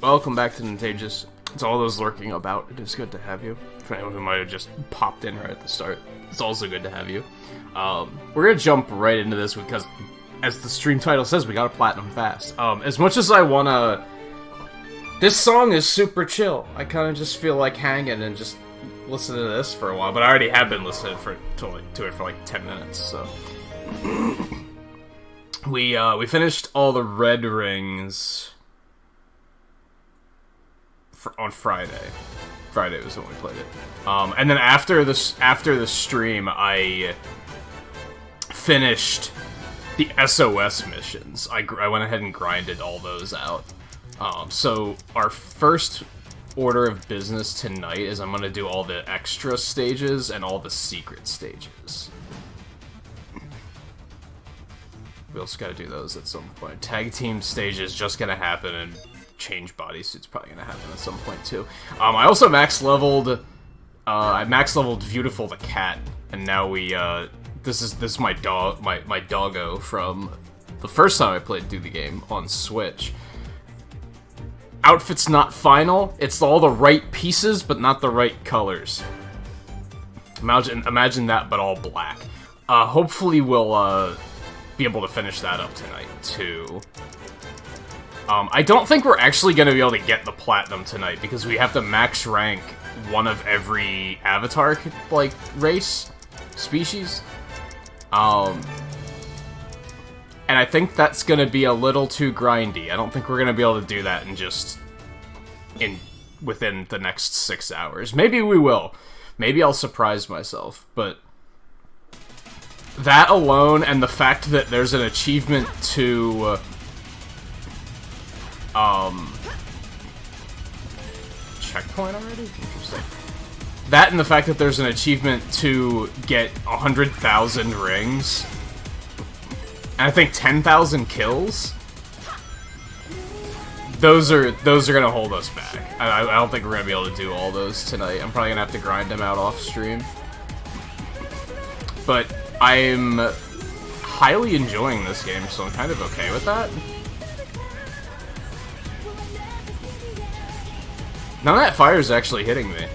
welcome back to Nintagious. It's all those lurking about. It is good to have you. For anyone who might have just popped in right at the start, it's also good to have you. We're gonna jump right into this because, as the stream title says, we gotta platinum fast. As much as I wanna... This song is super chill. I kind of just feel like hanging and just listening to this for a while, but I already have been listening to it for like 10 minutes, so... We finished all the red rings on Friday. Friday was when we played it. And then after the stream, I finished the SOS missions. I went ahead and grinded all those out. So our first order of business tonight is I'm gonna do all the extra stages and all the secret stages. We also gotta do those at some point. Tag team stage is just gonna happen, and change bodysuit's probably gonna happen at some point too. I also max leveled. I max leveled Beautiful the cat, and now we. This is my dog, my doggo from the first time I played through the game on Switch. Outfit's not final. It's all the right pieces, but not the right colors. Imagine that, but all black. Hopefully we'll be able to finish that up tonight too. I don't think we're actually going to be able to get the platinum tonight because we have to max rank one of every avatar, like, race, species. And I think that's going to be a little too grindy. I don't think we're going to be able to do that within the next 6 hours. Maybe we will. Maybe I'll surprise myself, but that alone and the fact that there's an achievement to checkpoint already? Interesting. That and the fact that there's an achievement to get 100,000 rings, and I think 10,000 kills. Those are gonna hold us back. I don't think we're gonna be able to do all those tonight. I'm probably gonna have to grind them out off stream. But I'm highly enjoying this game, so I'm kind of okay with that. None of that fire is actually hitting me.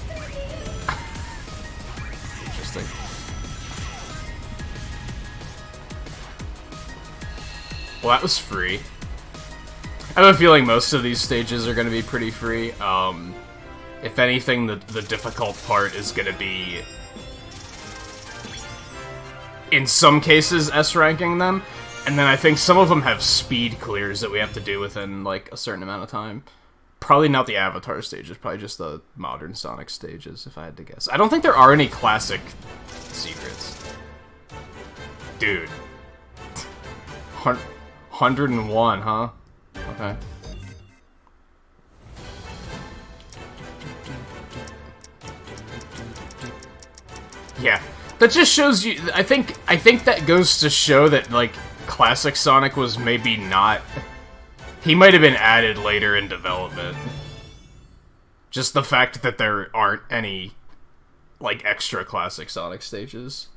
Interesting. Well, that was free. I have a feeling most of these stages are going to be pretty free. If anything, the difficult part is going to be, in some cases, S-ranking them. And then I think some of them have speed clears that we have to do within, like, a certain amount of time. Probably not the Avatar stages, probably just the modern Sonic stages, if I had to guess. I don't think there are any classic secrets. Dude. 101, huh? Okay. Yeah. That just shows you, I think that goes to show that, like, classic Sonic was maybe not... He might have been added later in development. Just the fact that there aren't any, like, extra classic Sonic stages.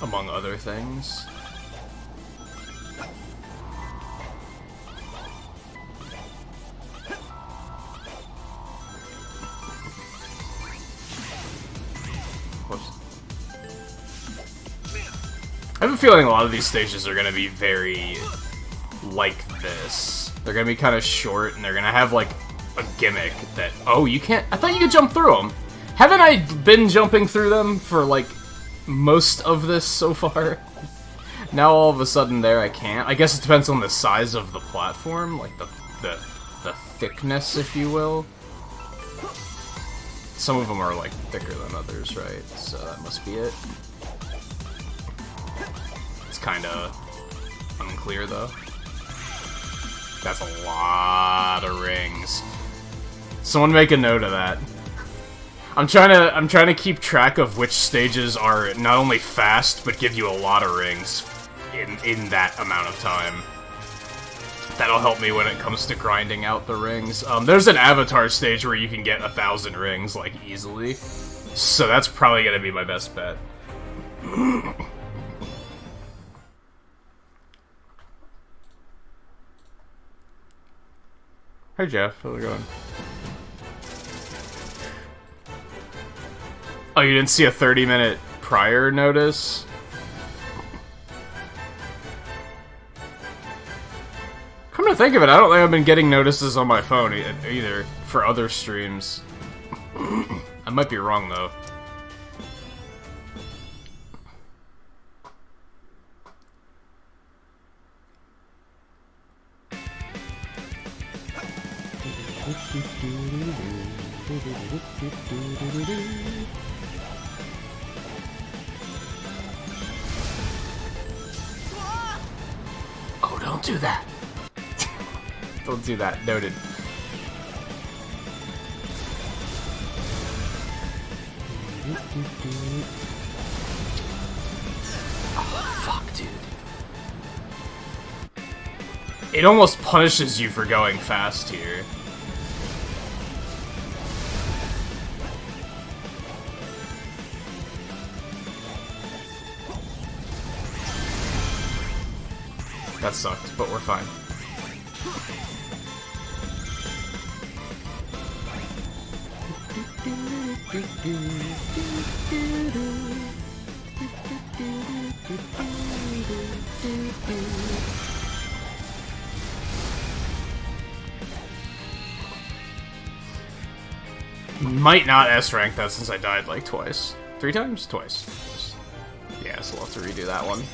Among other things. I have a feeling a lot of these stages are going to be very like this. They're going to be kind of short, and they're going to have, like, a gimmick that... Oh, you can't... I thought you could jump through them. Haven't I been jumping through them for, like, most of this so far? Now all of a sudden there I can't. I guess it depends on the size of the platform, like the thickness, if you will. Some of them are, like, thicker than others, right? So that must be it. Kinda unclear though. That's a lot of rings. Someone make a note of that. I'm trying to keep track of which stages are not only fast but give you a lot of rings in that amount of time. That'll help me when it comes to grinding out the rings. There's an Avatar stage where you can get 1,000 rings, like, easily. So that's probably gonna be my best bet. Hey Jeff, how's it going? Oh, you didn't see a 30-minute prior notice? Come to think of it, I don't think I've been getting notices on my phone either for other streams. I might be wrong though. Oh, don't do that. Don't do that. Noted. Oh, fuck, dude. It almost punishes you for going fast here. That sucked, but we're fine. Might not S-rank that since I died like twice. 3 times? Twice. Yeah, so we'll have to redo that one.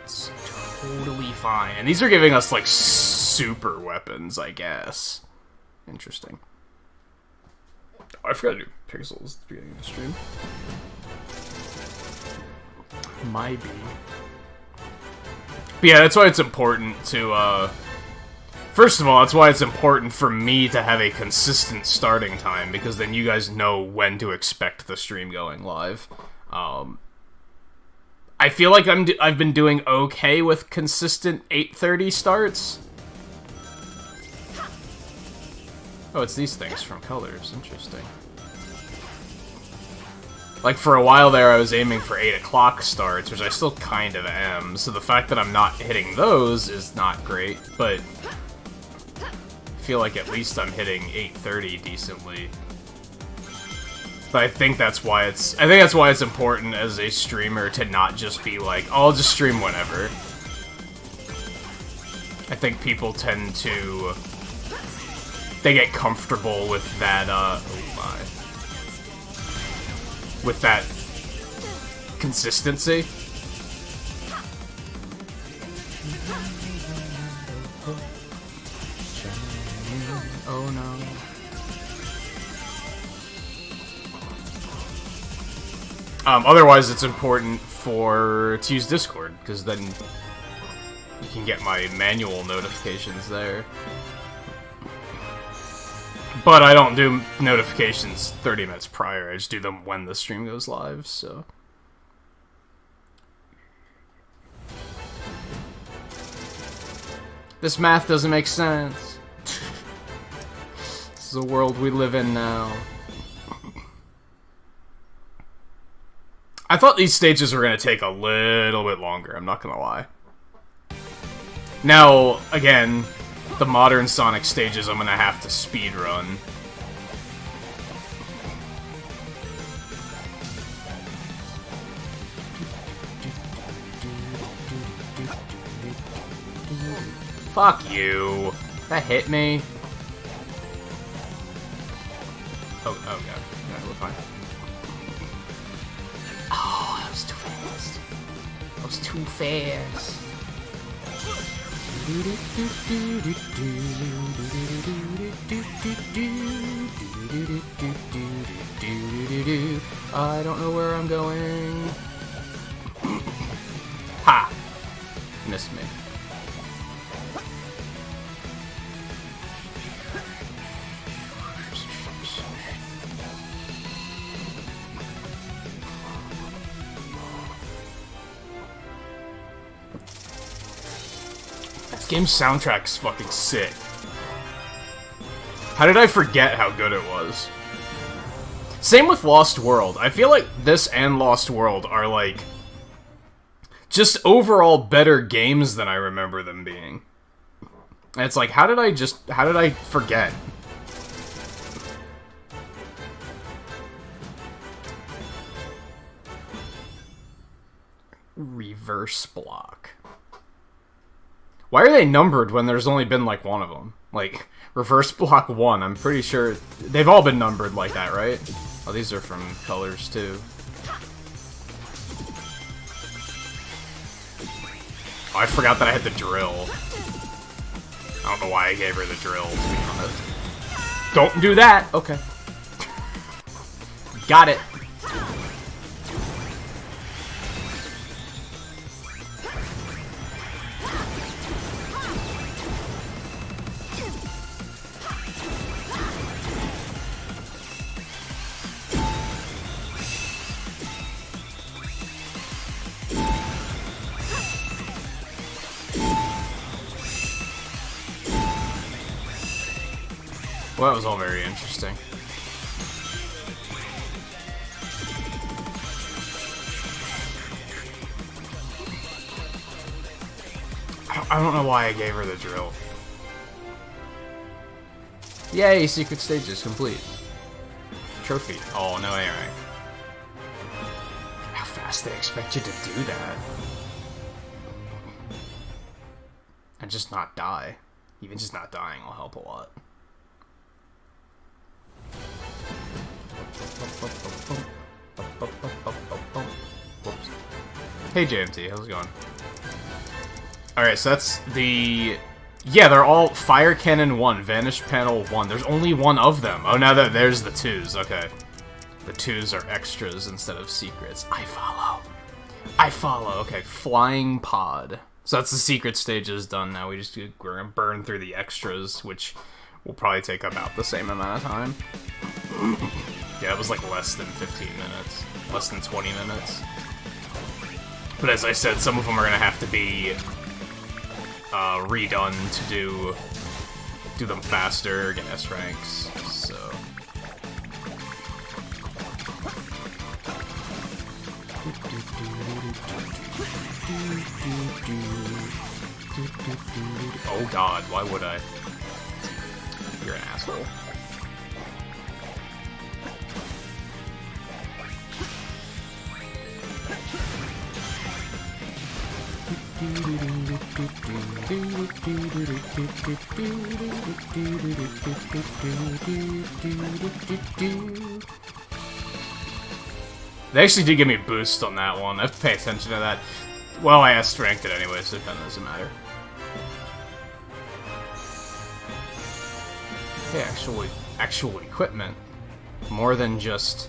It's totally fine. And these are giving us, like, super weapons, I guess. Interesting. Oh, I forgot to do pixels at the beginning of the stream. Might be. But yeah, that's why it's important to, first of all, that's why it's important for me to have a consistent starting time, because then you guys know when to expect the stream going live. I feel like I've been doing okay with consistent 8:30 starts. Oh, it's these things from Colors. Interesting. Like, for a while there, I was aiming for 8 o'clock starts, which I still kind of am, so the fact that I'm not hitting those is not great, but I feel like at least I'm hitting 8:30 decently. But I think that's why it's important as a streamer to not just be like, oh, I'll just stream whenever. I think people tend to... they get comfortable with that, oh my. With that consistency. Oh no. Otherwise it's important to use Discord, because then you can get my manual notifications there. But I don't do notifications 30 minutes prior, I just do them when the stream goes live, so... This math doesn't make sense. This is the world we live in now. I thought these stages were going to take a little bit longer, I'm not going to lie. Now, again, the modern Sonic stages I'm going to have to speedrun. Fuck you. That hit me. Oh god. Yeah, we're fine. Oh, that was too fast. That was too fast. I don't know where I'm going. Ha! Missed me. This game's soundtrack's fucking sick. How did I forget how good it was? Same with Lost World. I feel like this and Lost World are, like, just overall better games than I remember them being. And it's like, how did I forget? Reverse block. Why are they numbered when there's only been, like, one of them? Like, reverse block 1, I'm pretty sure... They've all been numbered like that, right? Oh, these are from colors, too. Oh, I forgot that I had the drill. I don't know why I gave her the drill, to be honest. Don't do that! Okay. Got it. Well, that was all very interesting. I don't know why I gave her the drill. Yay, secret stage is complete. Trophy. Oh, no, anyway. How fast they expect you to do that? And just not die. Even just not dying will help a lot. Hey JMT, how's it going? Alright, so that's the... Yeah, they're all Fire Cannon 1, Vanish Panel 1. There's only one of them. Oh, now that there's the 2s, okay. The 2s are extras instead of secrets. I follow. I follow. Okay, Flying Pod. So that's the secret stages done now. We're gonna burn through the extras, which will probably take about the same amount of time. Yeah, it was like less than 15 minutes. Less than 20 minutes. But as I said, some of them are gonna have to be redone to do them faster, get S ranks, so... Oh god, why would I? You're an asshole. They actually did give me a boost on that one. I have to pay attention to that. Well, I S-ranked it anyway, so it doesn't matter. Hey, actual equipment. More than just...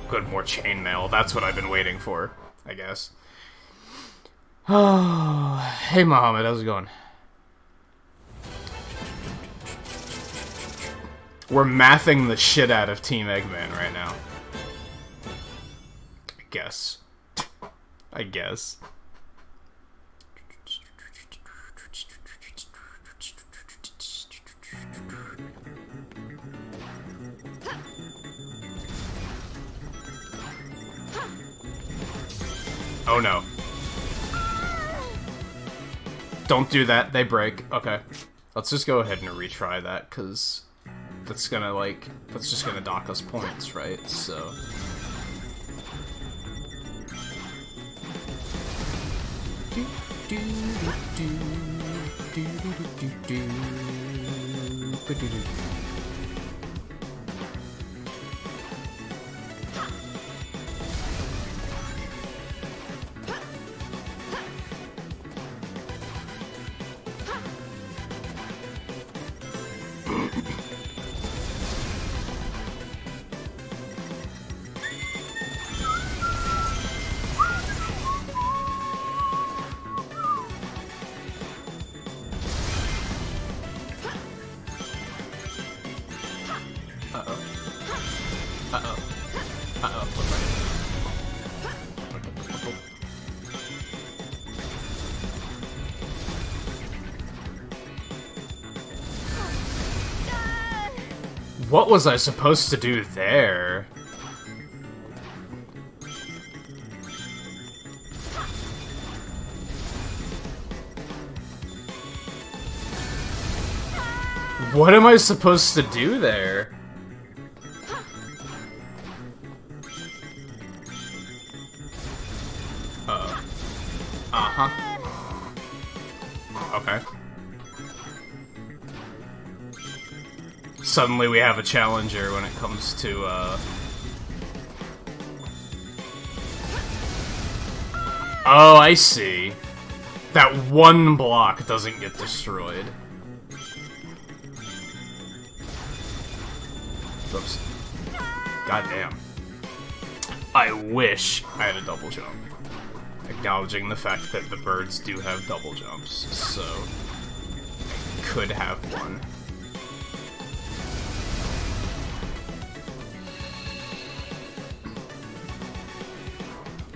Good, more chainmail. That's what I've been waiting for, I guess. Oh, hey Mohammed, how's it going? We're mathing the shit out of Team Eggman right now. I guess. I guess. Oh no. Don't do that, they break. Okay. Let's just go ahead and retry that, because that's gonna, like, that's just gonna dock us points, right? So... What was I supposed to do there? What am I supposed to do there? Uh-huh. Okay. Suddenly we have a challenger when it comes to, Oh, I see. That one block doesn't get destroyed. Oops. Goddamn. I wish I had a double jump. Acknowledging the fact that the birds do have double jumps, so I could have one.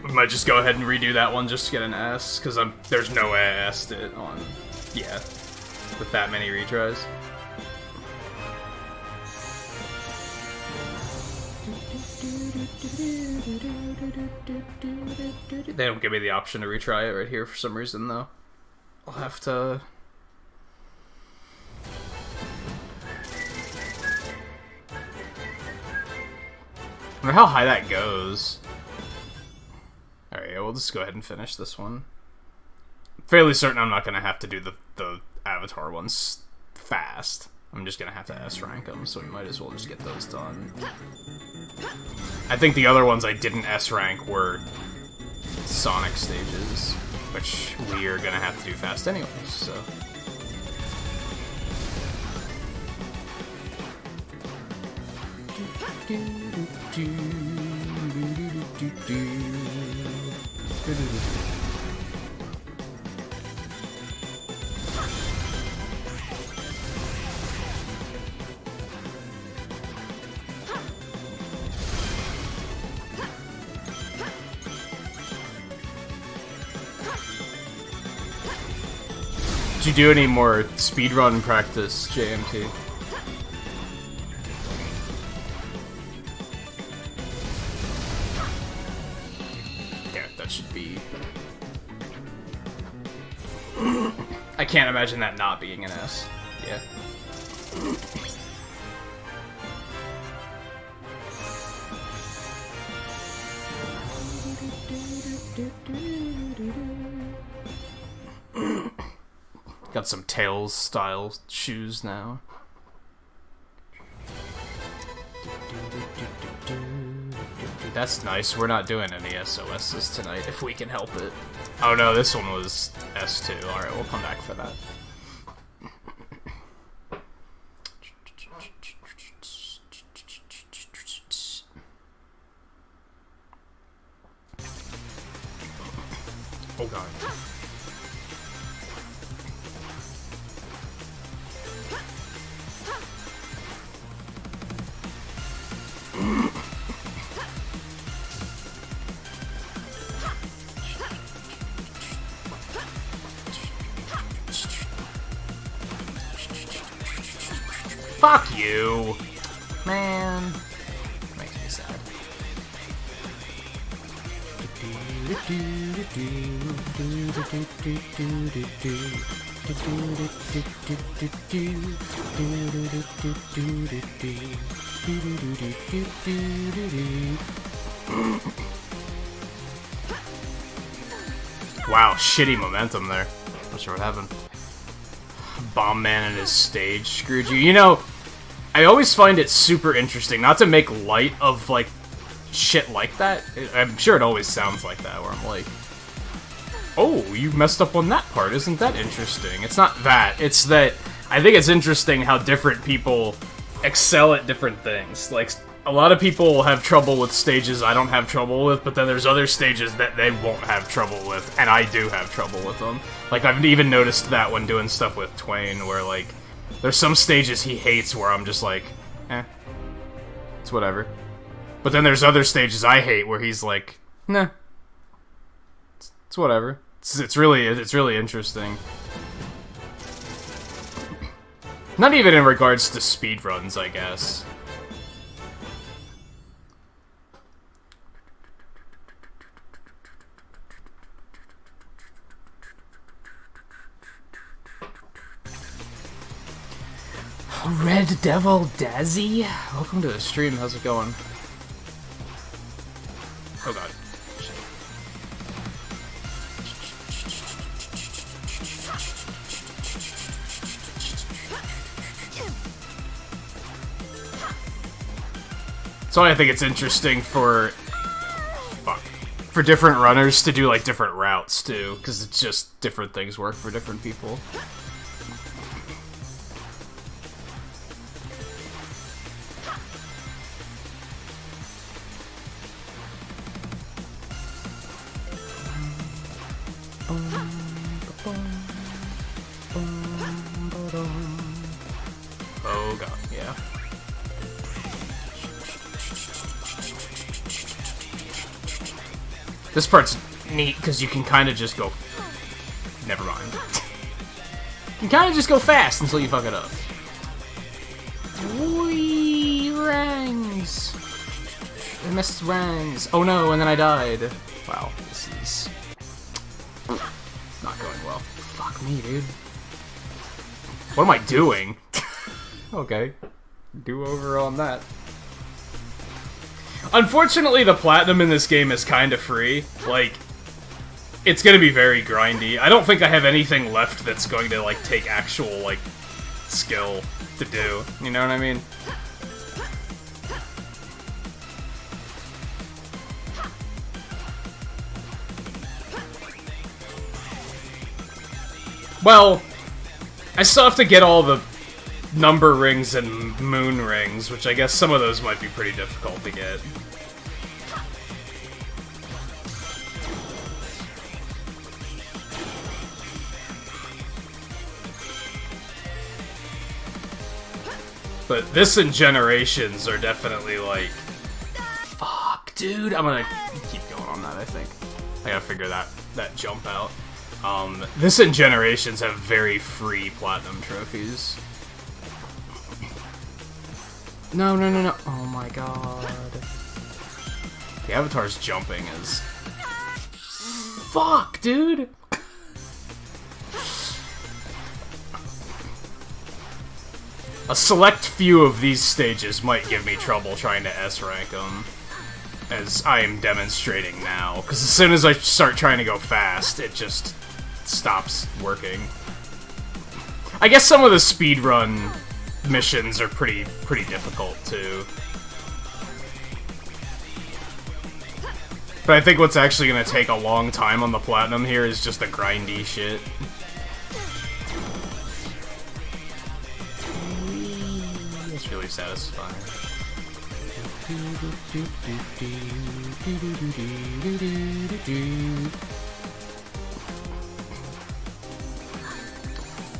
We might just go ahead and redo that one just to get an S, because there's no way I asked it on, yeah, with that many retries. They don't give me the option to retry it right here for some reason, though. I'll have to... I wonder how high that goes. Alright, yeah, we'll just go ahead and finish this one. Fairly certain I'm not going to have to do the Avatar ones fast. I'm just going to have to S-rank them, so we might as well just get those done. I think the other ones I didn't S-rank were Sonic stages, which we are going to have to do fast anyways, so... Did you do any more speedrun practice, JMT? Yeah, that should be... I can't imagine that not being an S. Yeah. Got some Tails style shoes now. That's nice. We're not doing any SOSs tonight if we can help it. Oh no, this one was S2. Alright, we'll come back for that. Oh god. Fuck you! Man. Makes me sad. Wow, shitty momentum there. Not sure what happened. Bomb Man and his stage screwed you. You know, I always find it super interesting, not to make light of, like, shit like that. I'm sure it always sounds like that, where I'm like, oh, you messed up on that part, isn't that interesting? It's not that, it's that I think it's interesting how different people excel at different things. Like, a lot of people have trouble with stages I don't have trouble with, but then there's other stages that they won't have trouble with, and I do have trouble with them. Like, I've even noticed that when doing stuff with Twain, where, like, there's some stages he hates where I'm just like, eh, it's whatever. But then there's other stages I hate where he's like, nah, it's whatever. It's really interesting. Not even in regards to speedruns, I guess. Red Devil Dazzy? Welcome to the stream, how's it going? Oh god. So I think it's interesting for different runners to do like different routes too, because it's just different things work for different people. Oh god, yeah. This part's neat because you can kind of just go. Never mind. You can kind of just go fast until you fuck it up. Wee rangs. I missed rangs. Oh no, and then I died. Wow, this is not going well. Fuck me, dude. What am I doing? Okay, do over on that. Unfortunately, the platinum in this game is kind of free. Like, it's gonna be very grindy. I don't think I have anything left that's going to, like, take actual, like, skill to do. You know what I mean? Well, I still have to get all the number rings and moon rings, which I guess some of those might be pretty difficult to get. But this and Generations are definitely like... Fuck, dude. I'm gonna keep going on that, I think. I gotta figure that jump out. This and Generations have very free platinum trophies. No, no, no, no. Oh my god. The Avatar's jumping is... Fuck, dude! A select few of these stages might give me trouble trying to S-rank them, as I am demonstrating now, because as soon as I start trying to go fast, it just stops working. I guess some of the speedrun missions are pretty difficult, too. But I think what's actually going to take a long time on the platinum here is just the grindy shit. It's really satisfying.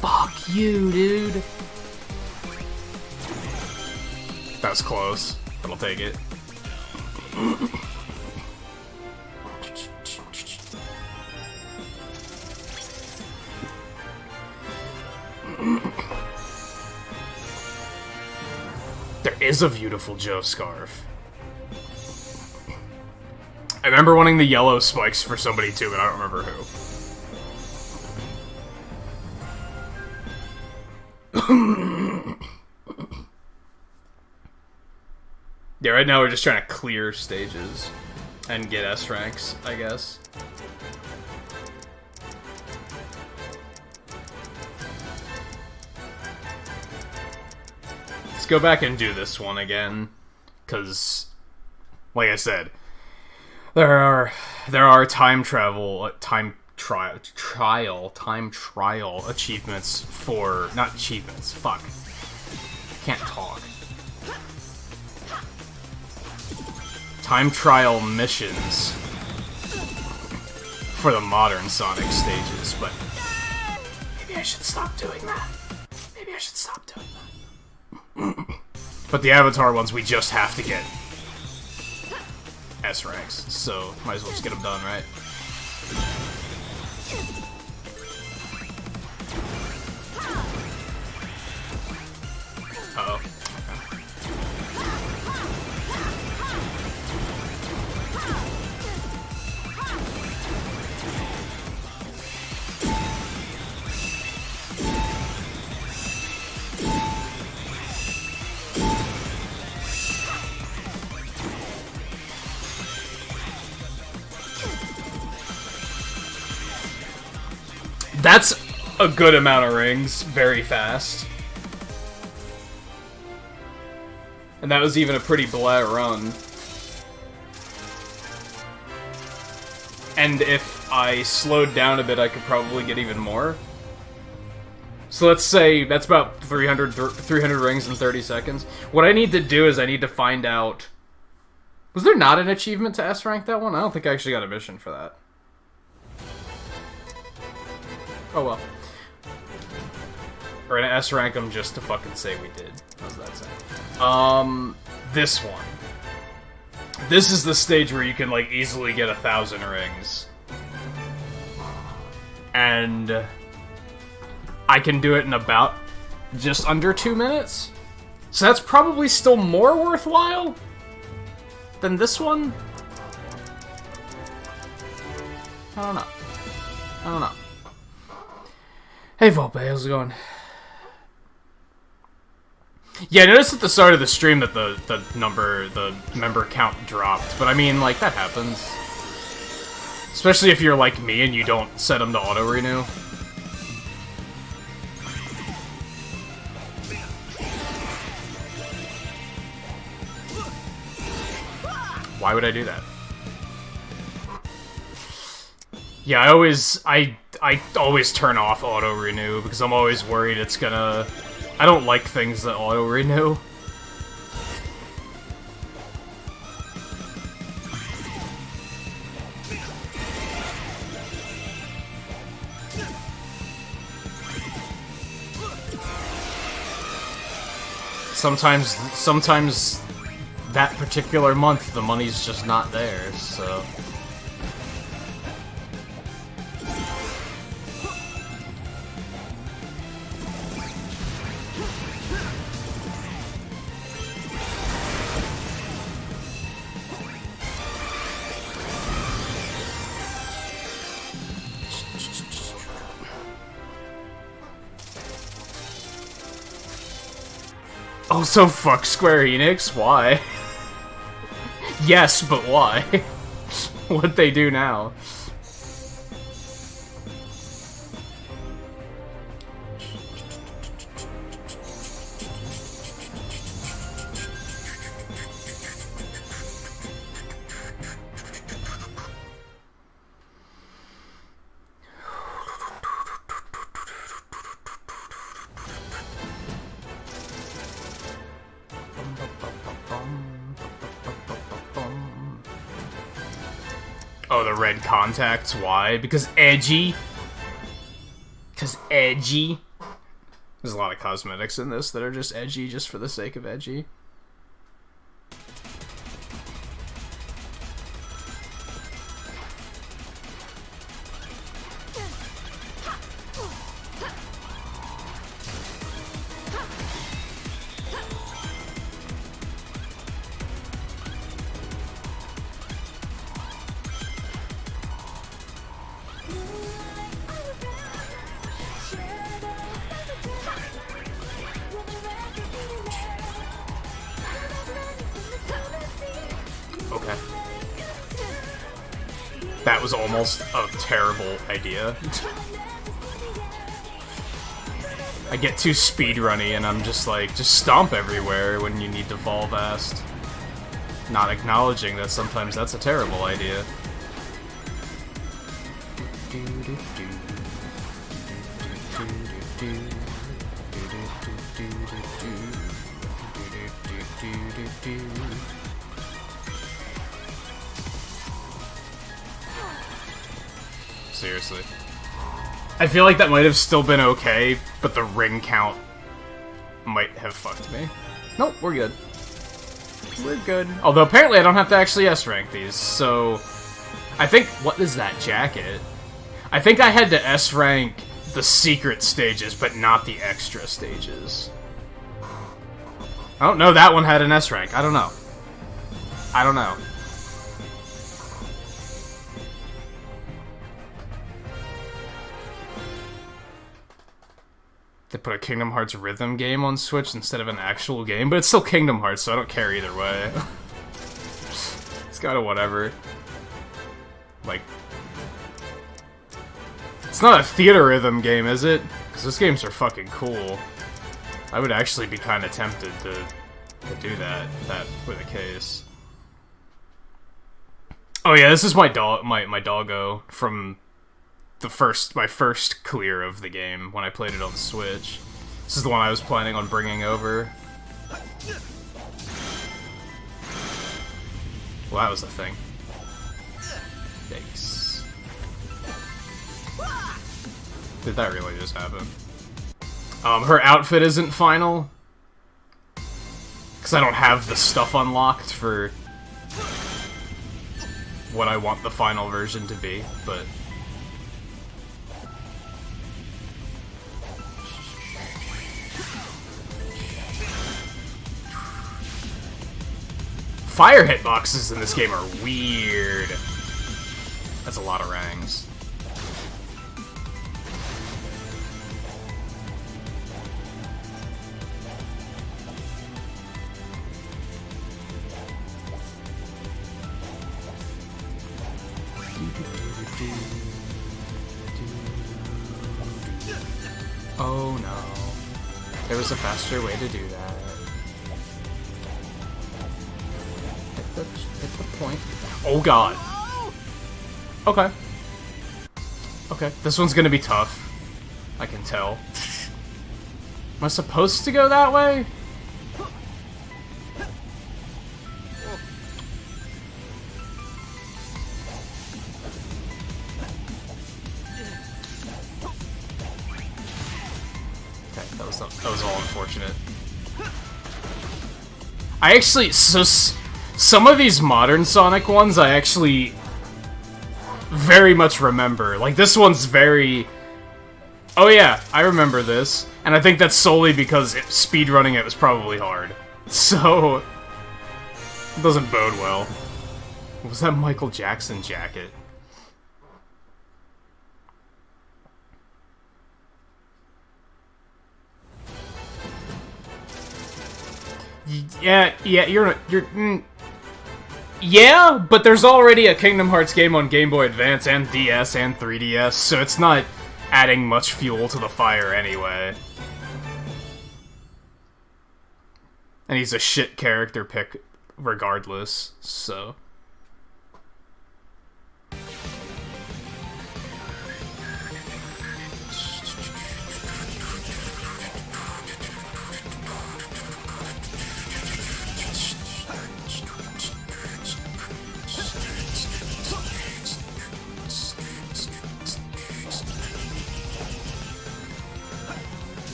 Fuck you, dude! That was close. I'll take it. There is a beautiful Joe scarf. I remember wanting the yellow spikes for somebody too, but I don't remember who. Yeah, right now we're just trying to clear stages and get S ranks, I guess. Let's go back and do this one again, because, like I said, there are time trial achievements for, not achievements, fuck. Can't talk. Time trial missions for the modern Sonic stages, but maybe I should stop doing that. Maybe I should stop doing that. But the Avatar ones, we just have to get S ranks, so might as well just get them done, right? Uh-oh. That's a good amount of rings, very fast. And that was even a pretty blah run. And if I slowed down a bit, I could probably get even more. So let's say that's about 300 rings in 30 seconds. What I need to do is I need to find out... Was there not an achievement to S-rank that one? I don't think I actually got a mission for that. Oh well. We're gonna S-rank them just to fucking say we did. How's that sound? This one. This is the stage where you can, like, easily get 1,000 rings. And... I can do it in about just under 2 minutes. So that's probably still more worthwhile than this one? I don't know. I don't know. Hey Volpe, how's it going? Yeah, I noticed at the start of the stream that the member count dropped, but I mean, like, that happens. Especially if you're like me and you don't set them to auto-renew. Why would I do that? Yeah, I always turn off auto-renew because I'm always worried it's gonna... I don't like things that auto-renew. Sometimes that particular month the money's just not there, so... Oh, so fuck Square Enix? Why? Yes, but why? What'd they do now? Oh, the red contacts, why? Because edgy? Because edgy? There's a lot of cosmetics in this that are just edgy just for the sake of edgy. Okay. That was almost a terrible idea. I get too speedrunny and I'm just like, just stomp everywhere when you need to fall fast. Not acknowledging that sometimes that's a terrible idea. Seriously. I feel like that might have still been okay, but the ring count might have fucked me. Nope, we're good. We're good. Although apparently I don't have to actually S-rank these, so... I think... What is that jacket? I think I had to S-rank the secret stages, but not the extra stages. I don't know, that one had an S-rank. I don't know. I don't know. They put a Kingdom Hearts rhythm game on Switch instead of an actual game, but it's still Kingdom Hearts, so I don't care either way. It's kinda whatever. Like... It's not a theater rhythm game, is it? Because those games are fucking cool. I would actually be kind of tempted to do that, if that were the case. Oh yeah, this is my doggo from my first clear of the game when I played it on the Switch. This is the one I was planning on bringing over. Well, that was the thing. Yikes. Did that really just happen? Her outfit isn't final. Because I don't have the stuff unlocked for what I want the final version to be, but... Fire hitboxes in this game are weird. That's a lot of rangs. Oh no. There was a faster way to do that. Hit the point. Oh god. Okay. Okay, this one's gonna be tough. I can tell. Am I supposed to go that way? That was all unfortunate. I actually, some of these modern Sonic ones I actually very much remember. Like, this one's very... Oh yeah, I remember this. And I think that's solely because speedrunning it was probably hard. So... it doesn't bode well. What was that Michael Jackson jacket? Yeah, yeah, but there's already a Kingdom Hearts game on Game Boy Advance and DS and 3DS, so it's not adding much fuel to the fire anyway. And he's a shit character pick regardless, so...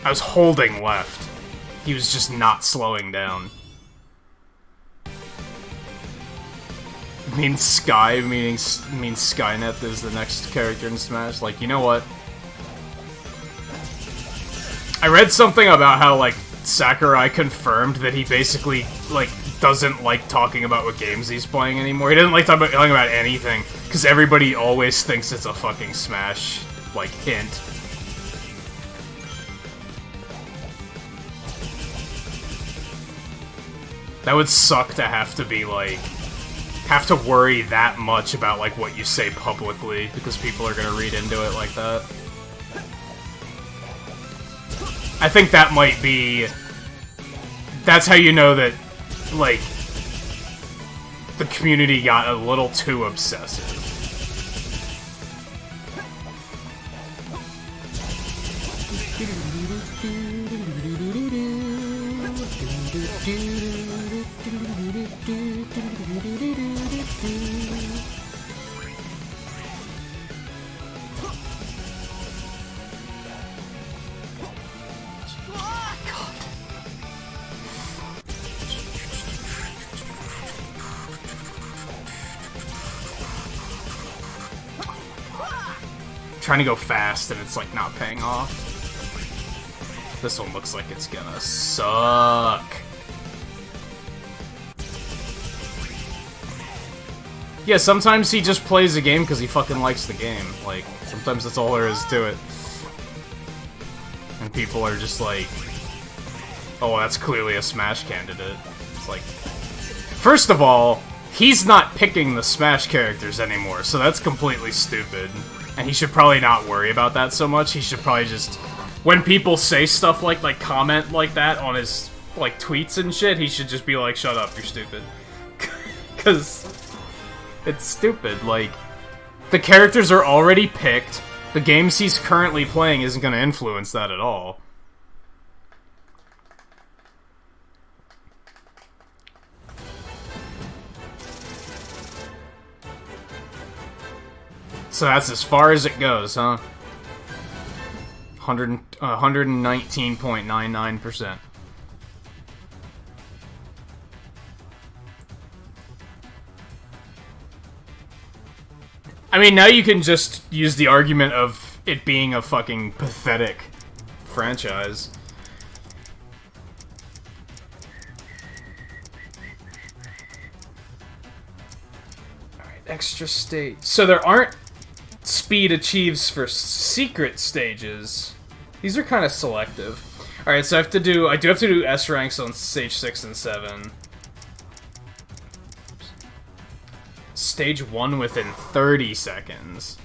I was holding left. He was just not slowing down. Means Sky, means Skynet is the next character in Smash. Like, you know what? I read something about how, like, Sakurai confirmed that he basically, like, doesn't like talking about what games he's playing anymore. He doesn't like talking about anything, because everybody always thinks it's a fucking Smash, like, hint. That would suck to have to be, like, have to worry that much about, like, what you say publicly, because people are gonna read into it like that. I think that might be... That's how you know that, like, the community got a little too obsessive. Trying to go fast and it's like not paying off. This one looks like it's gonna suck. Yeah, sometimes he just plays a game because he fucking likes the game. Like, sometimes that's all there is to it. And people are just like, oh, that's clearly a Smash candidate. It's like, first of all, he's not picking the Smash characters anymore, so that's completely stupid. And he should probably not worry about that so much. He should probably just... When people say stuff like comment like that on his, like, tweets and shit, he should just be like, shut up, you're stupid. Because it's stupid, like... The characters are already picked. The games he's currently playing isn't going to influence that at all. So that's as far as it goes, huh? 119.99%. I mean, now you can just use the argument of it being a fucking pathetic franchise. Alright, extra stage. So there aren't speed achieves for secret stages. These are kind of selective. Alright, so I do have to do S ranks on stage 6 and 7. Stage 1 within 30 seconds.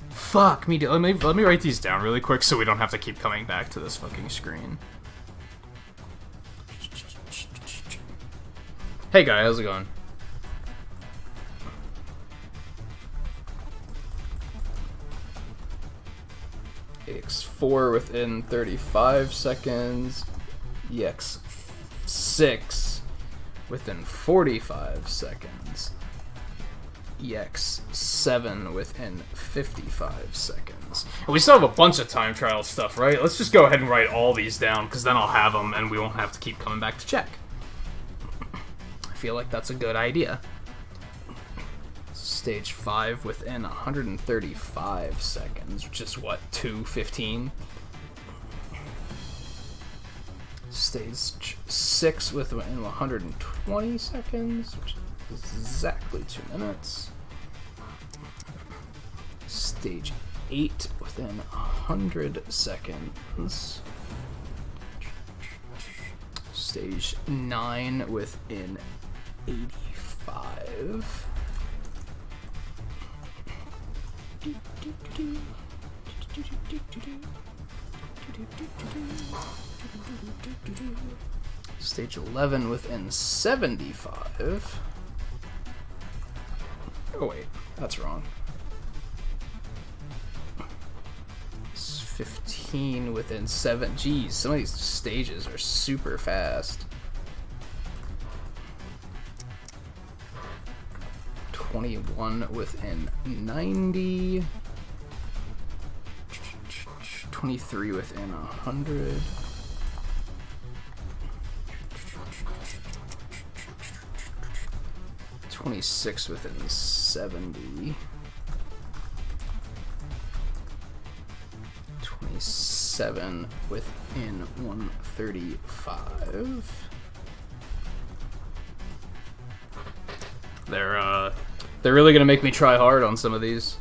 Fuck me, let me write these down really quick so we don't have to keep coming back to this fucking screen. Hey guy, how's it going? EX4 within 35 seconds. EX6 within 45 seconds. EX7 within 55 seconds. And we still have a bunch of time trial stuff, right? Let's just go ahead and write all these down, because then I'll have them and we won't have to keep coming back to check. I feel like that's a good idea. Stage 5 within 135 seconds, which is what, 2:15? Stage 6 within 120 seconds, which is exactly 2 minutes. Stage 8 within 100 seconds. Stage 9 within 85. Stage 11 within 75. Oh wait, that's wrong. 15 within 7. Jeez, some of these stages are super fast. 21 within 90. 23 within 100. 26 within 70. 27 within 135. They're really gonna make me try hard on some of these.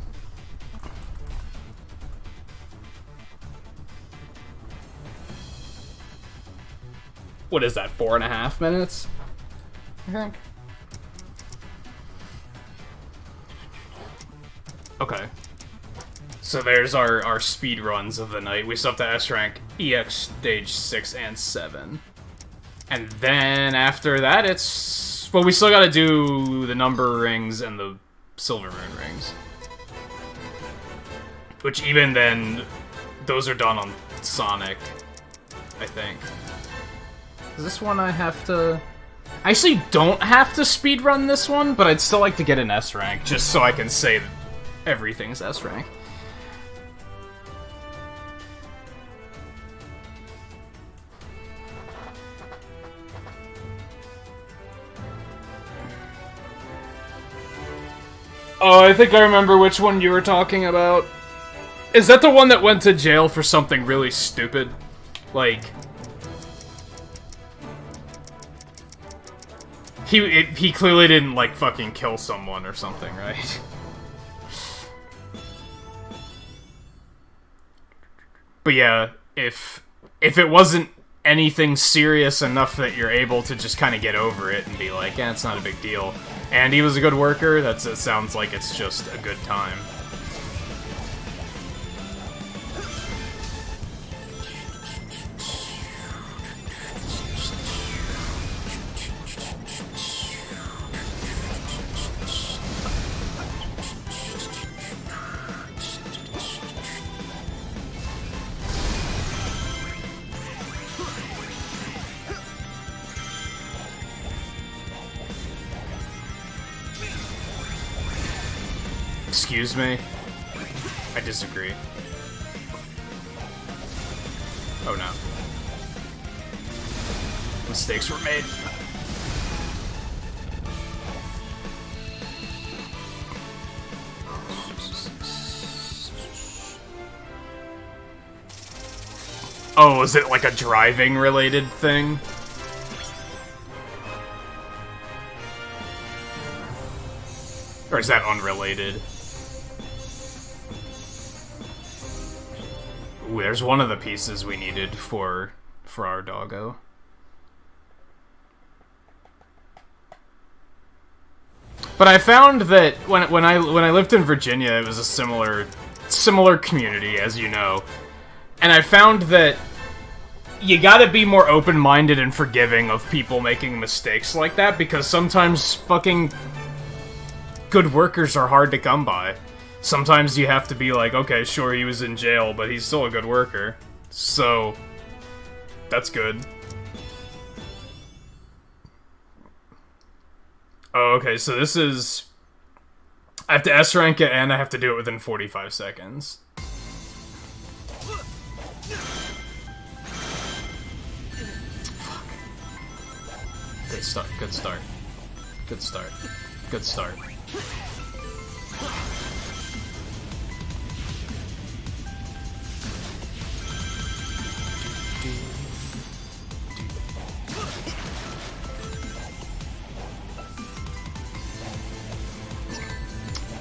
What is that, 4.5 minutes? I think. Okay. So there's our speed runs of the night. We still have to S rank EX stage 6 and 7. And then after that it's... Well, we still gotta do the number rings and the Silver Moon rings. Which even then, those are done on Sonic, I think. Is this one I have to... I actually don't have to speedrun this one, but I'd still like to get an S rank, just so I can say that everything's S rank. Oh, I think I remember which one you were talking about. Is that the one that went to jail for something really stupid? Like... He clearly didn't, like, fucking kill someone or something, right? But yeah, if it wasn't anything serious enough that you're able to just kind of get over it and be like, yeah, it's not a big deal, And he was a good worker. It sounds like it's just a good time. Excuse me? I disagree. Oh no. Mistakes were made. Oh, is it like a driving related thing? Or is that unrelated? Ooh, there's one of the pieces we needed for our doggo. But I found that when I lived in Virginia, it was a similar community, as you know. And I found that you gotta be more open-minded and forgiving of people making mistakes like that, because sometimes fucking good workers are hard to come by. Sometimes you have to be like, okay, sure, he was in jail, but he's still a good worker. So, that's good. Oh, okay, so this is... I have to S-rank it, and I have to do it within 45 seconds. Fuck. Good start, good start. Good start. Good start.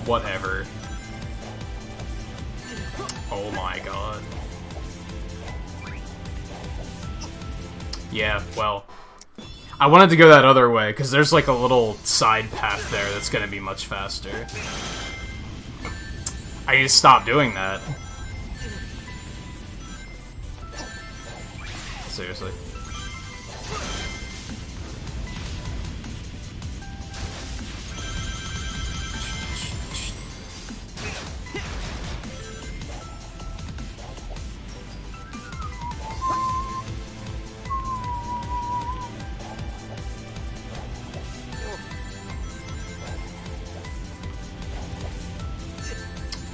Whatever. Oh my god. Yeah, well. I wanted to go that other way, because there's like a little side path there that's gonna be much faster. I need to stop doing that. Seriously.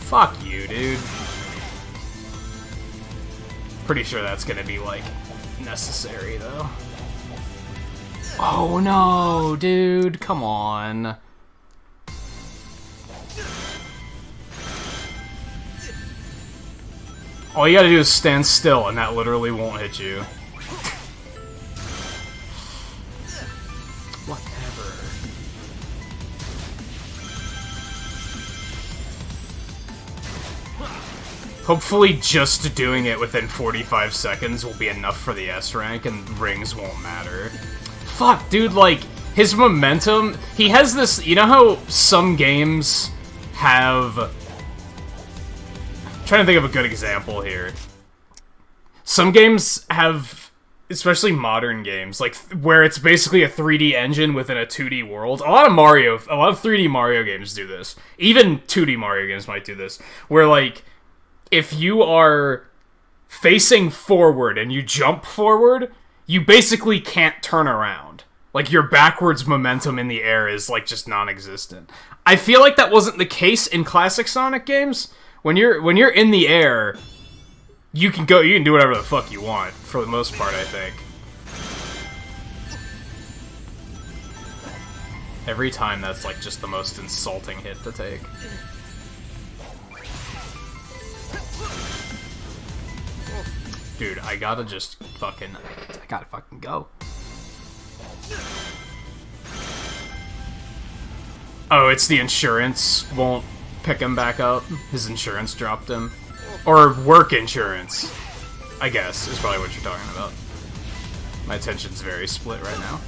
Fuck you, dude. Pretty sure that's gonna be, like, necessary, though. Oh no, dude, come on. All you gotta do is stand still, and that literally won't hit you. Whatever. Hopefully just doing it within 45 seconds will be enough for the S rank, and rings won't matter. Fuck, dude, like, his momentum... He has this... You know how some games have... I'm trying to think of a good example here. Some games have... Especially modern games, like, where it's basically a 3D engine within a 2D world. A lot of 3D Mario games do this. Even 2D Mario games might do this. Where, like... If you are facing forward and you jump forward, you basically can't turn around. Like, your backwards momentum in the air is, like, just non-existent. I feel like that wasn't the case in classic Sonic games. When you're in the air, you can do whatever the fuck you want, for the most part, I think. Every time, that's, like, just the most insulting hit to take. Dude, I gotta fucking go. Oh, it's the insurance won't pick him back up? His insurance dropped him? Or work insurance, I guess, is probably what you're talking about. My attention's very split right now.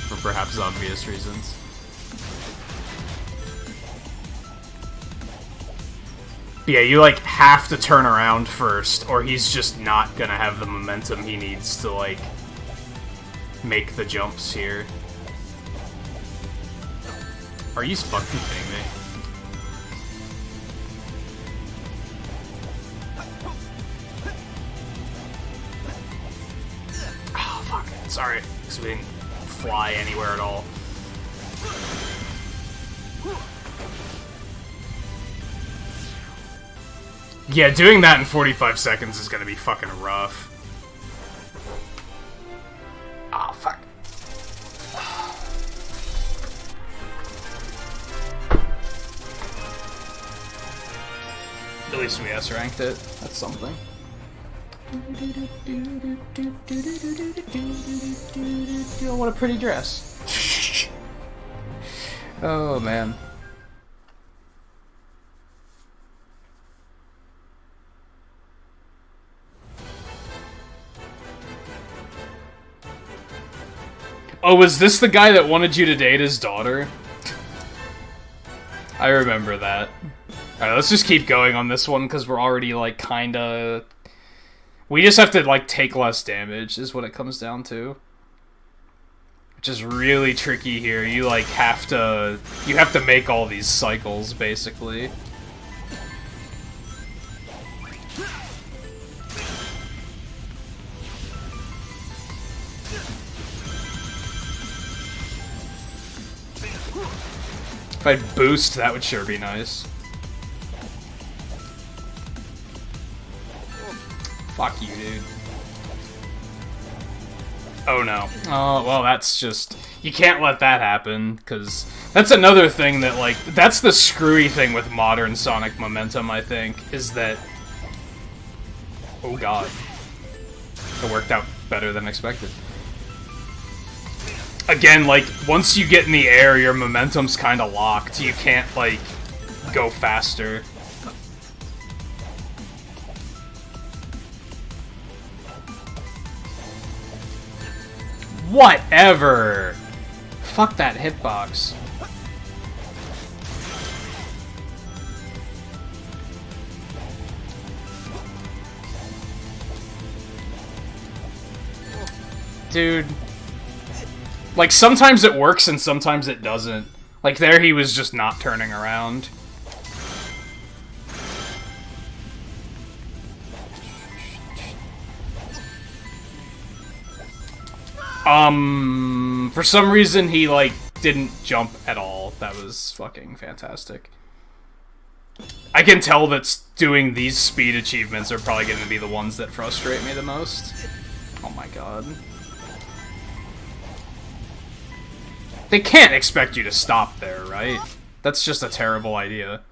For perhaps obvious reasons. But yeah, you, like, have to turn around first, or he's just not gonna have the momentum he needs to, like, make the jumps here. Are you fucking kidding me? Oh, fuck. Sorry, because we didn't fly anywhere at all. Yeah, doing that in 45 seconds is gonna be fucking rough. Oh, fuck. At least we S-ranked it. That's something. Oh, what a pretty dress. Oh, man. Oh, was this the guy that wanted you to date his daughter? I remember that. Alright, let's just keep going on this one, because we're already, like, kinda... We just have to, like, take less damage, is what it comes down to. Which is really tricky here. You, like, have to... You have to make all these cycles, basically. If I'd boost, that would sure be nice. Fuck you, dude. Oh no. Oh, well, that's just... You can't let that happen, because... That's another thing that, like... That's the screwy thing with modern Sonic momentum, I think, is that... Oh god. It worked out better than expected. Again, like, once you get in the air, your momentum's kinda locked. You can't, like, go faster. Whatever! Fuck that hitbox. Dude. Like, sometimes it works and sometimes it doesn't. Like, there he was just not turning around. For some reason he, like, didn't jump at all. That was fucking fantastic. I can tell that doing these speed achievements are probably going to be the ones that frustrate me the most. Oh my god. They can't expect you to stop there, right? That's just a terrible idea.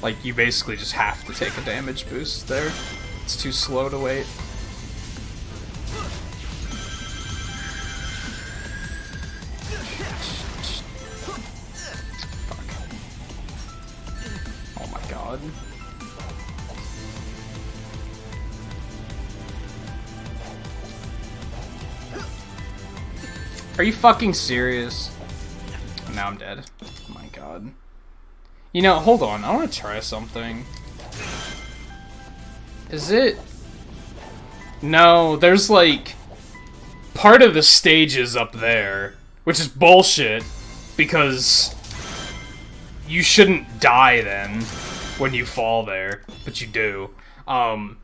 Like, you basically just have to take a damage boost there. It's too slow to wait. Fuck. Oh my god. Are you fucking serious? Now I'm dead. Oh my god. You know, hold on. I want to try something. Is it... No, there's like... Part of the stage is up there. Which is bullshit. Because... You shouldn't die then. When you fall there. But you do. I don't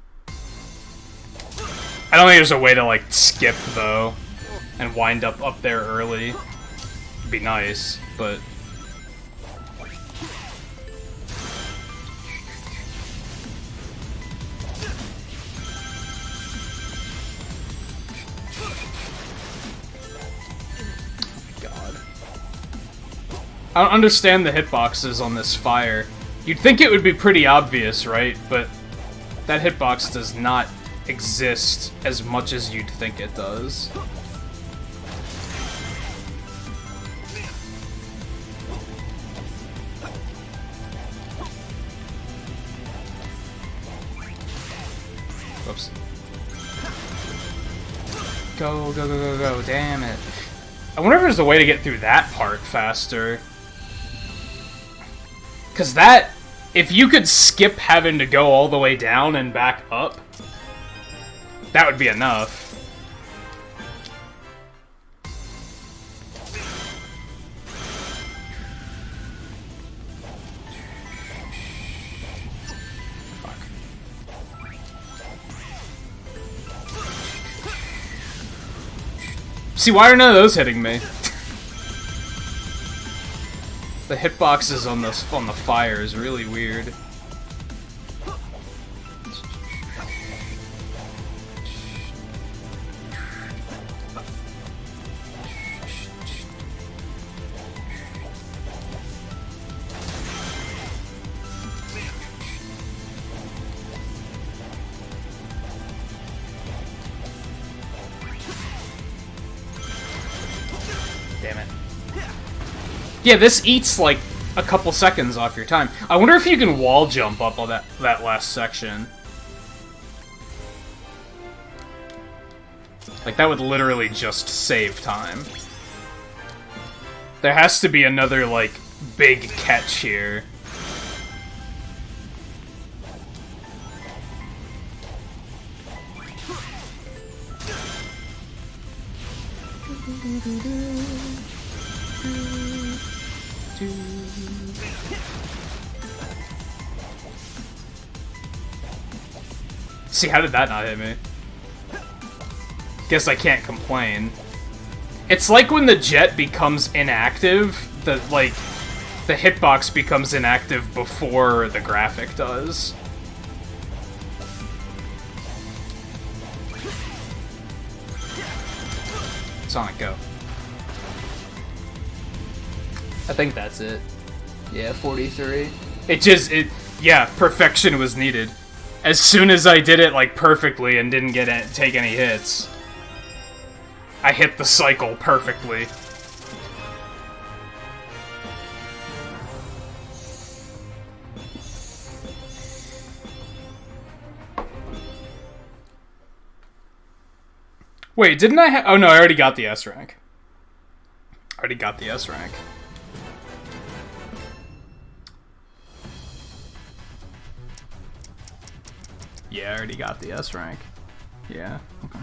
think there's a way to like skip though. And wind up there early. It'd be nice, but... God. I don't understand the hitboxes on this fire. You'd think it would be pretty obvious, right? But that hitbox does not exist as much as you'd think it does. Oops. Go, go, go, go, go, damn it. I wonder if there's a way to get through that part faster. Because that... If you could skip having to go all the way down and back up, that would be enough. See, why are none of those hitting me? The hitboxes on the fire is really weird. Damn it. Yeah, this eats like a couple seconds off your time. I wonder if you can wall jump up on that last section. Like, that would literally just save time. There has to be another, like, big catch here. See, how did that not hit me? Guess I can't complain. It's like when the jet becomes inactive, the hitbox becomes inactive before the graphic does. Sonic, go. I think that's it. Yeah, 43. Yeah, perfection was needed. As soon as I did it, like, perfectly and didn't take any hits, I hit the cycle perfectly. Wait, didn't I oh no, I already got the S rank. Already got the S rank. Yeah, I already got the S rank. Yeah, okay.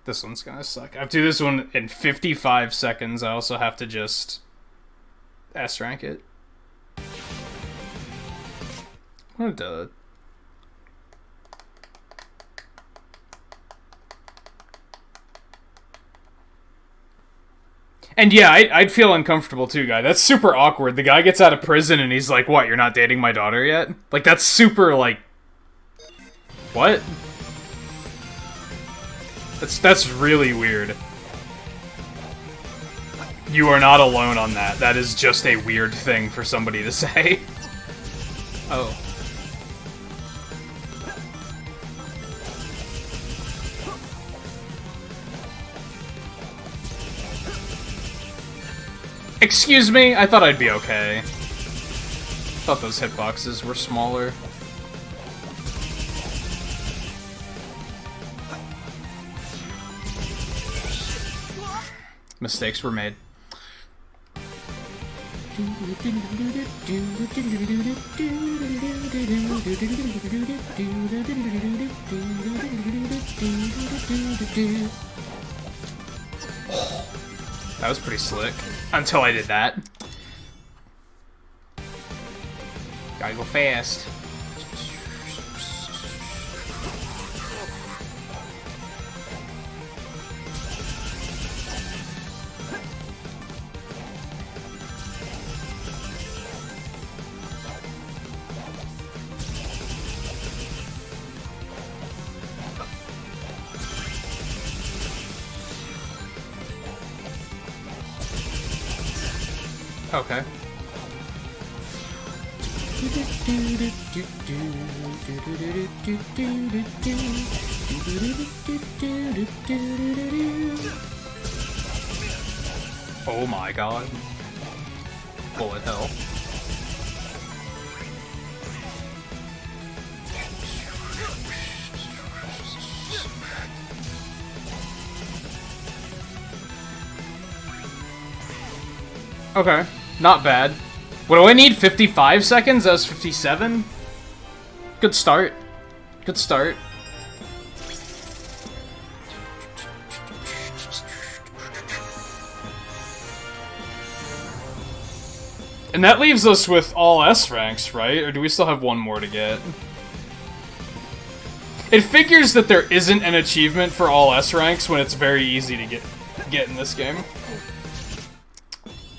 This one's gonna suck. I have to do this one in 55 seconds. I also have to just S rank it. What the? And yeah, I'd feel uncomfortable too, guy. That's super awkward. The guy gets out of prison and he's like, what, you're not dating my daughter yet? Like, that's super, like... What? That's really weird. You are not alone on that. That is just a weird thing for somebody to say. Oh. Excuse me? I thought I'd be okay. Thought those hitboxes were smaller. Mistakes were made. That was pretty slick. Until I did that. Gotta go fast. Okay. Oh my god. Bullet hell. Okay, not bad. What do I need? 55 seconds? That was 57? Good start. Good start. And that leaves us with all S ranks, right? Or do we still have one more to get? It figures that there isn't an achievement for all S ranks when it's very easy to get in this game.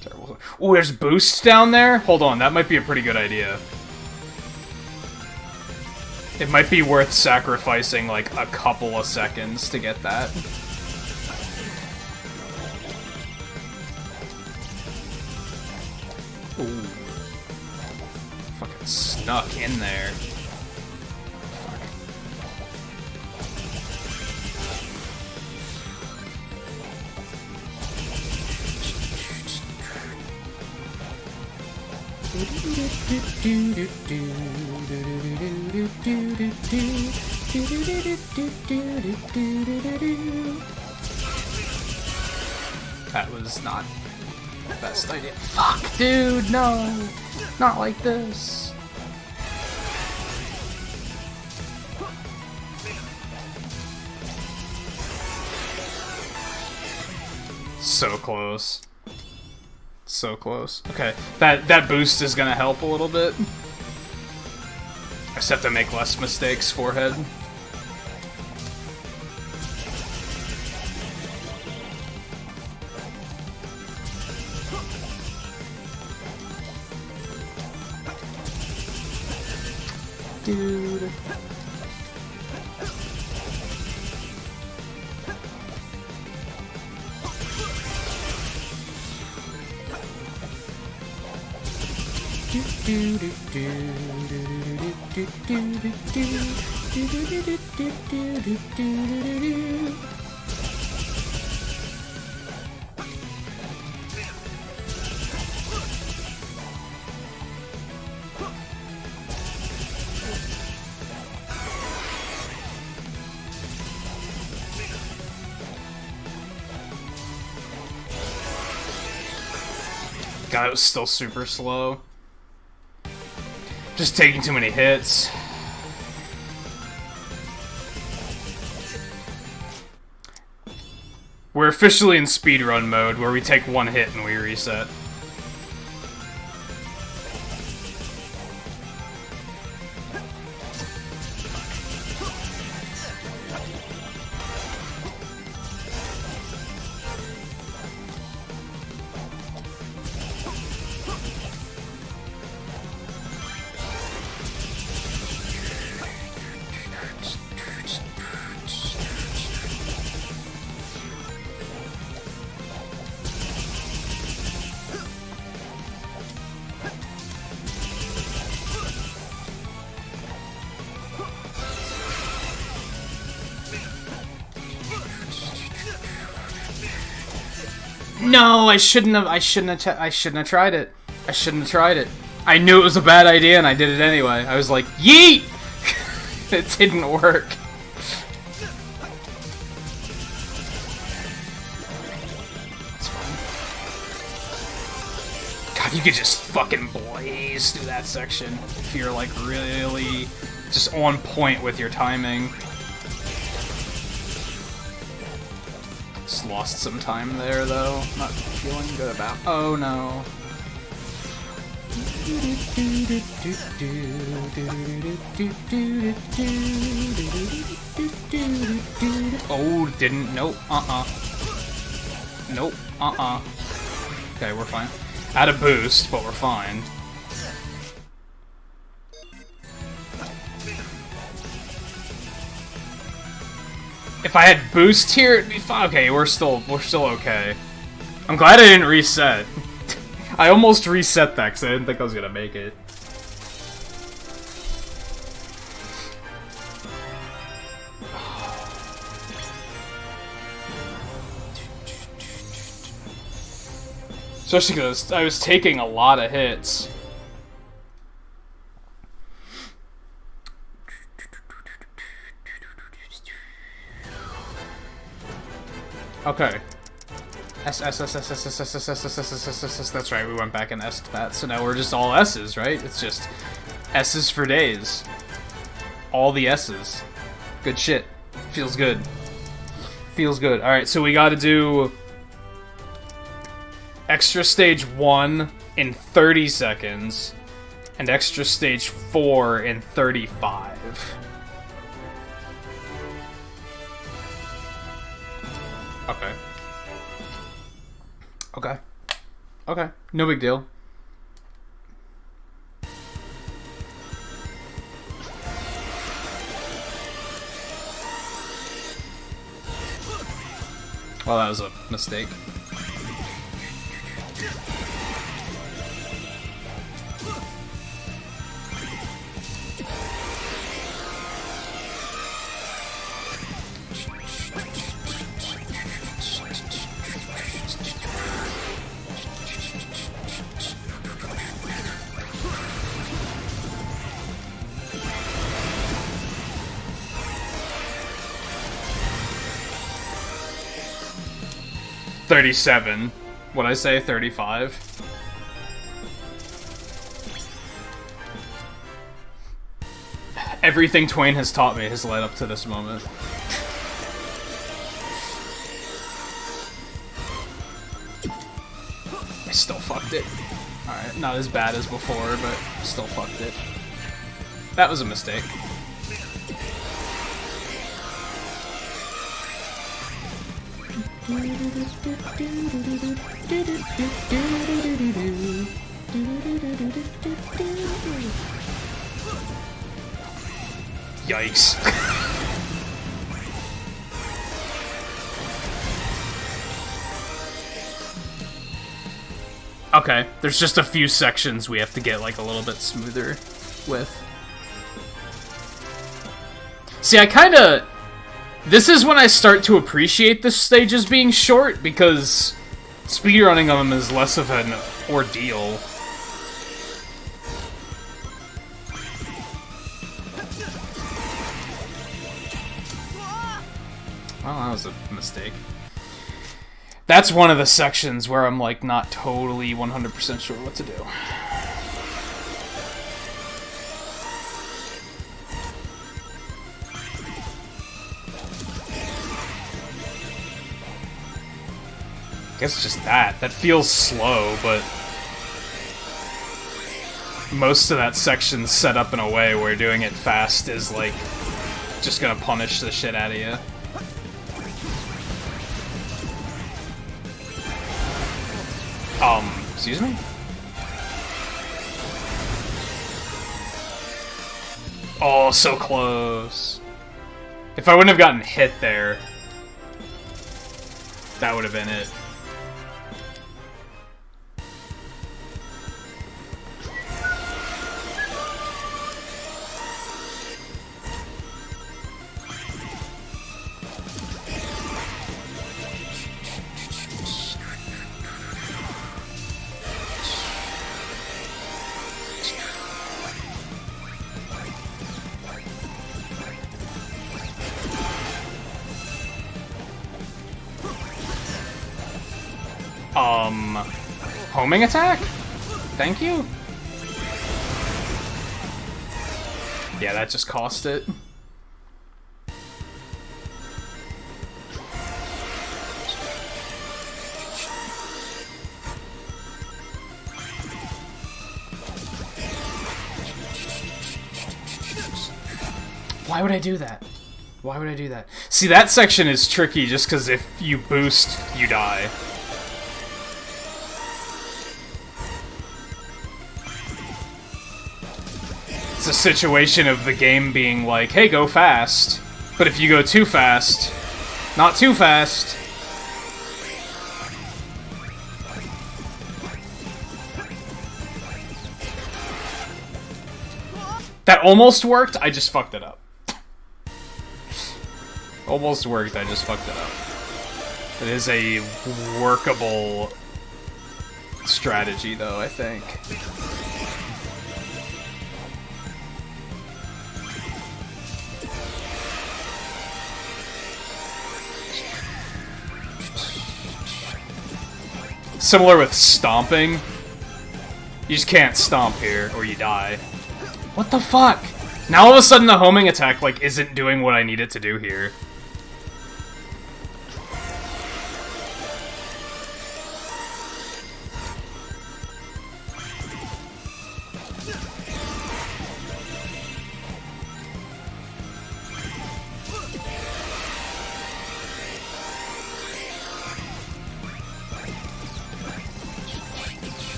Terrible. Ooh, there's boosts down there? Hold on, that might be a pretty good idea. It might be worth sacrificing like a couple of seconds to get that. Ooh. Fucking snuck in there. Fuck. That was not the best idea. Fuck, dude, no! Not like this. So close. So close. Okay, that boost is gonna help a little bit. I just have to make less mistakes, forehead. Dude. God, it was still super slow. Just taking too many hits. We're officially in speedrun mode, where we take one hit and we reset. No, I shouldn't have tried it. I shouldn't have tried it. I knew it was a bad idea and I did it anyway. I was like, yeet! It didn't work. It's fine. God, you could just fucking blaze through that section if you're like really just on point with your timing. Just lost some time there, though. Not feeling good about. Oh no. Oh, didn't. Nope. Nope. Okay, we're fine. Out of boost, but we're fine. If I had boost here, it'd be fine. Okay, we're still okay. I'm glad I didn't reset. I almost reset that because I didn't think I was gonna make it. Especially because I was taking a lot of hits. Okay. S. That's right, we went back and S to that, so now we're just all S's, right? It's just S's for days. All the S's. Good shit. Feels good. Feels good. Alright, so we gotta do Extra Stage 1 in 30 seconds, and Extra Stage 4 in 35. Okay. Okay. Okay. No big deal. Well, that was a mistake. $37. What'd I say? 35? Everything Twain has taught me has led up to this moment. I still fucked it. Alright, not as bad as before, but still fucked it. That was a mistake. Yikes. Okay, there's just a few sections we have to get like a little bit smoother with. See, I kinda... This is when I start to appreciate the stages being short, because speedrunning them is less of an ordeal. Well, that was a mistake. That's one of the sections where I'm, like, not totally 100% sure what to do. I guess it's just that. That feels slow, but most of that section's set up in a way where doing it fast is, like, just gonna punish the shit out of you. Excuse me? Oh, so close. If I wouldn't have gotten hit there, that would have been it. Homing attack? Thank you? Yeah, that just cost it. Why would I do that? Why would I do that? See, that section is tricky just because if you boost, you die. It's a situation of the game being like, hey, go fast. But if you go too fast, not too fast. That almost worked, I just fucked it up. Almost worked, I just fucked it up. It is a workable strategy, though, I think. Similar with stomping. You just can't stomp here, or you die. What the fuck? Now all of a sudden the homing attack, like, isn't doing what I need it to do here.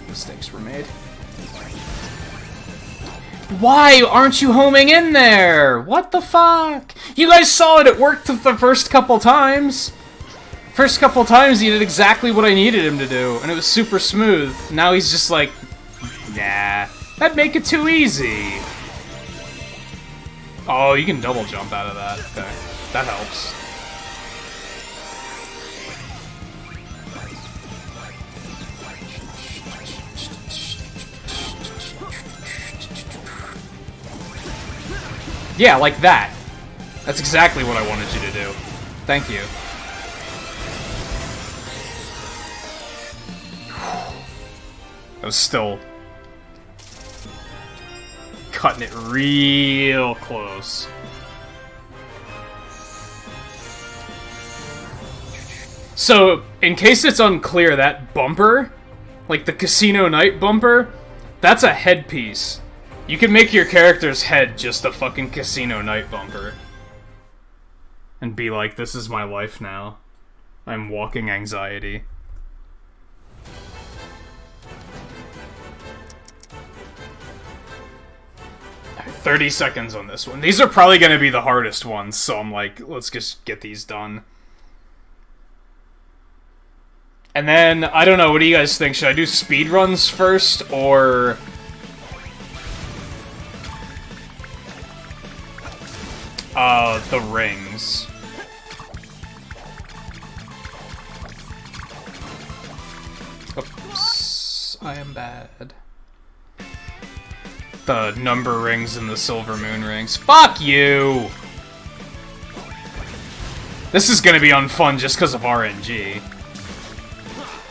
Mistakes were made. Why aren't you homing in there? What the fuck? You guys saw it, it worked the first couple times. First couple times he did exactly what I needed him to do, and it was super smooth. Now he's just like, nah, that'd make it too easy. Oh, you can double jump out of that. Okay, that helps. Yeah, like that. That's exactly what I wanted you to do. Thank you. That was still cutting it real close. So, in case it's unclear, that bumper, like the Casino Night bumper, that's a headpiece. You can make your character's head just a fucking Casino Night bumper. And be like, this is my life now. I'm walking anxiety. Alright, 30 seconds on this one. These are probably gonna be the hardest ones, so I'm like, let's just get these done. And then, I don't know, what do you guys think? Should I do speedruns first, or... the rings. Oops, I am bad. The number rings and the silver moon rings. Fuck you! This is gonna be unfun just because of RNG.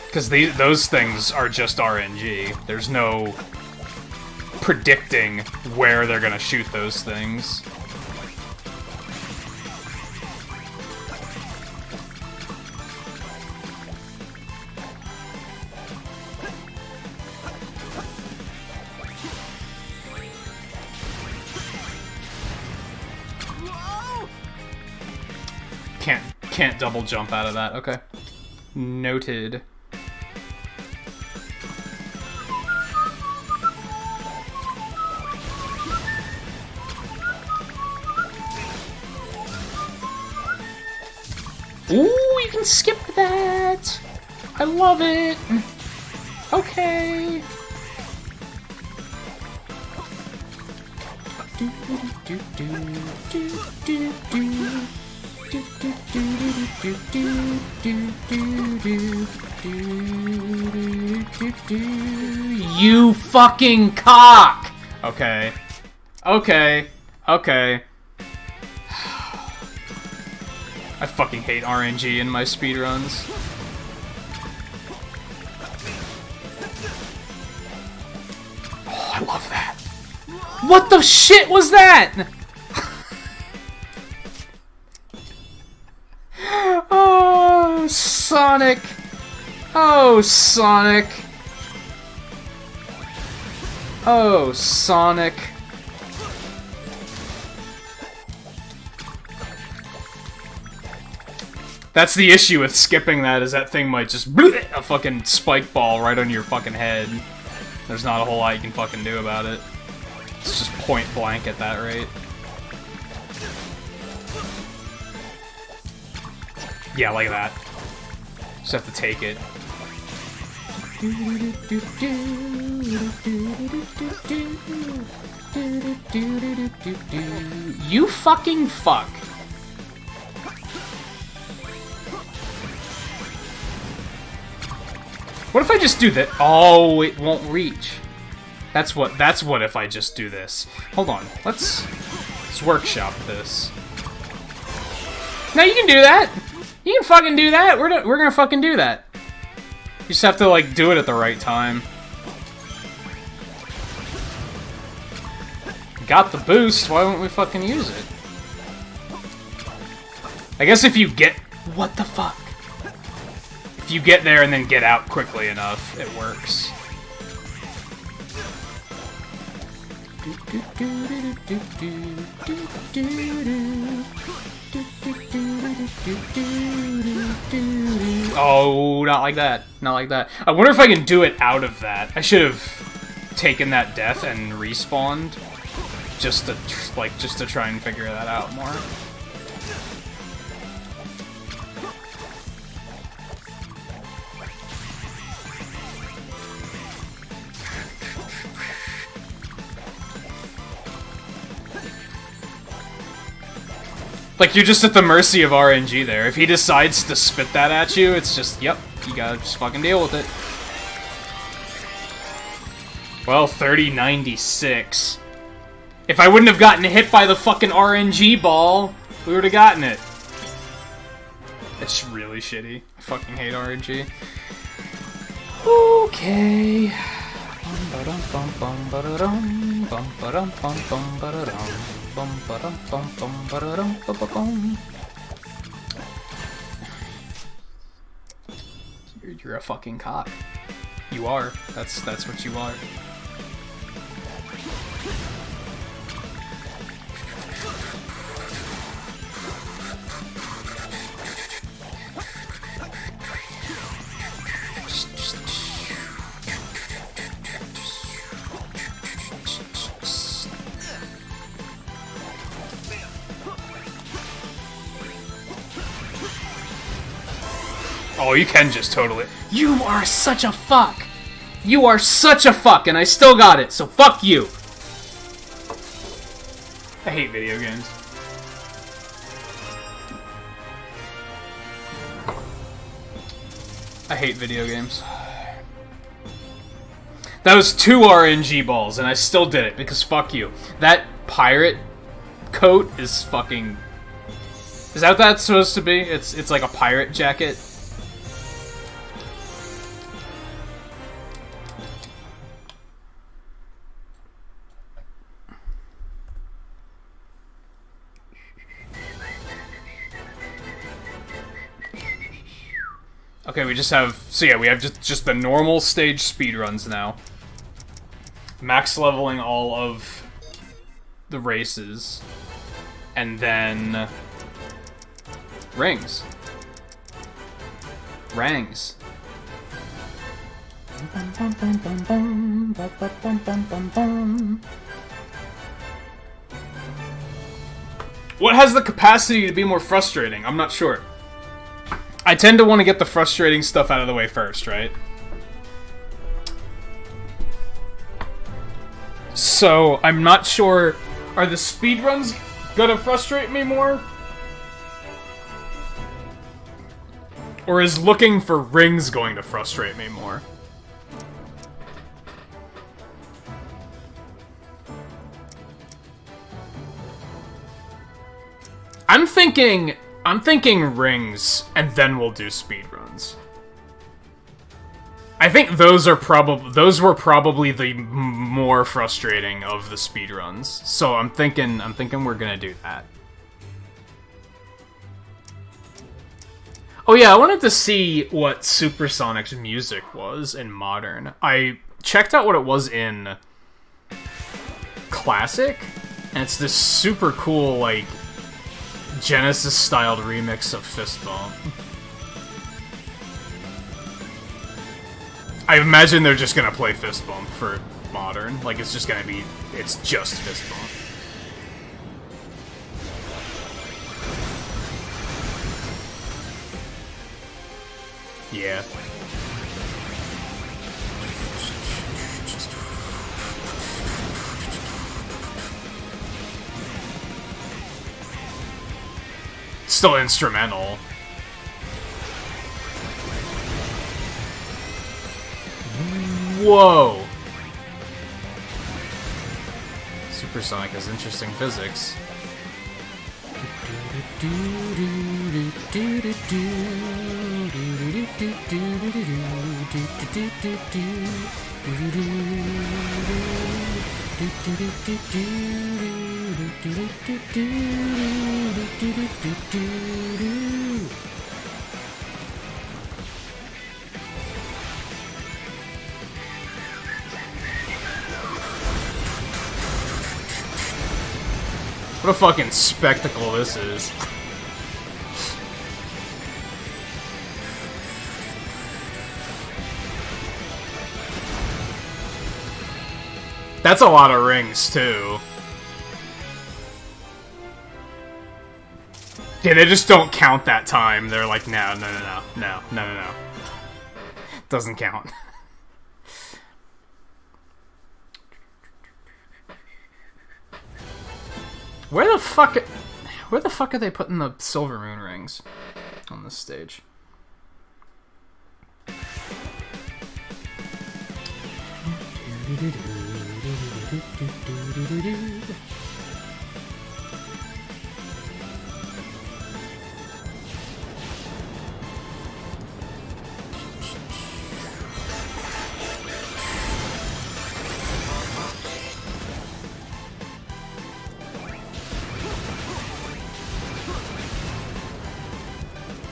Because those things are just RNG. There's no predicting where they're gonna shoot those things. Can't double jump out of that. Okay. Noted. Ooh, you can skip that! I love it! Okay. You fucking cock! Okay. Okay. Okay. I fucking hate RNG in my speedruns. Oh, I love that. What the shit was that? Oh, Sonic. Oh, Sonic. Oh, Sonic. That's the issue with skipping that, is that thing might just a fucking spike ball right on your fucking head. There's not a whole lot you can fucking do about it. It's just point blank at that rate. Yeah, like that. Just have to take it. You fucking fuck. What if I just do that? Oh, it won't reach. That's what if I just do this. Hold on. Let's workshop this. No, you can do that. You can fucking do that. We're gonna fucking do that. You just have to, like, do it at the right time. Got the boost, why won't we fucking use it? I guess if you get... What the fuck? If you get there and then get out quickly enough, it works. Oh, not like that. Not like that. I wonder if I can do it out of that. I should have taken that death and respawned. Just to try and figure that out more. Like, you're just at the mercy of RNG there. If he decides to spit that at you, it's just, yep, you gotta just fucking deal with it. Well, 3096. If I wouldn't have gotten hit by the fucking RNG ball, we would have gotten it. It's really shitty. I fucking hate RNG. Okay. You're a fucking cop. You are. That's what you are. Oh, you can just totally... You are such a fuck! You are such a fuck, and I still got it, so fuck you! I hate video games. I hate video games. That was 2 RNG balls, and I still did it, because fuck you. That pirate coat is fucking... Is that what that's supposed to be? It's like a pirate jacket. Okay, we just have... So yeah, we have just the normal stage speedruns now. Max leveling all of the races. And then... Rings. Rangs. What has the capacity to be more frustrating? I'm not sure. I tend to want to get the frustrating stuff out of the way first, right? So, I'm not sure... Are the speedruns gonna frustrate me more? Or is looking for rings going to frustrate me more? I'm thinking rings, and then we'll do speedruns. I think those were probably the more frustrating of the speedruns. So I'm thinking we're gonna do that. Oh yeah, I wanted to see what Supersonic's music was in Modern. I checked out what it was in Classic, and it's this super cool, like, Genesis-styled remix of Fist Bump. I imagine they're just gonna play Fist Bump for Modern. Like, it's just gonna be... It's just Fist Bump. Yeah. Still instrumental. Whoa! Supersonic has interesting physics. What a fucking spectacle this is. That's a lot of rings, too. Yeah, they just don't count that time. They're like, no. Doesn't count. Where the fuck are they putting the silver moon rings on this stage?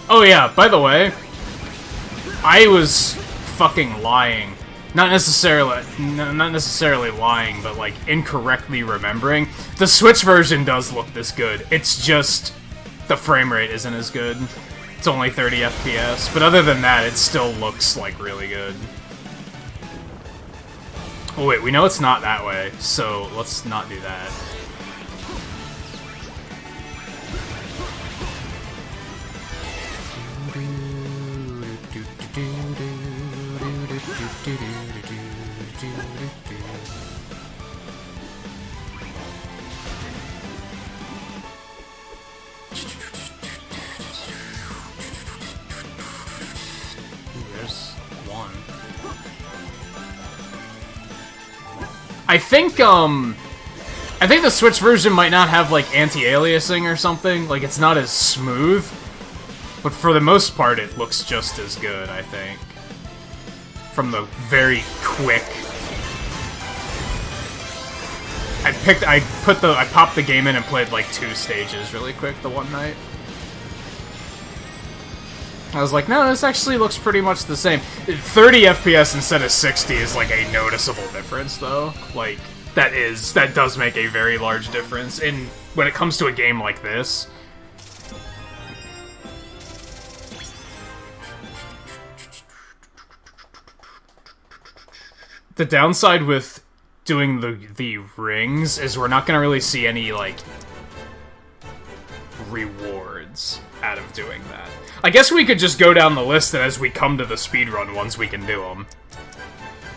Oh yeah, by the way, I was fucking lying. Not necessarily lying, but like incorrectly remembering. The Switch version does look this good. It's just the frame rate isn't as good. It's only 30 FPS, but other than that, it still looks like really good. Oh wait, we know it's not that way, so let's not do that. I think the Switch version might not have, like, anti-aliasing or something. Like, it's not as smooth. But for the most part, it looks just as good, I think. From the very quick... I popped the game in and played, like, 2 stages really quick the one night. I was like, no, this actually looks pretty much the same. 30 FPS instead of 60 is, like, a noticeable difference, though. Like, that does make a very large difference when it comes to a game like this. The downside with doing the rings is we're not gonna really see any, like, rewards out of doing that. I guess we could just go down the list, and as we come to the speedrun ones, we can do them.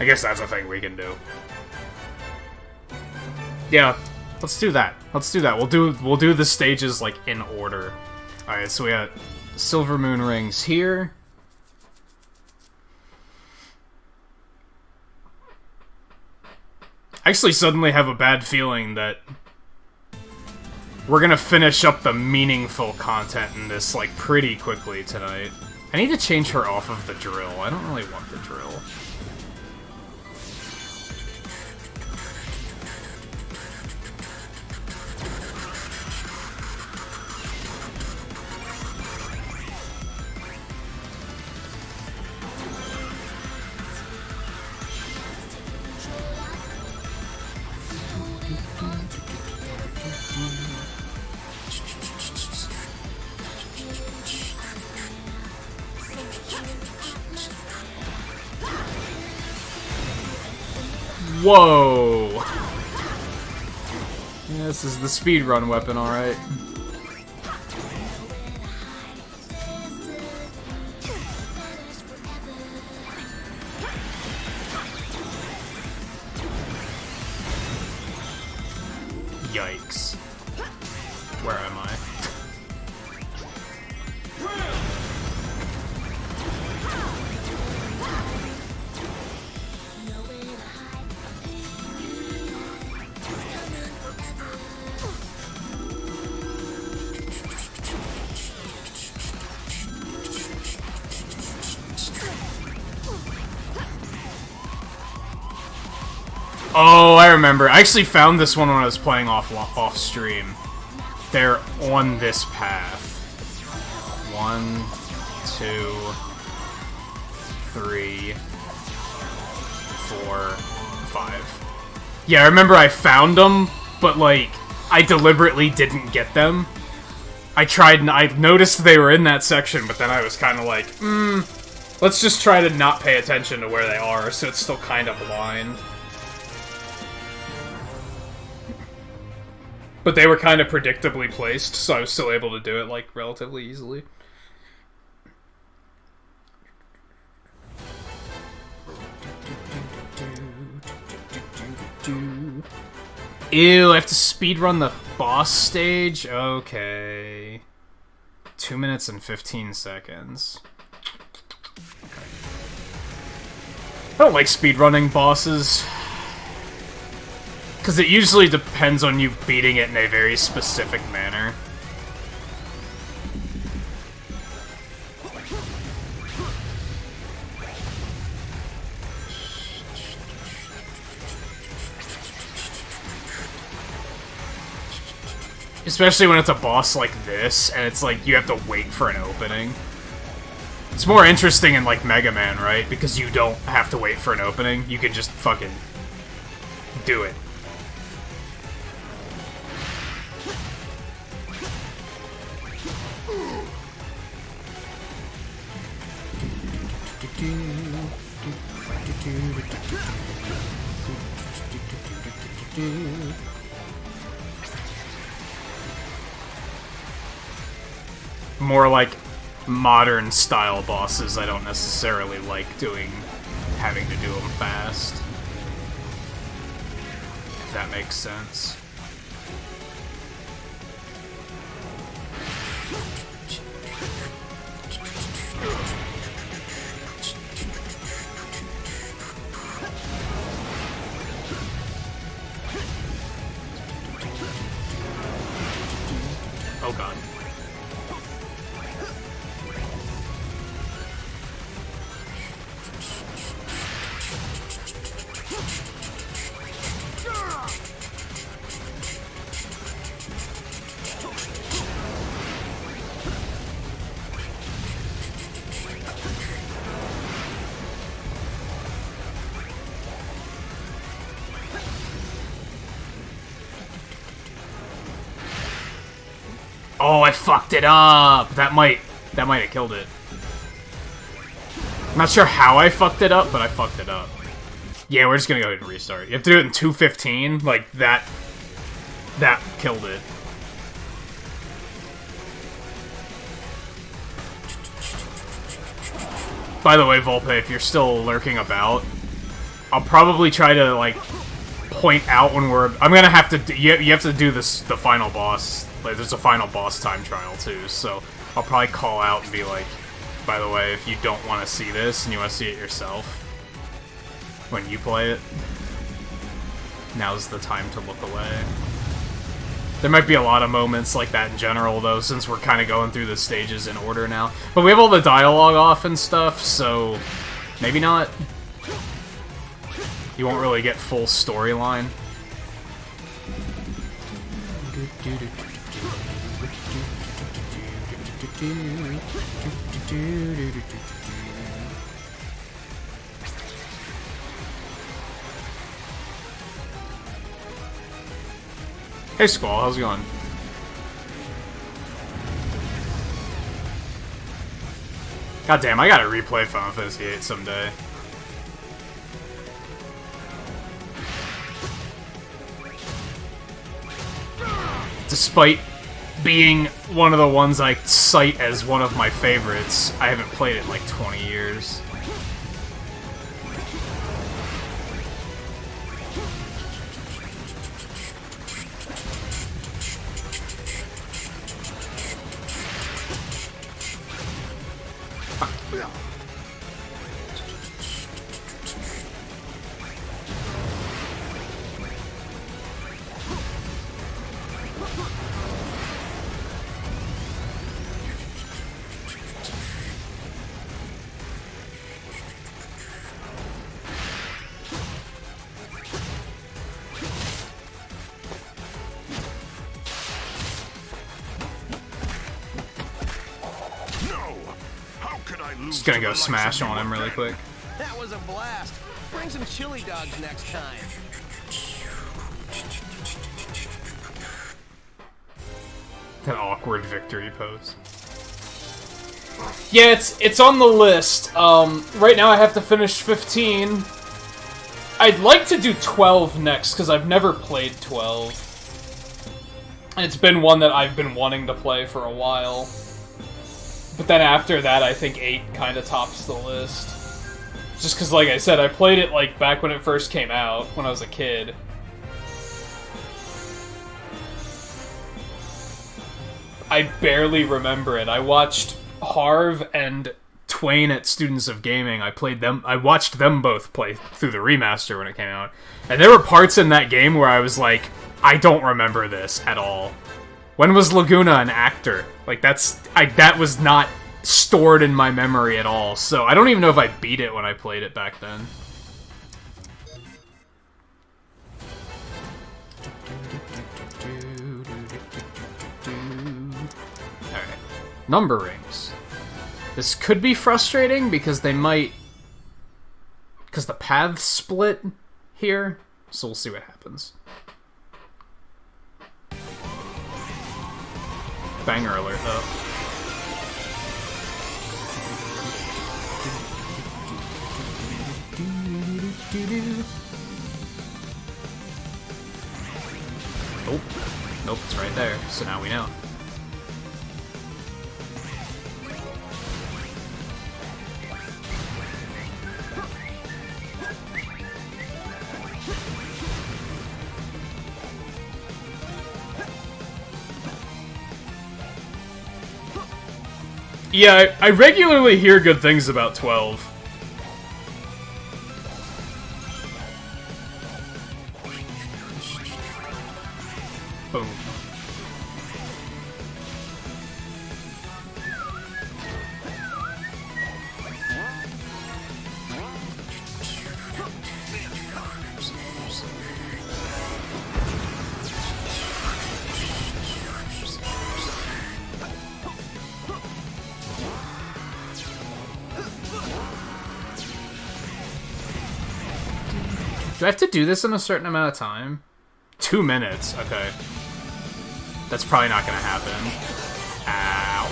I guess that's a thing we can do. Yeah, let's do that. Let's do that. We'll do the stages, like, in order. Alright, so we got silver moon rings here. I actually suddenly have a bad feeling that we're gonna finish up the meaningful content in this, like, pretty quickly tonight. I need to change her off of the drill. I don't really want the drill. Whoa! Yeah, this is the speedrun weapon, alright. Yikes. Where am I? Oh, I remember. I actually found this one when I was playing off stream. They're on this path. 1, 2, 3, 4, 5. Yeah, I remember I found them, but like I deliberately didn't get them. I tried and I noticed they were in that section, but then I was kind of like, let's just try to not pay attention to where they are, so it's still kind of blind. But they were kind of predictably placed, so I was still able to do it, like, relatively easily. Ew, I have to speedrun the boss stage? Okay. 2 minutes and 15 seconds. I don't like speedrunning bosses. Because it usually depends on you beating it in a very specific manner. Especially when it's a boss like this, and it's like you have to wait for an opening. It's more interesting in like Mega Man, right? Because you don't have to wait for an opening. You can just fucking do it. More like modern style bosses I don't necessarily like having to do them fast. If that makes sense. Oh god. Oh, I fucked it up! That might have killed it. I'm not sure how I fucked it up, but I fucked it up. Yeah, we're just gonna go ahead and restart. You have to do it in 2:15, like, that killed it. By the way, Volpe, if you're still lurking about, I'll probably try to, like, point out when I'm gonna have to you have to do the final boss. Like, there's a final boss time trial too, so I'll probably call out and be like, by the way, if you don't want to see this and you want to see it yourself when you play it, now's the time to look away. There might be a lot of moments like that in general, though, since we're kind of going through the stages in order now. But we have all the dialogue off and stuff, so maybe not. You won't really get full storyline. Hey Squall, how's it going? God damn, I gotta replay Final Fantasy VIII someday. Despite being one of the ones I cite as one of my favorites, I haven't played it in like 20 years. Just gonna go smash on him really quick. That was a blast. Bring some chili dogs next time. That awkward victory pose. Yeah, it's on the list. Right now I have to finish 15. I'd like to do 12 next, because I've never played 12. And it's been one that I've been wanting to play for a while. But then after that, I think 8 kind of tops the list. Just because, like I said, I played it like back when it first came out, when I was a kid. I barely remember it. I watched Harv and Twain at Students of Gaming. I watched them both play through the remaster when it came out. And there were parts in that game where I was like, I don't remember this at all. When was Laguna an actor? Like, that was not stored in my memory at all. So I don't even know if I beat it when I played it back then. Alright. Number rings. This could be frustrating because they might... because the paths split here. So we'll see what happens. Banger alert, though. Nope. Nope, it's right there. So now we know. Yeah, I regularly hear good things about 12. Boom. Do I have to do this in a certain amount of time? 2 minutes, okay. That's probably not gonna happen. Ow.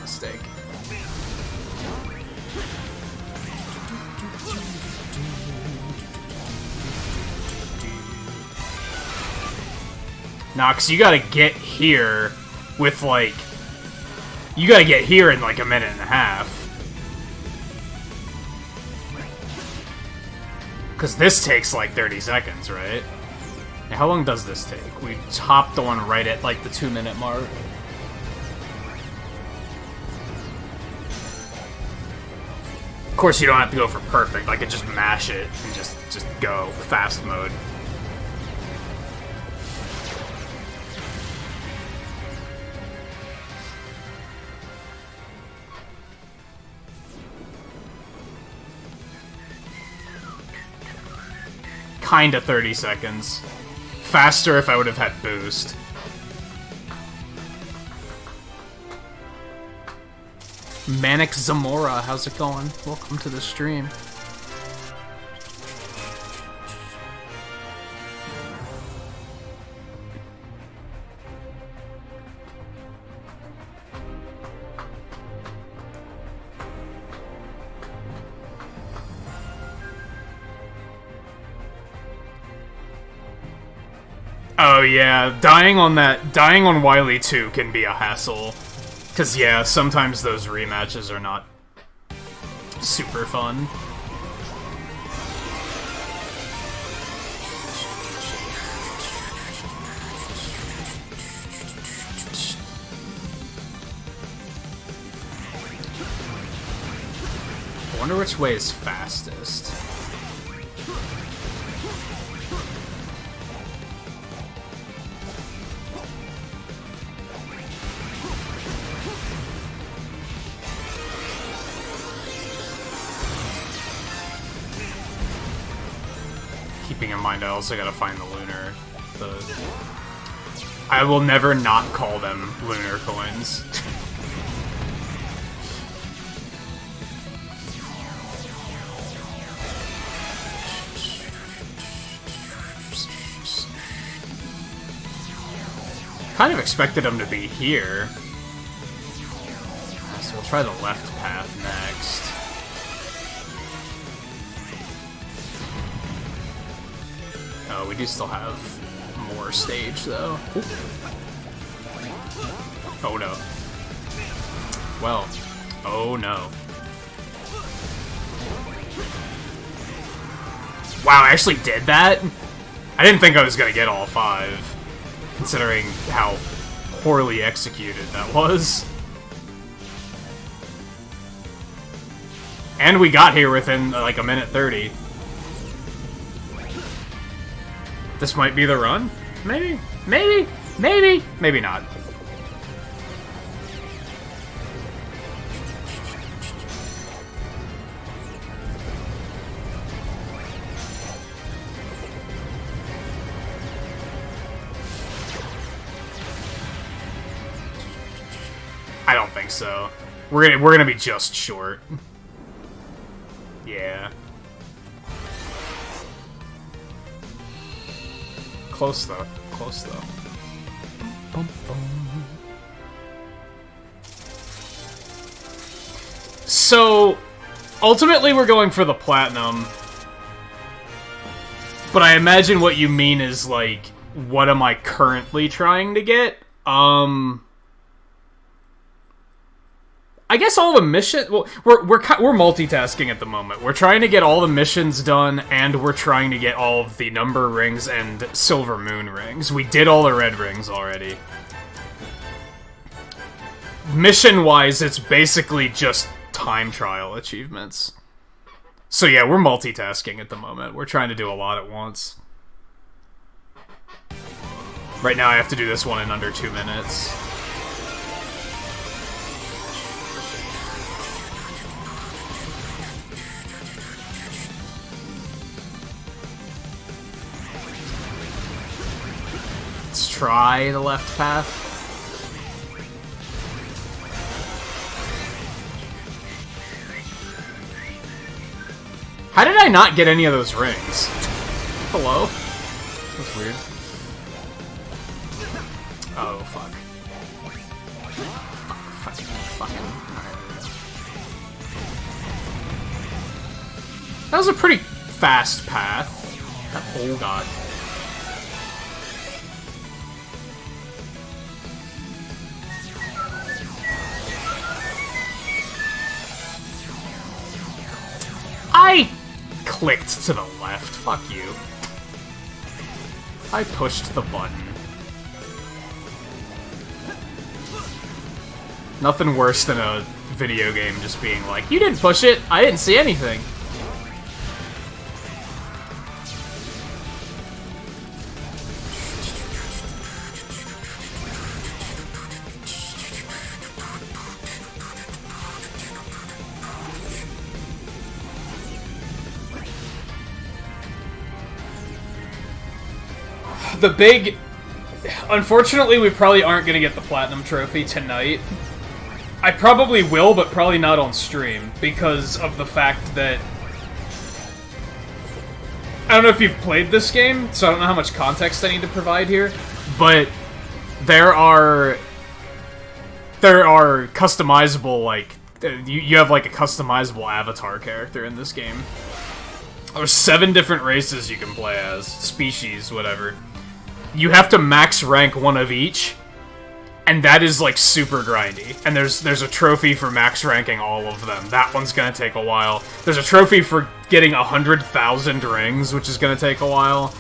Mistake. Nah, cause you gotta get here with like... you gotta get here in like a minute and a half. Cause this takes like 30 seconds, right? Now, how long does this take? We hopped on right at like the 2-minute mark. Of course, you don't have to go for perfect. I could just mash it and just go fast mode. Kinda 30 seconds. Faster if I would have had boost. Manic Zamora, how's it going? Welcome to the stream. Oh yeah, dying on Wily 2 can be a hassle. Cause yeah, sometimes those rematches are not super fun. I wonder which way is fastest. Keeping in mind I also gotta find the lunar. I will never not call them lunar coins. Kind of expected them to be here. So we'll try the left path next. Oh, we do still have more stage, though. Oh, no. Well, oh, no. Wow, I actually did that? I didn't think I was gonna get all 5, considering how poorly executed that was. And we got here within, like, a minute 30. This might be the run? Maybe? Maybe? Maybe? Maybe not. I don't think so. We're gonna be just short. Yeah. Close though. Close though. Bum, bum. So, ultimately we're going for the platinum. But I imagine what you mean is, like, what am I currently trying to get? I guess all the missions... Well, we're multitasking at the moment. We're trying to get all the missions done, and we're trying to get all of the number rings and silver moon rings. We did all the red rings already. Mission-wise, it's basically just time trial achievements. So yeah, we're multitasking at the moment. We're trying to do a lot at once. Right now I have to do this one in under 2 minutes. Let's try the left path. How did I not get any of those rings? Hello? That's weird. Oh, fuck. Fuck. That was a pretty fast path. Oh, God. I clicked to the left. Fuck you. I pushed the button. Nothing worse than a video game just being like, you didn't push it, I didn't see anything. The big... Unfortunately, we probably aren't going to get the Platinum Trophy tonight. I probably will, but probably not on stream, because of the fact that... I don't know if you've played this game, so I don't know how much context I need to provide here, but there are customizable, like... You have, like, a customizable avatar character in this game. There's 7 different races you can play as. Species, whatever. You have to max rank one of each, and that is, like, super grindy. And there's a trophy for max ranking all of them. That one's gonna take a while. There's a trophy for getting 100,000 rings, which is gonna take a while.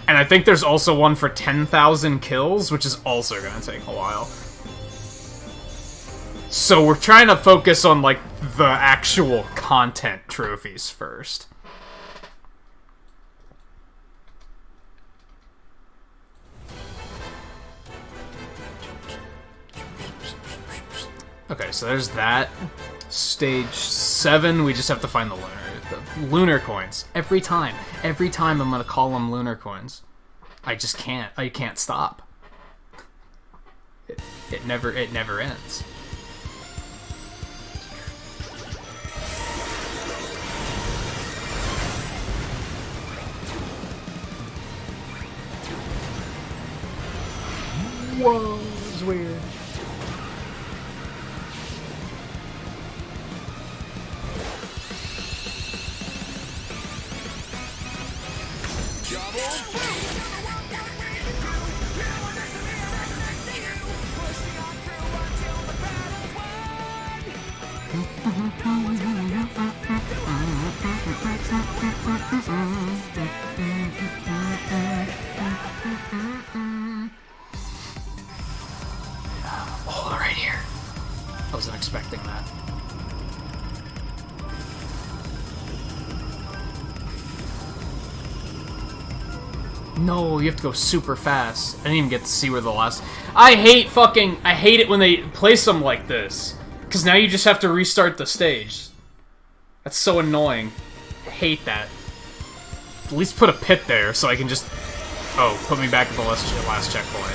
And I think there's also one for 10,000 kills, which is also gonna take a while. So we're trying to focus on, like, the actual content trophies first. Okay, so there's that. Stage 7, we just have to find the lunar, the lunar coins. Every time. Every time I'm gonna call them lunar coins. I just can't. I can't stop. It never ends. Whoa, it's weird. Oh, right here. I wasn't expecting that. No, you have to go super fast. I didn't even get to see where the last... I hate it when they place them like this. Because now you just have to restart the stage. That's so annoying. I hate that. At least put a pit there so I can just... Oh, put me back at the last checkpoint.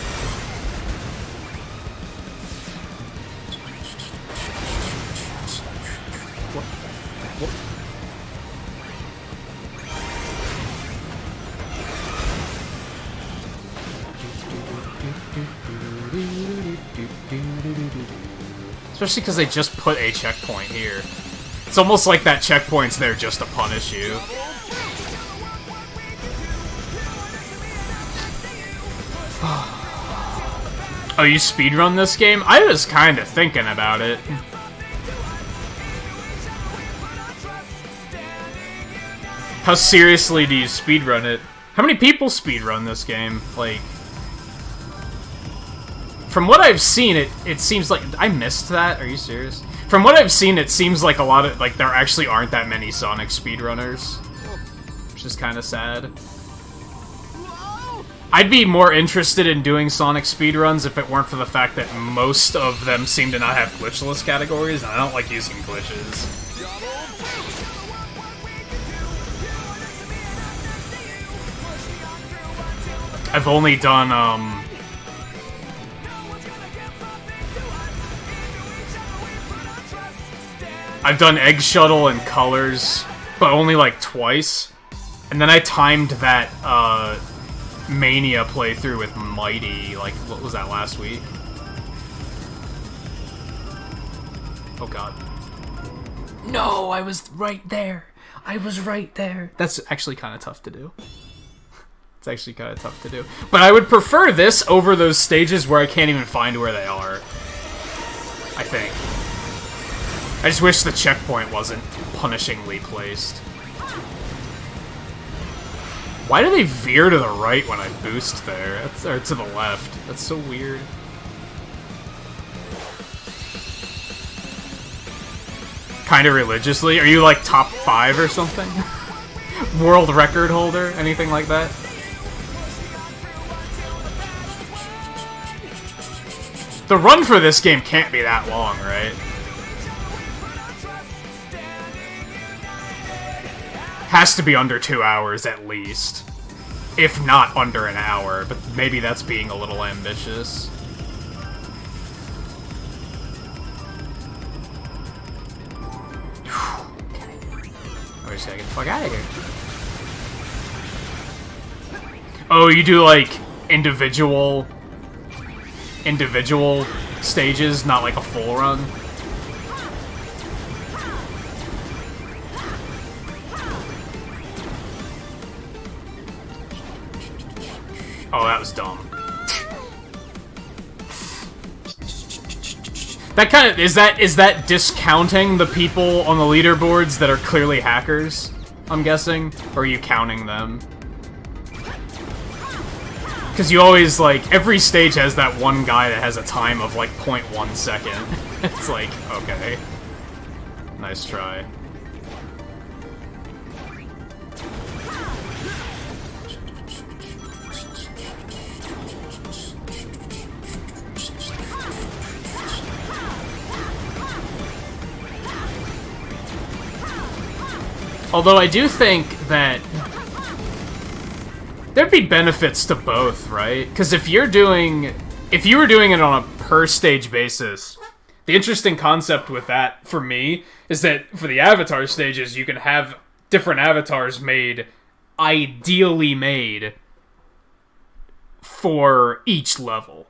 Especially because they just put a checkpoint here. It's almost like that checkpoint's there just to punish you. Oh, you speedrun this game? I was kind of thinking about it. How seriously do you speedrun it? How many people speedrun this game? Like... From what I've seen, it seems like... I missed that? Are you serious? From what I've seen, it seems like a lot of... Like, there actually aren't that many Sonic speedrunners. Which is kind of sad. I'd be more interested in doing Sonic speedruns if it weren't for the fact that most of them seem to not have glitchless categories, and I don't like using glitches. I've only done, I've done Egg Shuttle and Colors, but only like twice. And then I timed that, Mania playthrough with Mighty, like, what was that, last week? Oh god. No, I was right there. I was right there. That's actually kind of tough to do. It's actually kind of tough to do. But I would prefer this over those stages where I can't even find where they are. I think. I just wish the checkpoint wasn't punishingly placed. Why do they veer to the right when I boost there? Or to the left. That's so weird. Kind of religiously? Are you like top 5 or something? World record holder? Anything like that? The run for this game can't be that long, right? Has to be under 2 hours at least. If not under an hour, but maybe that's being a little ambitious. I just gotta get the fuck out of here. Oh, you do like individual stages, not like a full run? Oh, that was dumb. That kind of is that discounting the people on the leaderboards that are clearly hackers? I'm guessing, or are you counting them? Because you always like every stage has that one guy that has a time of like 0.1 second. It's like, okay, nice try. Although I do think that there'd be benefits to both, right? Because if you were doing it on a per stage basis, the interesting concept with that for me is that for the avatar stages, you can have different avatars ideally made for each level.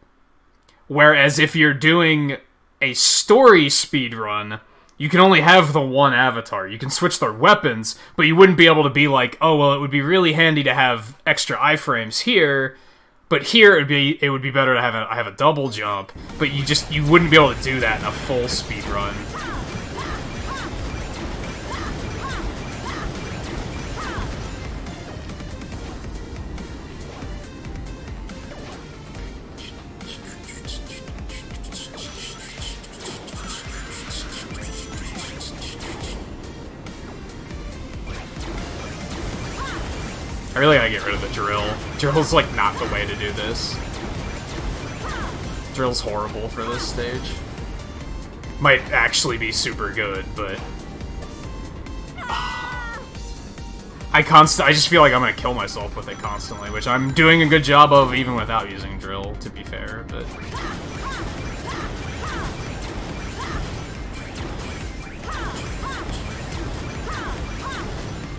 Whereas if you're doing a story speedrun, you can only have the one avatar. You can switch their weapons, but you wouldn't be able to be like, oh, well, it would be really handy to have extra iframes here, but here it would be better to have a double jump, but you wouldn't be able to do that in a full speedrun. I really gotta get rid of the drill. Drill's, like, not the way to do this. Drill's horrible for this stage. Might actually be super good, but... I just feel like I'm gonna kill myself with it constantly, which I'm doing a good job of even without using drill, to be fair, but...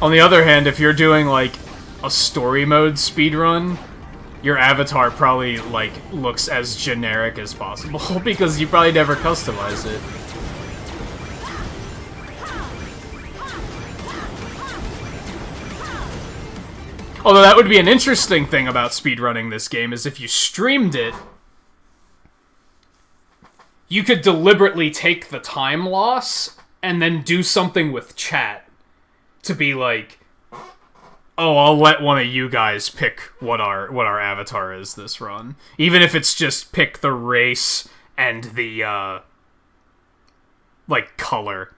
On the other hand, if you're doing, like, a story mode speedrun, your avatar probably, like, looks as generic as possible, because you probably never customize it. Although that would be an interesting thing about speedrunning this game, is if you streamed it, you could deliberately take the time loss and then do something with chat to be like, oh, I'll let one of you guys pick what our avatar is this run. Even if it's just pick the race and the, like, color.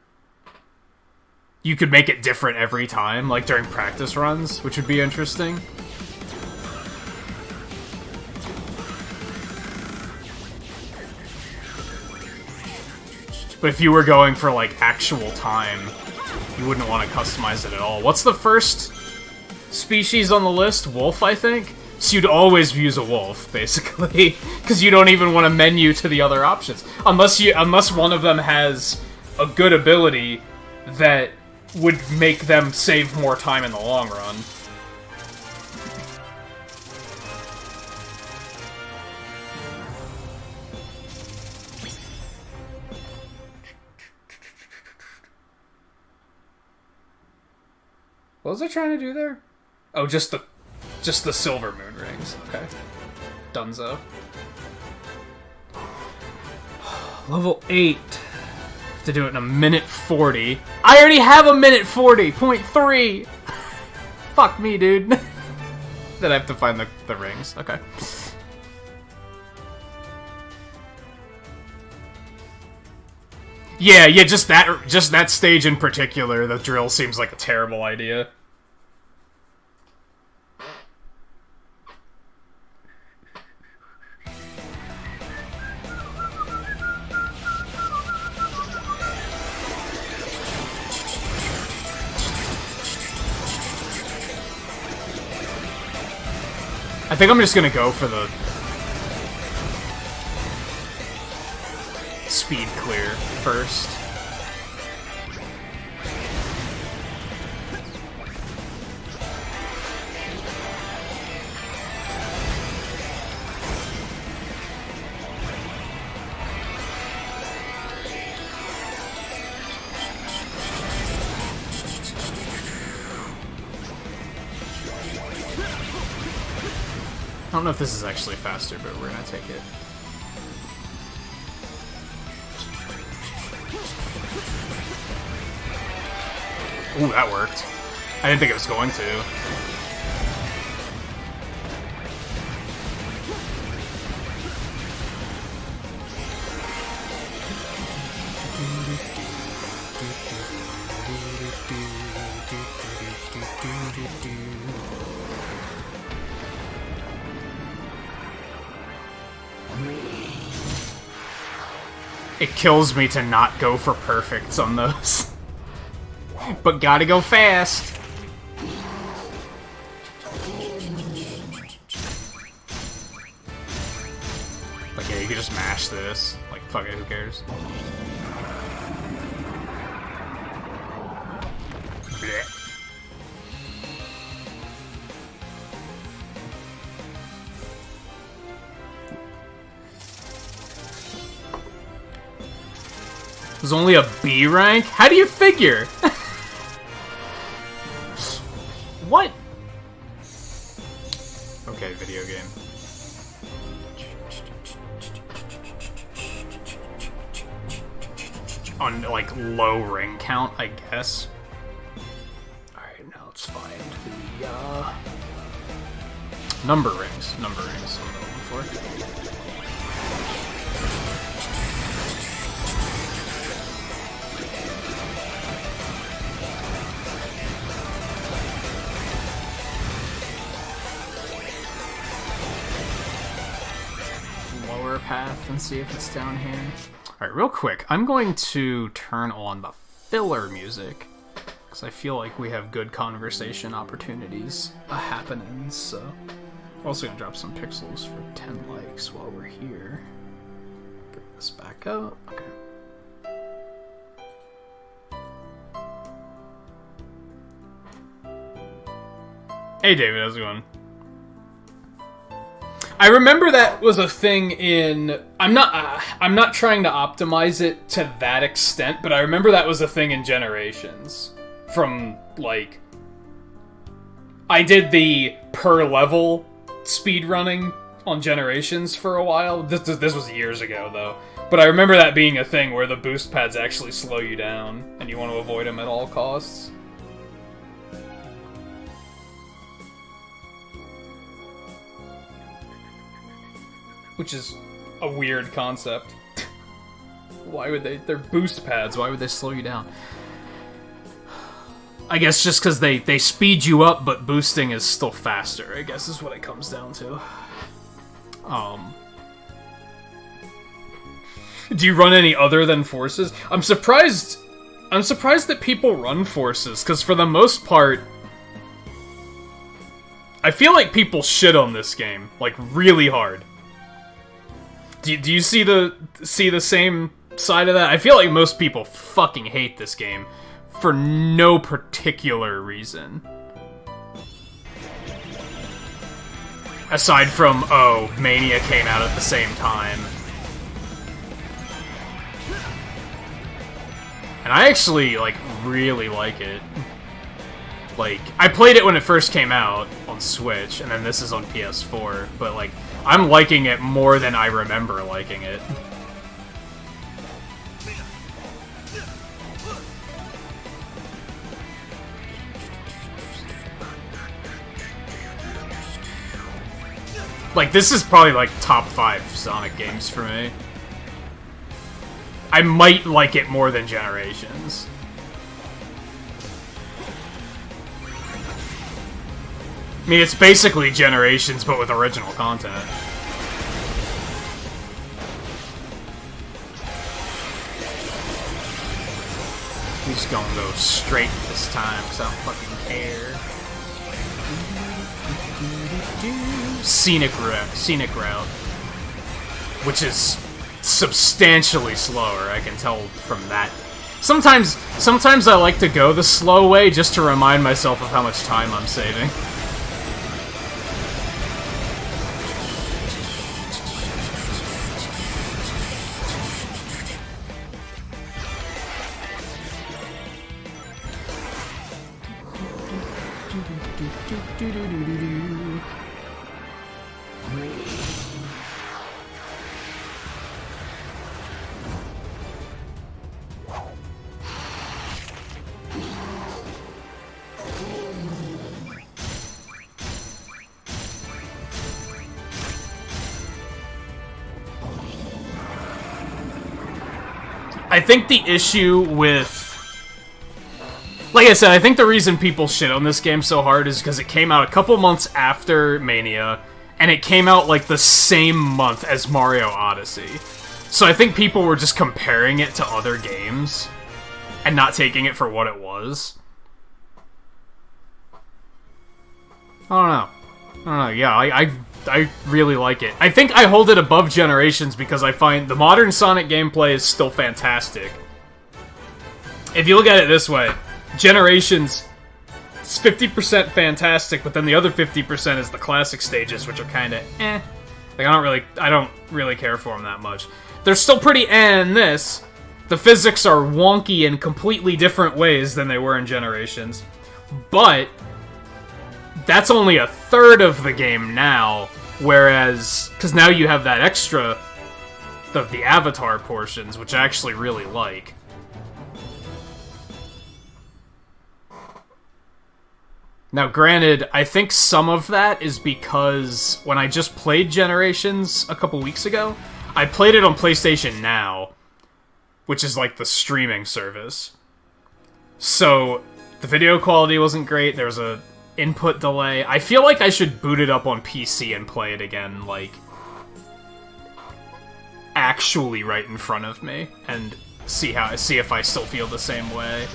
You could make it different every time, like during practice runs, which would be interesting. But if you were going for, like, actual time, you wouldn't want to customize it at all. What's the first species on the list? Wolf, I think? So you'd always use a wolf, basically, because you don't even want to menu to the other options. Unless one of them has a good ability that would make them save more time in the long run. What was I trying to do there? Oh, just the silver moon rings. Okay. Dunzo. Level 8. Have to do it in a minute 40. I already have a minute 40.3. Fuck me, dude. Then I have to find the rings. Okay. Yeah, just that stage in particular, the drill seems like a terrible idea. I think I'm just gonna go for the speed clear first. I don't know if this is actually faster, but we're gonna take it. Ooh, that worked. I didn't think it was going to. It kills me to not go for perfects on those. But gotta go fast. Like, yeah, you could just mash this. Like, fuck it, who cares? Blech. There's only a B rank? How do you figure? What? Okay, video game. On, like, low ring count, I guess. Alright, now let's find the, number rings. Number rings, I'm looking for. Lower path and see if it's down here. Alright, real quick, I'm going to turn on the filler music, because I feel like we have good conversation opportunities happening, so... We're also going to drop some pixels for 10 likes while we're here. Bring this back up. Okay. Hey David, how's it going? I remember that was a thing in... I'm not trying to optimize it to that extent, but I remember that was a thing in Generations. From, like... I did the per level speedrunning on Generations for a while. This was years ago, though. But I remember that being a thing where the boost pads actually slow you down, and you want to avoid them at all costs. Which is a weird concept. Why would they... They're boost pads, why would they slow you down? I guess just because they speed you up, but boosting is still faster, I guess is what it comes down to. Do you run any other than Forces? I'm surprised that people run Forces, because for the most part... I feel like people shit on this game, like, really hard. Do you see the same side of that? I feel like most people fucking hate this game for no particular reason. Aside from, oh, Mania came out at the same time. And I actually, like, really like it. Like, I played it when it first came out on Switch, and then this is on PS4, but, like, I'm liking it more than I remember liking it. Like, this is probably, like, top 5 Sonic games for me. I might like it more than Generations. I mean, it's basically Generations, but with original content. He's gonna go straight this time, because I don't fucking care. Scenic route. Which is substantially slower, I can tell from that. Sometimes I like to go the slow way, just to remind myself of how much time I'm saving. I think the issue with... Like I said, I think the reason people shit on this game so hard is because it came out a couple months after Mania, and it came out, like, the same month as Mario Odyssey. So I think people were just comparing it to other games, and not taking it for what it was. I don't know. Yeah, I really like it. I think I hold it above Generations because I find the modern Sonic gameplay is still fantastic. If you look at it this way, Generations, it's 50% fantastic, but then the other 50% is the classic stages, which are kind of eh. Like, I don't really care for them that much. They're still pretty eh in this. The physics are wonky in completely different ways than they were in Generations. But that's only a third of the game now, whereas... Because now you have that extra of the Avatar portions, which I actually really like. Now, granted, I think some of that is because when I just played Generations a couple weeks ago, I played it on PlayStation Now, which is like the streaming service. So, the video quality wasn't great, there was a input delay. I feel like I should boot it up on PC and play it again, like, actually right in front of me, and see if I still feel the same way.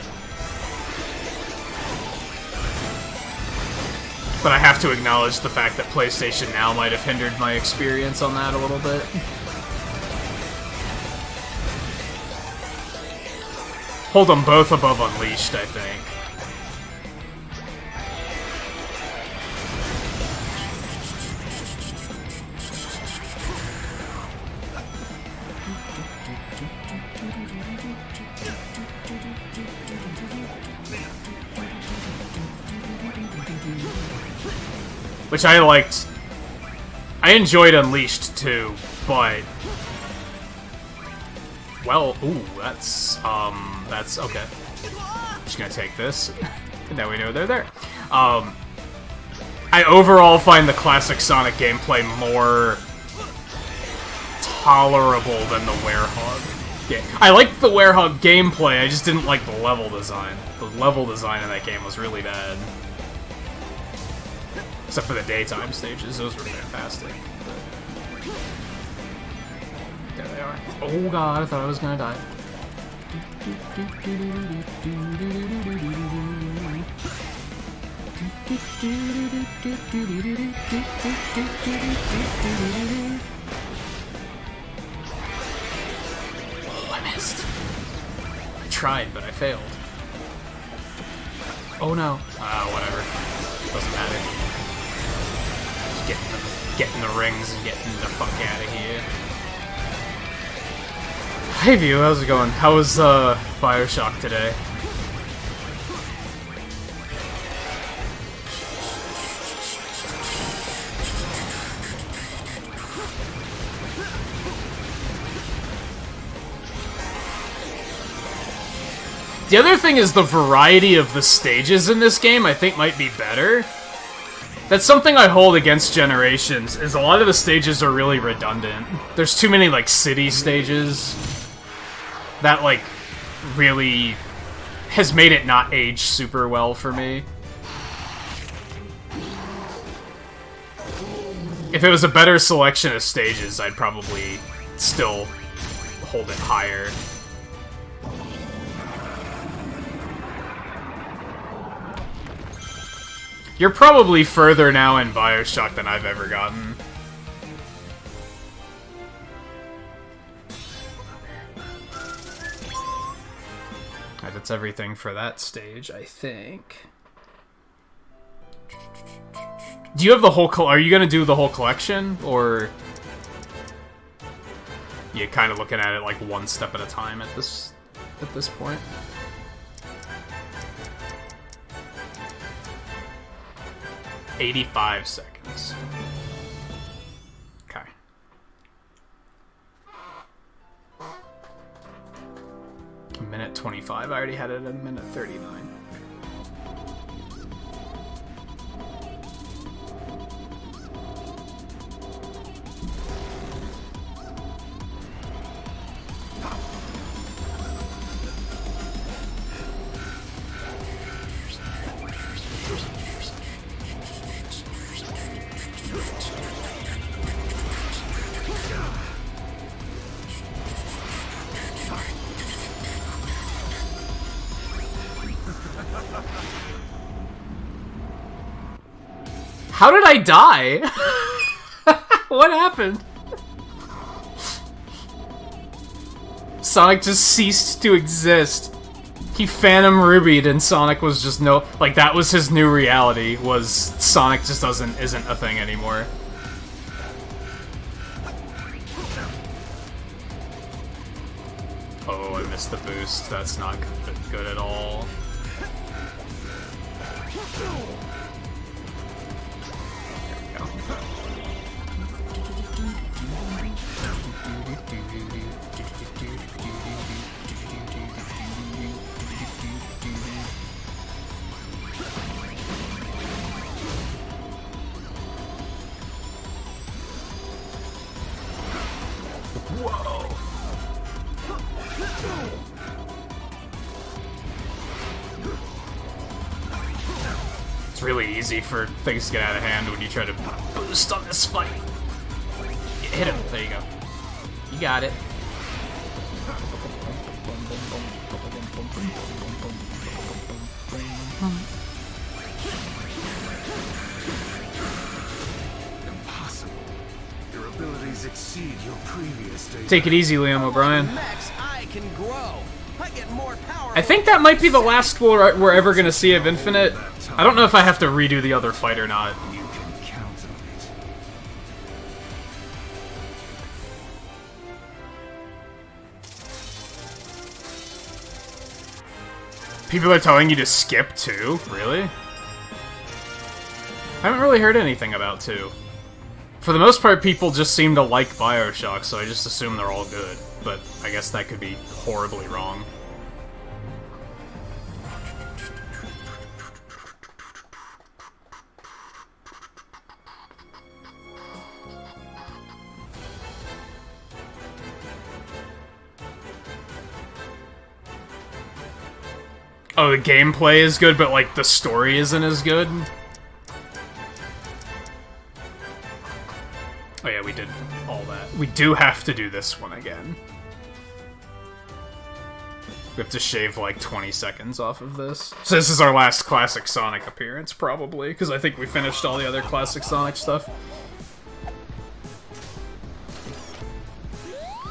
But I have to acknowledge the fact that PlayStation Now might have hindered my experience on that a little bit. Hold them both above Unleashed, I think. Which I liked. I enjoyed Unleashed too, but... Well, ooh, that's okay. Just gonna take this. Now we know they're there. I overall find the classic Sonic gameplay more tolerable than the Werehog game. I liked the Werehog gameplay, I just didn't like the level design. The level design in that game was really bad. Except for the daytime stages, those were fantastic. But... there they are. Oh god, I thought I was gonna die. Oh, I missed. I tried, but I failed. Oh no. Whatever. Doesn't matter. Getting the rings and getting the fuck out of here. Hey View, how's it going? How was Bioshock today? The other thing is the variety of the stages in this game I think might be better. That's something I hold against Generations, is a lot of the stages are really redundant. There's too many, like, city stages that, like, really has made it not age super well for me. If it was a better selection of stages, I'd probably still hold it higher. You're probably further now in Bioshock than I've ever gotten. Alright, that's everything for that stage, I think. Do you have the whole are you gonna do the whole collection, or you kind of looking at it like one step at a time at this point? $85 seconds. Okay. A minute 25. I already had it at a minute 39. How did I die? What happened? Sonic just ceased to exist. He Phantom Rubied and Sonic was just no... Like, that was his new reality, was Sonic just isn't a thing anymore. Oh, I missed the boost. That's not good at all. Whoa! It's really easy for things to get out of hand when you try to boost on this fight. Hit him. There you go. You got it. Impossible. Your abilities exceed your previous state. Take it easy, Liam O'Brien. Max, I can grow. I get more power. I think that might be the last we're ever gonna see of Infinite. I don't know if I have to redo the other fight or not. You can count on it. People are telling you to skip 2? Really? I haven't really heard anything about 2. For the most part, people just seem to like BioShock, so I just assume they're all good. But I guess that could be horribly wrong. Oh, the gameplay is good, but, like, the story isn't as good? Oh yeah, we did all that. We do have to do this one again. We have to shave, like, 20 seconds off of this. So this is our last Classic Sonic appearance, probably, because I think we finished all the other Classic Sonic stuff.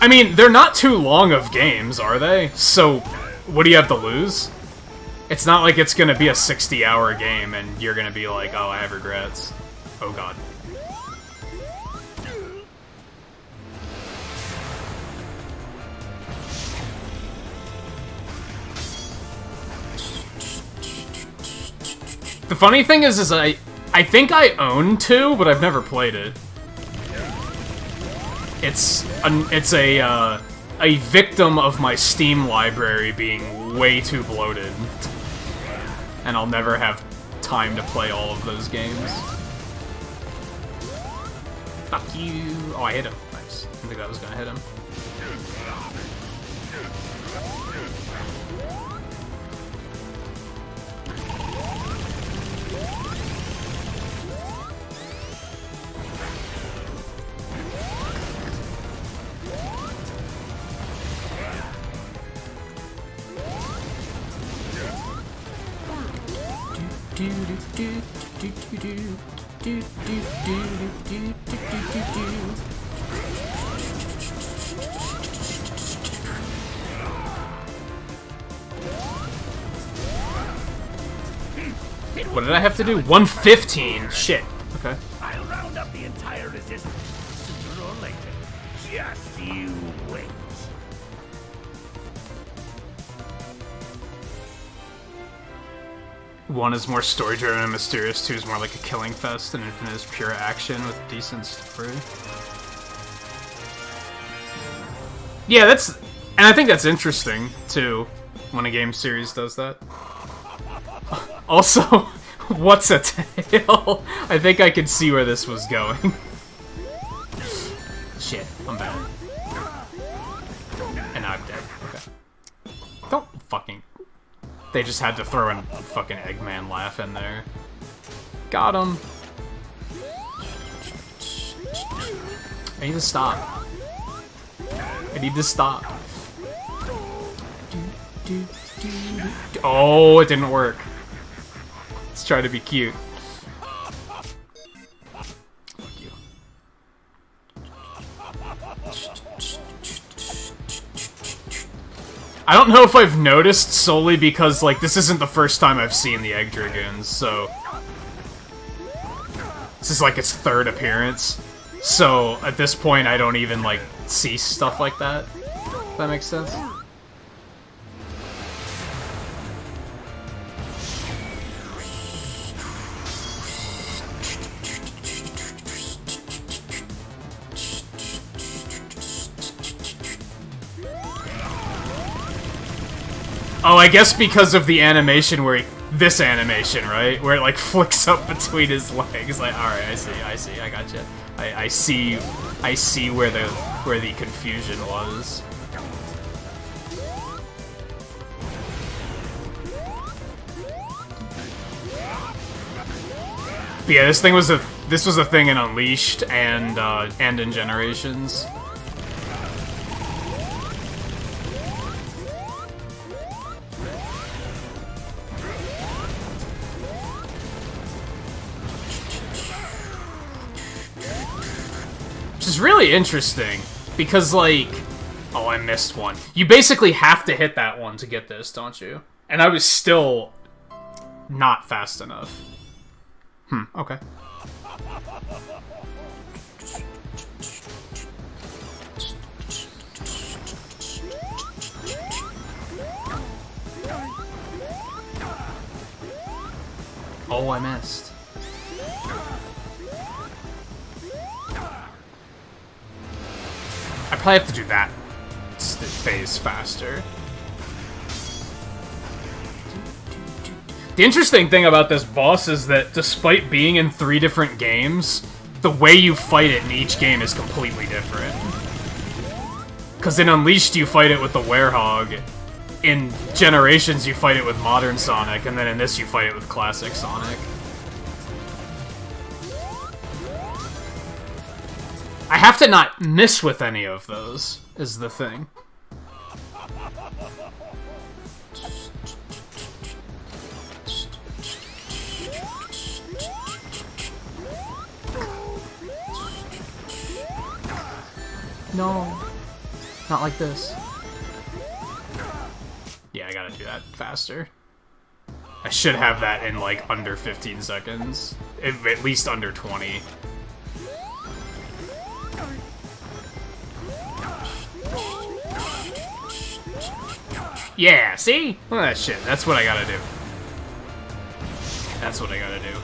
I mean, they're not too long of games, are they? So, what do you have to lose? It's not like it's gonna be a 60-hour game and you're gonna be like, oh, I have regrets. Oh god. The funny thing is I think I own 2, but I've never played it. It's a victim of my Steam library being way too bloated. And I'll never have time to play all of those games. Fuck you. Oh, I hit him. Nice. I didn't think that was gonna hit him. What did I have to do? 115. Shit. Okay. I'll round up the entire resistance sooner or later. Just you wait. One is more story-driven and mysterious, 2 is more like a killing fest, and Infinite is pure action with decent story. Yeah, that's... And I think that's interesting, too, when a game series does that. Also, what's a tail? I think I could see where this was going. Shit, I'm bad. And now I'm dead. Okay. Don't fucking... They just had to throw a fucking Eggman laugh in there. Got him. I need to stop. I need to stop. Oh, it didn't work. Let's try to be cute. I don't know if I've noticed solely because, like, this isn't the first time I've seen the Egg Dragoons, so... This is, like, its third appearance. So, at this point, I don't even, like, see stuff like that. If that makes sense? Oh, I guess because of the animation where this animation, right? Where it, like, flicks up between his legs. Like, alright, I see, I gotcha. I see where the confusion was. But yeah, this was a thing in Unleashed and in Generations. Which is really interesting, because, like... Oh, I missed one. You basically have to hit that one to get this, don't you? And I was still not fast enough. Okay. Oh, I missed. I probably have to do that phase faster. The interesting thing about this boss is that despite being in 3 different games, the way you fight it in each game is completely different. Because in Unleashed you fight it with the Werehog, in Generations you fight it with Modern Sonic, and then in this you fight it with Classic Sonic. I have to not miss with any of those, is the thing. No, not like this. Yeah, I gotta do that faster. I should have that in, like, under 15 seconds. At least under 20. Yeah, see? Look at that shit. That's what I gotta do. That's what I gotta do.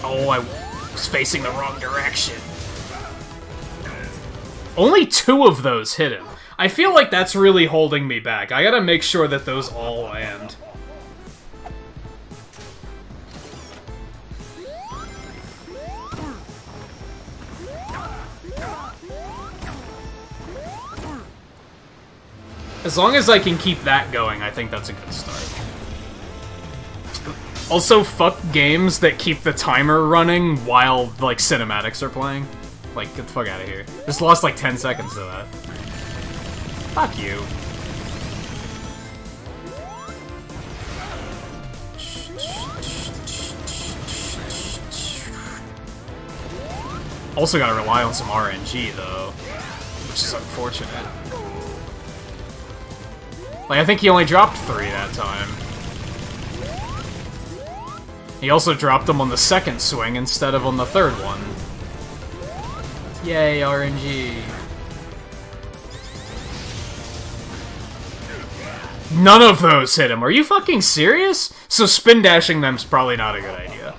Oh, I was facing the wrong direction. Only 2 of those hit him. I feel like that's really holding me back. I gotta make sure that those all land. As long as I can keep that going, I think that's a good start. Also, fuck games that keep the timer running while, like, cinematics are playing. Like, get the fuck out of here. Just lost, like, 10 seconds to that. Fuck you. Also gotta rely on some RNG, though. Which is unfortunate. Like, I think he only dropped 3 that time. He also dropped them on the second swing instead of on the third one. Yay, RNG. None of those hit him. Are you fucking serious? So spin dashing them's probably not a good idea.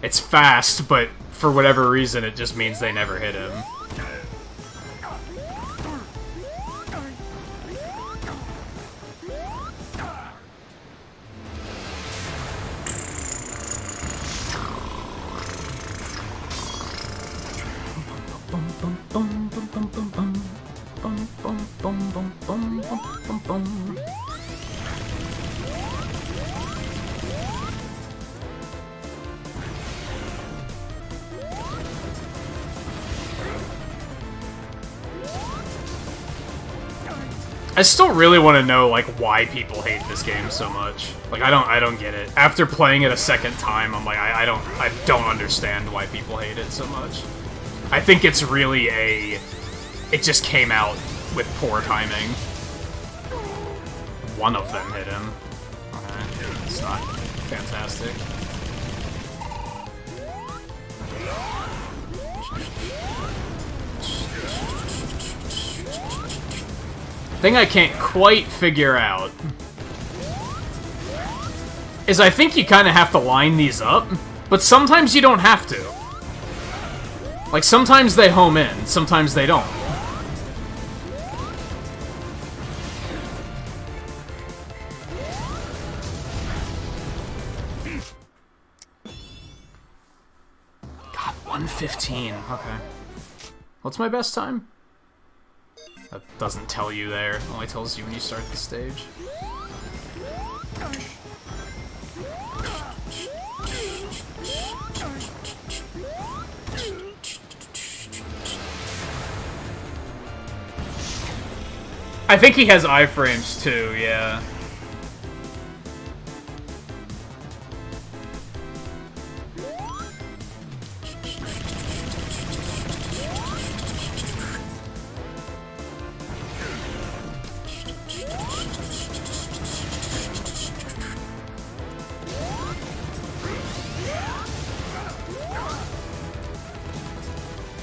It's fast, but for whatever reason, it just means they never hit him. I still really want to know, like, why people hate this game so much. Like, I don't get it. After playing it a second time, I'm like, I don't understand why people hate it so much. I think it's really it just came out with poor timing. One of them hit him. Okay, it's not fantastic. Thing I can't quite figure out is I think you kind of have to line these up, but sometimes you don't have to. Like, sometimes they home in, sometimes they don't. God, 1:15. Okay. What's my best time? That doesn't tell you there. It only tells you when you start the stage. I think he has iframes too, yeah.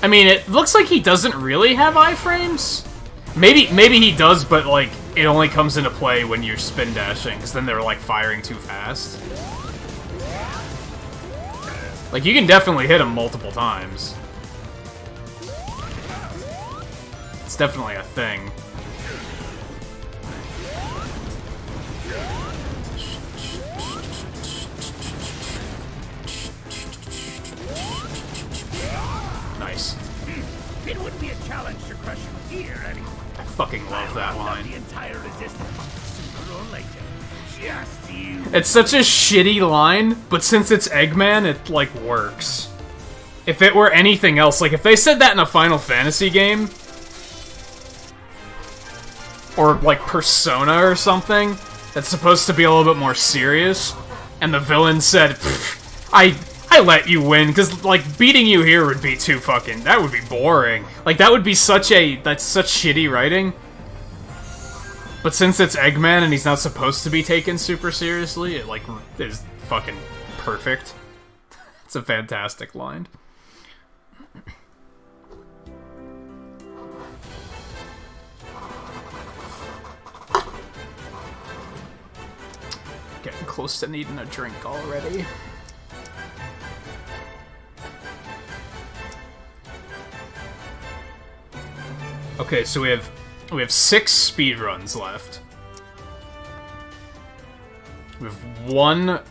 I mean, it looks like he doesn't really have iframes. Maybe he does, but like it only comes into play when you're spin dashing, because then they're like firing too fast. Like, you can definitely hit him multiple times. It's definitely a thing. Nice. It would be a challenge to crush you here anyway. I fucking love that line. The entire resistance. Sooner or later. Just you. It's such a shitty line, but since it's Eggman, it, like, works. If it were anything else, like, if they said that in a Final Fantasy game, or, like, Persona or something, that's supposed to be a little bit more serious, and the villain said, I let you win, because, like, beating you here would be too fucking... That would be boring. Like, that would be such a... That's such shitty writing. But since it's Eggman and he's not supposed to be taken super seriously, it, like, is fucking perfect. It's a fantastic line. Getting close to needing a drink already. Okay, so we have 6 speedruns left. We have 1,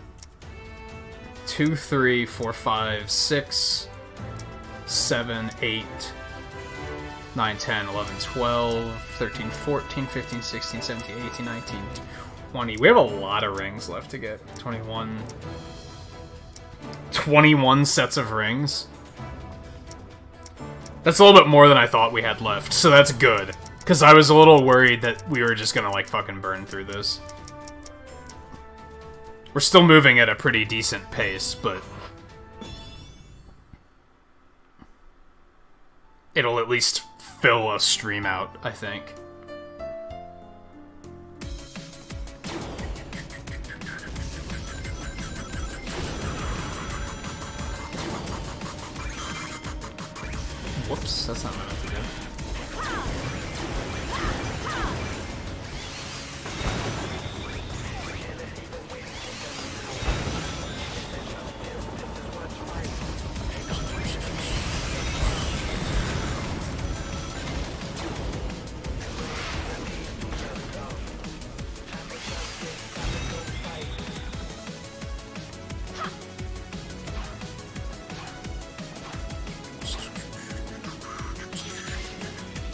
2, 3, 4, 5, 6, 7, 8, 9, 10, 11, 12, 13, 14, 15, 16, 17, 18, 19, 20. We have a lot of rings left to get. 21 sets of rings. That's a little bit more than I thought we had left, so that's good. Because I was a little worried that we were just gonna, like, fucking burn through this. We're still moving at a pretty decent pace, but... it'll at least fill a stream out, I think. Whoops, that's not what I meant to do.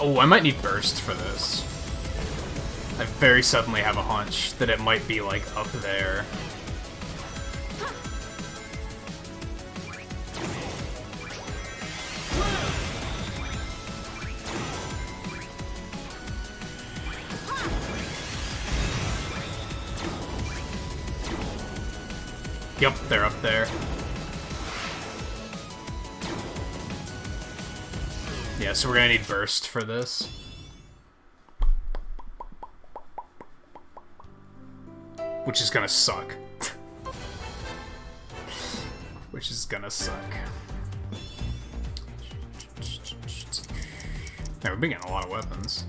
Oh, I might need burst for this. I very suddenly have a hunch that it might be, like, up there. Yep, they're up there. Yeah, so we're gonna need burst for this. Which is gonna suck. Which is gonna suck. Yeah, we've been getting a lot of weapons.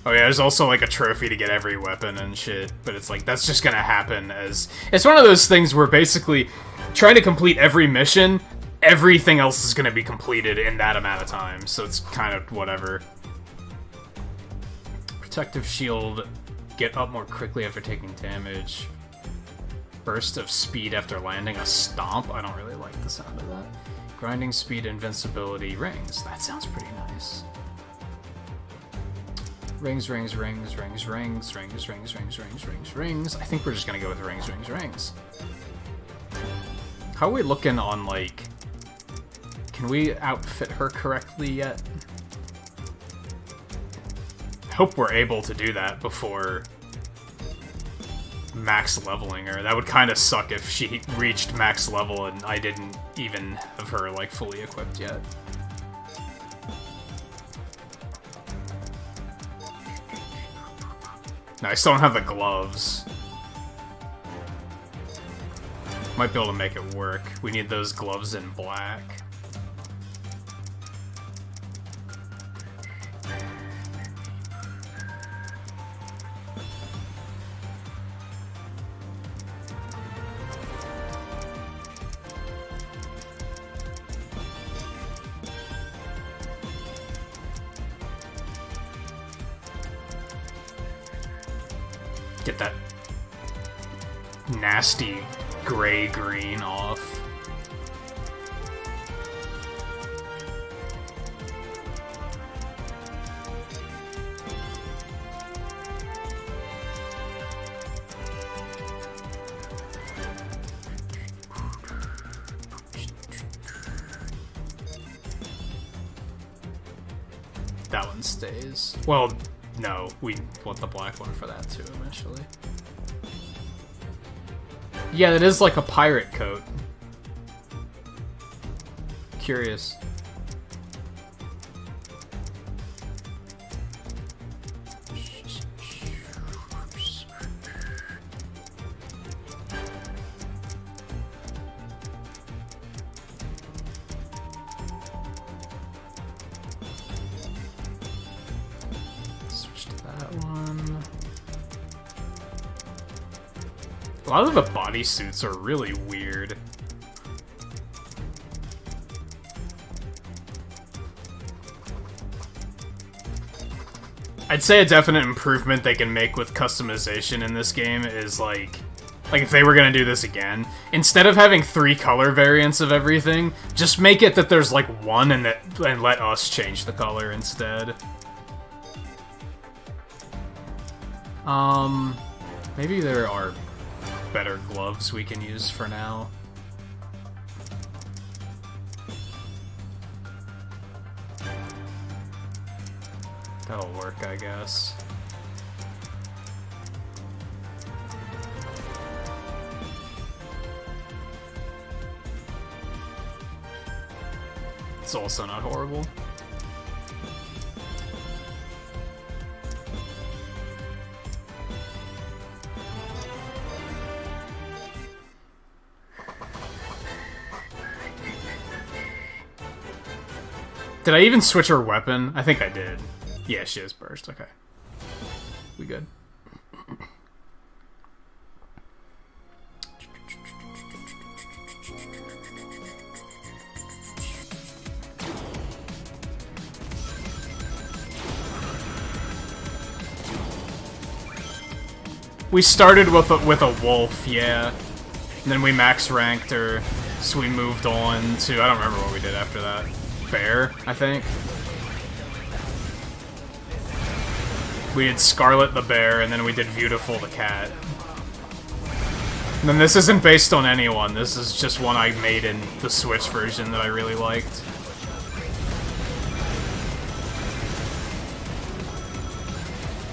Oh yeah, there's also like a trophy to get every weapon and shit, but it's like, that's just gonna happen as... It's one of those things where basically, trying to complete every mission, everything else is gonna be completed in that amount of time, so it's kind of whatever. Protective shield, get up more quickly after taking damage. Burst of speed after landing a stomp, I don't really like the sound of that. Grinding speed, invincibility, rings, that sounds pretty nice. Rings, rings, rings, rings, rings, rings, rings, rings, rings, rings, rings. I think we're just gonna go with rings, rings, rings. How are we looking on, like... Can we outfit her correctly yet? I hope we're able to do that before max leveling her. That would kind of suck if she reached max level and I didn't even have her, like, fully equipped yet. No, I still don't have the gloves. Might be able to make it work. We need those gloves in black. Get that nasty gray-green off. That one stays. Well, no, we want the black one for that too, eventually. Yeah, that is like a pirate coat. Curious. A lot of the bodysuits are really weird. I'd say a definite improvement they can make with customization in this game is like if they were gonna do this again, instead of having 3 color variants of everything, just make it that there's like one and let us change the color instead. Maybe there are better gloves we can use for now. That'll work, I guess. It's also not horrible. Did I even switch her weapon? I think I did. Yeah, she has burst. Okay. We good. We started with a wolf, yeah. And then we max ranked her, so we moved on to... I don't remember what we did after that. Bear, I think. We did Scarlet the bear, and then we did Beautiful the cat. And then this isn't based on anyone, this is just one I made in the Switch version that I really liked.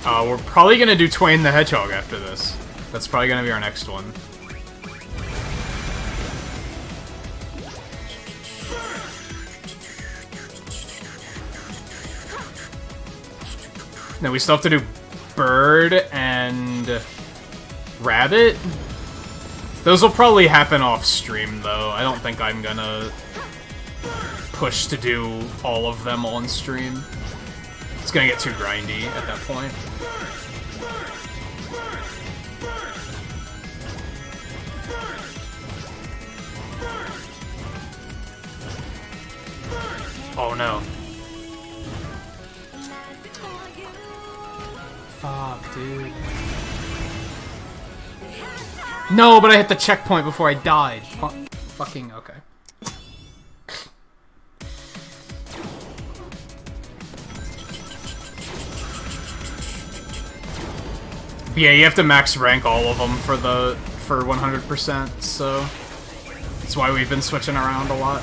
We're probably gonna do Twain the Hedgehog after this. That's probably gonna be our next one. Then we still have to do bird and rabbit. Those will probably happen off stream, though. I don't think I'm gonna push to do all of them on stream. It's gonna get too grindy at that point. Oh no. Fuck, dude. No, but I hit the checkpoint before I died. Fucking okay. Yeah, you have to max rank all of them for 100%, so that's why we've been switching around a lot.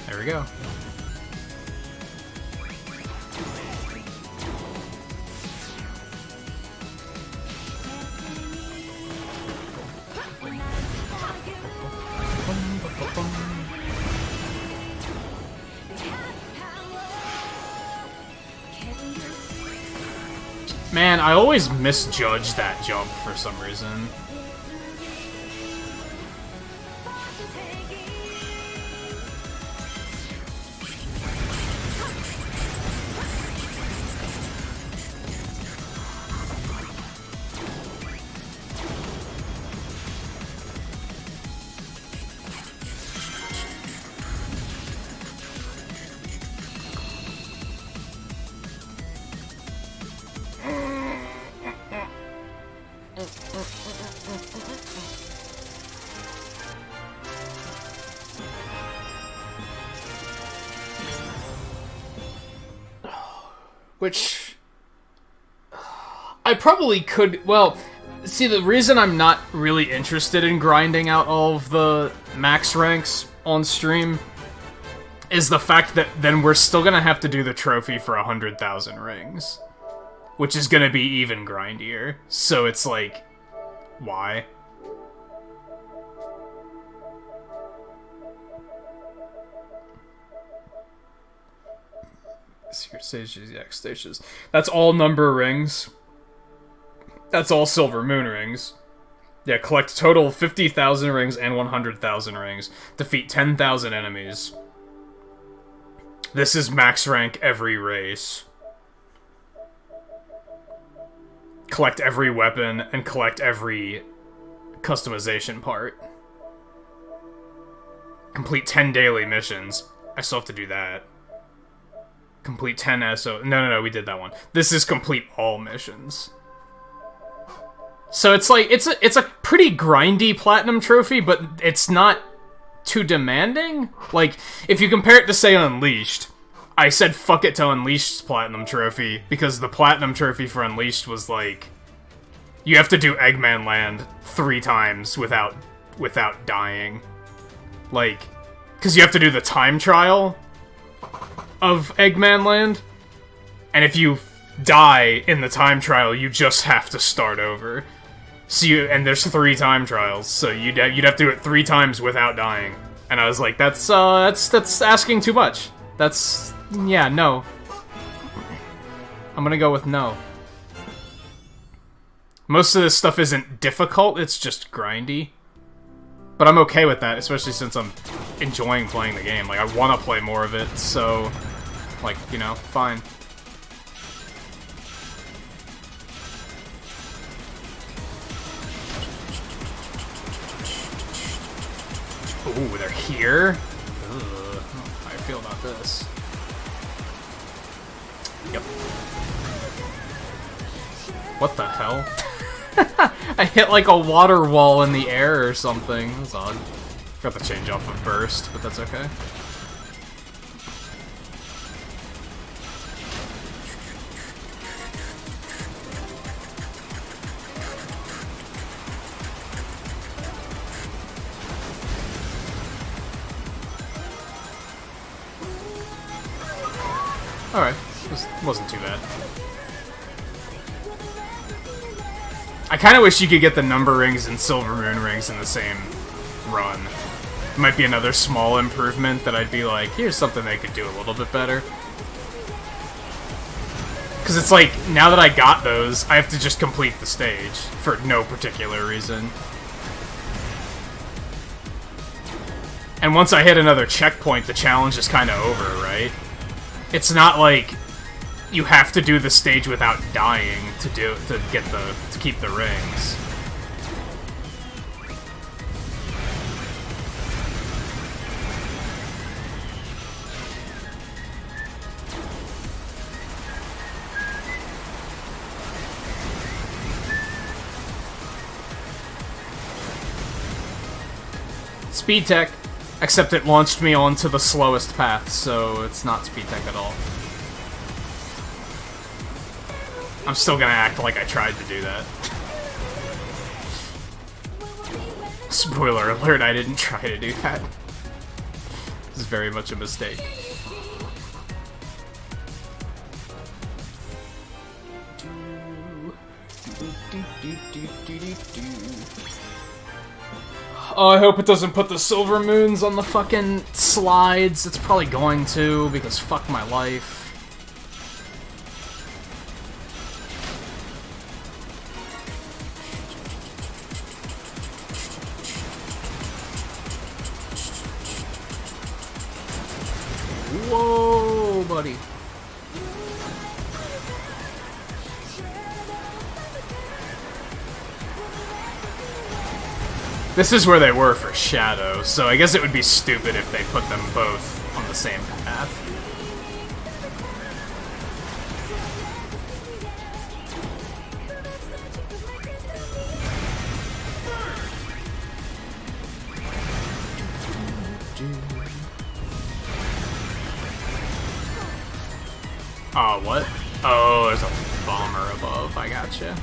There we go. Man, I always misjudge that jump for some reason. Which I probably could, well, see, the reason I'm not really interested in grinding out all of the max ranks on stream is the fact that then we're still gonna have to do the trophy for 100,000 rings, which is gonna be even grindier. So it's like, why? Secret stages, X stages. That's all number rings. That's all silver moon rings. Yeah, collect total 50,000 rings and 100,000 rings. Defeat 10,000 enemies. This is max rank every race. Collect every weapon and collect every customization part. Complete 10 daily missions. I still have to do that. Complete 10 SO. No, we did that one. This is complete all missions. So it's like, it's a pretty grindy platinum trophy, but it's not too demanding. Like, if you compare it to, say, Unleashed, I said fuck it to Unleashed's platinum trophy, because the platinum trophy for Unleashed was like, you have to do Eggman Land 3 times without dying. Like, because you have to do the time trial of Eggman Land, and if you die in the time trial, you just have to start over. So and there's 3 time trials, so you'd have to do it 3 times without dying. And I was like, that's asking too much. Yeah, no. I'm gonna go with no. Most of this stuff isn't difficult, it's just grindy. But I'm okay with that, especially since I'm enjoying playing the game. Like, I want to play more of it, so, like, you know, fine. Ooh, they're here? Ugh, how do I feel about this? Yep. What the hell? I hit like a water wall in the air or something. That's odd. Got to change off of burst, but that's okay. Alright, this wasn't too bad. I kind of wish you could get the number rings and silver moon rings in the same run. Might be another small improvement that I'd be like, here's something they could do a little bit better. Because it's like, now that I got those, I have to just complete the stage for no particular reason. And once I hit another checkpoint, the challenge is kind of over, right? It's not like you have to do the stage without dying to keep the rings. Speed tech, except it launched me onto the slowest path, so it's not speed tech at all. I'm still gonna act like I tried to do that. Spoiler alert, I didn't try to do that. This is very much a mistake. Oh, I hope it doesn't put the silver moons on the fucking slides. It's probably going to, because fuck my life. Whoa, buddy. This is where they were for Shadow, so I guess it would be stupid if they put them both on the same path. Oh, what? Oh, there's a bomber above. I gotcha.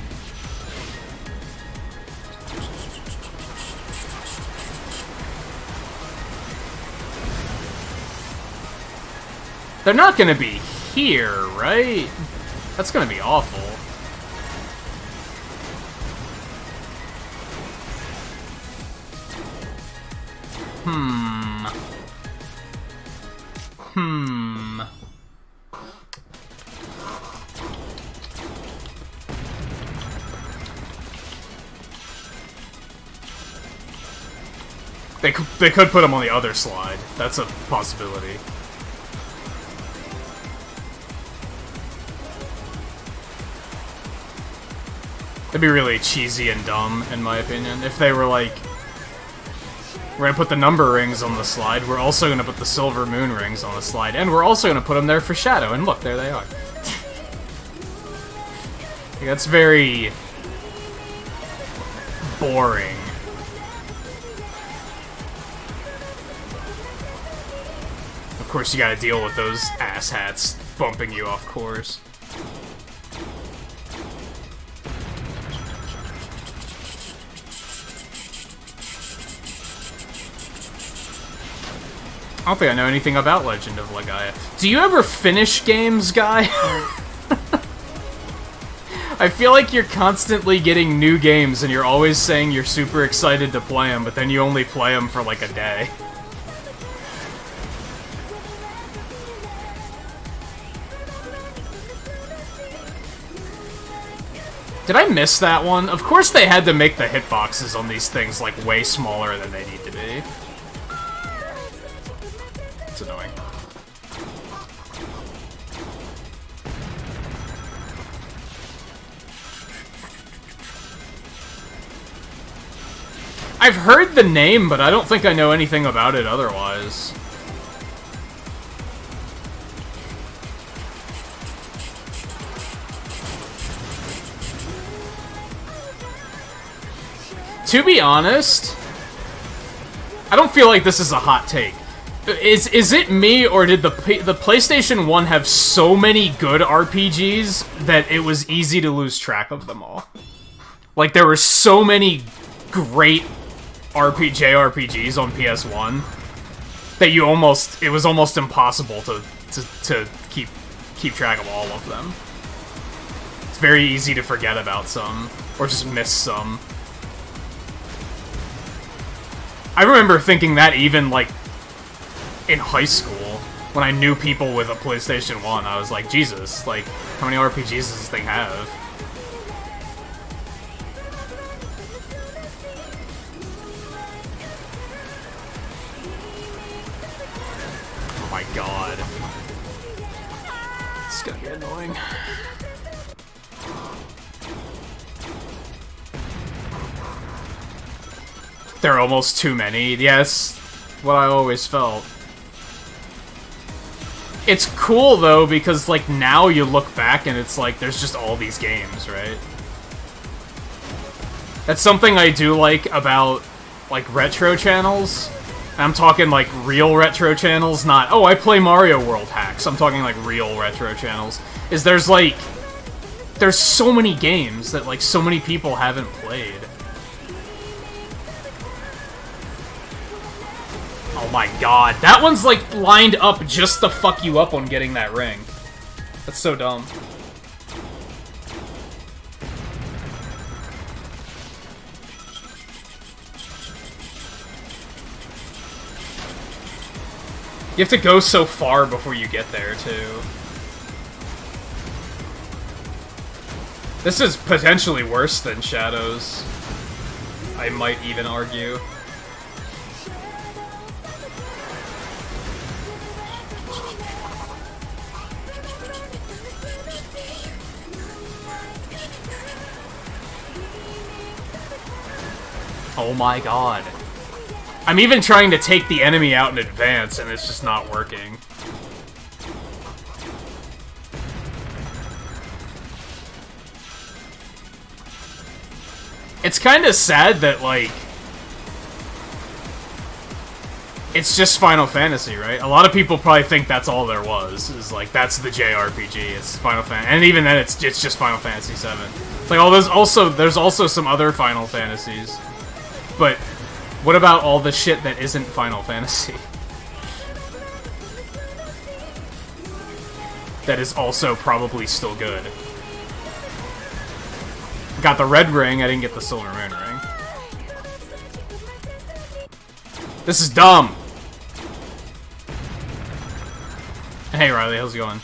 They're not gonna be here, right? That's gonna be awful. They could put them on the other slide. That's a possibility. That'd be really cheesy and dumb, in my opinion, if they were like, we're gonna put the number rings on the slide, we're also gonna put the silver moon rings on the slide, and we're also gonna put them there for Shadow, and look, there they are. That's very boring. Of course, you gotta deal with those asshats bumping you off course. I don't think I know anything about Legend of Legaia. Do you ever finish games, Guy? I feel like you're constantly getting new games and you're always saying you're super excited to play them, but then you only play them for like a day. Did I miss that one? Of course they had to make the hitboxes on these things like way smaller than they need to be. It's annoying. I've heard the name, but I don't think I know anything about it otherwise. To be honest, I don't feel like this is a hot take. Is it me, or did the PlayStation 1 have so many good RPGs that it was easy to lose track of them all? Like, there were so many great JRPGs on PS1 that it was almost impossible to keep track of all of them. It's very easy to forget about some, or just miss some. I remember thinking that even, like, in high school, when I knew people with a PlayStation 1, I was like, Jesus, like, how many RPGs does this thing have? Oh my god. It's gonna be annoying. There are almost too many. Yes, what I always felt. It's cool, though, because, like, now you look back and it's like, there's just all these games, right? That's something I do like about, like, retro channels. I'm talking, like, real retro channels, not, oh, I play Mario World hacks. I'm talking, like, real retro channels. Is there's so many games that, like, so many people haven't played. Oh my god, that one's, like, lined up just to fuck you up on getting that ring. That's so dumb. You have to go so far before you get there, too. This is potentially worse than Shadows. I might even argue. Oh my god. I'm even trying to take the enemy out in advance, and it's just not working. It's kind of sad that, like, it's just Final Fantasy, right? A lot of people probably think that's all there was. Is like, that's the JRPG. It's Final Fantasy, and even then, it's just Final Fantasy VII. It's like, oh, there's also some other Final Fantasies, but what about all the shit that isn't Final Fantasy? That is also probably still good. Got the red ring, I didn't get the silver moon ring. This is dumb! Hey Riley, how's it going?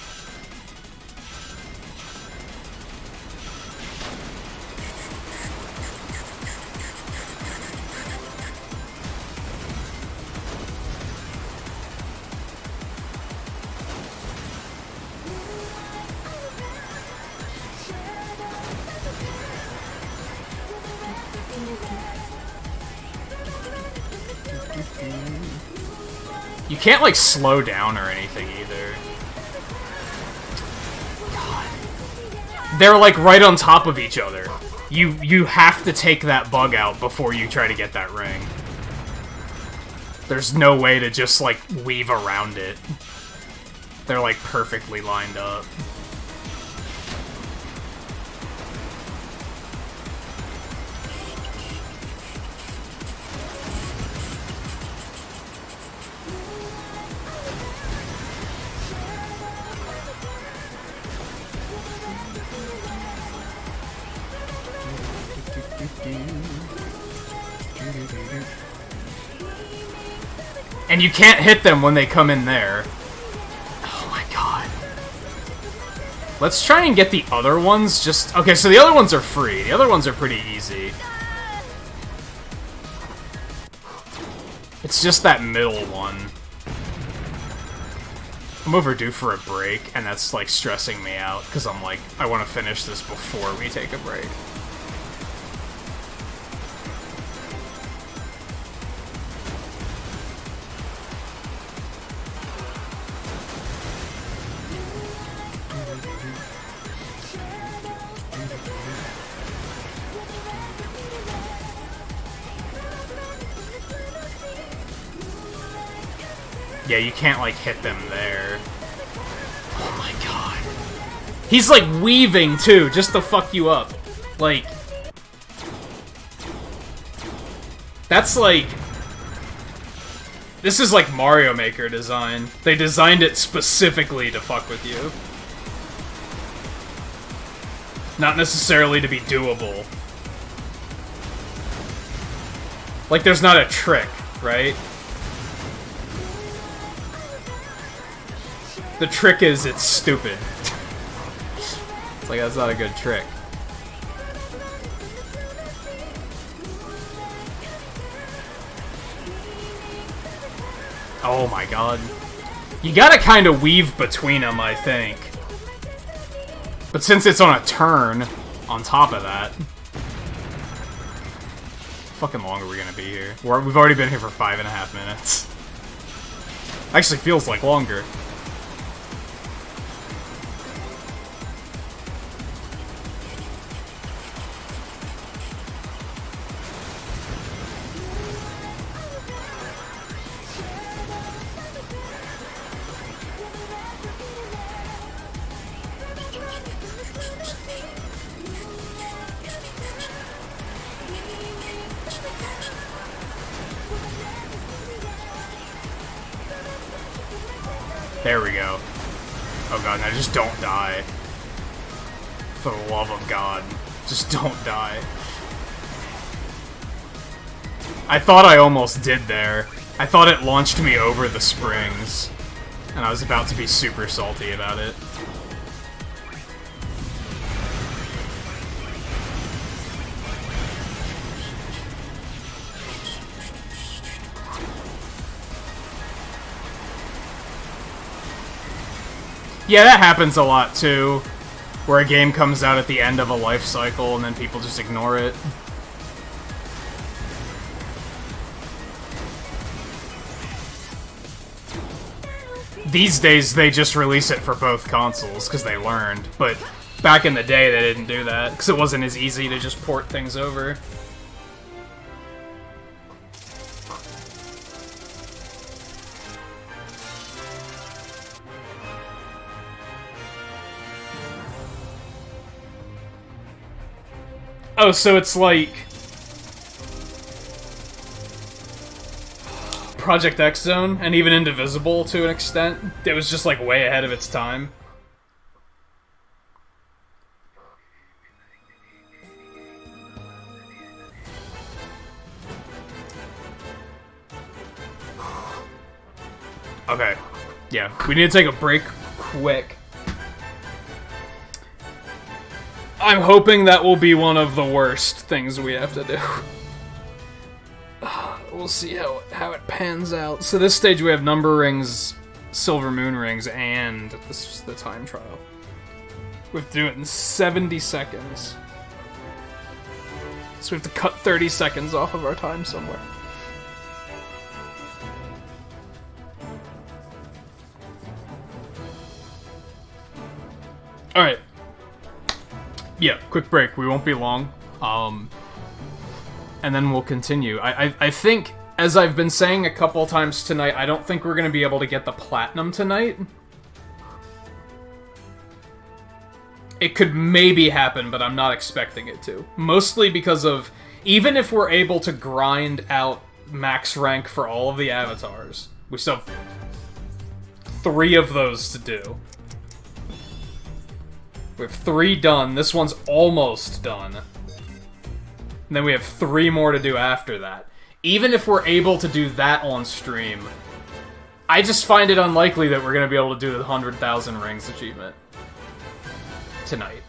You can't, like, slow down or anything, either. God. They're, like, right on top of each other. You have to take that bug out before you try to get that ring. There's no way to just, like, weave around it. They're, like, perfectly lined up. And you can't hit them when they come in there. Oh my god. Let's try and get the other ones just... Okay, so the other ones are free. The other ones are pretty easy. It's just that middle one. I'm overdue for a break, and that's, like, stressing me out, because I'm like, I want to finish this before we take a break. Yeah, you can't, like, hit them there. Oh my god. He's, like, weaving, too, just to fuck you up. Like... That's, like... This is, like, Mario Maker design. They designed it specifically to fuck with you. Not necessarily to be doable. Like, there's not a trick, right? The trick is it's stupid. It's like, that's not a good trick. Oh my god. You gotta kind of weave between them, I think. But since it's on a turn, on top of that... Fucking long are we gonna be here? We've already been here for 5.5 minutes. Actually feels like longer. There we go. Oh god, now just don't die. For the love of God. Just don't die. I thought I almost did there. I thought it launched me over the springs. And I was about to be super salty about it. Yeah, that happens a lot, too. Where a game comes out at the end of a life cycle, and then people just ignore it. These days, they just release it for both consoles, because they learned. But back in the day, they didn't do that, because it wasn't as easy to just port things over. Oh, so it's like... Project X Zone, and even Indivisible to an extent. It was just like way ahead of its time. Okay. Yeah, we need to take a break quick. I'm hoping that will be one of the worst things we have to do. We'll see how it pans out. So this stage we have number rings, silver moon rings, and this is the time trial. We have to do it in 70 seconds. So we have to cut 30 seconds off of our time somewhere. Alright. Yeah, quick break. We won't be long. And then we'll continue. I think, as I've been saying a couple times tonight, I don't think we're going to be able to get the platinum tonight. It could maybe happen, but I'm not expecting it to. Mostly because of, even if we're able to grind out max rank for all of the avatars, we still have 3 of those to do. We have 3 done. This one's almost done. And then we have 3 more to do after that. Even if we're able to do that on stream, I just find it unlikely that we're going to be able to do the 100,000 rings achievement tonight.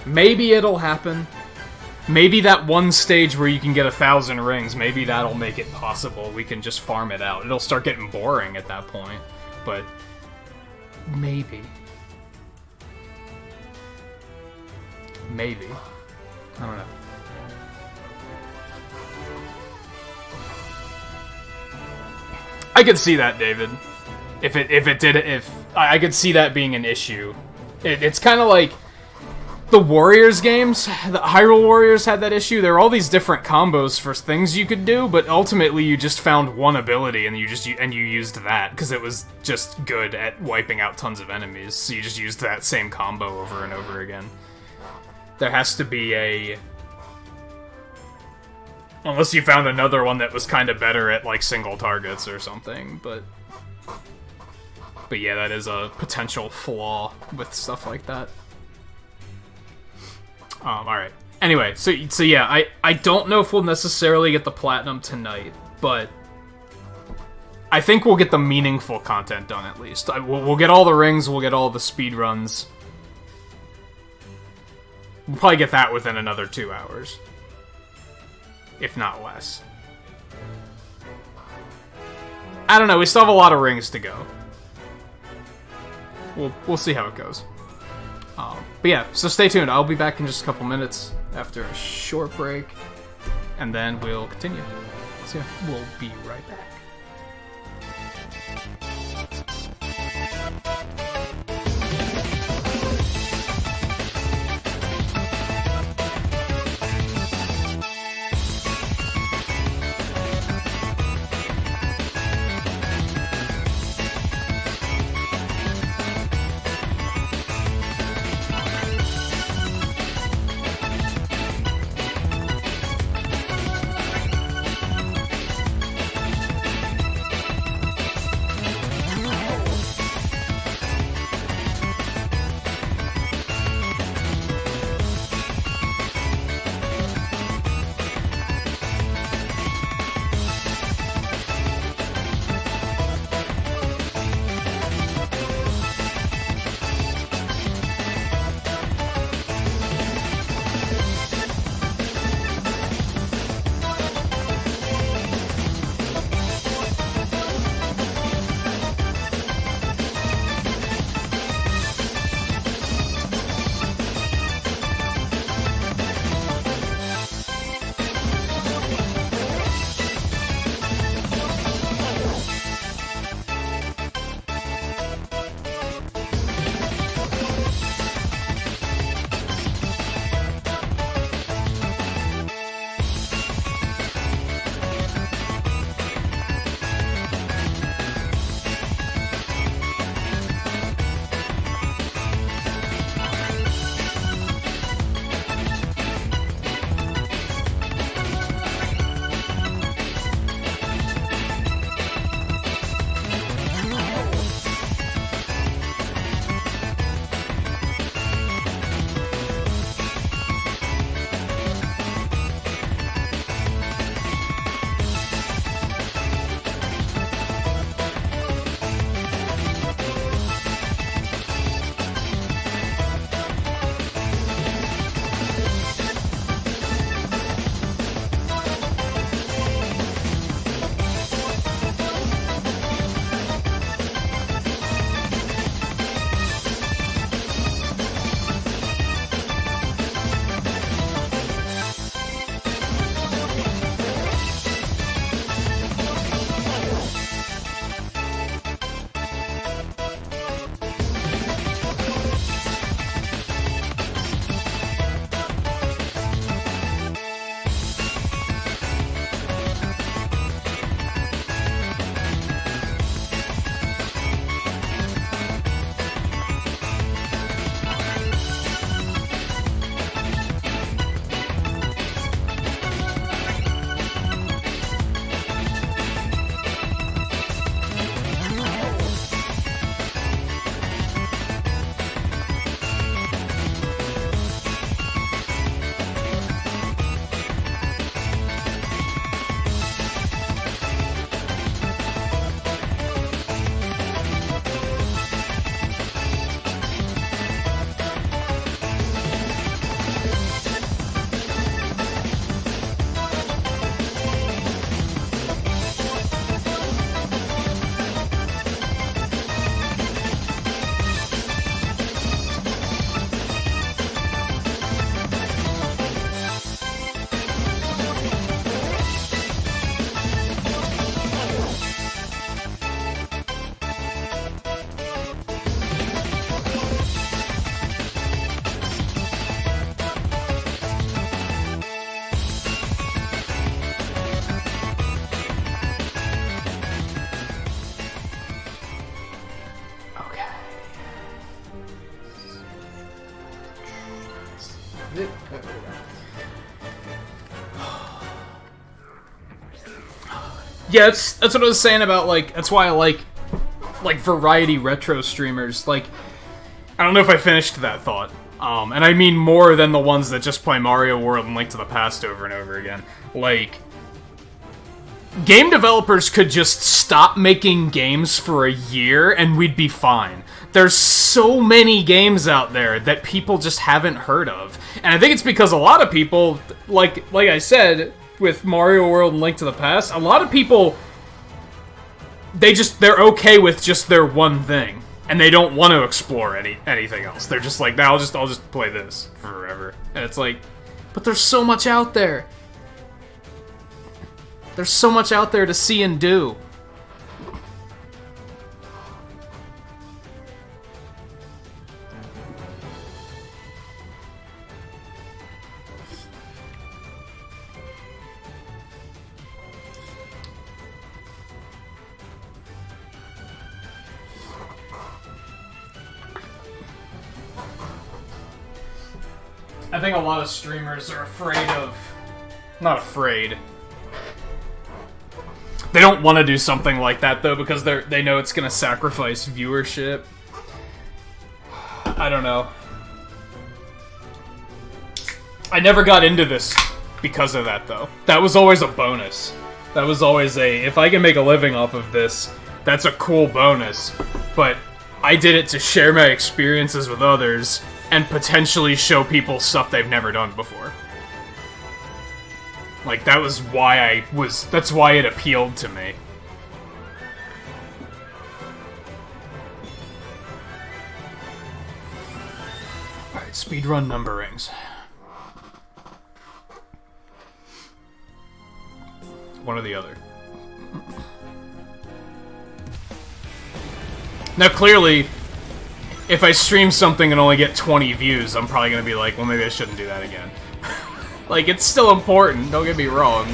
Maybe it'll happen. Maybe that one stage where you can get 1,000 rings, maybe that'll make it possible. We can just farm it out. It'll start getting boring at that point. But maybe. Maybe. I don't know. I could see that, David. If I could see that being an issue. It's kind of like the Warriors games, the Hyrule Warriors had that issue. There were all these different combos for things you could do, but ultimately you just found one ability and you used that because it was just good at wiping out tons of enemies. So you just used that same combo over and over again. There has to be a... Unless you found another one that was kind of better at, like, single targets or something, but yeah, that is a potential flaw with stuff like that. Alright. Anyway, so yeah, I don't know if we'll necessarily get the platinum tonight, but I think we'll get the meaningful content done at least. We'll get all the rings, we'll get all the speed runs. We'll probably get that within another 2 hours. If not less. I don't know, we still have a lot of rings to go. We'll see how it goes. But yeah, so stay tuned. I'll be back in just a couple minutes after a short break, and then we'll continue. So yeah, we'll be right back. Yeah, that's what I was saying about, like, that's why I like variety retro streamers. Like, I don't know if I finished that thought. And I mean more than the ones that just play Mario World and Link to the Past over and over again. Like, game developers could just stop making games for a year and we'd be fine. There's so many games out there that people just haven't heard of. And I think it's because a lot of people, like I said, with Mario World and Link to the Past, a lot of people, they're okay with just their one thing. And they don't want to explore anything else. They're just like, nah, I'll just play this forever. And it's like, but there's so much out there. There's so much out there to see and do. I think a lot of streamers are afraid of... Not afraid. They don't want to do something like that, though, because they know it's going to sacrifice viewership. I don't know. I never got into this because of that, though. That was always a bonus. That was always if I can make a living off of this, that's a cool bonus. But I did it to share my experiences with others and potentially show people stuff they've never done before. Like, that was why that's why it appealed to me. Alright, speedrun numberings. One or the other. Now, clearly, if I stream something and only get 20 views, I'm probably gonna be like, well, maybe I shouldn't do that again. Like, it's still important, don't get me wrong.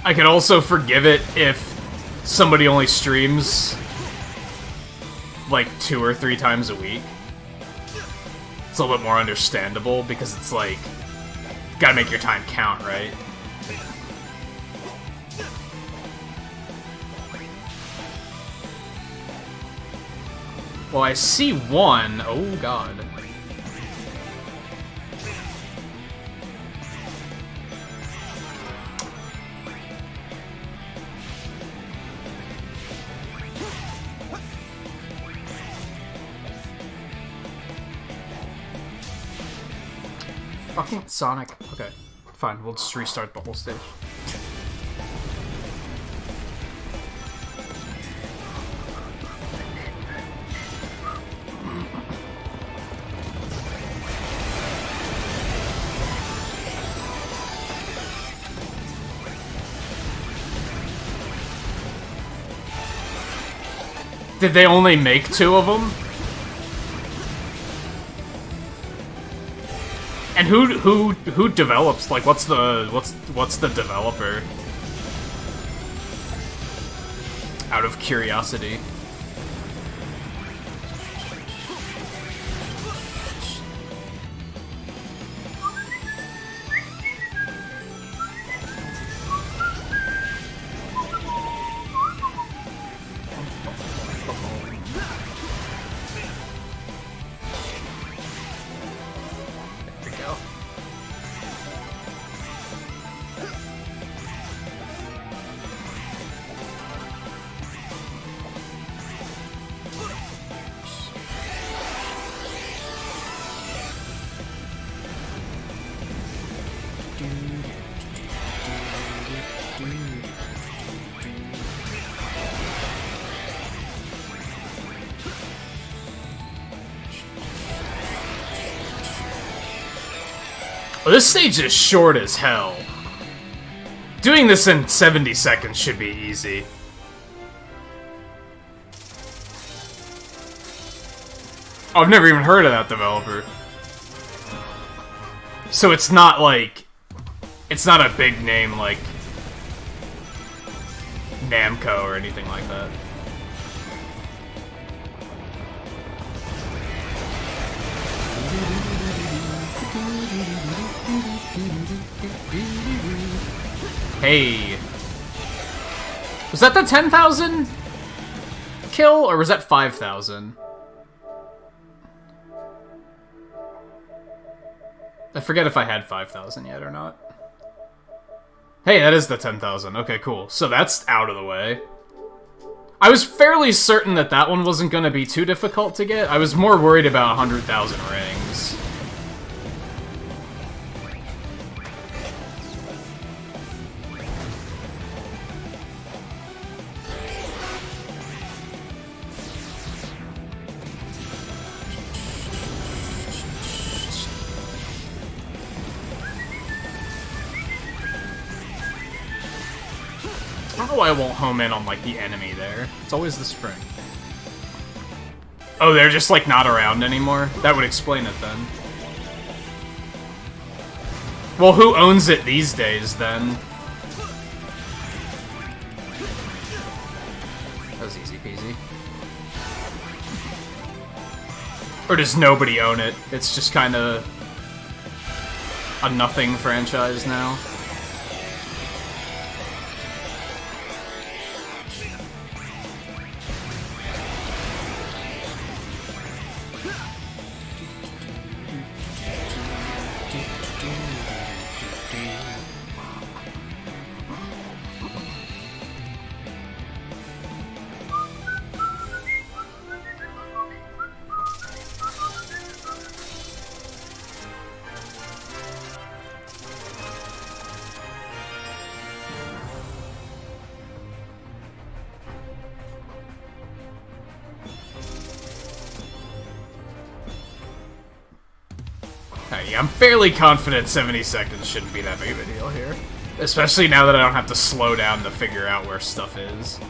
I could also forgive it if somebody only streams like 2 or 3 times a week. It's a little bit more understandable because it's like, gotta make your time count, right? Well, I see one. Oh god. Fucking Sonic. Okay, fine. We'll just restart the whole stage. Did they only make 2 of them? And who develops? Like, what's the developer? Out of curiosity. Oh, this stage is short as hell. Doing this in 70 seconds should be easy. Oh, I've never even heard of that developer. So it's not like... It's not a big name like... Namco or anything like that. Hey. Was that the 10,000 kill, or was that 5,000? I forget if I had 5,000 yet or not. Hey, that is the 10,000. Okay, cool. So that's out of the way. I was fairly certain that that one wasn't going to be too difficult to get. I was more worried about 100,000 rings. I don't know why I won't home in on, like, the enemy there. It's always the spring. Oh, they're just, like, not around anymore? That would explain it, then. Well, who owns it these days, then? That was easy peasy. Or does nobody own it? It's just kind of a nothing franchise now. I'm fairly confident 70 seconds shouldn't be that big of a deal here. Especially now that I don't have to slow down to figure out where stuff is.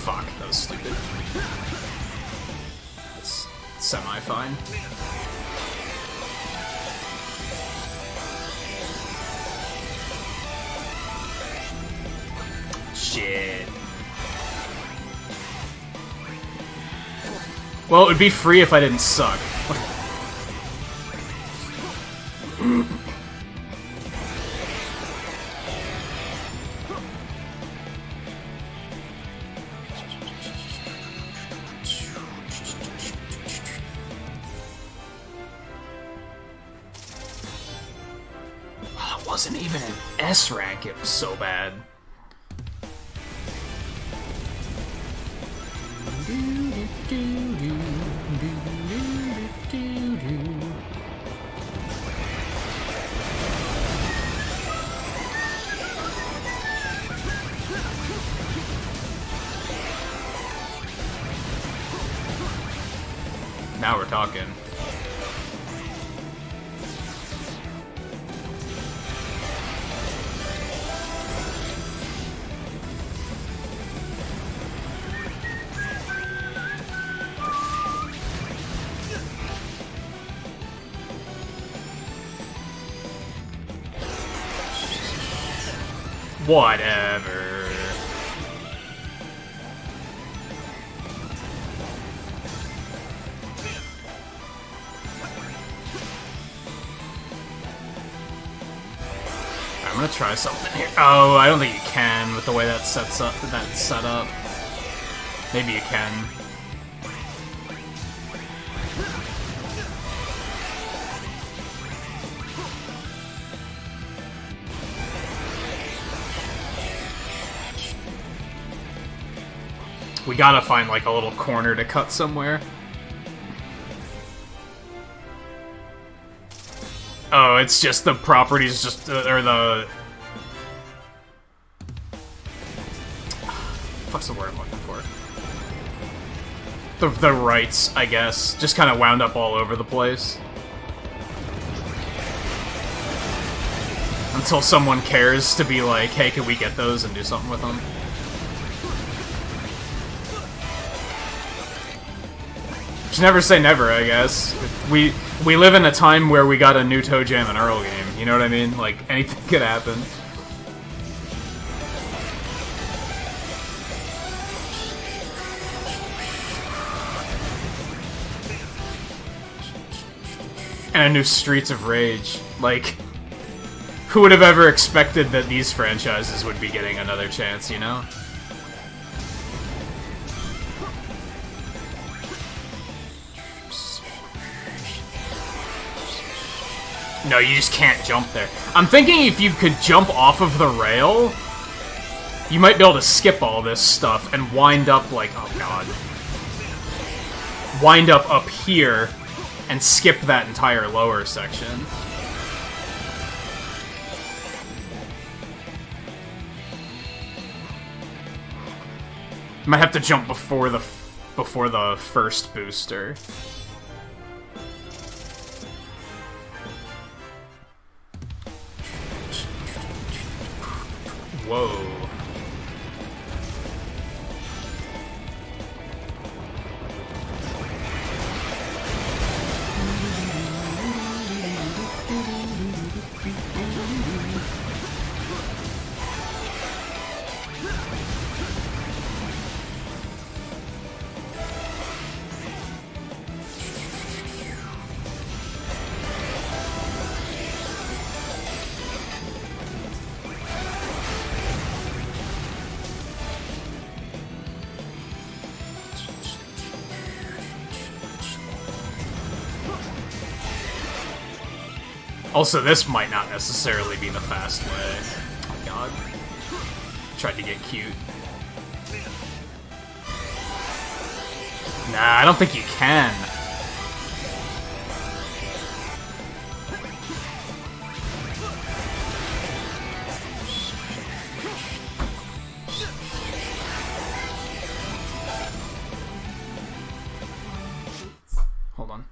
Fuck, that was stupid. It's semi-fine. Shit. Well, it would be free if I didn't suck. It wasn't even an S rank, it was so bad. Now we're talking. Whatever. I'm I'm gonna try something here. Oh, I don't think you can with the way that's set up. Maybe you can. We gotta find like a little corner to cut somewhere. Oh, it's just the properties, just or the. What's the word I'm looking for? The rights, I guess, just kind of wound up all over the place. Until someone cares to be like, hey, can we get those and do something with them? Just never say never, I guess. We live in a time where we got a new Toe Jam and Earl game, you know what I mean? Like, anything could happen. And a new Streets of Rage. Like, who would have ever expected that these franchises would be getting another chance, you know? No, you just can't jump there. I'm thinking if you could jump off of the rail, you might be able to skip all this stuff and wind up like, oh god. Wind up here and skip that entire lower section. Might have to jump before the first booster. Whoa. Also, this might not necessarily be the fast way. Oh my god. Tried to get cute. Nah, I don't think you can. Hold on.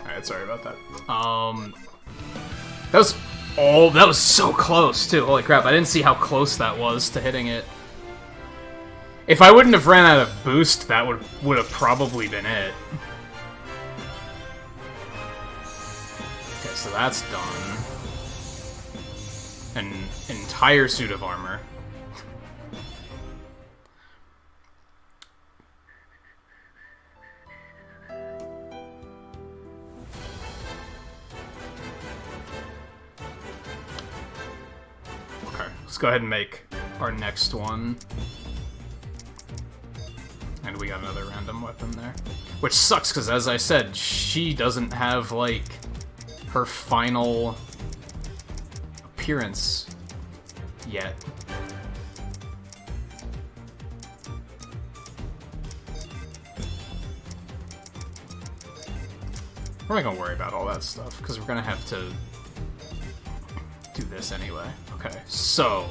Alright, sorry about that. That was so close, too. Holy crap, I didn't see how close that was to hitting it. If I wouldn't have ran out of boost, that would have probably been it. Okay, so that's done. An entire suit of armor. Let's go ahead and make our next one. And we got another random weapon there. Which sucks, because as I said, she doesn't have, like, her final appearance yet. We're not gonna worry about all that stuff, because we're gonna have to do this anyway. Okay, so...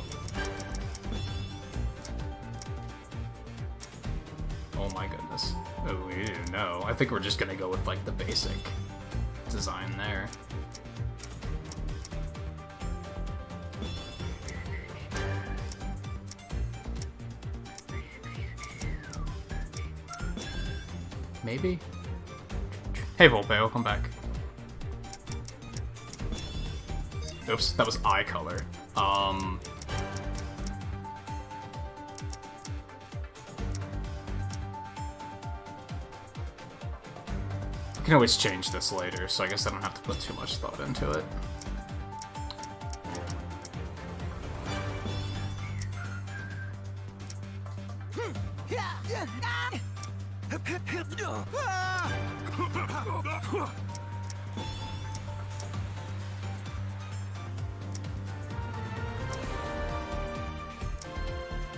Oh my goodness. Oh, no. I think we're just gonna go with, like, the basic design there. Maybe? Hey, Volpe, welcome back. Oops, that was eye color. I can always change this later, so I guess I don't have to put too much thought into it.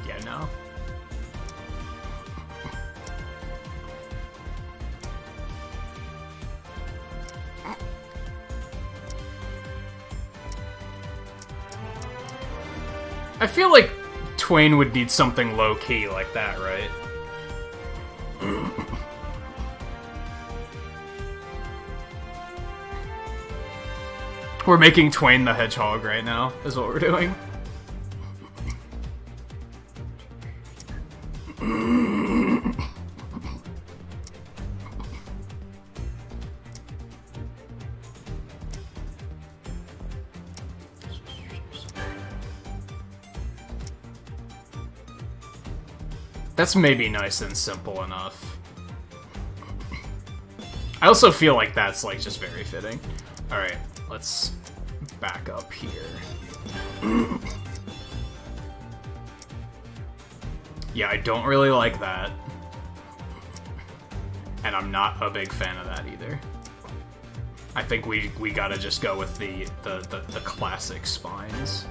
Yeah, no. I feel like Twain would need something low-key like that, right? We're making Twain the Hedgehog right now, is what we're doing. That's maybe nice and simple enough. I also feel like that's, like, just very fitting. Alright, let's back up here. Yeah, I don't really like that. And I'm not a big fan of that either. I think we gotta just go with the classic spines.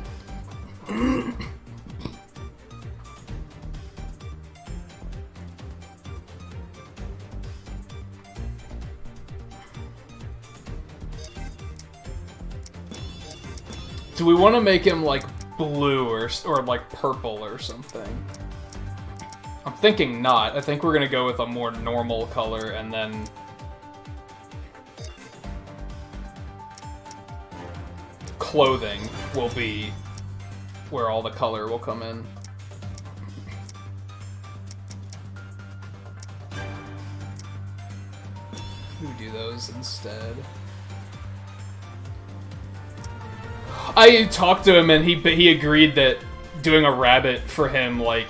Do we want to make him, like, blue or like, purple or something? I'm thinking not. I think we're gonna go with a more normal color, and then... clothing will be where all the color will come in. We do those instead. I talked to him and he agreed that doing a rabbit for him, like,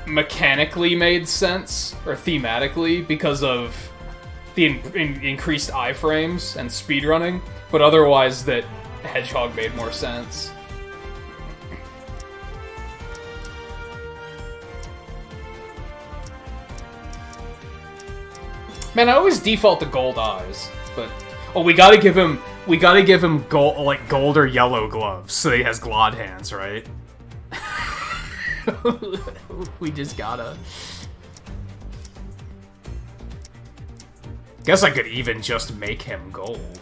mechanically made sense, or thematically, because of the increased iframes and speedrunning, but otherwise that Hedgehog made more sense. Man, I always default to gold eyes, but... Oh, we gotta give him gold, like, gold or yellow gloves, so he has glod hands, right? We just gotta... Guess I could even just make him gold.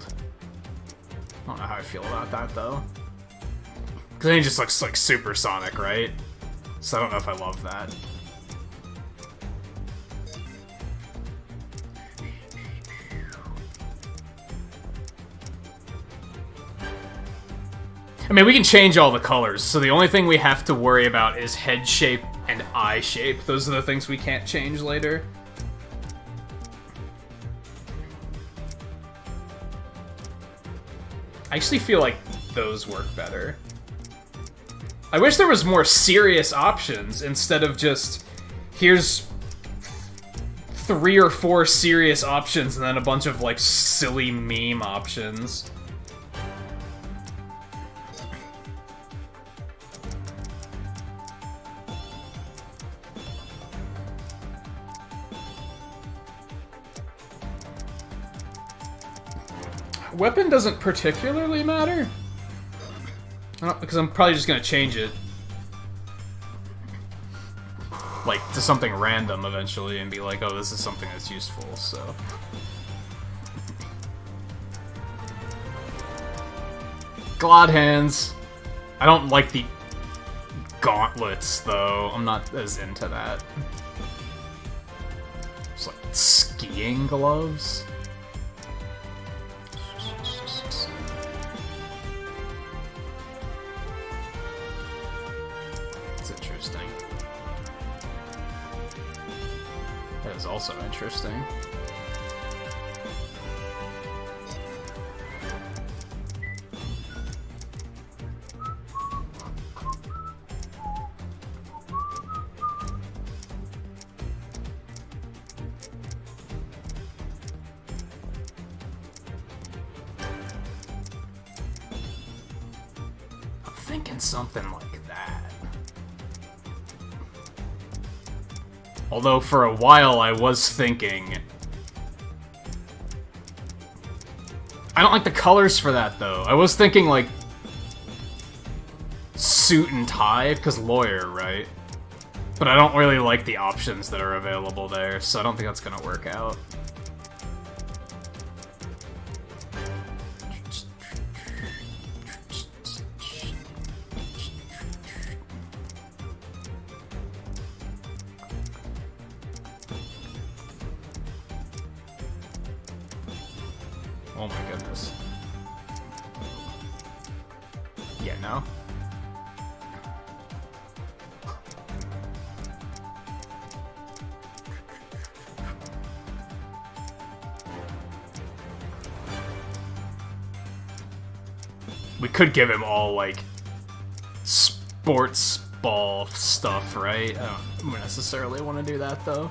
I don't know how I feel about that, though. Because then he just looks like supersonic, right? So I don't know if I love that. I mean, we can change all the colors, so the only thing we have to worry about is head shape and eye shape. Those are the things we can't change later. I actually feel like those work better. I wish there was more serious options instead of just, here's 3 or 4 serious options and then a bunch of, like, silly meme options. Weapon doesn't particularly matter. Because I'm probably just gonna change it. Like, to something random eventually and be like, oh, this is something that's useful, so. Glod hands. I don't like the gauntlets, though. I'm not as into that. Just like skiing gloves. Also interesting. thinking something like that. Although for a while I was thinking... I don't like the colors for that, though. I was thinking, like, suit and tie, because lawyer, right? But I don't really like the options that are available there, so I don't think that's gonna work out. Oh my goodness. Yeah, no? We could give him all, like, sports ball stuff, right? I don't necessarily want to do that, though.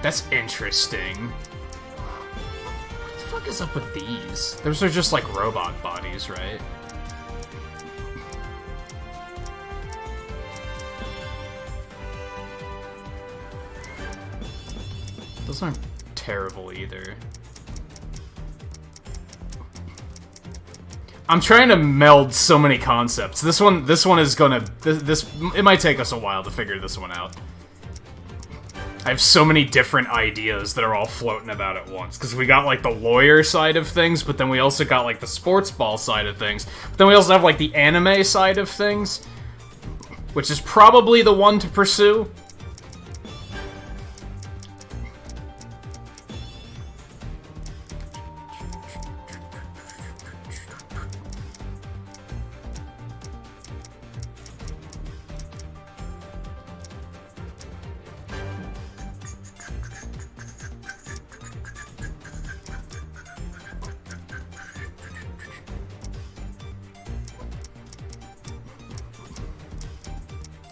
That's interesting. What the fuck is up with these? Those are just like robot bodies, right? Those aren't terrible either. I'm trying to meld so many concepts. This one is gonna... It might take us a while to figure this one out. I have so many different ideas that are all floating about at once. Because we got, like, the lawyer side of things, but then we also got, like, the sports ball side of things. But then we also have, like, the anime side of things. Which is probably the one to pursue.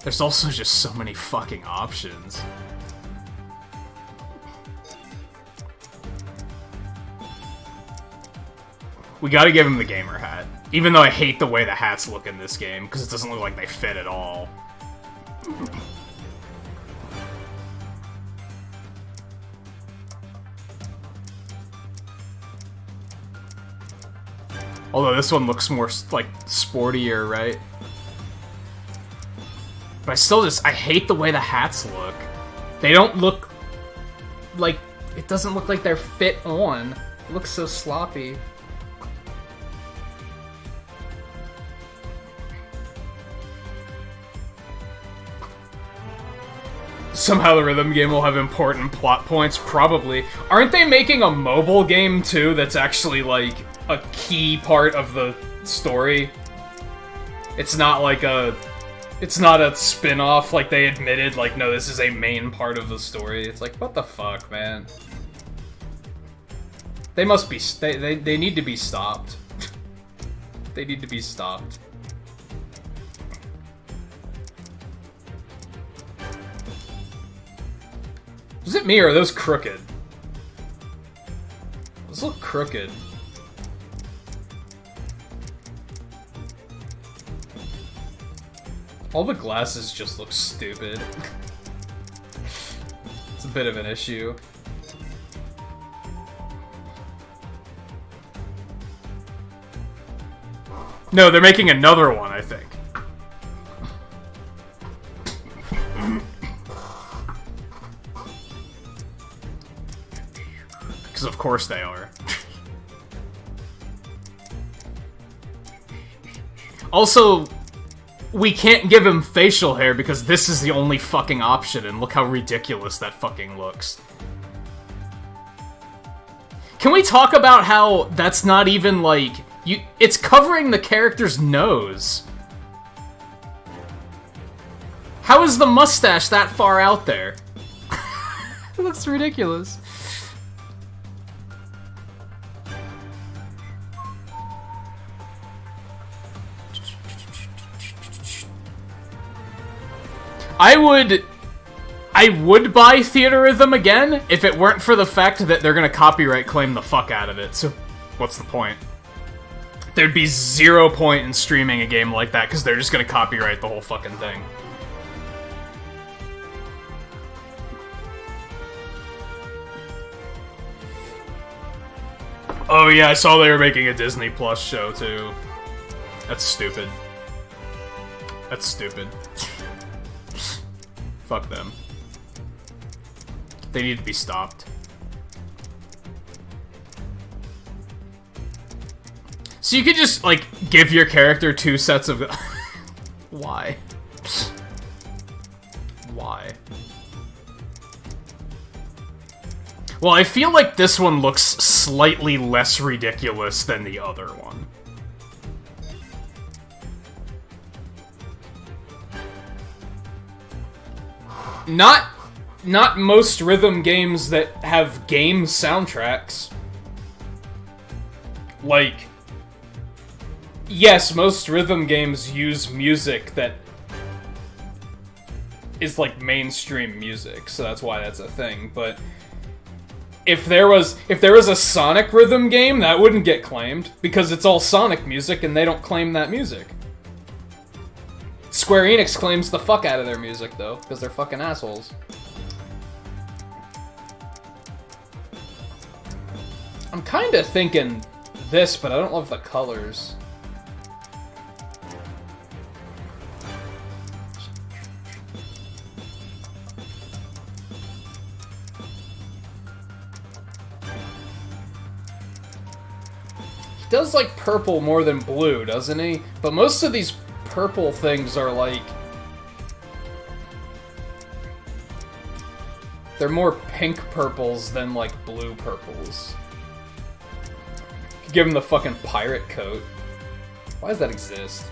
There's also just so many fucking options. We gotta give him the gamer hat. Even though I hate the way the hats look in this game, because it doesn't look like they fit at all. Although this one looks more, like, sportier, right? But I hate the way the hats look. They don't look like, it doesn't look like they're fit on. It looks so sloppy. Somehow the rhythm game will have important plot points, probably. Aren't they making a mobile game, too, that's actually, like, a key part of the story? It's not like a... It's not a spin-off, like they admitted, like, no, this is a main part of the story. It's like, what the fuck, man? They must be... They need to be stopped. They need to be stopped. Is it me, or are those crooked? Those look crooked. All the glasses just look stupid. It's a bit of an issue. No, they're making another one, I think. Because of course they are. Also, we can't give him facial hair because this is the only fucking option, and look how ridiculous that fucking looks. Can we talk about how that's not even, like... It's covering the character's nose. How is the mustache that far out there? It looks ridiculous. I would buy Theater Rhythm again if it weren't for the fact that they're gonna copyright claim the fuck out of it, so what's the point? There'd be 0 point in streaming a game like that, because they're just gonna copyright the whole fucking thing. Oh yeah, I saw they were making a Disney Plus show, too. That's stupid. That's stupid. Fuck them. They need to be stopped. So you could just, like, give your character 2 sets of... Why? Why? Well, I feel like this one looks slightly less ridiculous than the other one. Not most rhythm games that have game soundtracks. Like, yes, most rhythm games use music that is like mainstream music, so that's why that's a thing, but if there was a Sonic rhythm game, that wouldn't get claimed, because it's all Sonic music and they don't claim that music. Square Enix claims the fuck out of their music, though, because they're fucking assholes. I'm kinda thinking this, but I don't love the colors. He does like purple more than blue, doesn't he? But most of these purple things are like... they're more pink purples than like blue purples. Give him the fucking pirate coat. Why does that exist?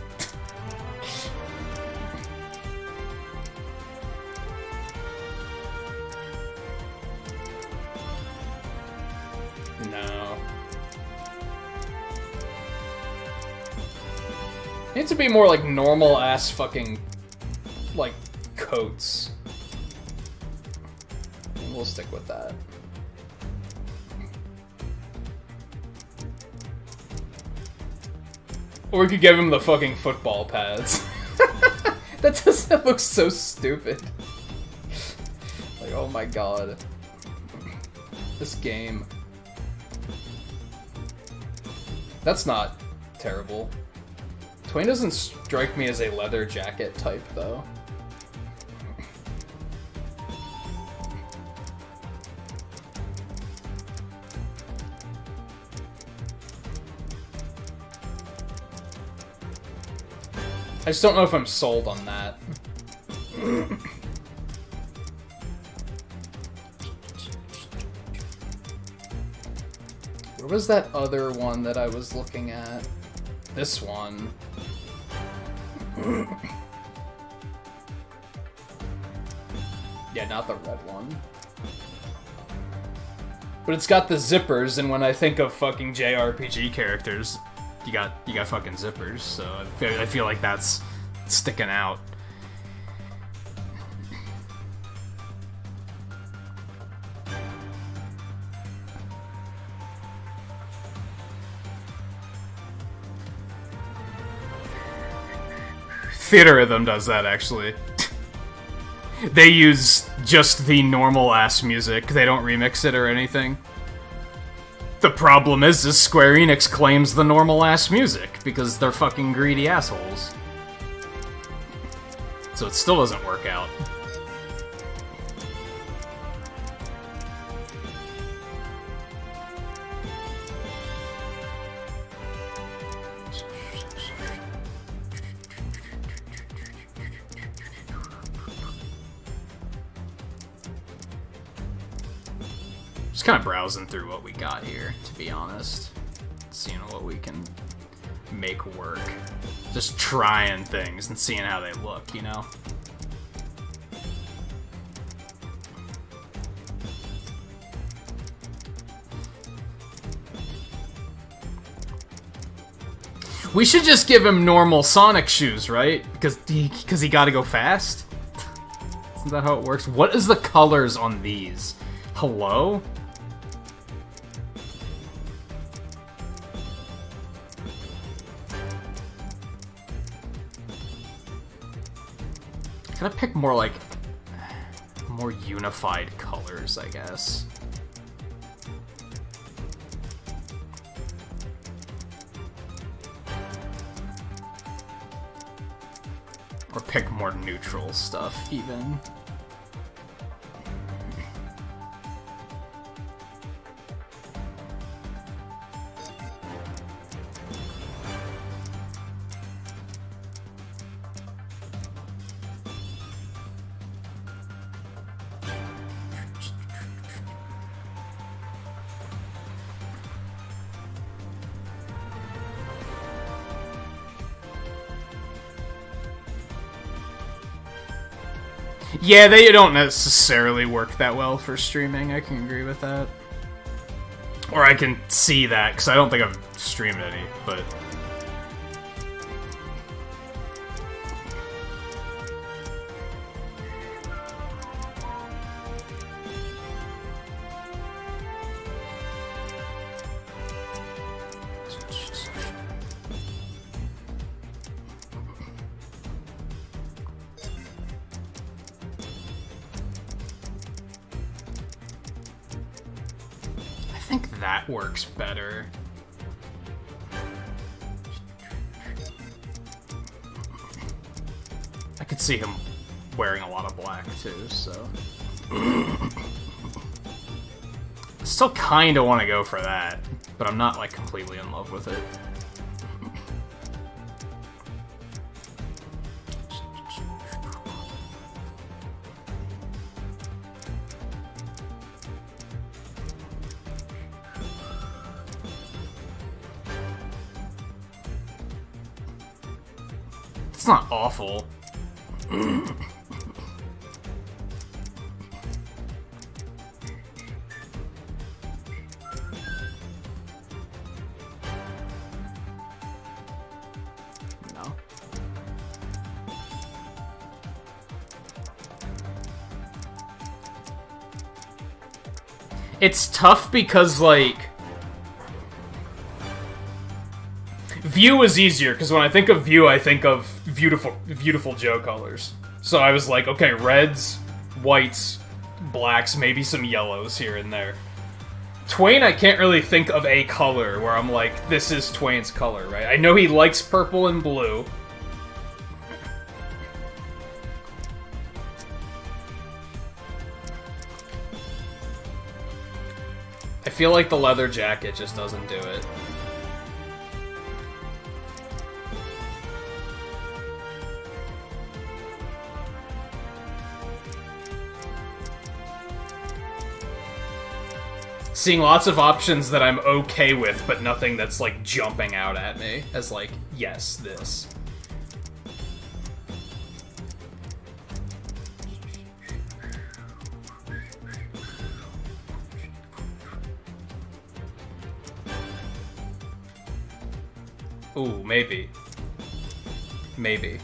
No. It needs to be more like normal ass fucking like coats. And we'll stick with that. Or we could give him the fucking football pads. That looks so stupid. Like, oh my god. This game. That's not terrible. Twain doesn't strike me as a leather jacket type, though. I just don't know if I'm sold on that. Where was that other one that I was looking at? This one. Yeah, not the red one. But it's got the zippers, and when I think of fucking JRPG characters, you got fucking zippers, so I feel like that's sticking out. Theater Rhythm does that, actually. They use just the normal-ass music. They don't remix it or anything. The problem is Square Enix claims the normal-ass music, because they're fucking greedy assholes. So it still doesn't work out. Just kind of browsing through what we got here, to be honest. Seeing what we can make work. Just trying things and seeing how they look, you know? We should just give him normal Sonic shoes, right? Because he gotta go fast? Isn't that how it works? What is the colors on these? Hello? Gotta pick more, like, more unified colors, I guess. Or pick more neutral stuff, even. Yeah, they don't necessarily work that well for streaming, I can agree with that. Or I can see that, because I don't think I've streamed any, but... I think that works better. I could see him wearing a lot of black too, so... Still kinda wanna go for that, but I'm not like completely in love with it. It's not awful. No. It's tough because, like... View is easier, because when I think of View, I think of beautiful Joe colors. So I was like, okay, reds, whites, blacks, maybe some yellows here and there. Twain, I can't really think of a color where I'm like, this is Twain's color, right? I know he likes purple and blue. I feel like the leather jacket just doesn't do it. Seeing lots of options that I'm okay with, but nothing that's, like, jumping out at me as, like, yes, this. Ooh, maybe. Maybe.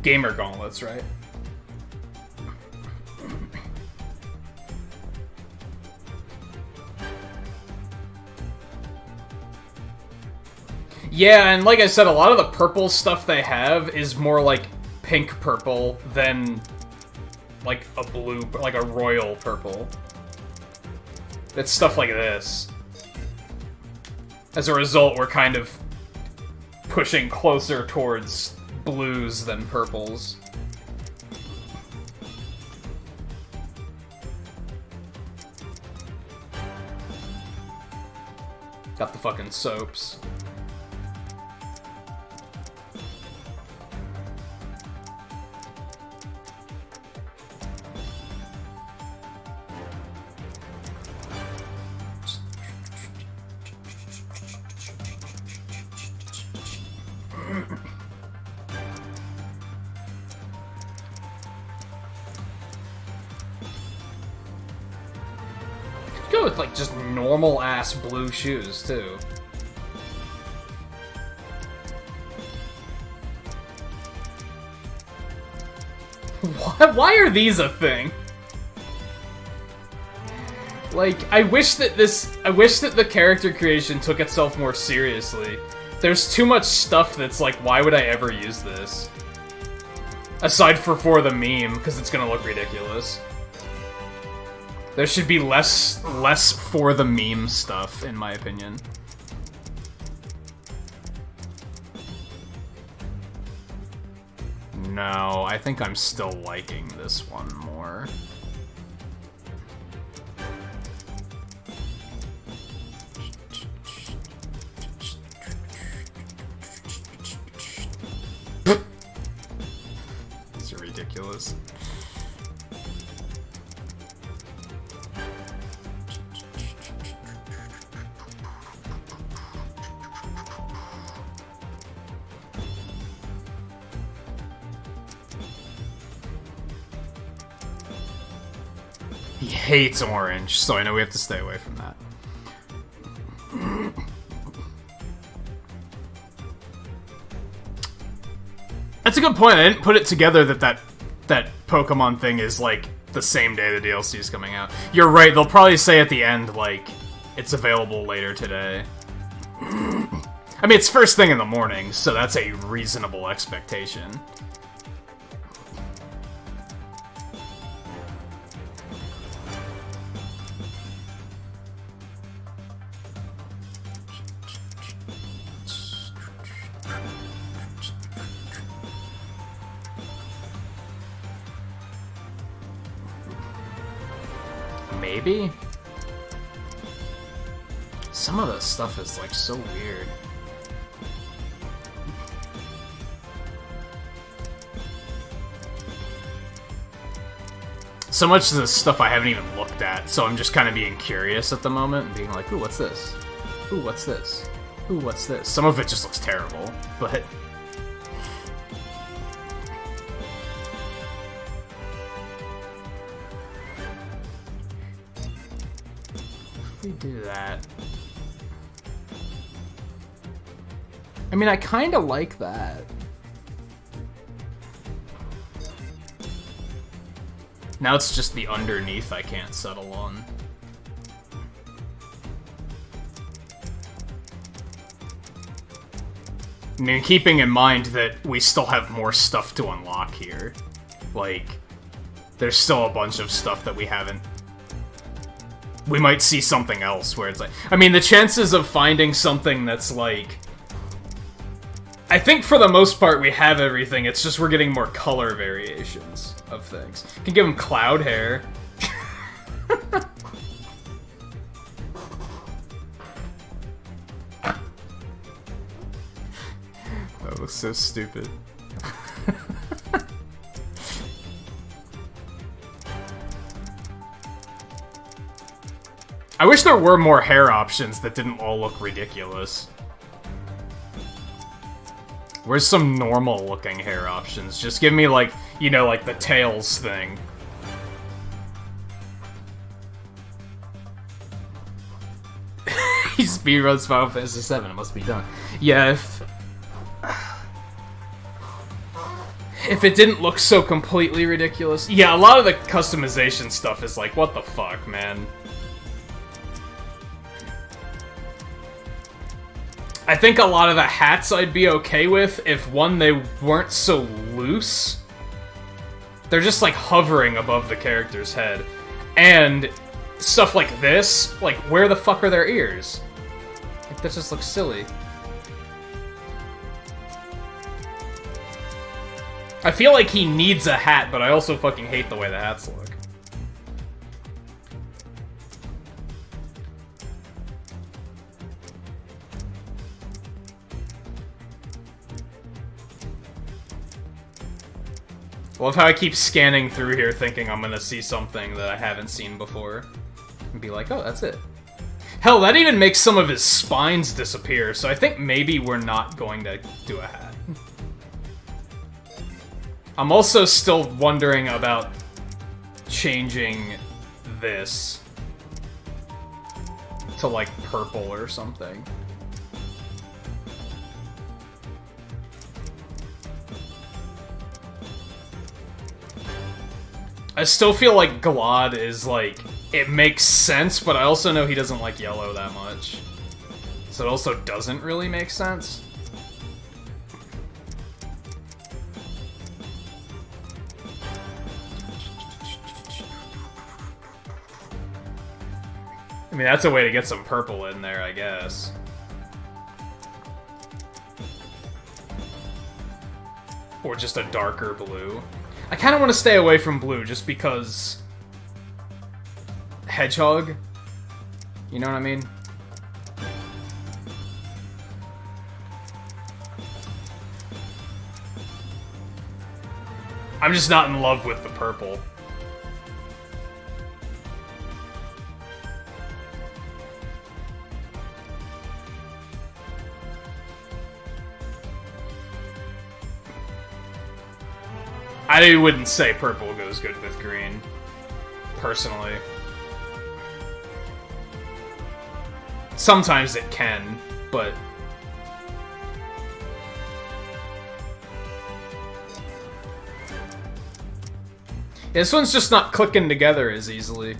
Gamer gauntlets, right? Yeah, and like I said, a lot of the purple stuff they have is more like pink purple than like a blue, like a royal purple. It's stuff like this. As a result, we're kind of pushing closer towards blues than purples. Got the fucking soaps. Go with like just normal ass blue shoes too. Why are these a thing? Like, I wish that the character creation took itself more seriously. There's too much stuff that's like, why would I ever use this? Aside for the meme, because it's gonna look ridiculous. There should be less for the meme stuff, in my opinion. No, I think I'm still liking this one more. These are ridiculous. He hates orange, so I know we have to stay away from that. That's a good point. I didn't put it together that Pokemon thing is, like, the same day the DLC is coming out. You're right, they'll probably say at the end, like, it's available later today. I mean, it's first thing in the morning, so that's a reasonable expectation. Maybe? Some of the stuff is, like, so weird. So much of this stuff I haven't even looked at, so I'm just kind of being curious at the moment and being like, ooh, what's this? Ooh, what's this? Ooh, what's this? Some of it just looks terrible, but... we do that. I mean, I kind of like that. Now it's just the underneath I can't settle on. I mean, keeping in mind that we still have more stuff to unlock here. Like, there's still a bunch of stuff that we haven't... We might see something else where it's like... I mean, the chances of finding something that's like... I think for the most part we have everything, it's just we're getting more color variations of things. You can give him cloud hair. That looks so stupid. I wish there were more hair options that didn't all look ridiculous. Where's some normal looking hair options? Just give me, like, you know, like the Tails thing. He speedruns Final Fantasy VII, it must be done. Yeah, if it didn't look so completely ridiculous. Yeah, a lot of the customization stuff is like, what the fuck, man? I think a lot of the hats I'd be okay with if, one, they weren't so loose. They're just, like, hovering above the character's head. And stuff like this, like, where the fuck are their ears? Like, that just looks silly. I feel like he needs a hat, but I also fucking hate the way the hats look. I love how I keep scanning through here thinking I'm gonna see something that I haven't seen before. And be like, oh, that's it. Hell, that even makes some of his spines disappear, so I think maybe we're not going to do a hat. I'm also still wondering about changing this to, like, purple or something. I still feel like Glad is, like, it makes sense, but I also know he doesn't like yellow that much. So it also doesn't really make sense. I mean, that's a way to get some purple in there, I guess. Or just a darker blue. I kind of want to stay away from blue just because... Hedgehog? You know what I mean? I'm just not in love with the purple. I wouldn't say purple goes good with green, personally. Sometimes it can, but... This one's just not clicking together as easily.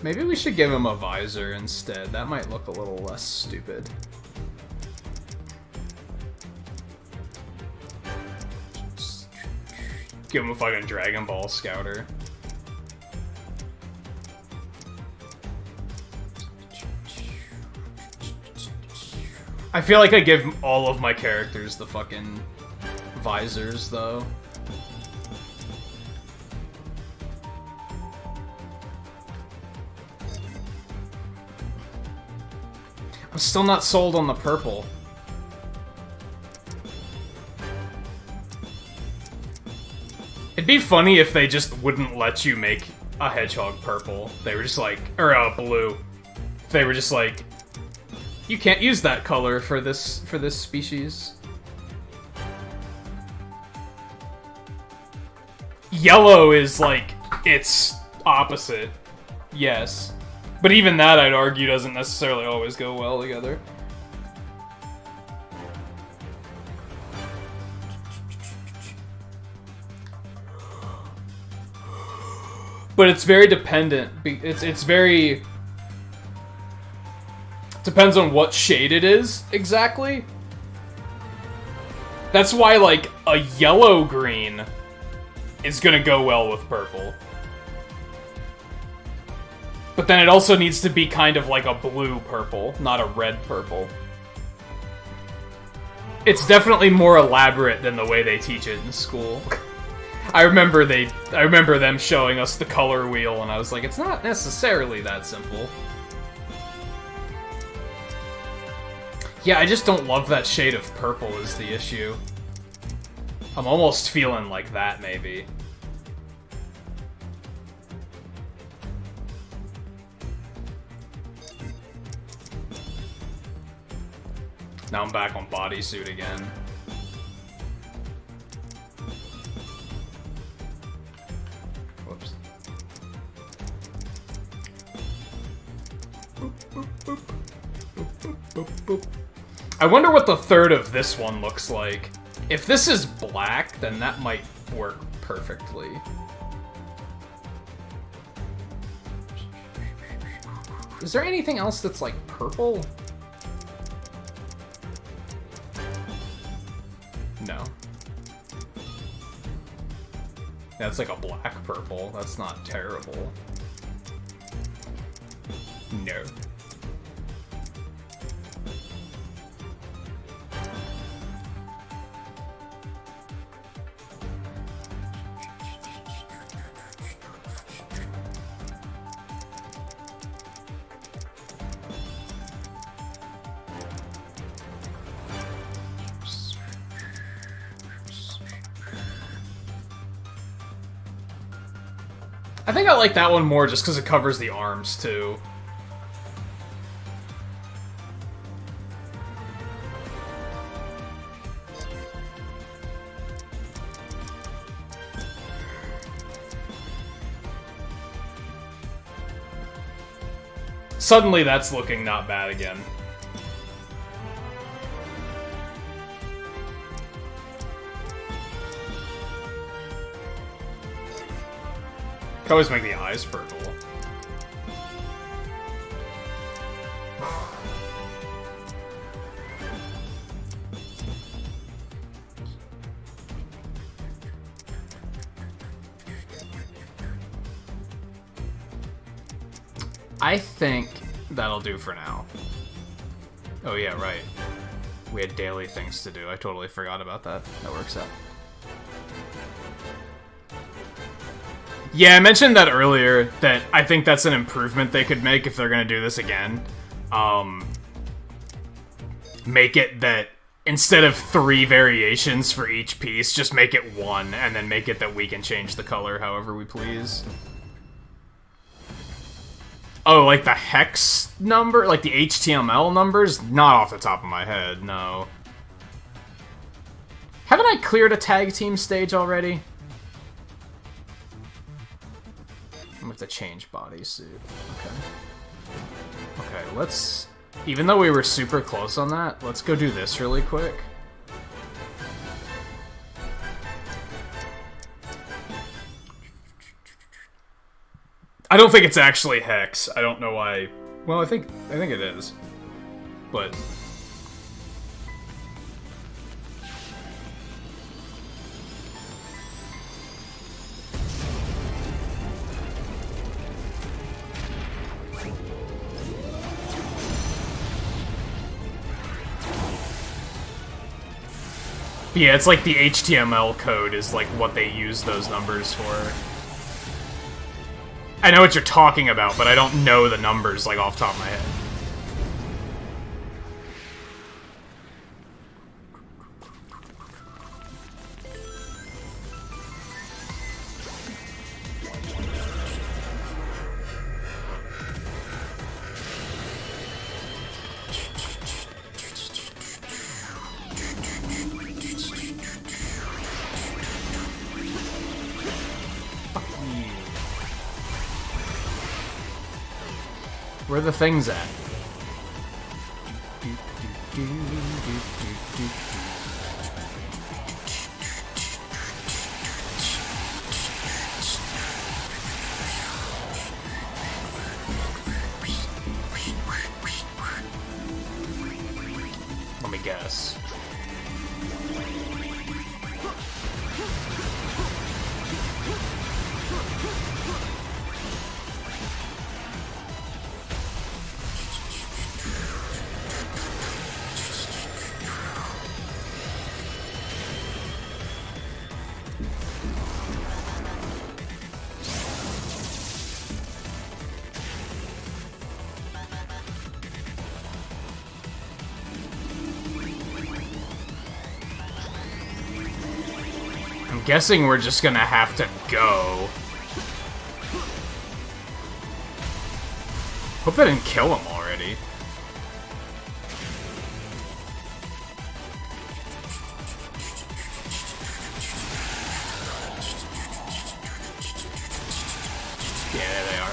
Maybe we should give him a visor instead. That might look a little less stupid. Give him a fucking Dragon Ball Scouter. I feel like I give all of my characters the fucking visors, though. I'm still not sold on the purple. It'd be funny if they just wouldn't let you make a Hedgehog purple. They were just like, or blue. They were just like, you can't use that color for this species. Yellow is like its opposite. Yes. But even that, I'd argue, doesn't necessarily always go well together. But it's very dependent. It's very... Depends on what shade it is, exactly. That's why, like, a yellow-green is gonna go well with purple. But then it also needs to be kind of like a blue-purple, not a red-purple. It's definitely more elaborate than the way they teach it in school. I remember them showing us the color wheel, and I was like, it's not necessarily that simple. Yeah, I just don't love that shade of purple is the issue. I'm almost feeling like that, maybe. Now I'm back on bodysuit again. Whoops. Boop, boop, boop. Boop, boop, boop, boop. I wonder what the third of this one looks like. If this is black, then that might work perfectly. Is there anything else that's like purple? No. That's like a black purple. That's not terrible. No. I think I like that one more just because it covers the arms, too. Suddenly that's looking not bad again. Could always make the eyes purple. I think that'll do for now. Oh yeah, right. We had daily things to do. I totally forgot about that. That works out. Yeah, I mentioned that earlier, that I think that's an improvement they could make if they're gonna do this again. Make it that instead of 3 variations for each piece, just make it 1, and then make it that we can change the color however we please. Oh, like the hex number? Like the HTML numbers? Not off the top of my head, no. Haven't I cleared a tag team stage already? I'm gonna have to change bodysuit. Okay. Okay, let's... Even though we were super close on that, let's go do this really quick. I don't think it's actually Hex. I don't know why. Well, I think it is. But yeah, it's like the HTML code is like what they use those numbers for. I know what you're talking about, but I don't know the numbers, like, off the top of my head. Where are the things at? Let me guess. I'm guessing we're just gonna have to go. Hope they didn't kill him already. Yeah, there they are.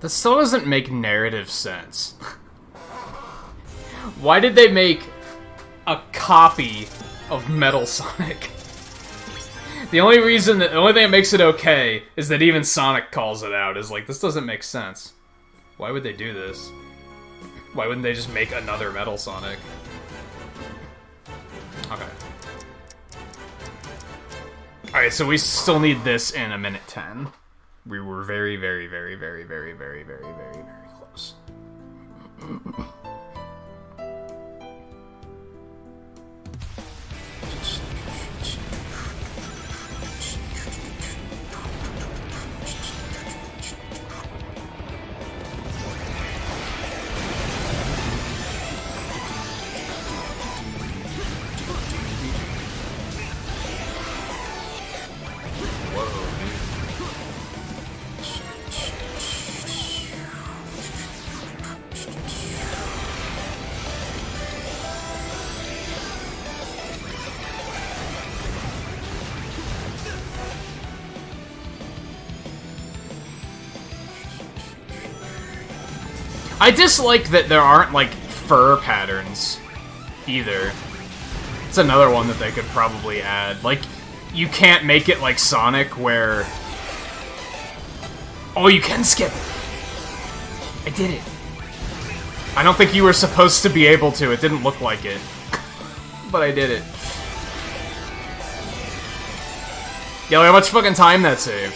That still doesn't make narrative sense. Why did they make a copy of Metal Sonic? The only thing that makes it okay is that even Sonic calls it out, is like, this doesn't make sense. Why would they do this? Why wouldn't they just make another Metal Sonic? Okay. Alright, so we still need this in a minute 10. We were very, very, very, very, very, very, very, very, very, very close. I dislike that there aren't, like, fur patterns, either. It's another one that they could probably add. Like, you can't make it like Sonic, where... Oh, you can skip! I did it. I don't think you were supposed to be able to. It didn't look like it. But I did it. Yeah, look how much fucking time that saved.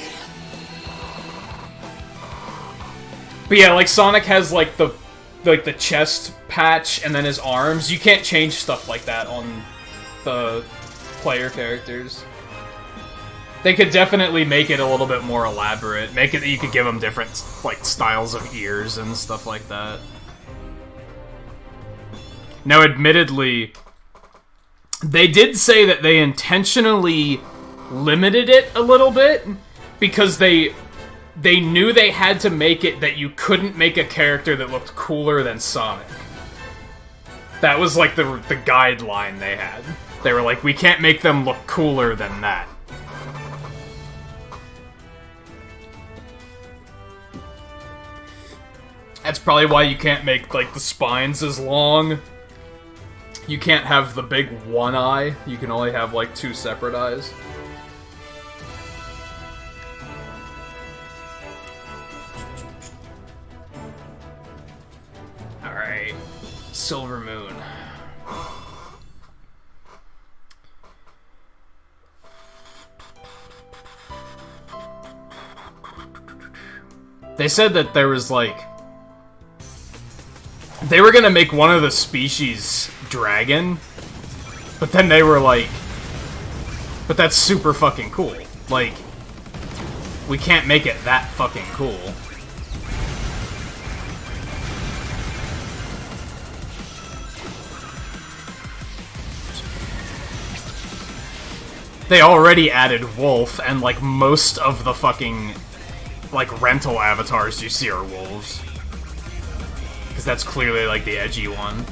But yeah, like, Sonic has, like, the chest patch and then his arms. You can't change stuff like that on the player characters. They could definitely make it a little bit more elaborate. Make it that you could give them different, like, styles of ears and stuff like that. Now, admittedly, they did say that they intentionally limited it a little bit because they knew they had to make it that you couldn't make a character that looked cooler than Sonic. That was, like, the guideline they had. They were like, we can't make them look cooler than that. That's probably why you can't make, like, the spines as long. You can't have the big one eye. You can only have, like, 2 separate eyes. Alright. Silver Moon. They said that there was, like... They were gonna make one of the species dragon, but then they were like... But that's super fucking cool. Like, we can't make it that fucking cool. They already added wolf, and, like, most of the fucking, like, rental avatars you see are wolves. Because that's clearly, like, the edgy one.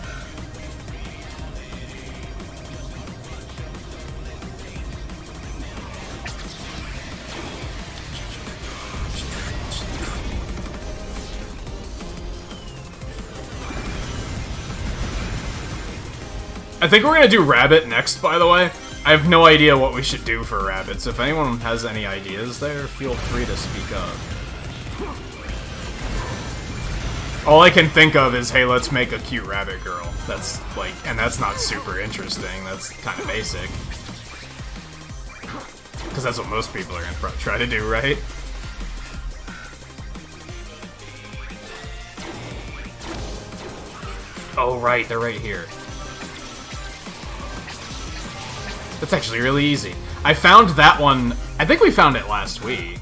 I think we're gonna do Rabbit next, by the way. I have no idea what we should do for rabbits. If anyone has any ideas there, feel free to speak up. All I can think of is, hey, let's make a cute rabbit girl. That's, like, and that's not super interesting. That's kind of basic. Because that's what most people are gonna try to do, right? Oh, right, they're right here. That's actually really easy. I found that one... I think we found it last week.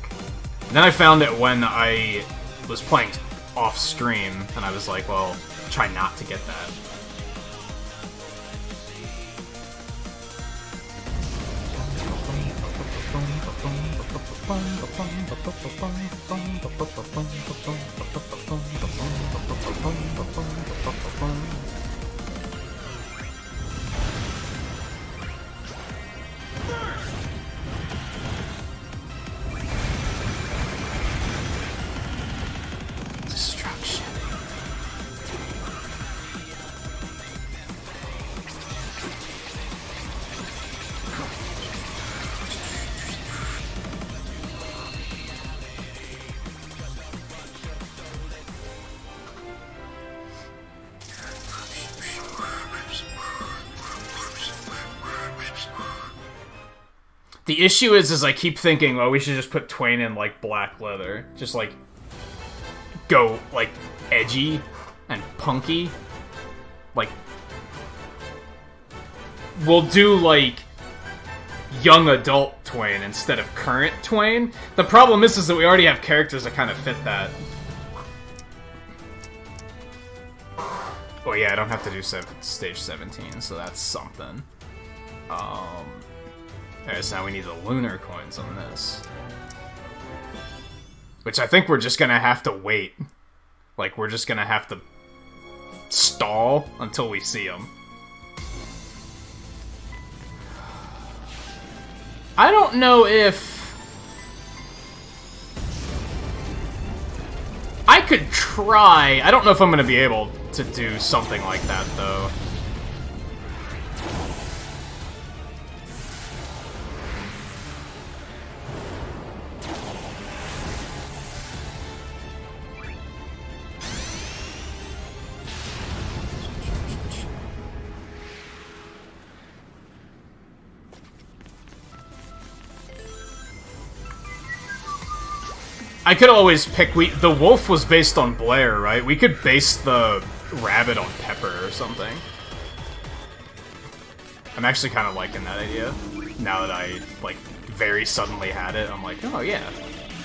And then I found it when I was playing off-stream, and I was like, well, try not to get that. Destruction. The issue is I keep thinking, well, we should just put Twain in, like, black leather. Just, like, go, like, edgy and punky. Like, we'll do, like, young adult Twain instead of current Twain. The problem is that we already have characters that kind of fit that. Oh yeah, I don't have to do stage 17, so that's something. Alright, so now we need the lunar coins on this. Which I think we're just gonna have to wait. Like, we're just gonna have to stall until we see them. I don't know if... I could try. I don't know if I'm going to be able to do something like that, though. I could always pick... The wolf was based on Blair, right? We could base the rabbit on Pepper or something. I'm actually kind of liking that idea. Now that I, like, very suddenly had it, I'm like, oh yeah,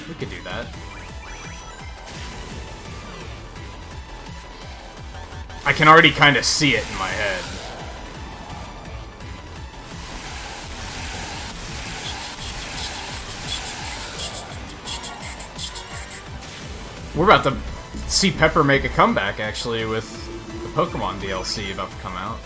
we could do that. I can already kind of see it in my head. We're about to see Pepper make a comeback, actually, with the Pokemon DLC about to come out.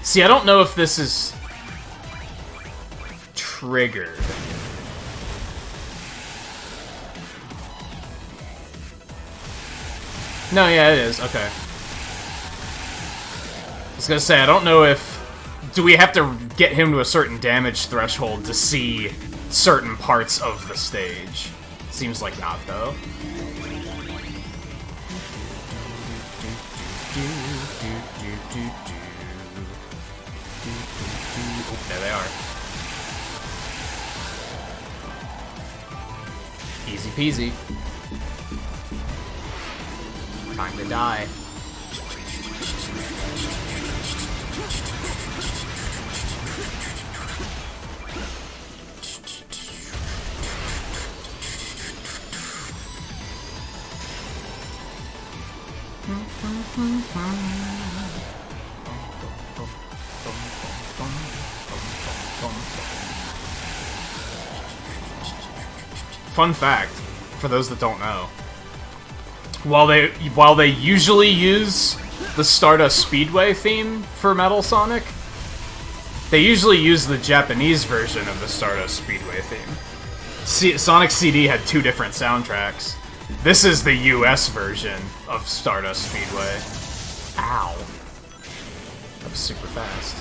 See, I don't know if this is triggered. No, yeah, it is. Okay. I was gonna say, I don't know if... Do we have to get him to a certain damage threshold to see certain parts of the stage? Seems like not, though. There they are. Easy peasy. Time to die. Fun fact, for those that don't know, while they usually use the Stardust Speedway theme for Metal Sonic, they usually use the Japanese version of the Stardust Speedway theme. Sonic CD had two different soundtracks. This is the US version of Stardust Speedway. Ow. That was super fast.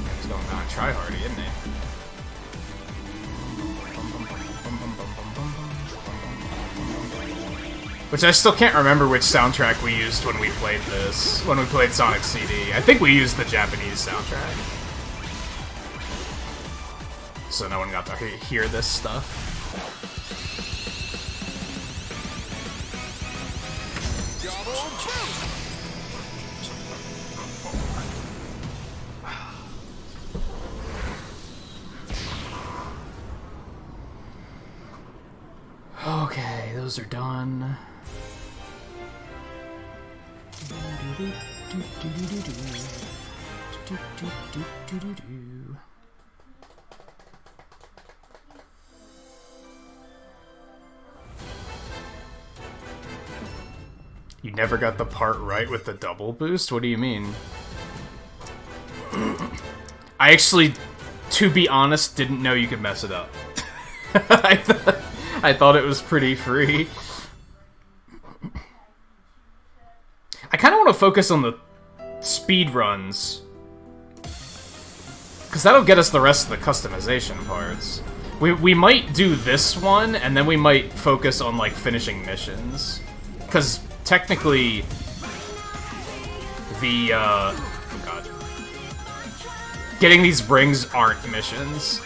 He's going on try hardy, isn't he? Which I still can't remember which soundtrack we used when we played this. When we played Sonic CD. I think we used the Japanese soundtrack. So no one got to hear this stuff. Okay, those are done. You never got the part right with the double boost? What do you mean? I actually, to be honest, didn't know you could mess it up. I thought it was pretty free. I kind of want to focus on the speed runs, because that'll get us the rest of the customization parts. We might do this one, and then we might focus on, like, finishing missions. Because, technically, the, oh god. Getting these rings aren't missions.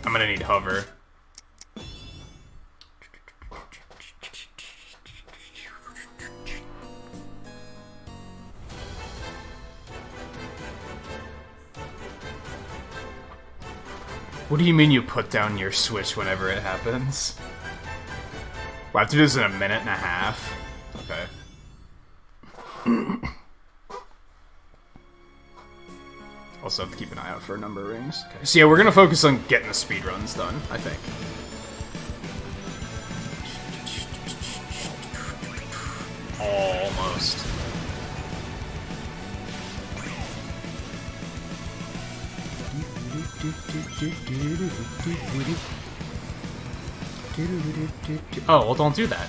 I'm gonna need hover. What do you mean you put down your Switch whenever it happens? We'll have to do this in a minute and a half. Okay. Also have to keep an eye out for a number of rings. Okay. So yeah, we're gonna focus on getting the speedruns done, I think. Almost. Oh, well, don't do that.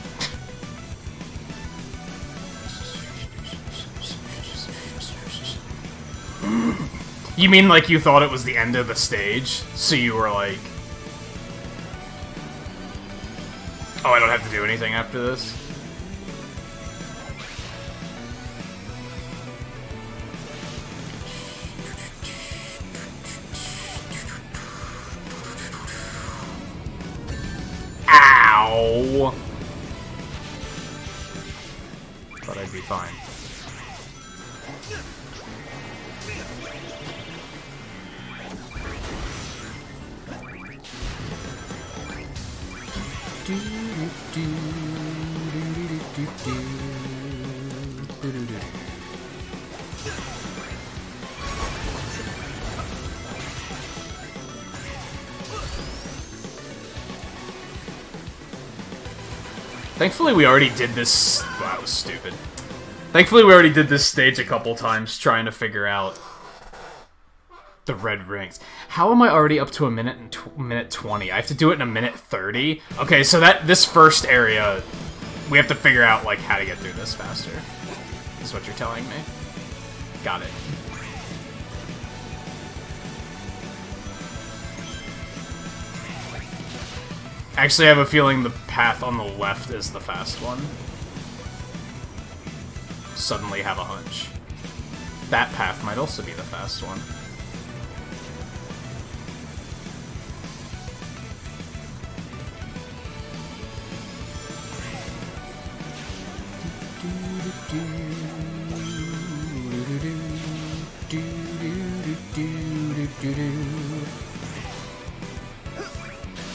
You mean like you thought it was the end of the stage? So you were like... Oh, I don't have to do anything after this? Ow! Thought I'd be fine. Thankfully, we already did this. Well, that was stupid. Thankfully, we already did this stage a couple times trying to figure out the red rings. How am I already up to a minute and minute 20? I have to do it in a minute 30? Okay, so this first area, we have to figure out, like, how to get through this faster. Is what you're telling me. Got it. Actually, I have a feeling the path on the left is the fast one. Suddenly have a hunch. That path might also be the fast one.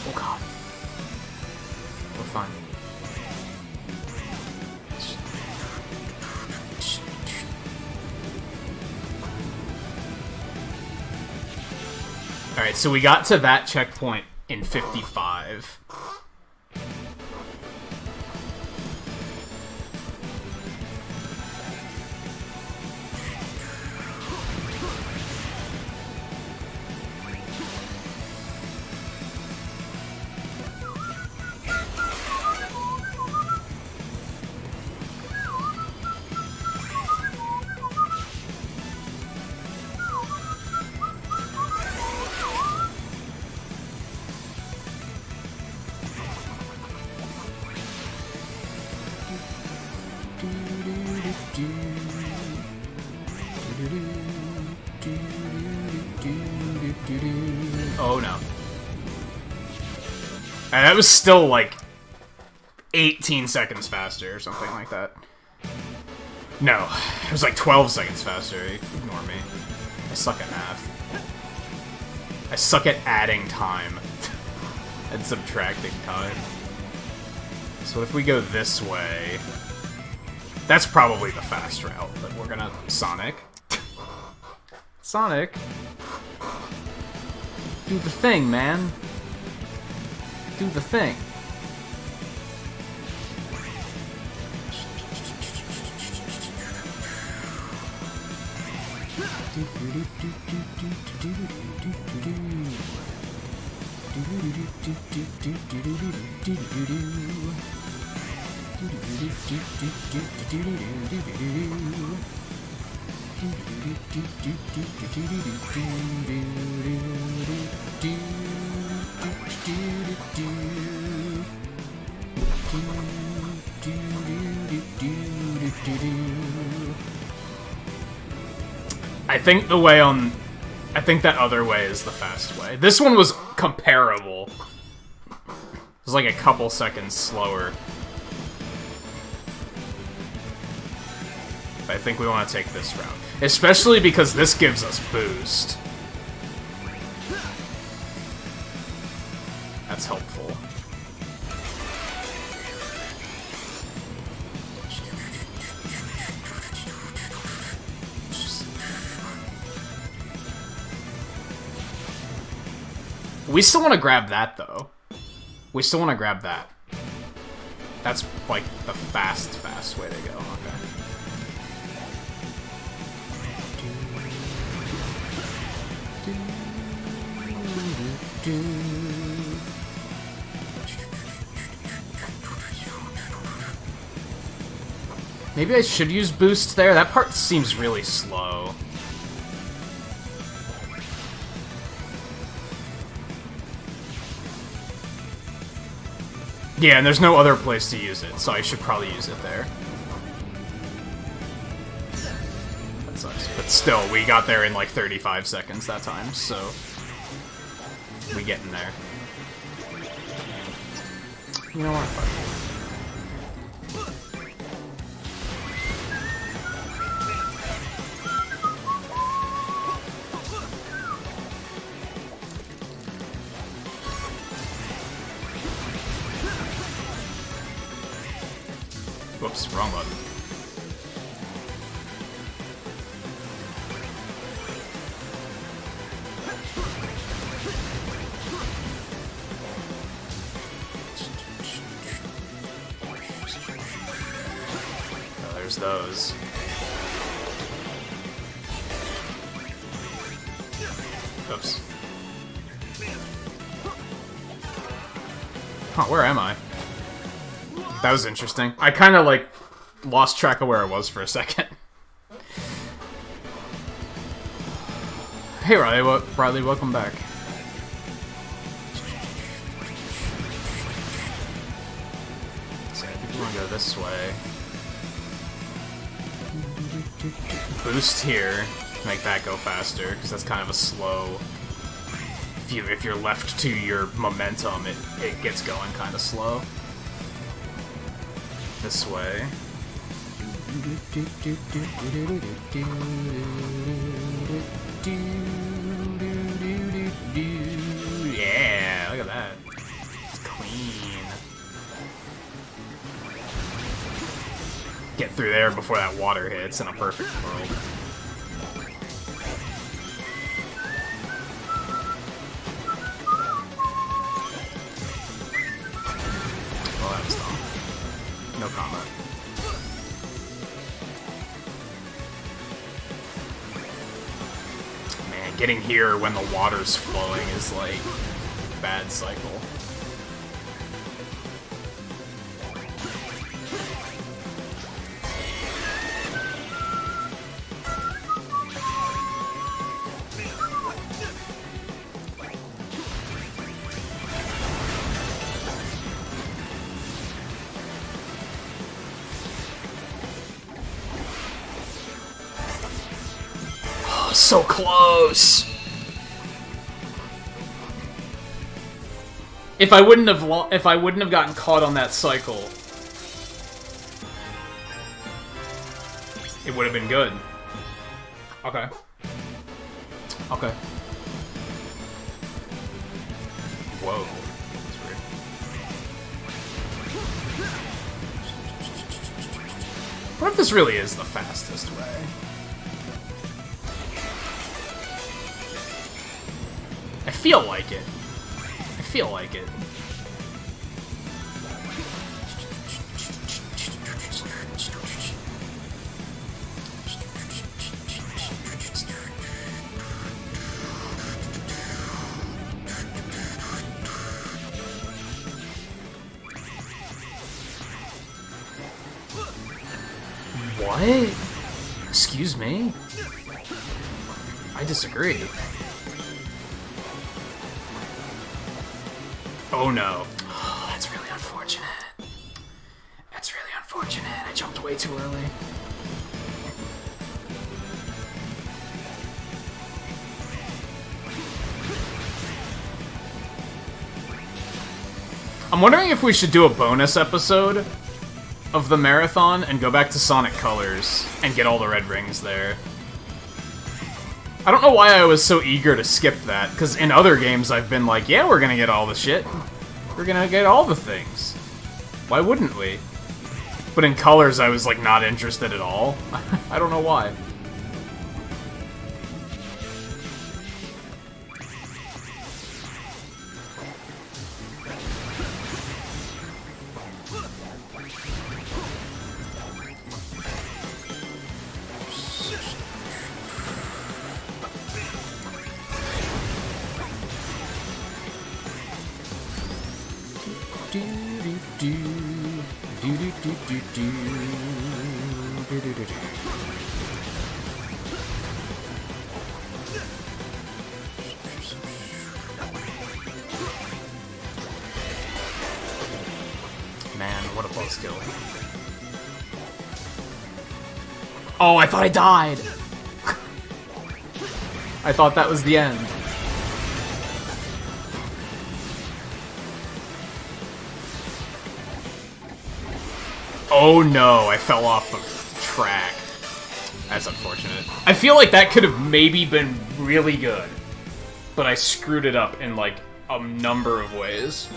Oh god. We're fine. Alright, so we got to that checkpoint in 55. Oh no. And that was still like 18 seconds faster or something like that. No, it was like 12 seconds faster. Ignore me. I suck at math. I suck at adding time and subtracting time. So if we go this way, that's probably the fast route, but we're gonna Sonic. Sonic. Do the thing, man. Do the thing. I think that other way is the fast way. This one was comparable. It was like a couple seconds slower. But I think we want to take this route. Especially because this gives us boost. We still want to grab that, though. We still want to grab that. That's, like, the fast way to go. Okay. Maybe I should use boost there? That part seems really slow. Yeah, and there's no other place to use it, so I should probably use it there. That sucks. But still, we got there in like 35 seconds that time, so... we get in there. You know what? Fuck it. Whoops, wrong button. Oh, there's those. Oops. Huh, where am I? That was interesting. I kind of, like, lost track of where I was for a second. Hey, Riley, welcome back. So I think we want to go this way. Boost here, make that go faster, because that's kind of a slow... If you're left to your momentum, it gets going kind of slow. This way. Yeah, look at that. It's clean. Get through there before that water hits in a perfect world. Well, that was dumb. No comment. Man, getting here when the water's flowing is like a bad cycle. So close. If I wouldn't have gotten caught on that cycle, it would have been good. Okay. Okay. Whoa. That's weird. What if this really is the fastest way? I feel like it. I feel like it. What? Excuse me? I disagree. Oh no. Oh, that's really unfortunate. That's really unfortunate. I jumped way too early. I'm wondering if we should do a bonus episode of the marathon and go back to Sonic Colors and get all the red rings there. I don't know why I was so eager to skip that, because in other games I've been like, yeah, we're gonna get all the shit. We're gonna get all the things. Why wouldn't we? But in Colors I was, like, not interested at all. I don't know why. what a buzzkill. Oh, I thought I died! I thought that was the end. Oh no, I fell off the track. That's unfortunate. I feel like that could have maybe been really good, but I screwed it up in, like, a number of ways.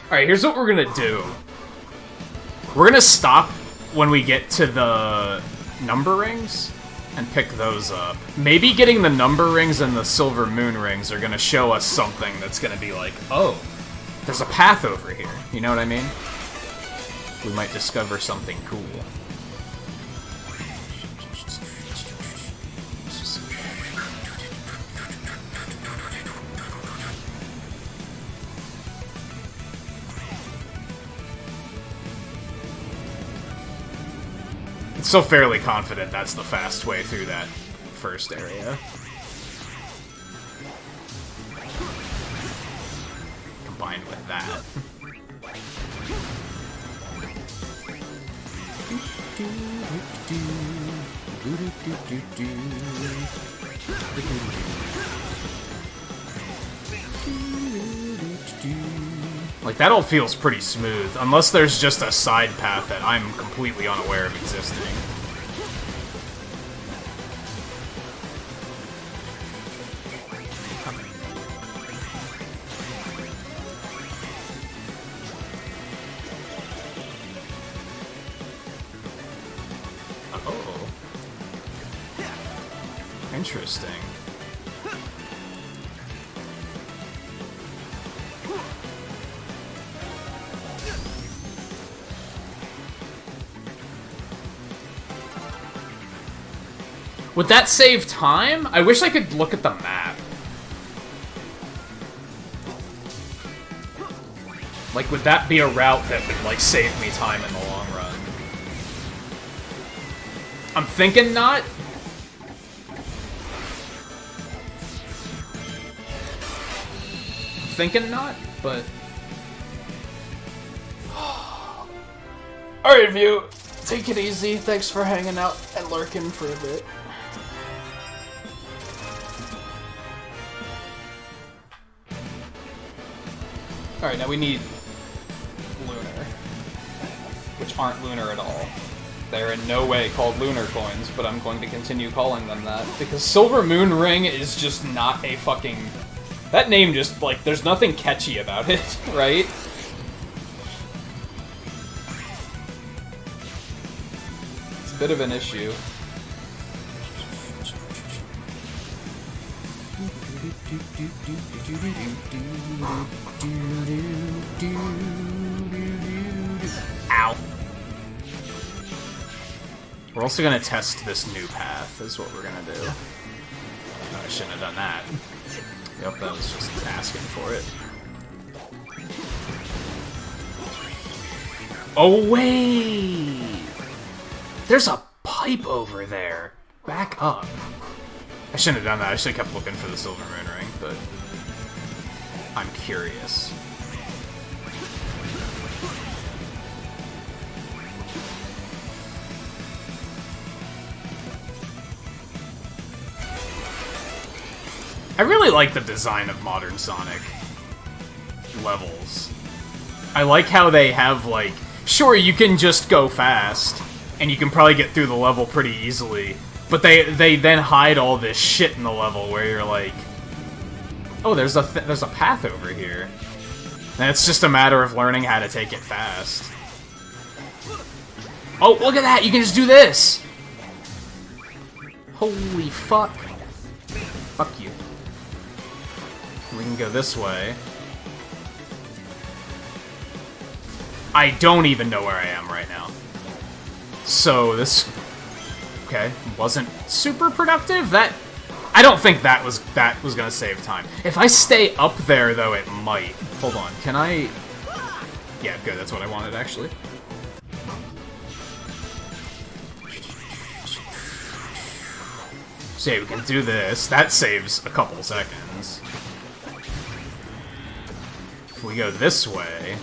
Alright, here's what we're gonna do. We're gonna stop when we get to the number rings and pick those up. Maybe getting the number rings and the silver moon rings are gonna show us something that's gonna be like, oh, there's a path over here. You know what I mean? We might discover something cool. So fairly confident that's the fast way through that first area. Combined with that. Like, that all feels pretty smooth, unless there's just a side path that I'm completely unaware of existing. Oh. Interesting. Would that save time? I wish I could look at the map. Like, would that be a route that would, like, save me time in the long run? I'm thinking not. I'm thinking not, but... Alright, View. Take it easy. Thanks for hanging out and lurking for a bit. Alright, now we need lunar, which aren't lunar at all. They're in no way called lunar coins, but I'm going to continue calling them that, because Silver Moon Ring is just not a fucking... That name just, like, there's nothing catchy about it, right? It's a bit of an issue. Ow. We're also gonna test this new path, is what we're gonna do. Oh, I shouldn't have done that. Yep, that was just asking for it. Oh, wait! There's a pipe over there. Back up. I shouldn't have done that. I should have kept looking for the Silver Moon Ring, but I'm curious. I really like the design of modern Sonic levels. I like how they have, like, sure, you can just go fast, and you can probably get through the level pretty easily, but they then hide all this shit in the level where you're like, oh, there's a path over here. And it's just a matter of learning how to take it fast. Oh, look at that! You can just do this! Holy fuck. Fuck you. We can go this way. I don't even know where I am right now. So this... Okay, wasn't super productive? I don't think that was gonna save time. If I stay up there, though, it might. Hold on, can I... Yeah, good, that's what I wanted, actually. So yeah, we can do this. That saves a couple seconds. If we go this way...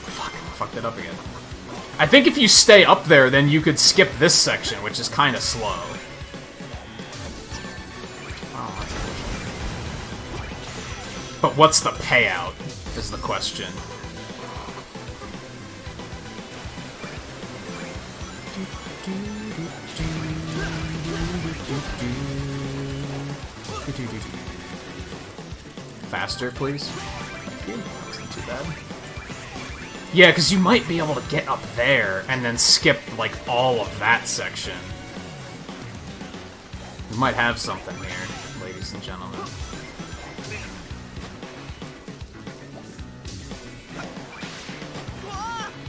Fuck, I fucked it up again. I think if you stay up there, then you could skip this section, which is kind of slow. But what's the payout, is the question. Faster, please. Thank you. Wasn't too bad. Yeah, because you might be able to get up there and then skip, like, all of that section. We might have something here, ladies and gentlemen.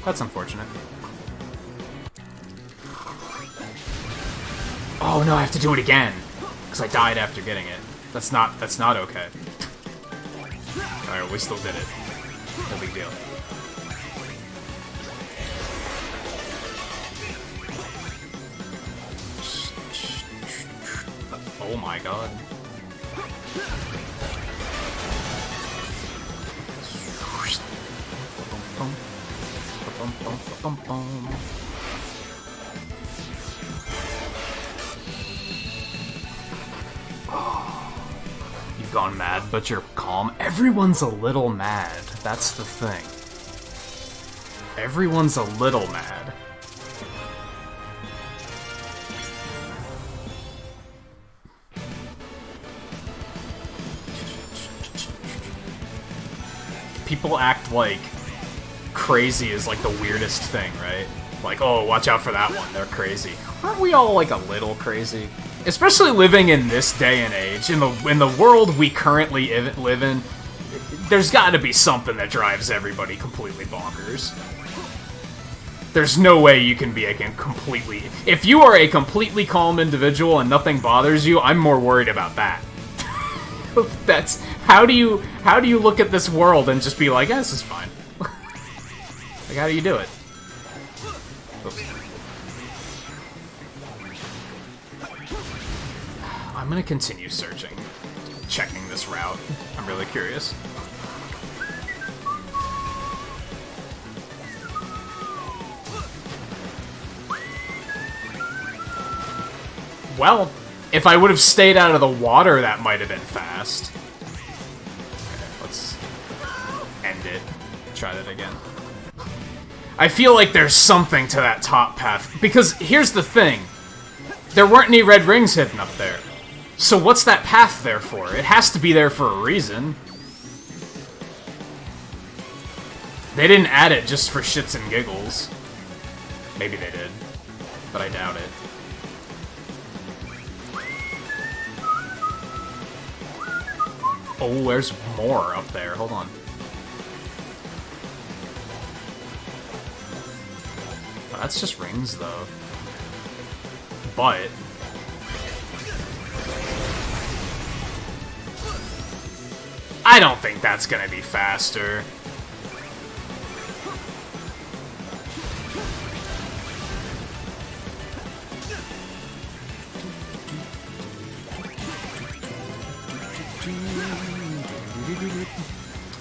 That's unfortunate. Oh no, I have to do it again! Because I died after getting it. That's not okay. Alright, we still did it. No big deal. Oh my god. You've gone mad, but you're calm. Everyone's a little mad. That's the thing. Everyone's a little mad. People act like crazy is like the weirdest thing, right? Like, oh, watch out for that one, they're crazy. Aren't we all like a little crazy? Especially living in this day and age, in the world we currently live in, there's gotta be something that drives everybody completely bonkers. There's no way you can be a completely... If you are a completely calm individual and nothing bothers you, I'm more worried about that. That's... How do you look at this world and just be like, yeah, this is fine? Like, how do you do it? Oops. I'm gonna continue searching, checking this route. I'm really curious. Well, if I would have stayed out of the water, that might have been fast. Okay, let's end it. Try that again. I feel like there's something to that top path, because here's the thing. There weren't any red rings hidden up there. So what's that path there for? It has to be there for a reason. They didn't add it just for shits and giggles. Maybe they did, but I doubt it. Oh, there's more up there. Hold on. Oh, that's just rings, though. But... I don't think that's gonna be faster.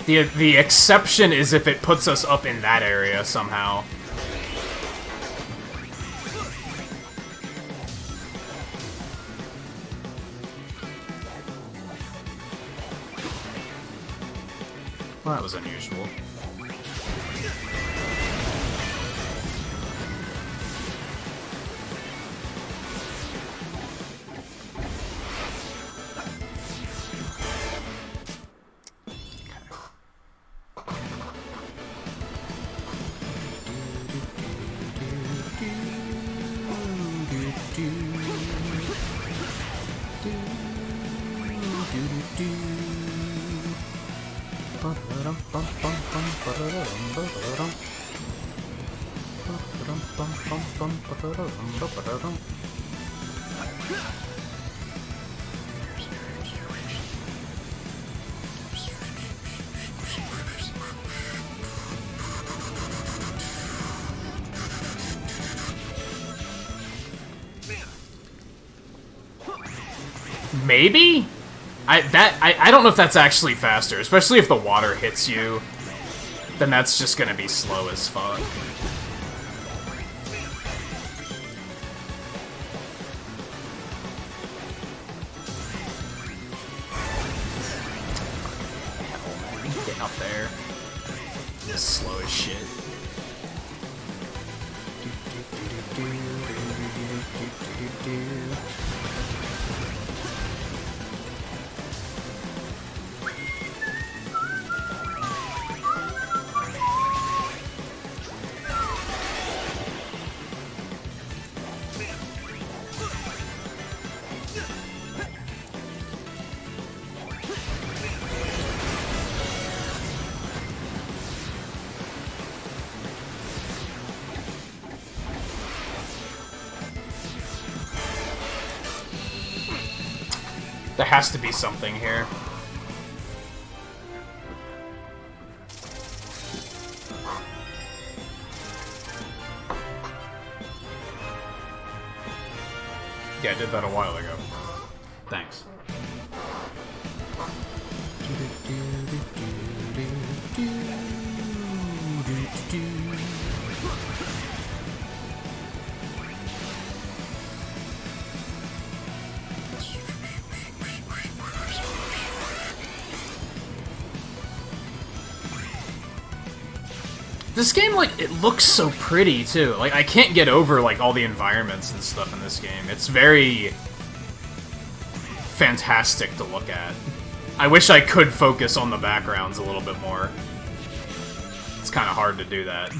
The exception is if it puts us up in that area somehow. Well, that was unusual. Maybe? I don't know if that's actually faster, especially if the water hits you. Then that's just gonna be slow as fuck. Getting up there. Just slow as shit. There has to be something here. Yeah, I did that a while ago. Thanks. This game, like, it looks so pretty, too. Like, I can't get over, like, all the environments and stuff in this game. It's very fantastic to look at. I wish I could focus on the backgrounds a little bit more. It's kind of hard to do that.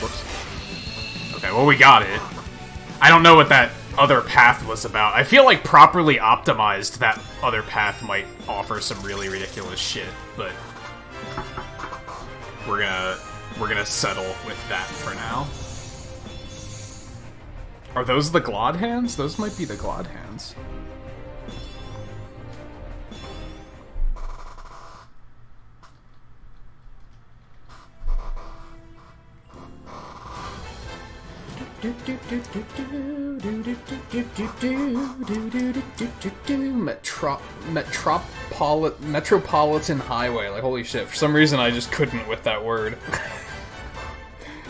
Whoops. Okay, well, we got it. I don't know what that other path was about. I feel like properly optimized, that other path might offer some really ridiculous shit, but we're gonna settle with that for now. Are those the Glod hands? Those might be the Glod hands. Metropolitan Highway. Like, holy shit. For some reason, I just couldn't with that word.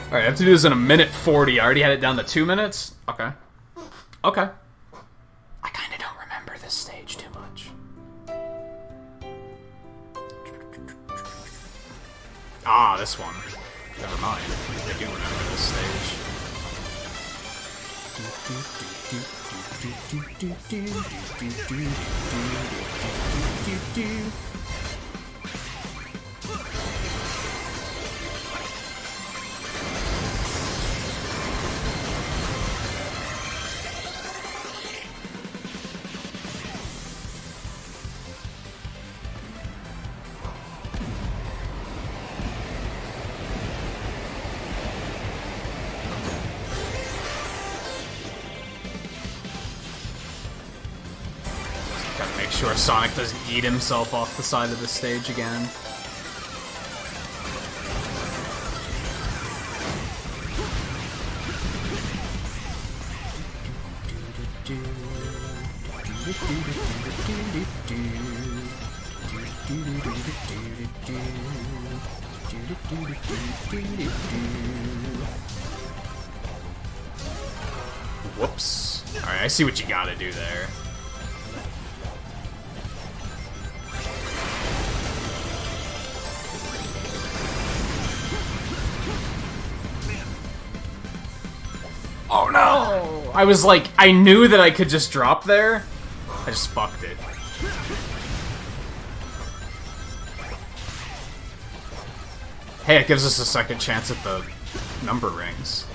Alright, I have to do this in 1:40. I already had it down to 2 minutes? Okay. Okay. I kinda don't remember this stage too much. Ah, this one. Never mind. I do remember this stage. Gotta make sure Sonic doesn't eat himself off the side of the stage again. Whoops. Alright, I see what you gotta do there. No! I was like, I knew that I could just drop there. I just fucked it. Hey, it gives us a second chance at the number rings.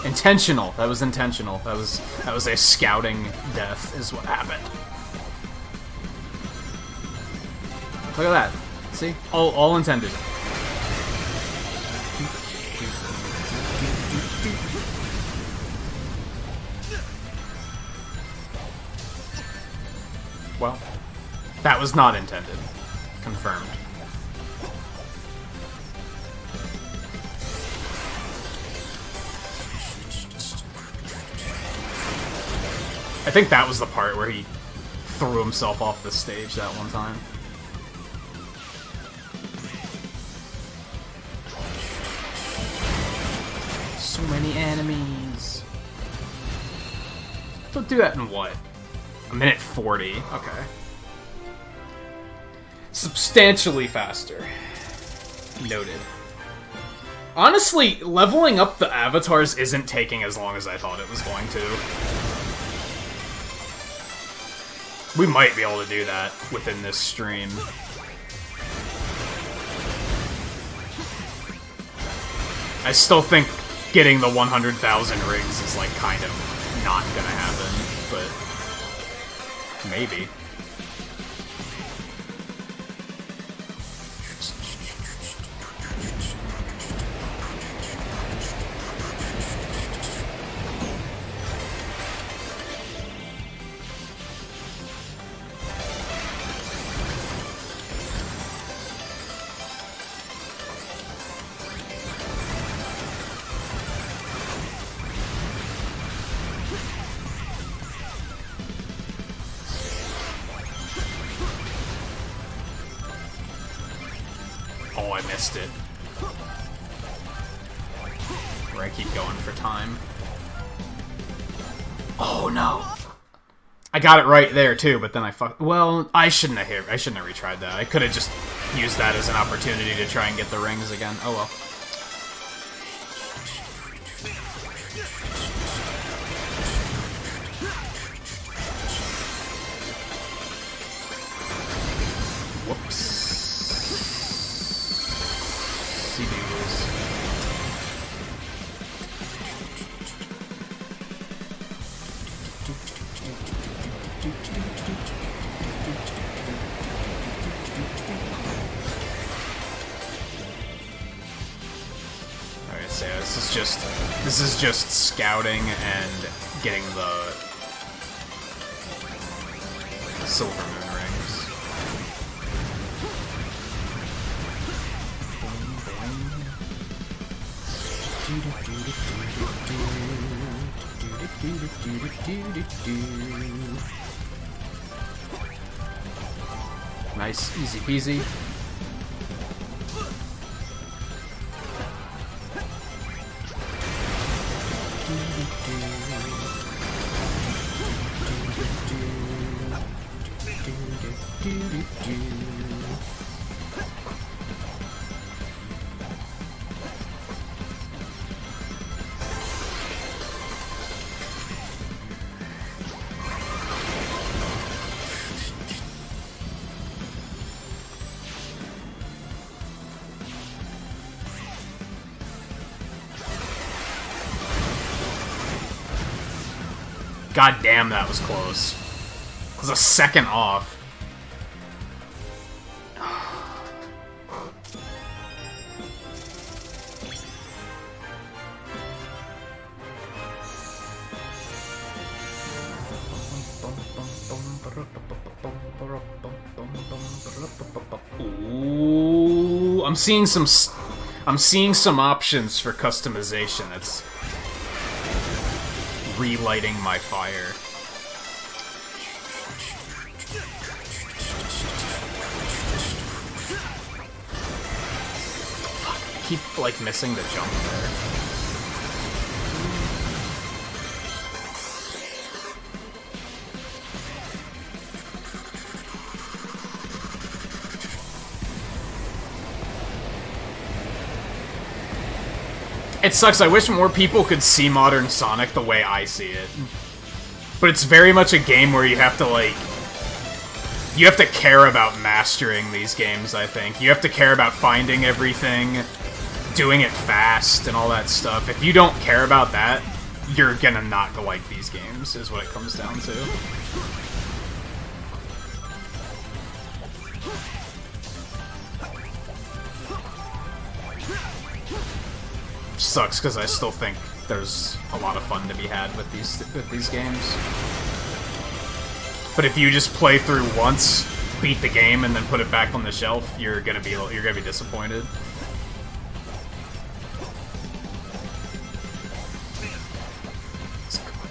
Intentional. That was intentional. That was a scouting death is what happened. Look at that. See? All intended. Well, that was not intended. Confirmed. I think that was the part where he threw himself off the stage that one time. So many enemies. Don't do that in what? A minute 40. Okay. Substantially faster. Noted. Honestly, leveling up the avatars isn't taking as long as I thought it was going to. We might be able to do that within this stream. I still think getting the 100,000 rings is, like, kind of not gonna happen, but maybe. Oh, I missed it. Where I keep going for time. Oh no! I got it right there too, but then I fucked. Well, I shouldn't have retried that. I could have just used that as an opportunity to try and get the rings again. Oh well. Whoops. Alright, so this is just scouting and getting the silver moon rings. Nice, easy peasy. God damn, that was close. It was a second off. Ooh, I'm seeing some options for customization. That's relighting my fire. Fuck, I keep, like, missing the jump there. It sucks. I wish more people could see modern Sonic the way I see it. But it's very much a game where you have to, like... You have to care about mastering these games, I think. You have to care about finding everything, doing it fast, and all that stuff. If you don't care about that, you're gonna not like these games, is what it comes down to. Sucks because I still think there's a lot of fun to be had with these games. But if you just play through once, beat the game, and then put it back on the shelf, you're gonna be disappointed.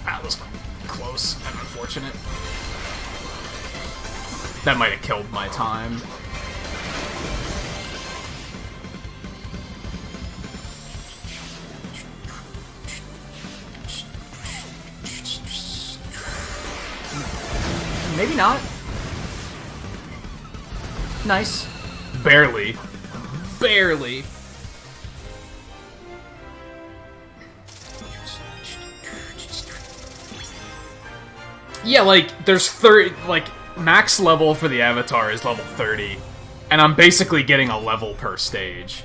That was close and unfortunate. That might have killed my time. Maybe not. Nice. Barely. Barely. Yeah, like, there's 30, like, max level for the Avatar is level 30, and I'm basically getting a level per stage.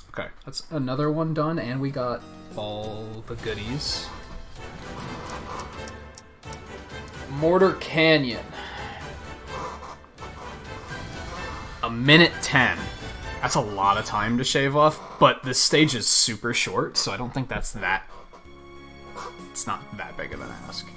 Okay, that's another one done, and we got all the goodies. Mortar Canyon. 1:10. That's a lot of time to shave off, but this stage is super short, so I don't think that's that... It's not that big of an ask.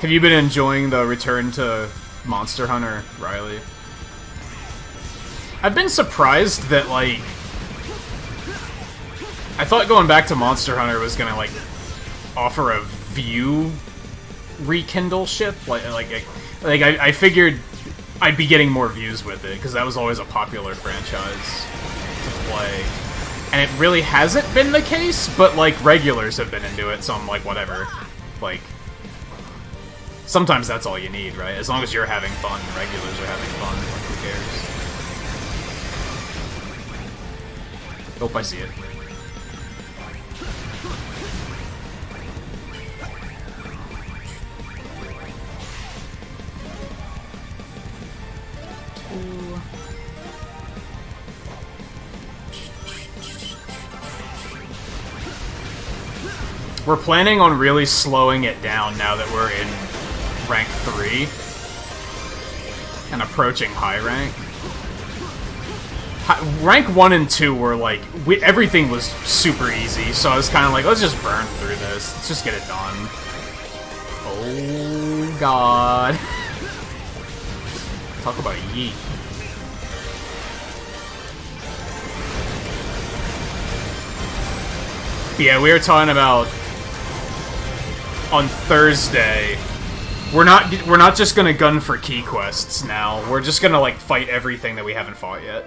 Have you been enjoying the return to Monster Hunter, Riley? I've been surprised that, like... I thought going back to Monster Hunter was gonna, like, offer a view rekindle ship. I figured I'd be getting more views with it, because that was always a popular franchise to play. And it really hasn't been the case, but, like, regulars have been into it, so I'm like, whatever. Like... Sometimes that's all you need, right? As long as you're having fun, and regulars are having fun, like, who cares? Hope I see it. We're planning on really slowing it down now that we're in rank 3 and approaching high rank. Rank 1 and 2 were like, everything was super easy, so I was kind of like, let's just burn through this. Let's just get it done. Oh god. Talk about yeet. Yeah, we were talking about on Thursday. We're not just gonna gun for key quests now. We're just gonna, like, fight everything that we haven't fought yet.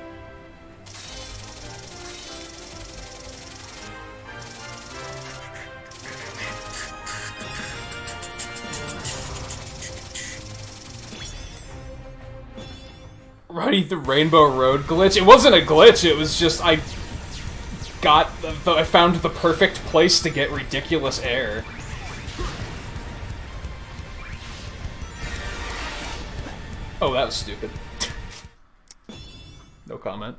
Running the Rainbow Road glitch. It wasn't a glitch. It was just I found the perfect place to get ridiculous air. Oh, that was stupid. No comment.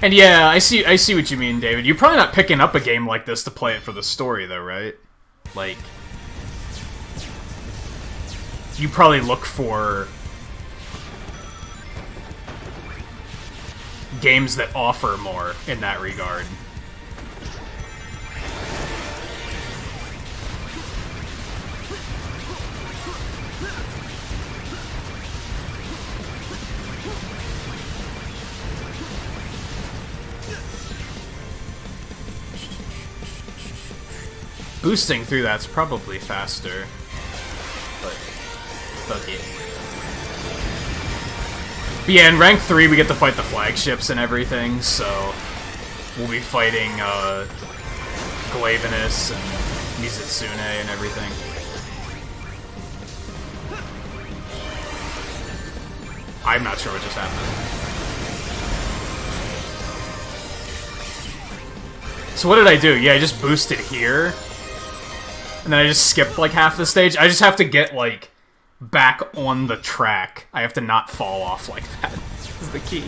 And yeah, I see what you mean, David. You're probably not picking up a game like this to play it for the story, though, right? Like, you probably look for games that offer more in that regard. boosting through that's probably faster. But fuck it. But yeah, in rank 3 we get to fight the flagships and everything, so we'll be fighting Glavenus and Mizitsune and everything. I'm not sure what just happened. So what did I do? Yeah, I just boosted here. And then I just skipped like half the stage. I just have to get like back on the track. I have to not fall off like that. This is the key.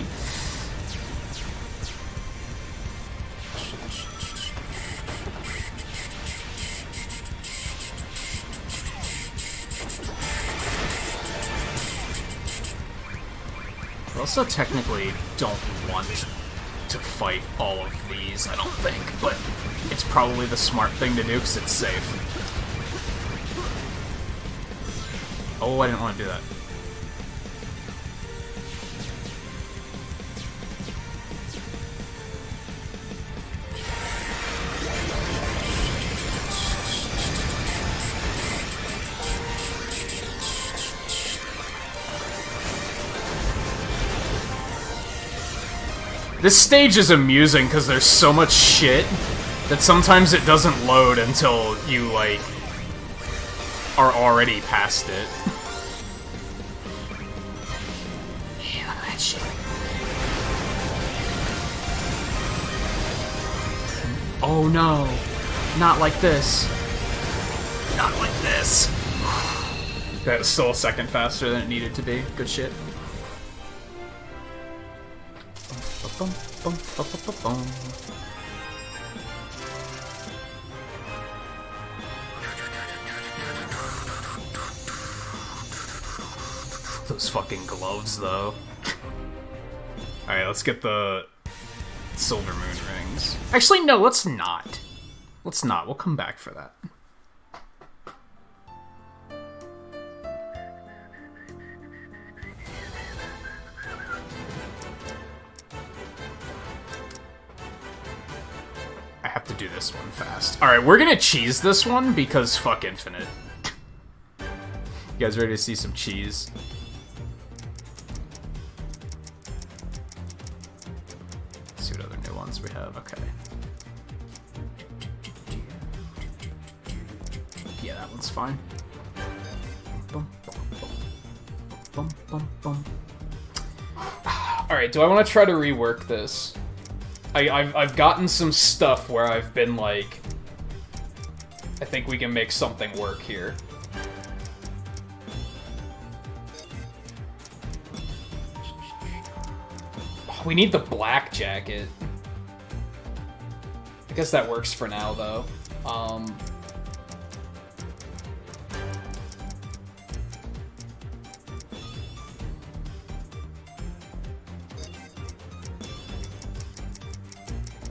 I also technically don't want to fight all of these, I don't think, but it's probably the smart thing to do because it's safe. Oh, I didn't want to do that. This stage is amusing because there's so much shit that sometimes it doesn't load until you, like, are already past it. Yeah, look at that shit. Oh no. Not like this. Not like this. That was still a second faster than it needed to be. Good shit. Bum, bum, bum, bum, bum. Those fucking gloves, though. Alright, let's get the Silver Moon rings. Actually, no, let's not. Let's not. We'll come back for that. I have to do this one fast. Alright, we're gonna cheese this one because fuck Infinite. You guys ready to see some cheese? Let's see what other new ones we have. Okay. Yeah, that one's fine. Bum, bum, bum. Bum, bum, bum. Alright, do I want to try to rework this? I've gotten some stuff where I've been like, I think we can make something work here. Oh, we need the black jacket. I guess that works for now, though.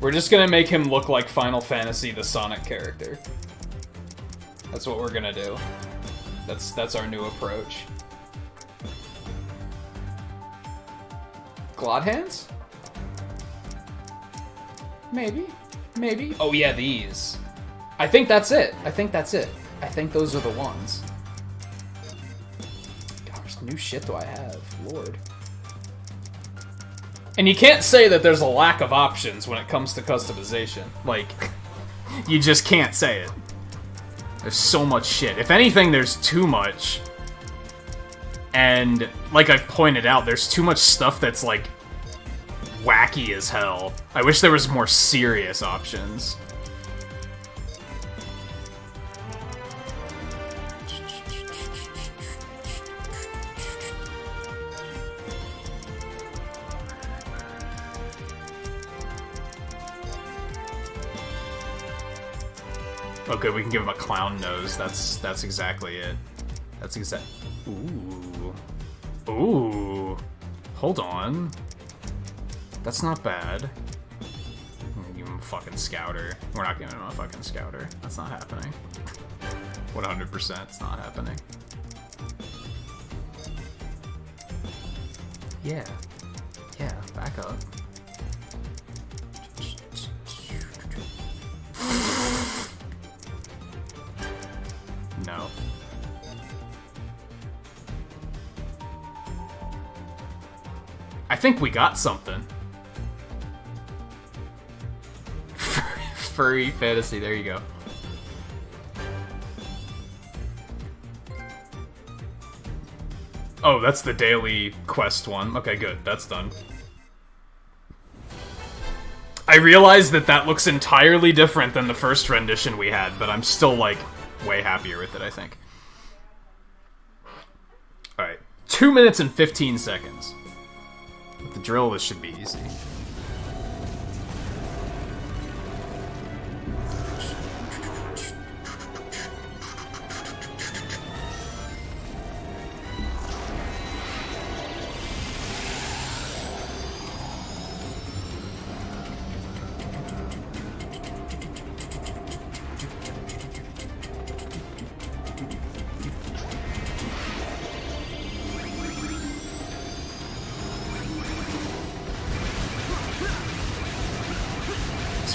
We're just gonna make him look like Final Fantasy, the Sonic character. That's what we're gonna do. That's our new approach. Glot hands? Maybe. Maybe. Oh yeah, these. I think that's it. I think that's it. I think those are the ones. God, how much new shit do I have? Lord. And you can't say that there's a lack of options when it comes to customization. Like, you just can't say it. There's so much shit. If anything, there's too much. And, like I've pointed out, there's too much stuff that's, like, wacky as hell. I wish there was more serious options. Okay, we can give him a clown nose. That's exactly it. That's exact. Ooh. Ooh. Hold on. That's not bad. I'm gonna give him a fucking scouter. We're not giving him a fucking scouter. That's not happening. 100%, it's not happening. Yeah. Yeah, back up. I think we got something. Furry fantasy, there you go. Oh, that's the daily quest one. Okay, good. That's done. I realize that that looks entirely different than the first rendition we had, but I'm still, like, way happier with it, I think. Alright. 2 minutes and 15 seconds. With the drill, this should be easy.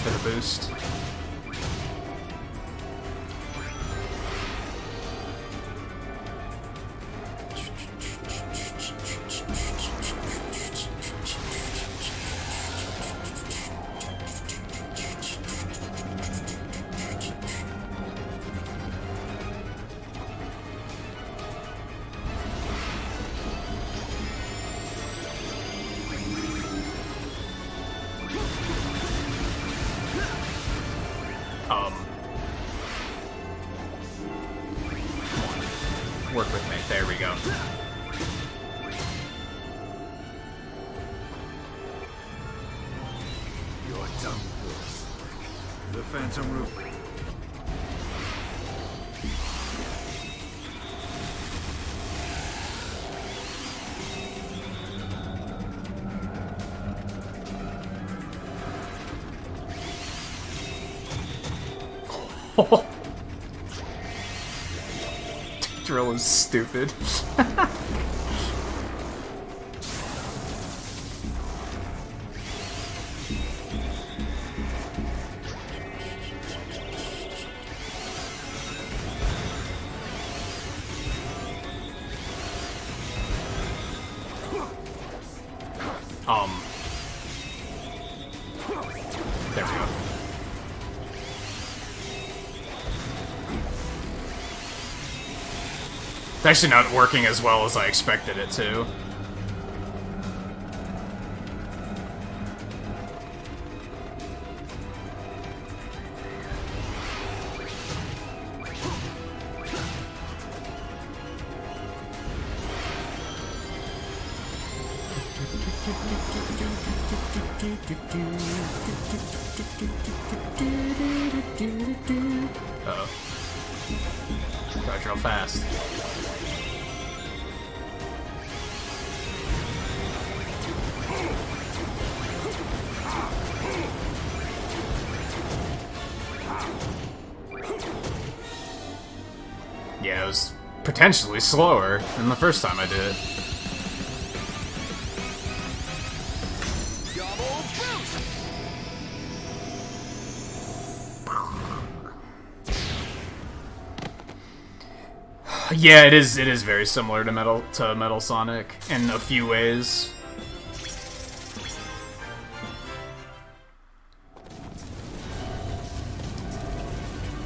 For the boost. Work with me. There we go. You're done for. The Phantom Room. Drill is stupid. There we go. It's actually not working as well as I expected it to. Uh-oh. Gotta drill fast. Yeah, it was potentially slower than the first time I did it. Yeah, it is very similar to Metal Sonic in a few ways.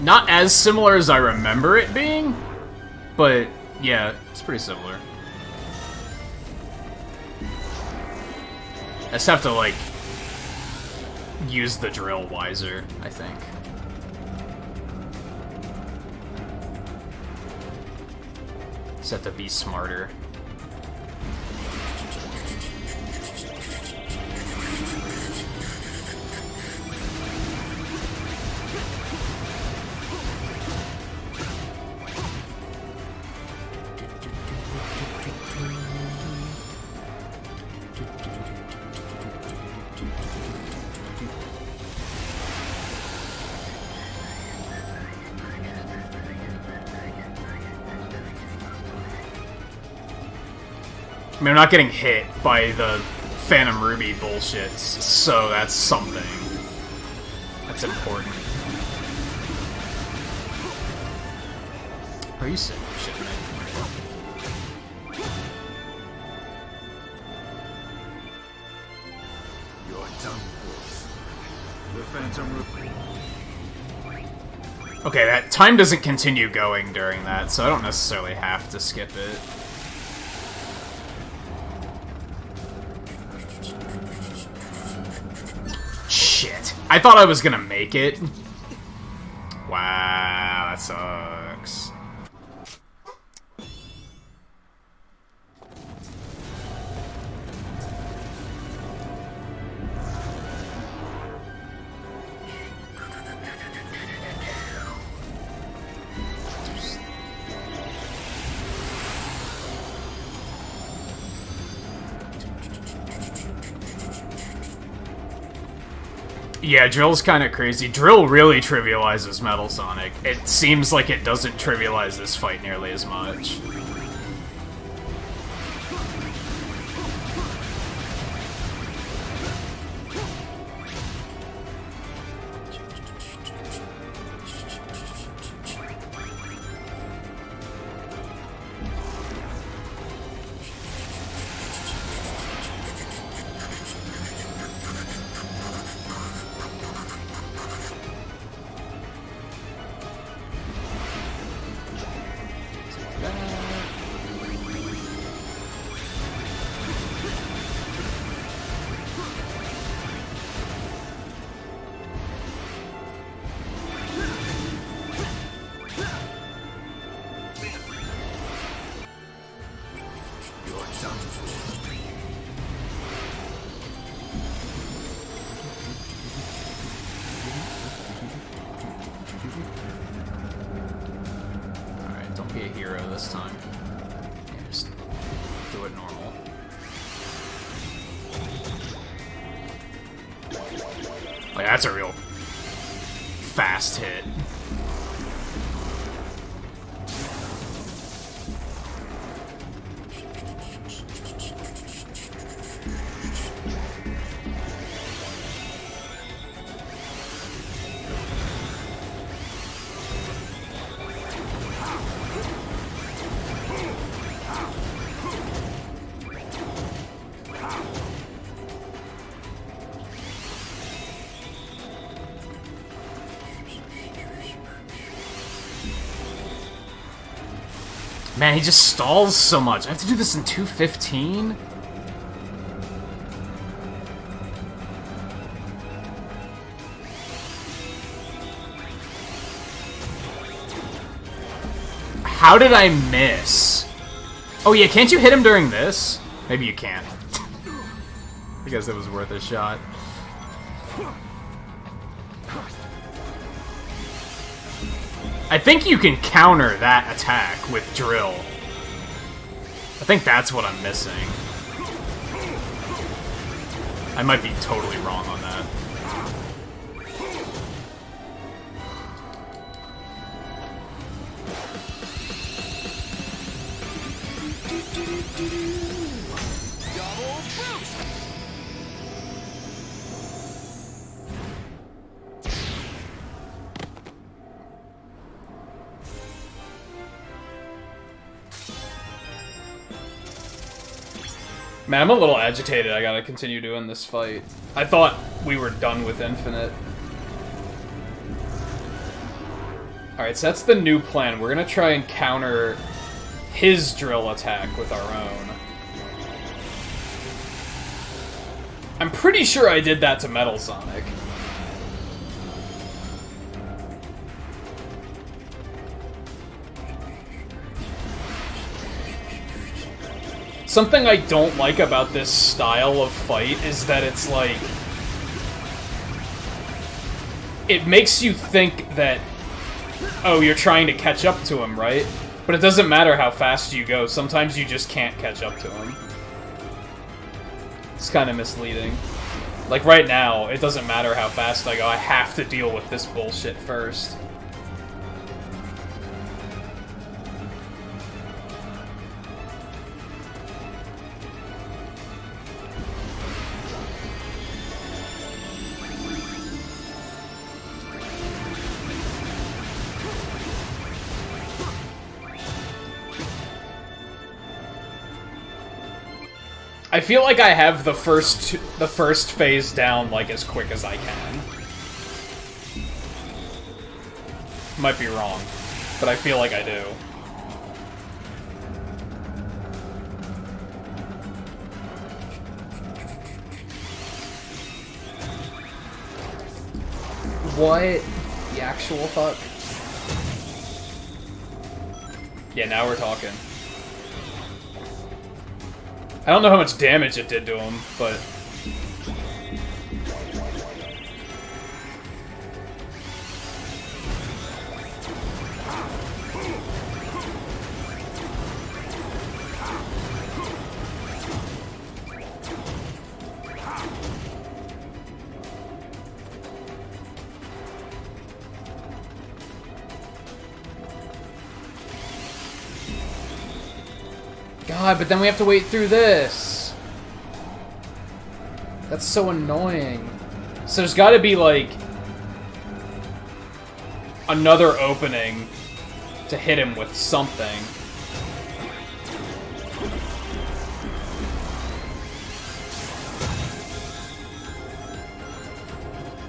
Not as similar as I remember it being, but yeah, it's pretty similar. I just have to, like, use the drill wiser, I think. Just have to be smarter. I mean, I'm not getting hit by the Phantom Ruby bullshits, so that's something. That's important. Are you sick? Shit, man. done for. The Phantom... Okay, that time doesn't continue going during that, so I don't necessarily have to skip it. Shit. I thought I was gonna make it. Wow, that sucks. Yeah, Drill's kind of crazy. Drill really trivializes Metal Sonic. It seems like it doesn't trivialize this fight nearly as much. Alright, don't be a hero this time. Yeah, just do it normal. Like, that's a real fast hit. Man, he just stalls so much. I have to do this in 2:15? How did I miss? Oh yeah, can't you hit him during this? Maybe you can't. I guess it was worth a shot. I think you can counter that attack with Drill. I think that's what I'm missing. I might be totally wrong on that. Double boost! Man, I'm a little agitated. I gotta continue doing this fight. I thought we were done with Infinite. Alright, so that's the new plan. We're gonna try and counter his drill attack with our own. I'm pretty sure I did that to Metal Sonic. Something I don't like about this style of fight is that it's like... It makes you think that, oh, you're trying to catch up to him, right? But it doesn't matter how fast you go. Sometimes you just can't catch up to him. It's kind of misleading. Like right now, it doesn't matter how fast I go. I have to deal with this bullshit first. I feel like I have the first phase down like as quick as I can. Might be wrong, but I feel like I do. What the actual fuck? Yeah, now we're talking. I don't know how much damage it did to him, but... God, but then we have to wait through this. That's so annoying. So there's gotta be, like, another opening to hit him with something.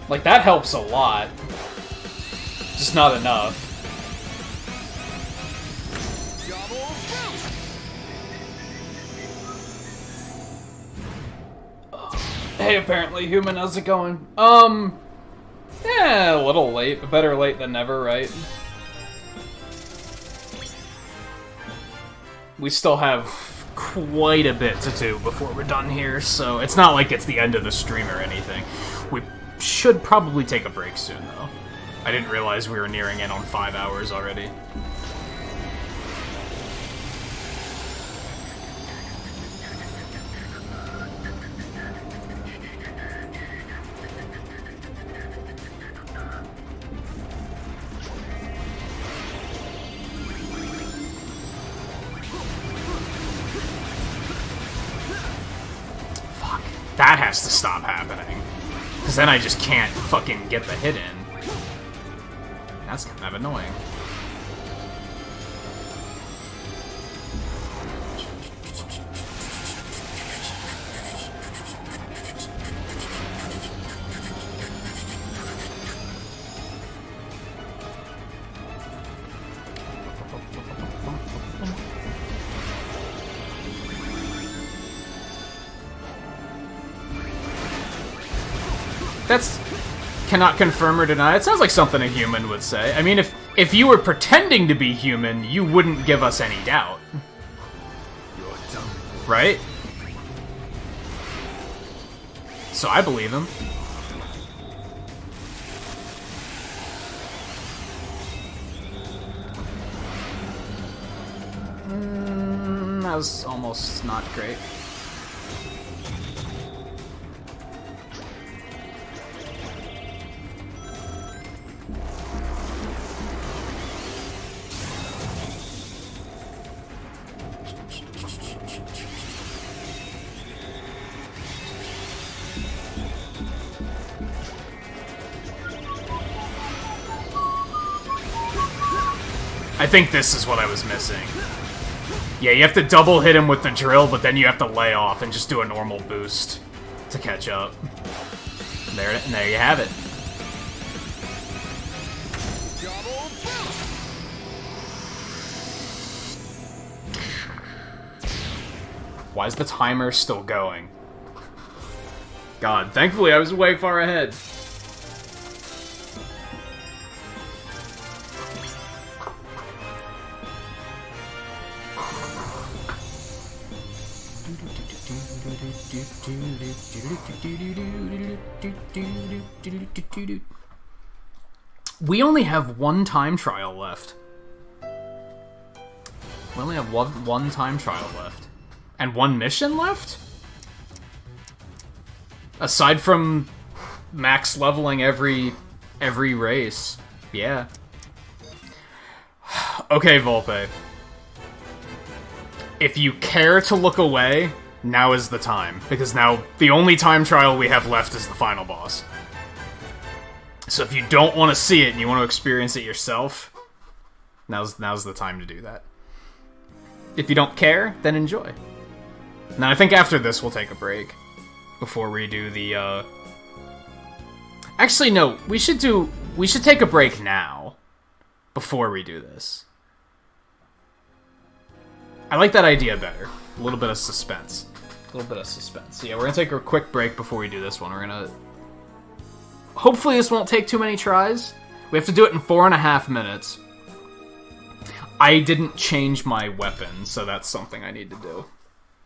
Like, that helps a lot. Just not enough. Hey, apparently human, how's it going? Yeah, a little late, but better late than never, right? We still have quite a bit to do before we're done here, so it's not like it's the end of the stream or anything. We should probably take a break soon, though. I didn't realize we were nearing in on 5 hours already. That has to stop happening. Because then I just can't fucking get the hit in. That's kind of annoying. That's... cannot confirm or deny. It sounds like something a human would say. I mean, if you were pretending to be human, you wouldn't give us any doubt. Right? So I believe him. That was almost not great. I think this is what I was missing. Yeah, you have to double hit him with the drill, but then you have to lay off and just do a normal boost to catch up. And there you have it. Why is the timer still going? God, thankfully I was way far ahead. We only have one time trial left. We only have one time trial left. And one mission left? Aside from max leveling every race. Yeah. Okay, Volpe. If you care to look away, now is the time. Because now, the only time trial we have left is the final boss. So if you don't want to see it and you want to experience it yourself, now's the time to do that. If you don't care, then enjoy. Now I think after this we'll take a break before we do the. Actually, no. We should take a break now before we do this. I like that idea better. A little bit of suspense. Yeah, we're gonna take a quick break before we do this one. We're gonna. Hopefully, this won't take too many tries. We have to do it in 4.5 minutes. I didn't change my weapon, so that's something I need to do.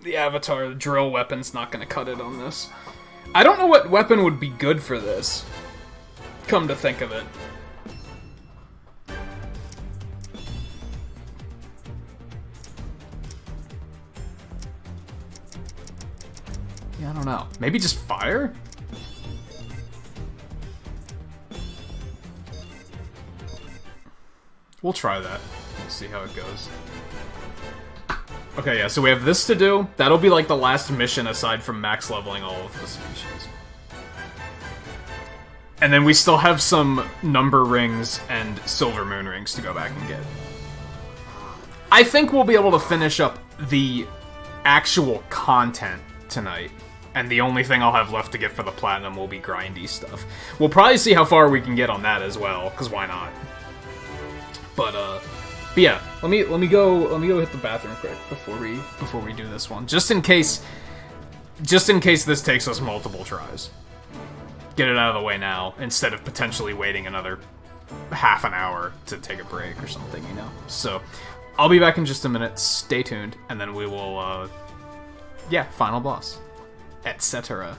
The avatar, the drill weapon's not gonna cut it on this. I don't know what weapon would be good for this. Come to think of it. Yeah, I don't know. Maybe just fire? We'll try that. We'll see how it goes. Okay, yeah, so we have this to do. That'll be like the last mission aside from max leveling all of the species. And then we still have some number rings and silver moon rings to go back and get. I think we'll be able to finish up the actual content tonight. And the only thing I'll have left to get for the platinum will be grindy stuff. We'll probably see how far we can get on that as well, because why not? But yeah, let me go hit the bathroom quick before we do this one. Just in case this takes us multiple tries. Get it out of the way now, instead of potentially waiting another half an hour to take a break or something, you know? So, I'll be back in just a minute, stay tuned, and then we will, yeah, final boss. Etc.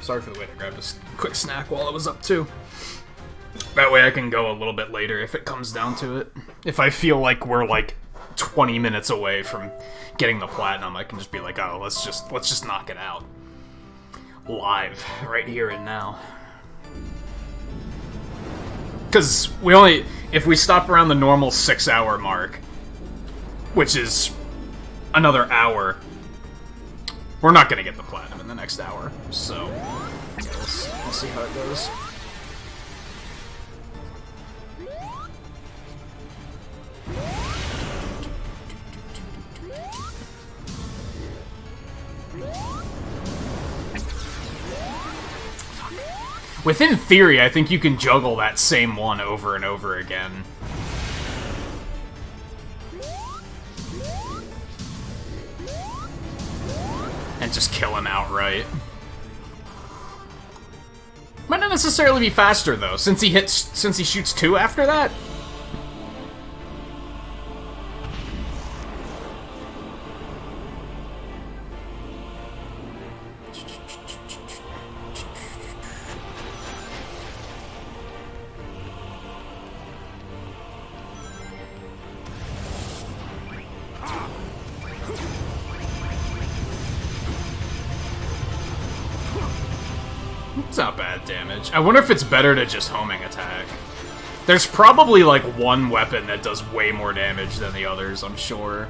Sorry for the wait. I grabbed a quick snack while I was up too. That way I can go a little bit later if it comes down to it. If I feel like we're like 20 minutes away from getting the platinum, I can just be like, oh, let's just knock it out. Live, right here and now. Because if we stop around the normal 6-hour mark, which is another hour, we're not going to get the platinum in the next hour. So, yeah, we'll see how it goes. Within theory, I think you can juggle that same one over and over again. And just kill him outright. Might not necessarily be faster though, since he shoots 2 after that. It's not bad damage. I wonder if it's better to just homing attack. There's probably like one weapon that does way more damage than the others, I'm sure.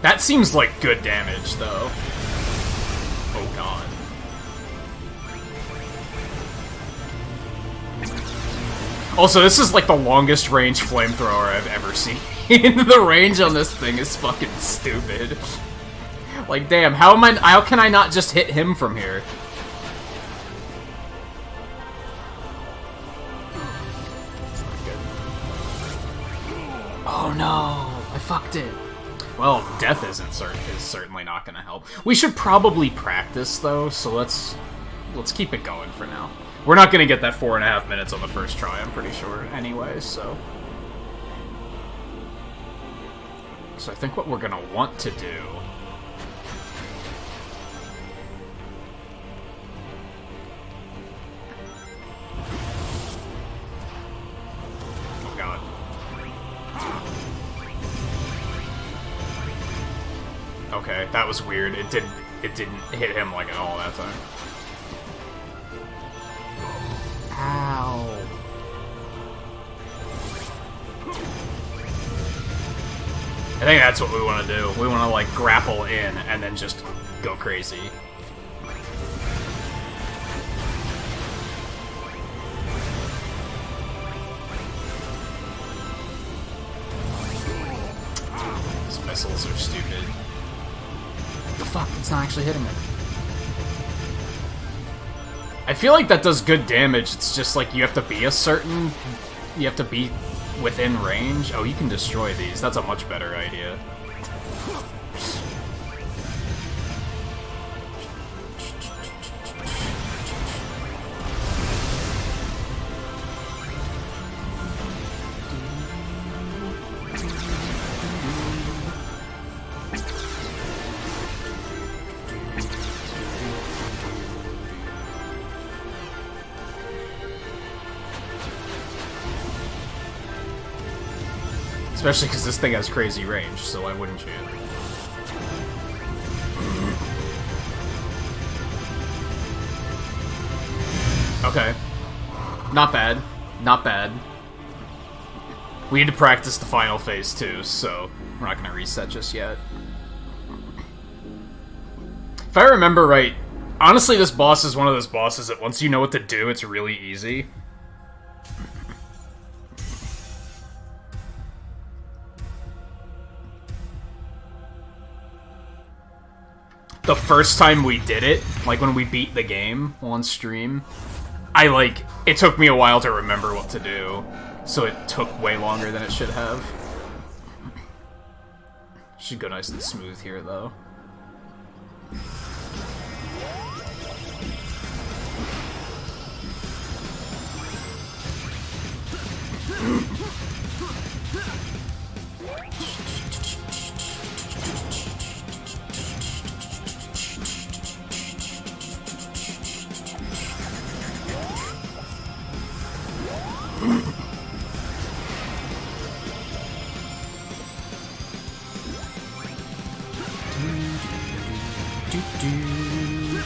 That seems like good damage, though. Oh god. Also, this is like the longest range flamethrower I've ever seen. The range on this thing is fucking stupid. Like, damn, how can I not just hit him from here? Oh no, I fucked it. Well, death is certainly not going to help. We should probably practice, though, so let's keep it going for now. We're not going to get that 4.5 minutes on the first try, I'm pretty sure, anyway, so... So I think what we're going to want to do... Oh god. Okay, that was weird. It didn't hit him like at all that time. Ow. I think that's what we want to do. We want to like grapple in and then just go crazy. These missiles are stupid. The fuck? It's not actually hitting him. I feel like that does good damage. It's just like you have to be you have to be within range. Oh, you can destroy these. That's a much better idea. Especially because this thing has crazy range, so why wouldn't you? Okay. Not bad. Not bad. We need to practice the final phase too, so we're not going to reset just yet. If I remember right, honestly this boss is one of those bosses that once you know what to do, it's really easy. The first time we did it, like when we beat the game on stream, it took me a while to remember what to do, so it took way longer than it should have. Should go nice and smooth here, though.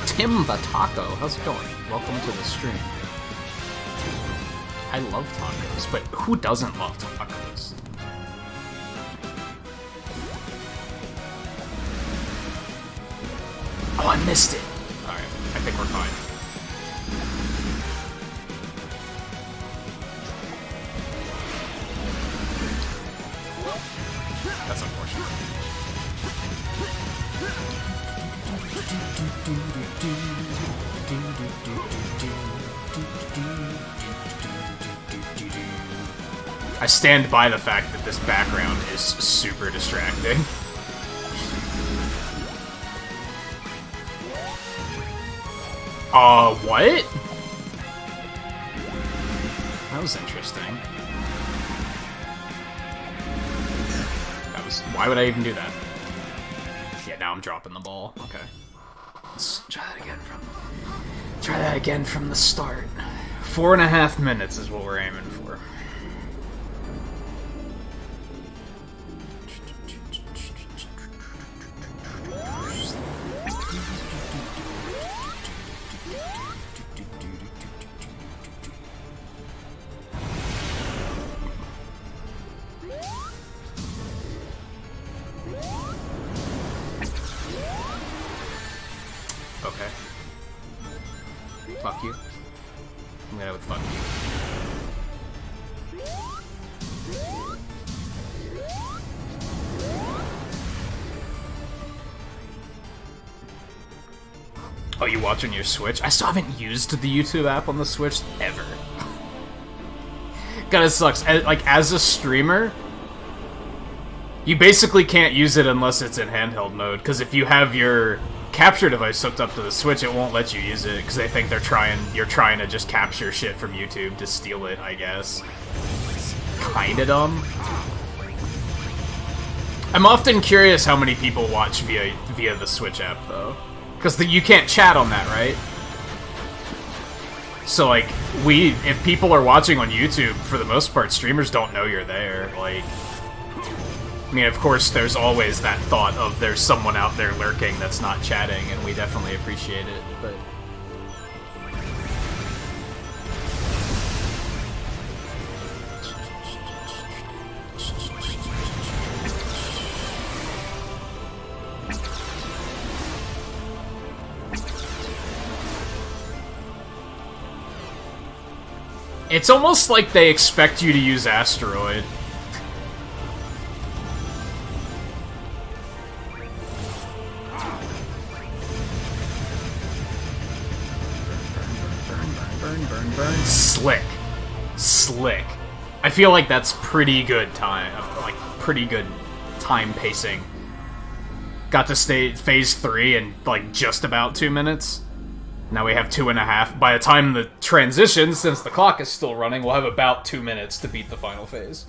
Tim the Taco, how's it going? Welcome to the stream. I love tacos, but who doesn't love tacos? Oh, I missed it! Alright, I think we're fine. That's unfortunate. I stand by the fact that this background is super distracting. What? That was interesting. Why would I even do that? Yeah, now I'm dropping the ball. Okay. Let's try that again from the start. 4.5 minutes is what we're aiming for. Okay. Fuck you. I'm gonna with fuck you. Oh, you watch on your Switch? I still haven't used the YouTube app on the Switch ever. God, it sucks. Like, as a streamer, you basically can't use it unless it's in handheld mode, because if you have your capture device hooked up to the Switch, it won't let you use it, because they think you're trying to just capture shit from YouTube to steal it, I guess. It's kinda dumb. I'm often curious how many people watch via the Switch app, though. Because you can't chat on that, right? So, like, if people are watching on YouTube, for the most part, streamers don't know you're there. Like, I mean, of course, there's always that thought of there's someone out there lurking that's not chatting, and we definitely appreciate it, but... It's almost like they expect you to use Asteroid. Burn. Slick. Slick. I feel like that's pretty good time. Like, pretty good time pacing. Got to stay phase 3 in, like, just about 2 minutes. Now we have 2.5. By the time the transition, since the clock is still running, we'll have about 2 minutes to beat the final phase.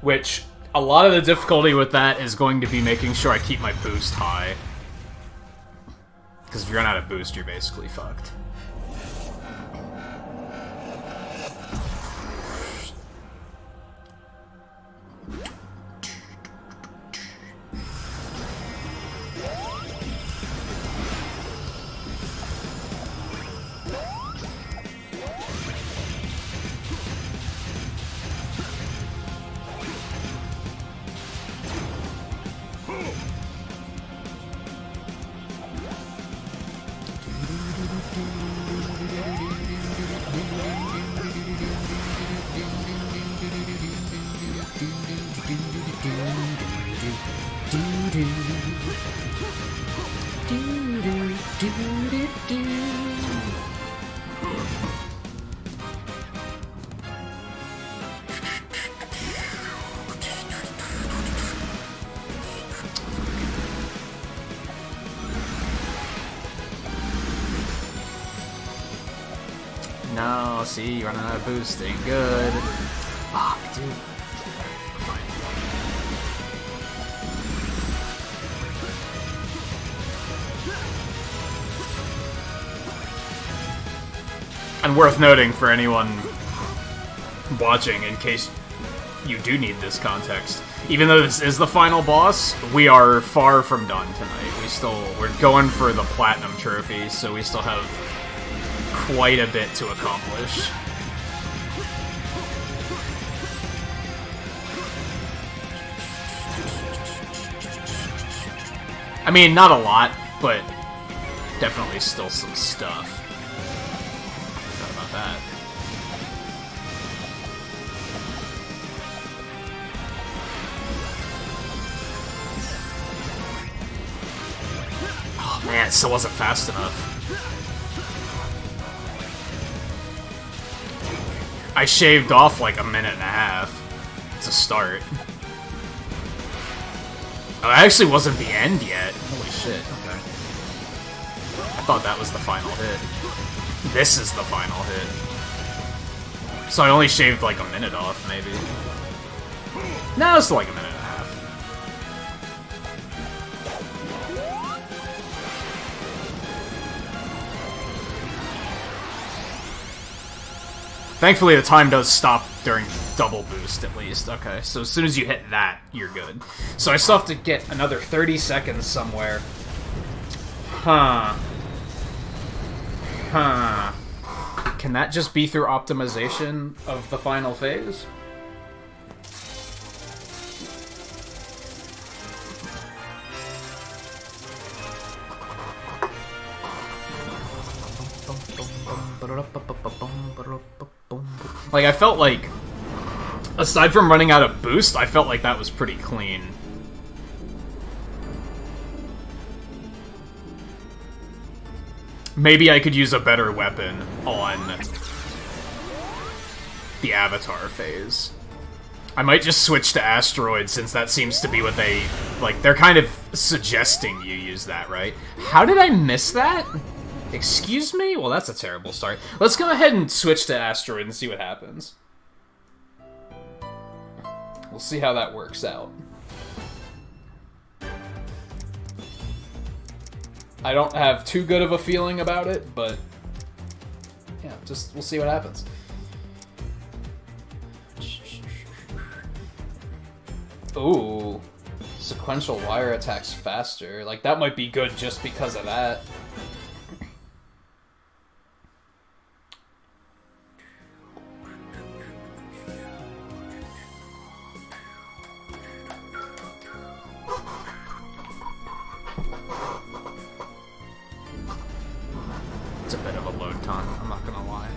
Which, a lot of the difficulty with that is going to be making sure I keep my boost high. Because if you run out of boost, you're basically fucked. No, see, running out of boost ain't good. Fuck, dude. Fine. And worth noting for anyone watching, in case you do need this context, even though this is the final boss, we are far from done tonight. We're going for the Platinum Trophy, so we still have quite a bit to accomplish. I mean, not a lot, but definitely still some stuff. Forgot about that. Oh man, it still wasn't fast enough. I shaved off like a minute and a half to start. Oh, it actually wasn't the end yet. Holy shit, okay. I thought that was the final hit. This is the final hit. So I only shaved like a minute off, maybe. No, it's like a minute and a half. Thankfully, the time does stop during double boost, at least. Okay, so as soon as you hit that, you're good. So I still have to get another 30 seconds somewhere. Huh. Huh. Can that just be through optimization of the final phase? Like, I felt like, aside from running out of boost, I felt like that was pretty clean. Maybe I could use a better weapon on the Avatar phase. I might just switch to Asteroid, since that seems to be what they... Like, they're kind of suggesting you use that, right? How did I miss that? Excuse me? Well, that's a terrible start. Let's go ahead and switch to Asteroid and see what happens. We'll see how that works out. I don't have too good of a feeling about it, but yeah, just we'll see what happens. Ooh, sequential wire attacks faster. Like, that might be good just because of that. It's a bit of a load time, I'm not gonna lie.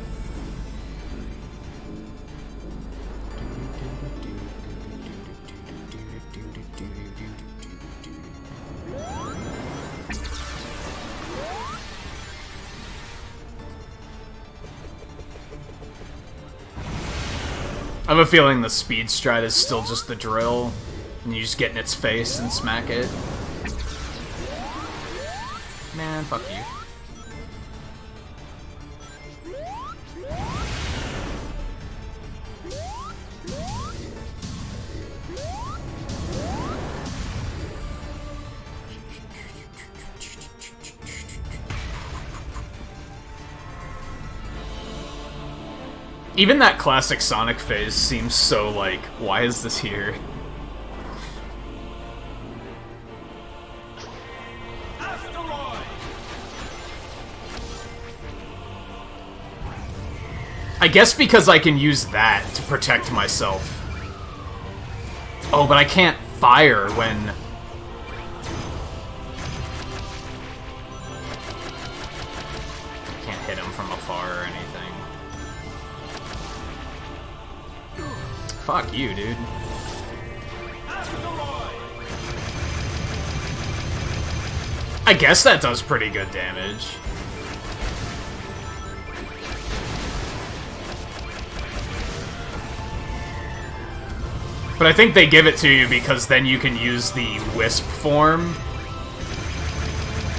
I have a feeling the speed stride is still just the drill, and you just get in its face and smack it. Man, fuck you. Even that classic Sonic phase seems so, like, why is this here? I guess because I can use that to protect myself. Oh, but I can't fire when... I can't hit him from afar or anything. Fuck you, dude. I guess that does pretty good damage. But I think they give it to you because then you can use the Wisp form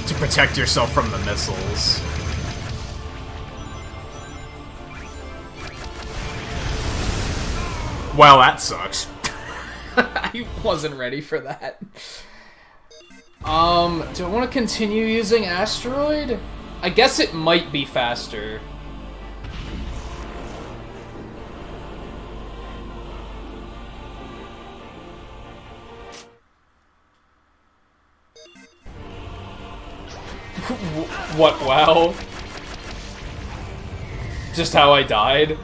to protect yourself from the missiles. Well, that sucks. I wasn't ready for that. Do I want to continue using Asteroid? I guess it might be faster. What, wow? Just how I died?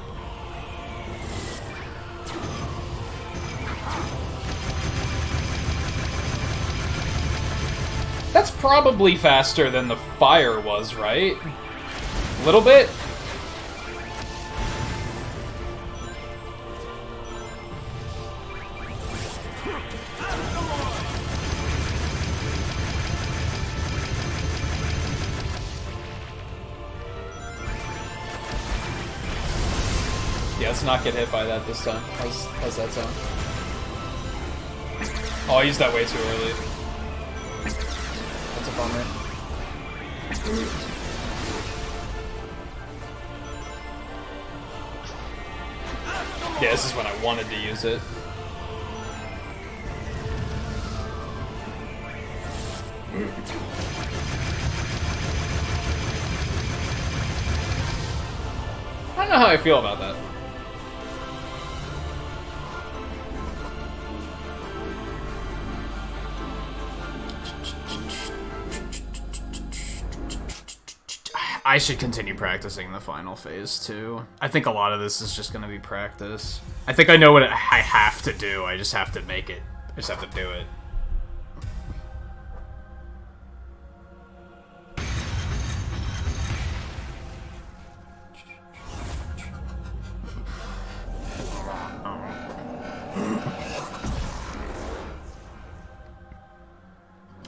That's probably faster than the fire was, right? A little bit? Yeah, let's not get hit by that this time. How's that sound? Oh, I used that way too early. That's a bummer. Yeah, this is when I wanted to use it. I don't know how I feel about that. I should continue practicing the final phase, too. I think a lot of this is just gonna be practice. I think I know what I have to do, I just have to make it. I just have to do it.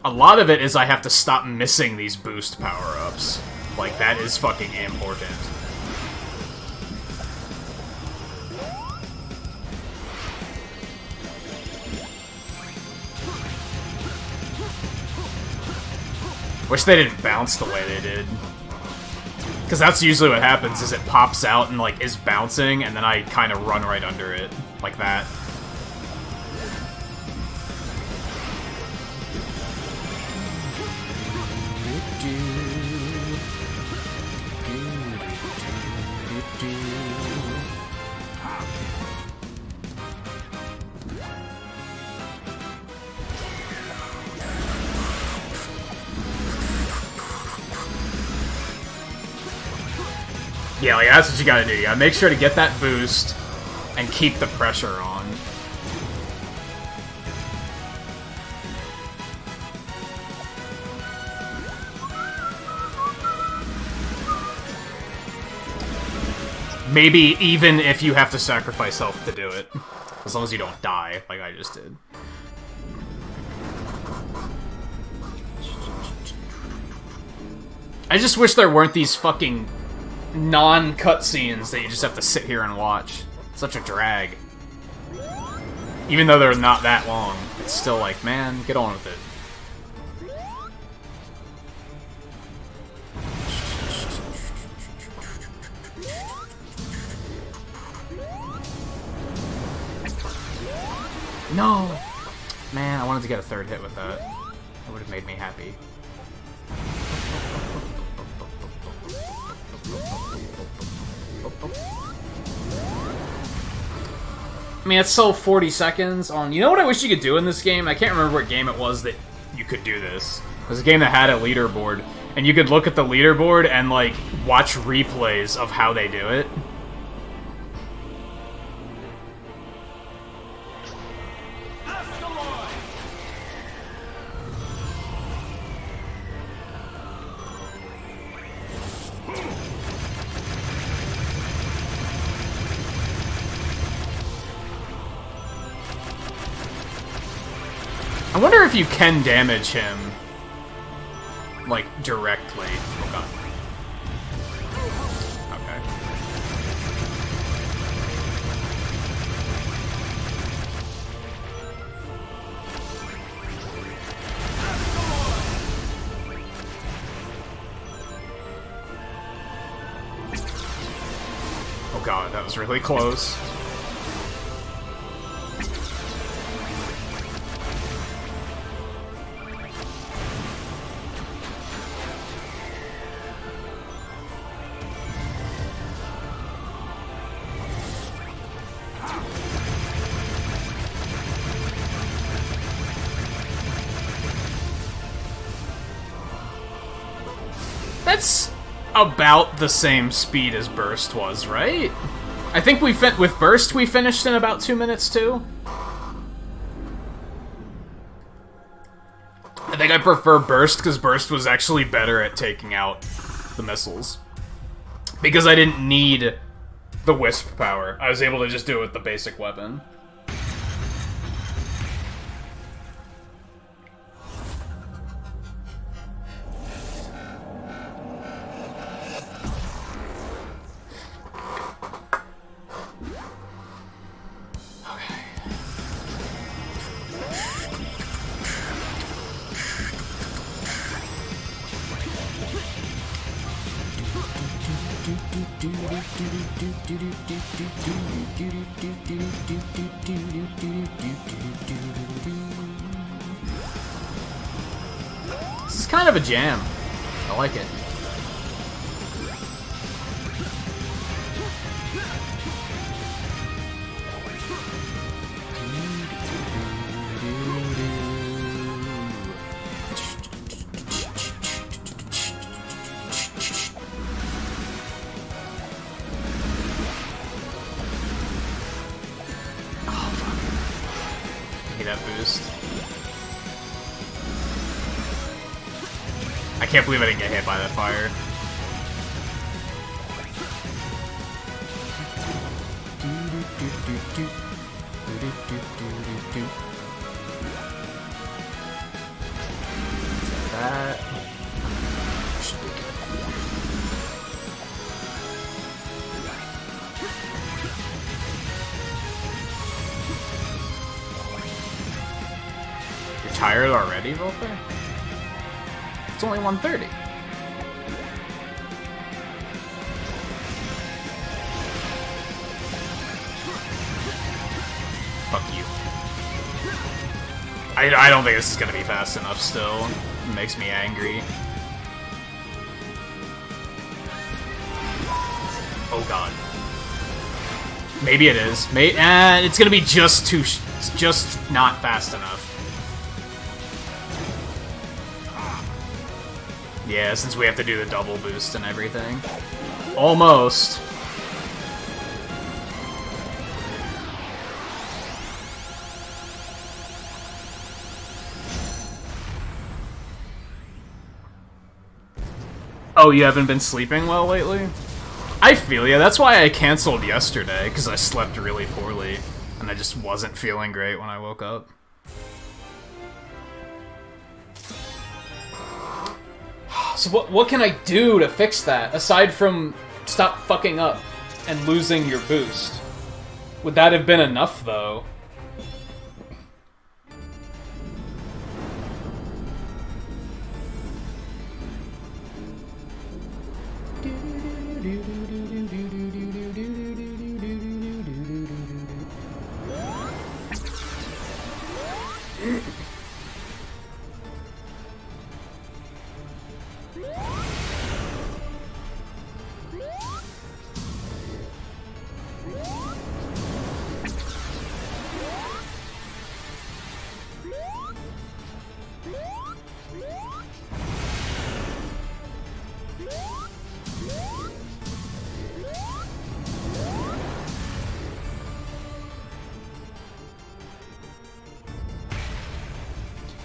A lot of it is I have to stop missing these boost power-ups. Like, that is fucking important. Wish they didn't bounce the way they did. Because that's usually what happens, is it pops out and, like, is bouncing, and then I kind of run right under it. Like that. Yeah, like, that's what you gotta do. You gotta make sure to get that boost and keep the pressure on. Maybe even if you have to sacrifice health to do it. As long as you don't die, like I just did. I just wish there weren't these fucking non-cutscenes that you just have to sit here and watch. Such a drag. Even though they're not that long, it's still like, man, get on with it. No! Man, I wanted to get a third hit with that. That would have made me happy. I mean, it's so 40 seconds on... You know what I wish you could do in this game? I can't remember what game it was that you could do this. It was a game that had a leaderboard, and you could look at the leaderboard and, like, watch replays of how they do it. I wonder if you can damage him, like, directly. Oh god. Okay. Oh god, that was really close. That's about the same speed as Burst was, right? I think with Burst we finished in about 2 minutes too. I think I prefer Burst because Burst was actually better at taking out the missiles. Because I didn't need the Wisp power. I was able to just do it with the basic weapon. This is kind of a jam. I like it. That boost. I can't believe I didn't get hit by that fire. That should be good. Tired already, Volper? It's only 1:30. Fuck you. I don't think this is gonna be fast enough still. It makes me angry. Oh god. Maybe it is. It's gonna be just not fast enough. Yeah, since we have to do the double boost and everything. Almost. Oh, you haven't been sleeping well lately? I feel ya. That's why I canceled yesterday, because I slept really poorly. And I just wasn't feeling great when I woke up. So what can I do to fix that, aside from stop fucking up and losing your boost? Would that have been enough, though?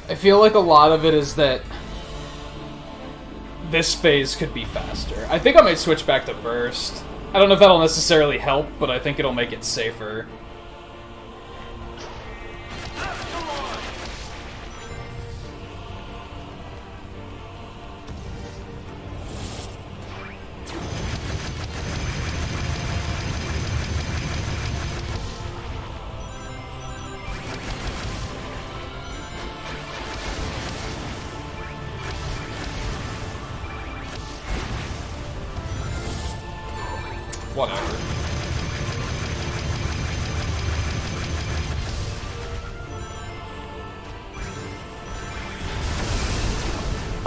I feel like a lot of it is that this phase could be faster. I think I might switch back to Burst. I don't know if that'll necessarily help, but I think it'll make it safer. Whatever.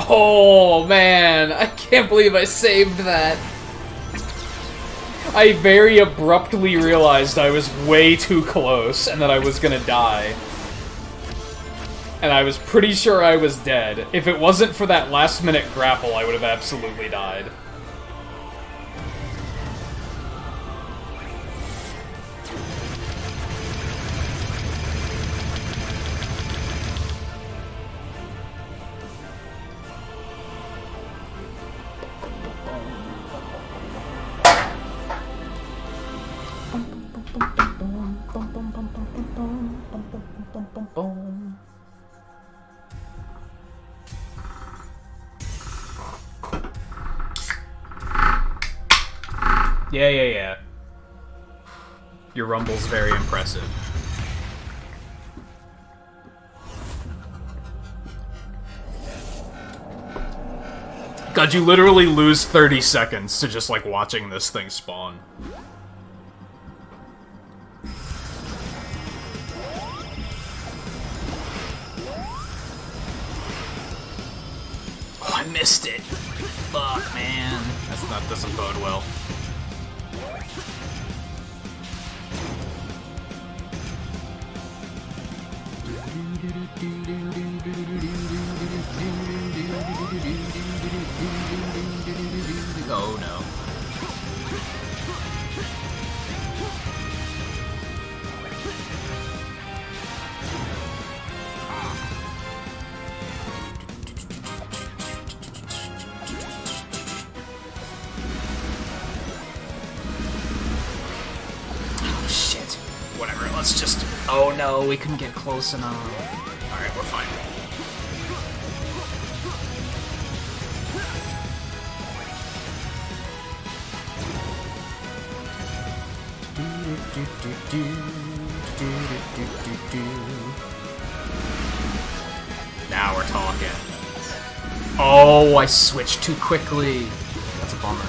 Oh, man. I can't believe I saved that. I very abruptly realized I was way too close and that I was gonna die. and I was pretty sure I was dead. If it wasn't for that last-minute grapple, I would have absolutely died. Yeah. Your rumble's very impressive. God, you literally lose 30 seconds to just, like, watching this thing spawn. Oh, I missed it. Fuck, man. That doesn't bode well. Oh no. Oh shit. Whatever, let's just... Oh no, we couldn't get close enough. Alright, we're fine. Now we're talking. Oh, I switched too quickly. That's a bummer.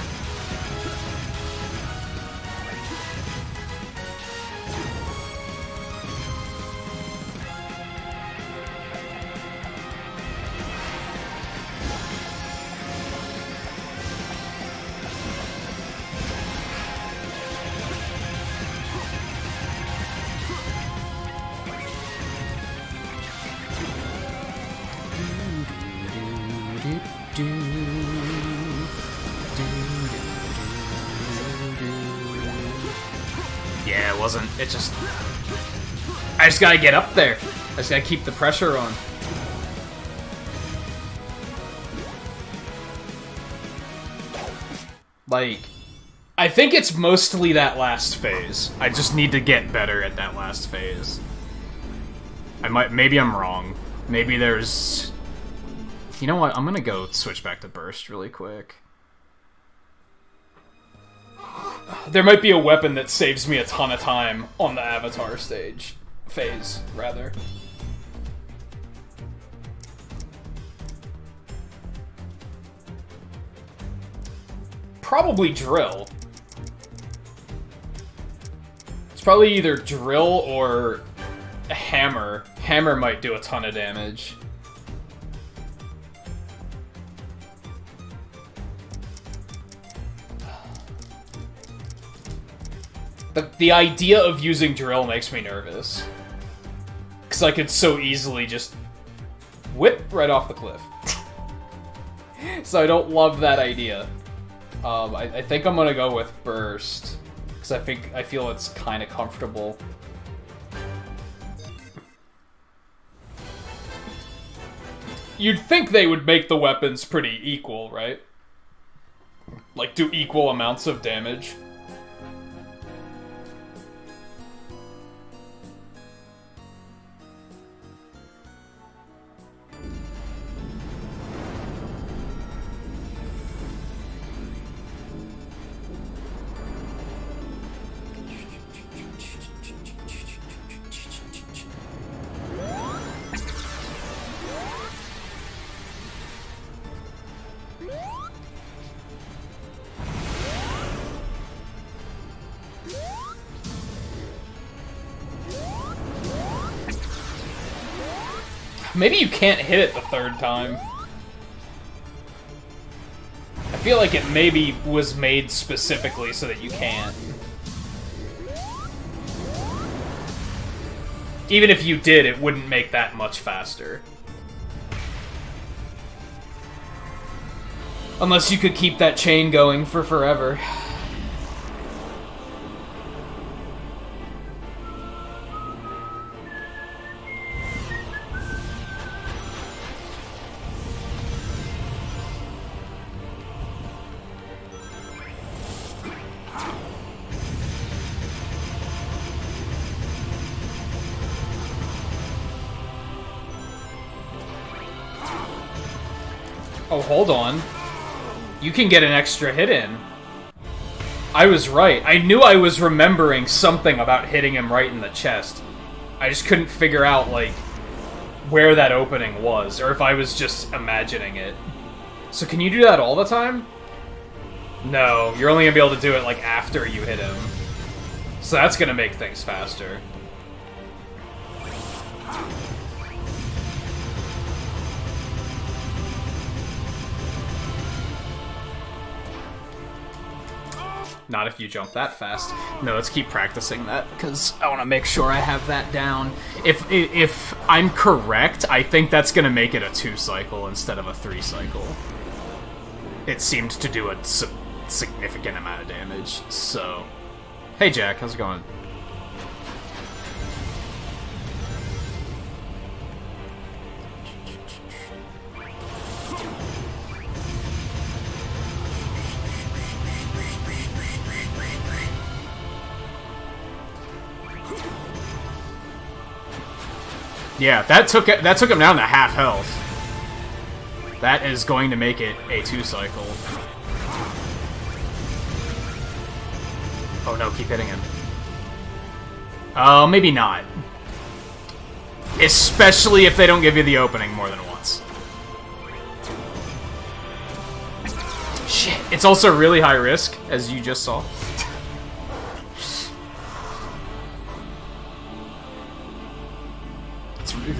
Yeah, it wasn't. It just... I just gotta get up there. I just gotta keep the pressure on. Like, I think it's mostly that last phase. I just need to get better at that last phase. Maybe I'm wrong. Maybe there's... You know what? I'm gonna go switch back to Burst really quick. There might be a weapon that saves me a ton of time on the Avatar stage. Phase, rather. Probably Drill. It's probably either Drill or Hammer. Hammer might do a ton of damage. But the idea of using Drill makes me nervous. Because I could so easily just whip right off the cliff. So I don't love that idea. I think I'm gonna go with Burst. Because I feel it's kind of comfortable. You'd think they would make the weapons pretty equal, right? Like, do equal amounts of damage. Maybe you can't hit it the third time. I feel like it maybe was made specifically so that you can't. Even if you did, it wouldn't make that much faster. Unless you could keep that chain going for forever. Oh, hold on. You can get an extra hit in. I was right. I knew I was remembering something about hitting him right in the chest. I just couldn't figure out, like, where that opening was, or if I was just imagining it. So can you do that all the time? No, you're only gonna be able to do it, like, after you hit him. So that's gonna make things faster. Not if you jump that fast. No, let's keep practicing that, because I want to make sure I have that down. If I'm correct, I think that's going to make it a 2-cycle instead of a 3-cycle. It seemed to do a significant amount of damage, so... Hey Jack, how's it going? Yeah, that took him down to half health. That is going to make it a 2-cycle. Oh no, keep hitting him. Oh, maybe not. Especially if they don't give you the opening more than once. Shit, it's also really high risk, as you just saw.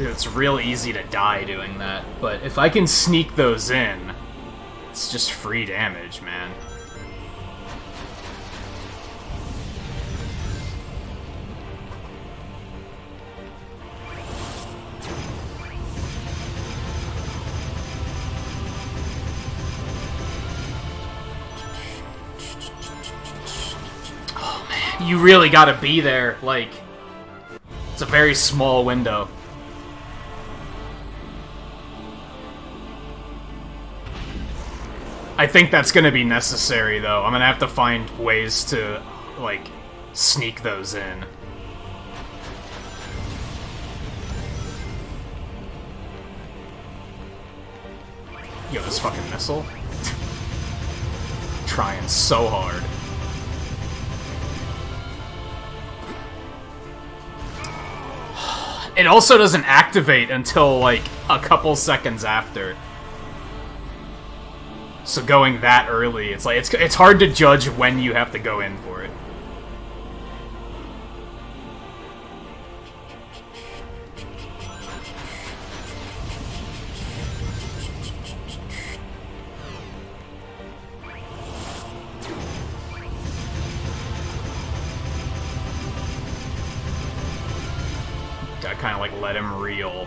It's real easy to die doing that, but if I can sneak those in, it's just free damage, man. Oh man, you really gotta be there, like, it's a very small window. I think that's gonna be necessary, though. I'm gonna have to find ways to, like, sneak those in. Yo, this fucking missile. Trying so hard. It also doesn't activate until, like, a couple seconds after. So going that early, it's like it's hard to judge when you have to go in for it. Gotta kind of like let him reel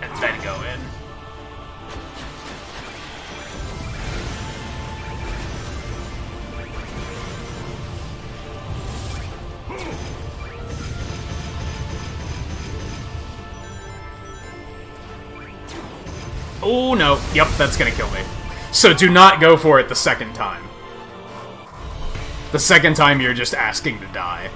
and then go in. Oh, no. Yep, that's gonna kill me. So do not go for it the second time. The second time you're just asking to die.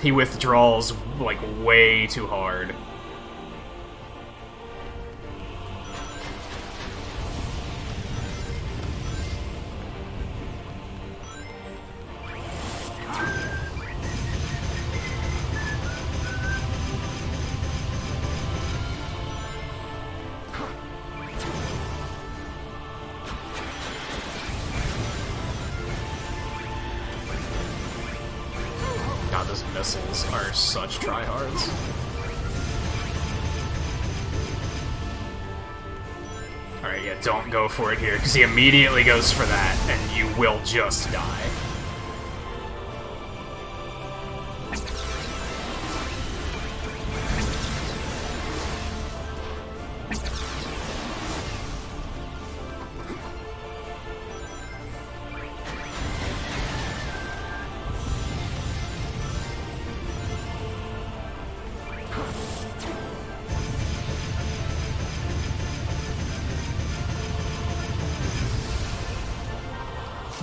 He withdraws, like, way too hard. God, those missiles are such tryhards. Alright, yeah, don't go for it here, because he immediately goes for that, and you will just die.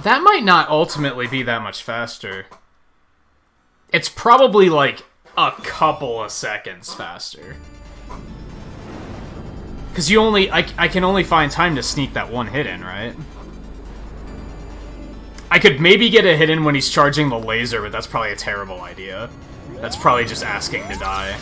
That might not ultimately be that much faster. It's probably like a couple of seconds faster. Because you only... I can only find time to sneak that one hit in, right? I could maybe get a hit in when he's charging the laser, but that's probably a terrible idea. That's probably just asking to die.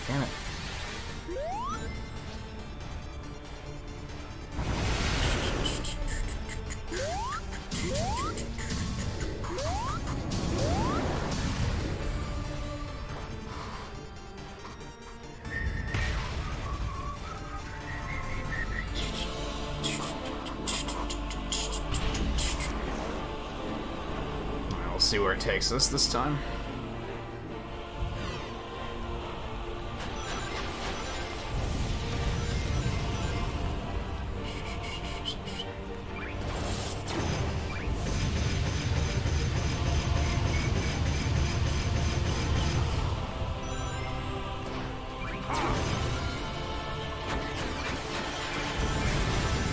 Damn it. We'll see where it takes us this time.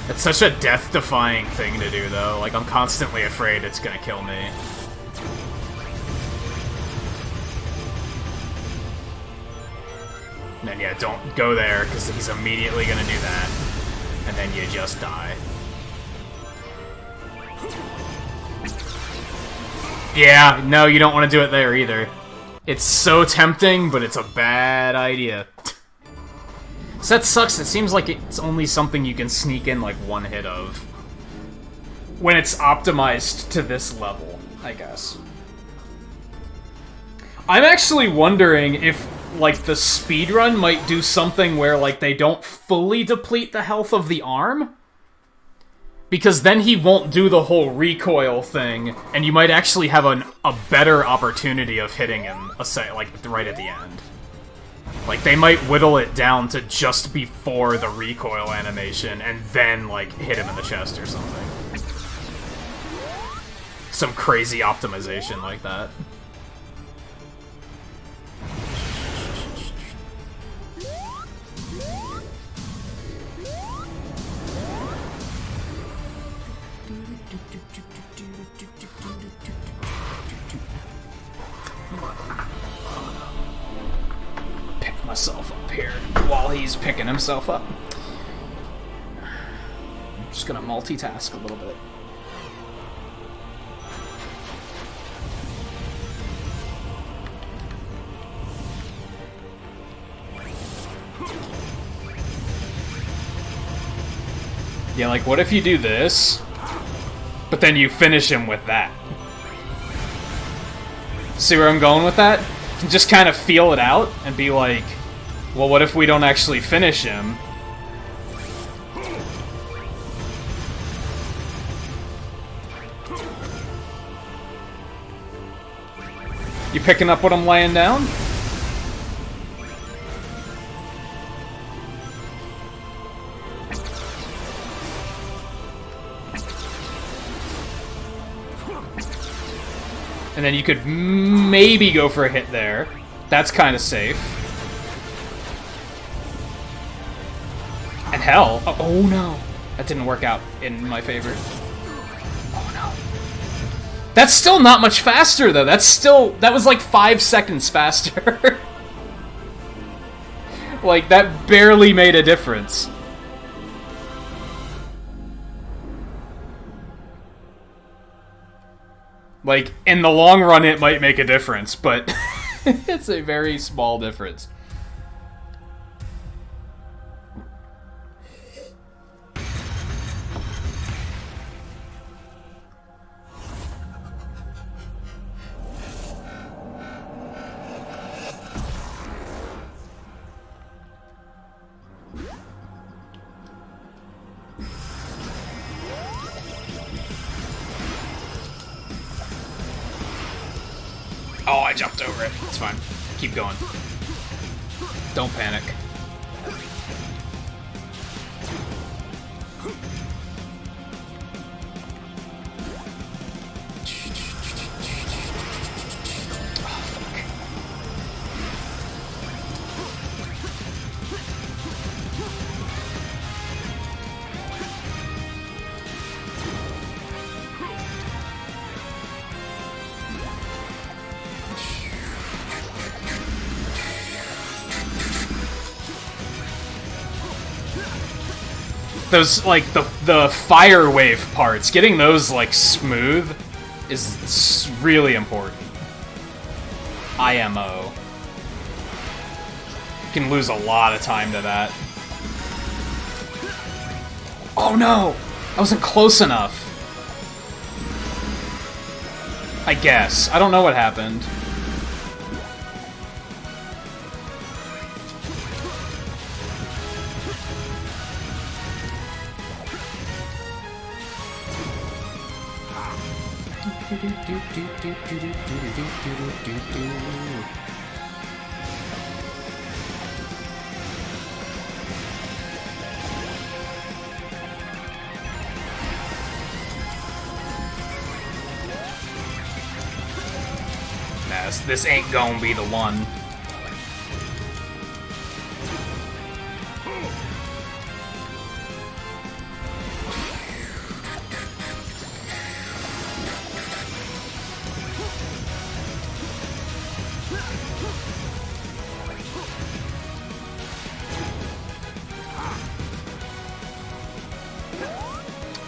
It's such a death-defying thing to do, though. Like, I'm constantly afraid it's gonna kill me. And then, yeah, don't go there, because he's immediately gonna do that. And then you just die. Yeah, no, you don't want to do it there either. It's so tempting, but it's a bad idea. So that sucks. It seems like it's only something you can sneak in, like, one hit of. When it's optimized to this level, I guess. I'm actually wondering if, like, the speedrun might do something where, like, they don't fully deplete the health of the arm. Because then he won't do the whole recoil thing, and you might actually have a better opportunity of hitting him, like, right at the end. Like, they might whittle it down to just before the recoil animation, and then, like, hit him in the chest or something. Some crazy optimization like that. Myself up here while he's picking himself up. I'm just gonna multitask a little bit. Yeah, like, what if you do this, but then you finish him with that? See where I'm going with that? You can just kind of feel it out and be like, well, what if we don't actually finish him? You picking up what I'm laying down? And then you could maybe go for a hit there. That's kind of safe. And hell, oh no, that didn't work out in my favor. Oh no. That's still not much faster though. That was like 5 seconds faster. Like, that barely made a difference. Like, in the long run it might make a difference, but it's a very small difference. Oh, I jumped over it. It's fine. Keep going. Don't panic. Those, like, the fire wave parts, getting those, like, smooth is really important. IMO. You can lose a lot of time to that. Oh no! I wasn't close enough. I guess. I don't know what happened. Nah, this ain't gonna be the one.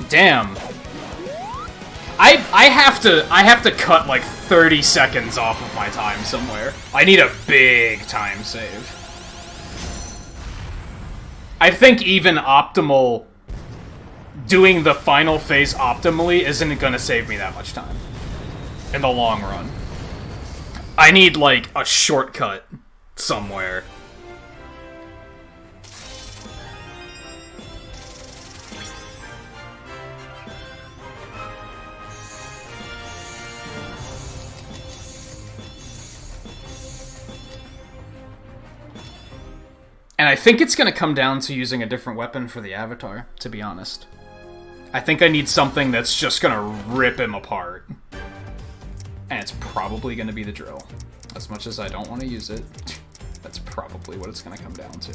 Damn. I have to cut like 30 seconds off of my time somewhere. I need a big time save. I think even optimal doing the final phase optimally isn't gonna save me that much time in the long run. I need like a shortcut somewhere. And I think it's going to come down to using a different weapon for the Avatar, to be honest. I think I need something that's just going to rip him apart. And it's probably going to be the drill. As much as I don't want to use it, that's probably what it's going to come down to.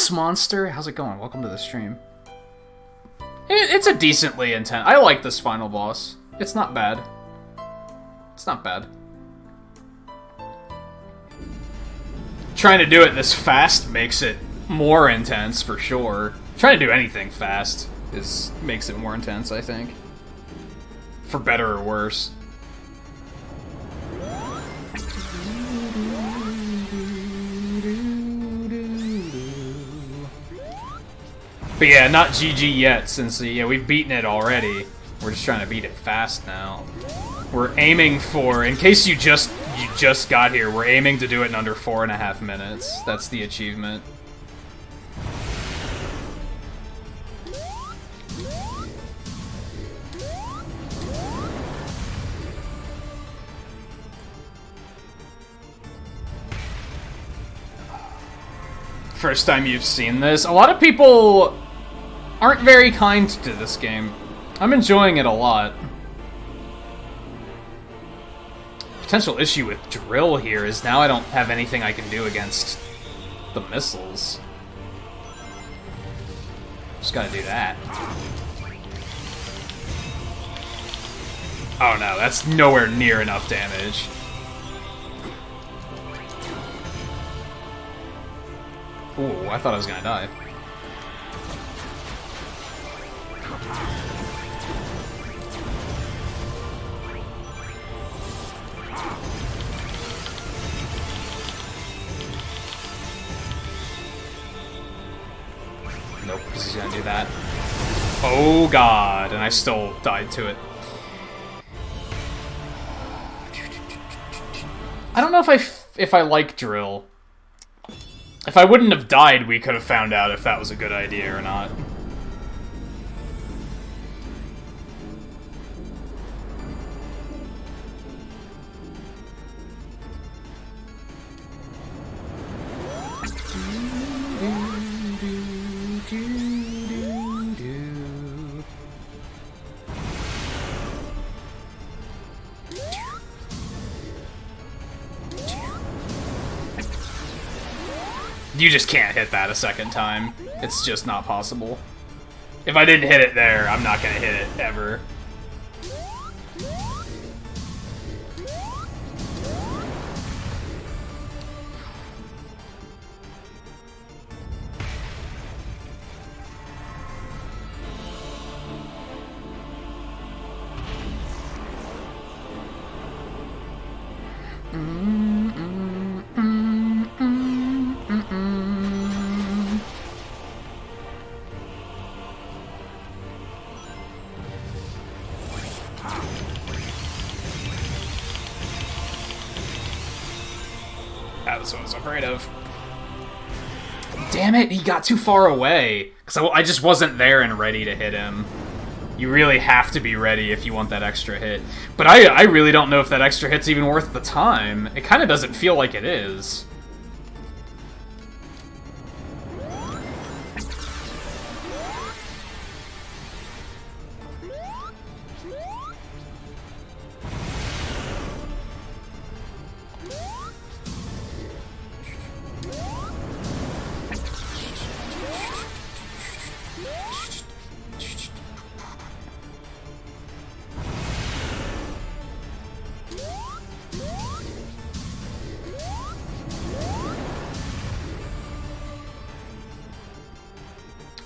Monster, how's it going? Welcome to the stream. It's a decently intense. I like this final boss. It's not bad. It's not bad. Trying to do it this fast makes it more intense for sure. Trying to do anything fast makes it more intense, I think. For better or worse. But yeah, not GG yet, since we've beaten it already. We're just trying to beat it fast now. We're aiming for, in case you just got here, we're aiming to do it in under 4.5 minutes. That's the achievement. First time you've seen this. A lot of people aren't very kind to this game. I'm enjoying it a lot. Potential issue with drill here is now I don't have anything I can do against the missiles. Just gotta do that. Oh no, that's nowhere near enough damage. Ooh, I thought I was gonna die. Nope, because he's gonna do that. Oh god, and I still died to it. I don't know if I like drill. If I wouldn't have died, we could have found out if that was a good idea or not. You just can't hit that a second time. It's just not possible. If I didn't hit it there, I'm not gonna hit it ever. That's what I was afraid of. Damn it, he got too far away. Because I just wasn't there and ready to hit him. You really have to be ready if you want that extra hit. But I really don't know if that extra hit's even worth the time. It kind of doesn't feel like it is.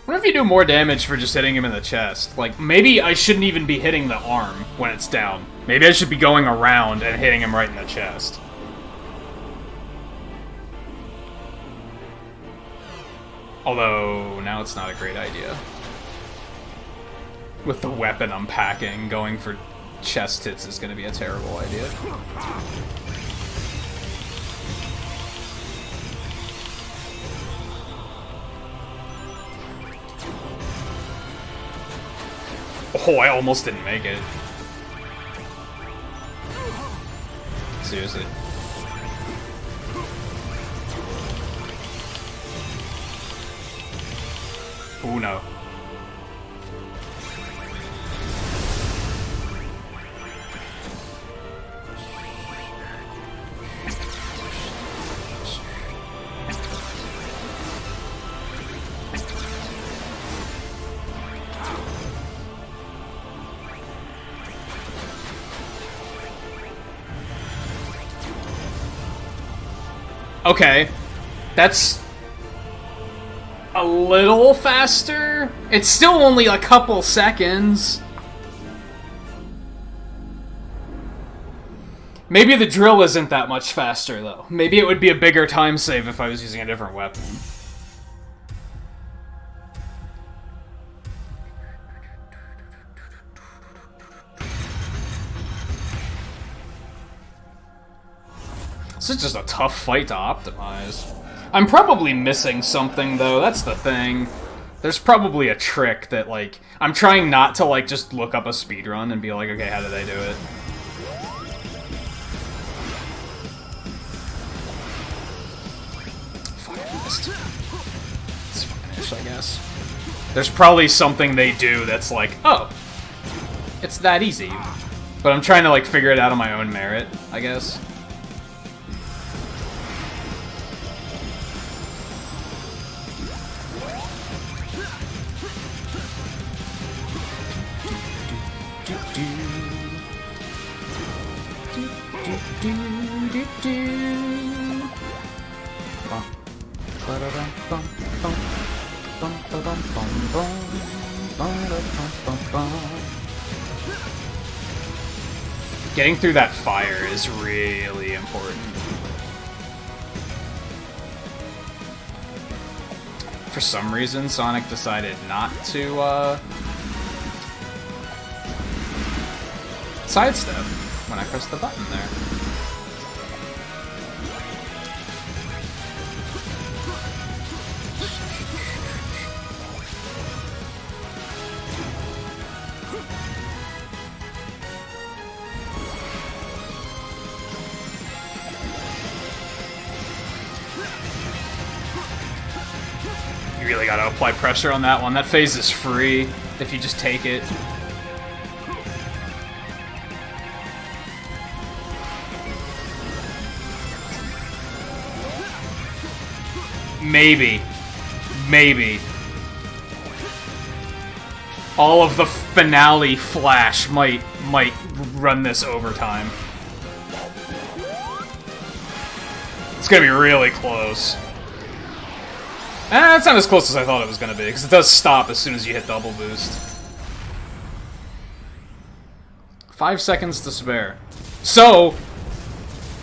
What if you do more damage for just hitting him in the chest? Like, maybe I shouldn't even be hitting the arm when it's down. Maybe I should be going around and hitting him right in the chest. Although, now it's not a great idea. With the weapon I'm packing, going for chest hits is going to be a terrible idea. Oh, I almost didn't make it. Seriously. Oh no. Okay, that's a little faster. It's still only a couple seconds. Maybe the drill isn't that much faster, though. Maybe it would be a bigger time save if I was using a different weapon. This is just a tough fight to optimize. I'm probably missing something, though. That's the thing. There's probably a trick that, like... I'm trying not to, like, just look up a speedrun and be like, okay, how did I do it? Fuck, I missed. It's fucking ish, I guess. There's probably something they do that's like, oh, it's that easy. But I'm trying to, like, figure it out on my own merit, I guess. Getting through that fire is really important. For some reason, Sonic decided not to, sidestep when I pressed the button there. You really gotta apply pressure on that one. That phase is free if you just take it. Maybe. Maybe. All of the finale flash might run this overtime. It's gonna be really close. It's not as close as I thought it was gonna be, because it does stop as soon as you hit double boost. 5 seconds to spare. So,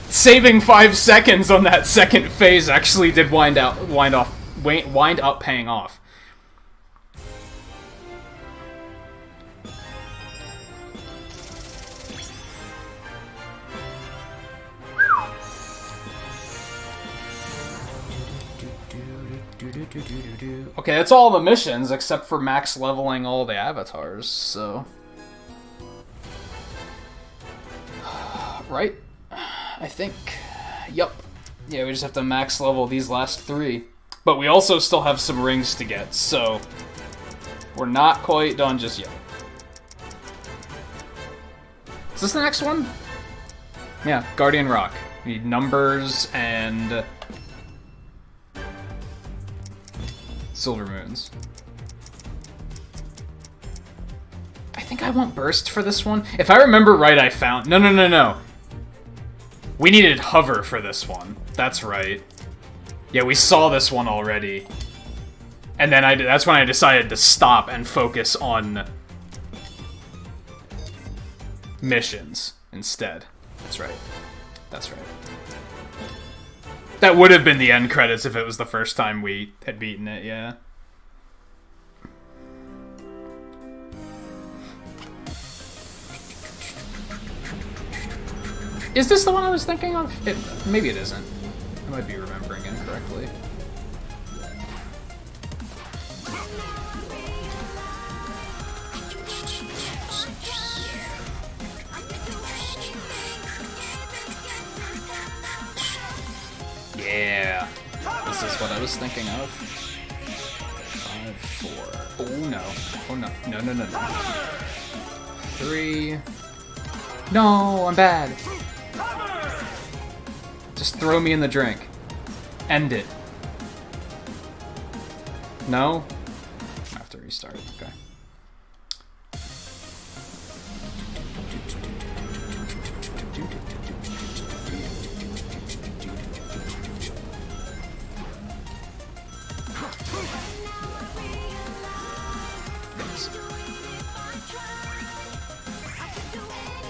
saving 5 seconds on that second phase actually did wind up paying off. Okay, that's all the missions, except for max leveling all the avatars, so... Right? I think. Yup. Yeah, we just have to max level these last 3. But we also still have some rings to get, so... We're not quite done just yet. Is this the next one? Yeah, Guardian Rock. We need numbers and... Silver Moons. I think I want Burst for this one. If I remember right, I found... No. We needed Hover for this one. That's right. Yeah, we saw this one already. And then that's when I decided to stop and focus on missions instead. That's right. That's right. That would have been the end credits if it was the first time we had beaten it, yeah. Is this the one I was thinking of? Maybe it isn't. I might be remembering incorrectly. Yeah. This is what I was thinking of. 5, 4. Oh no. Oh no. No. 3. No, I'm bad. Just throw me in the drink. End it. No? I have to restart it, okay.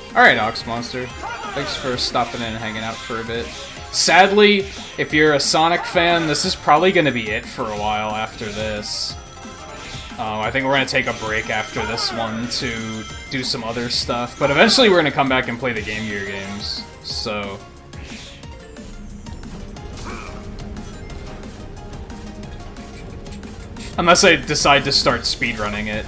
Alright, Ox Monster. Thanks for stopping in and hanging out for a bit. Sadly, if you're a Sonic fan, this is probably going to be it for a while after this. I think we're going to take a break after this one to do some other stuff, but eventually we're going to come back and play the Game Gear games, so... Unless I decide to start speedrunning it.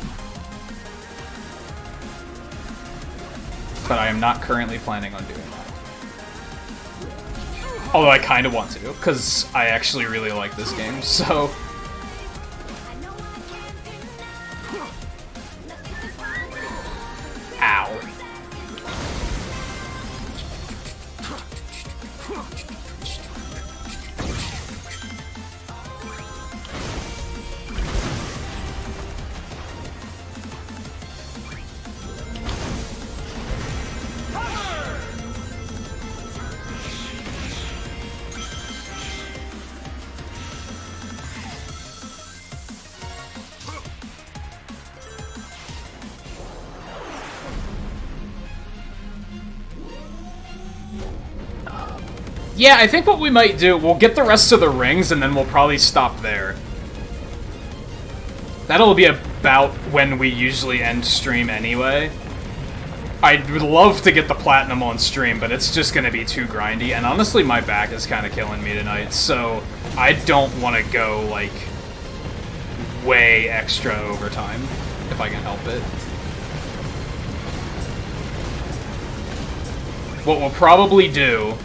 But I am not currently planning on doing that. Although I kind of want to, because I actually really like this game, so... Ow. Yeah, I think what we might do, we'll get the rest of the rings, and then we'll probably stop there. That'll be about when we usually end stream anyway. I would love to get the platinum on stream, but it's just gonna be too grindy, and honestly my back is kind of killing me tonight, so I don't want to go, like, way extra overtime, if I can help it. What we'll probably do...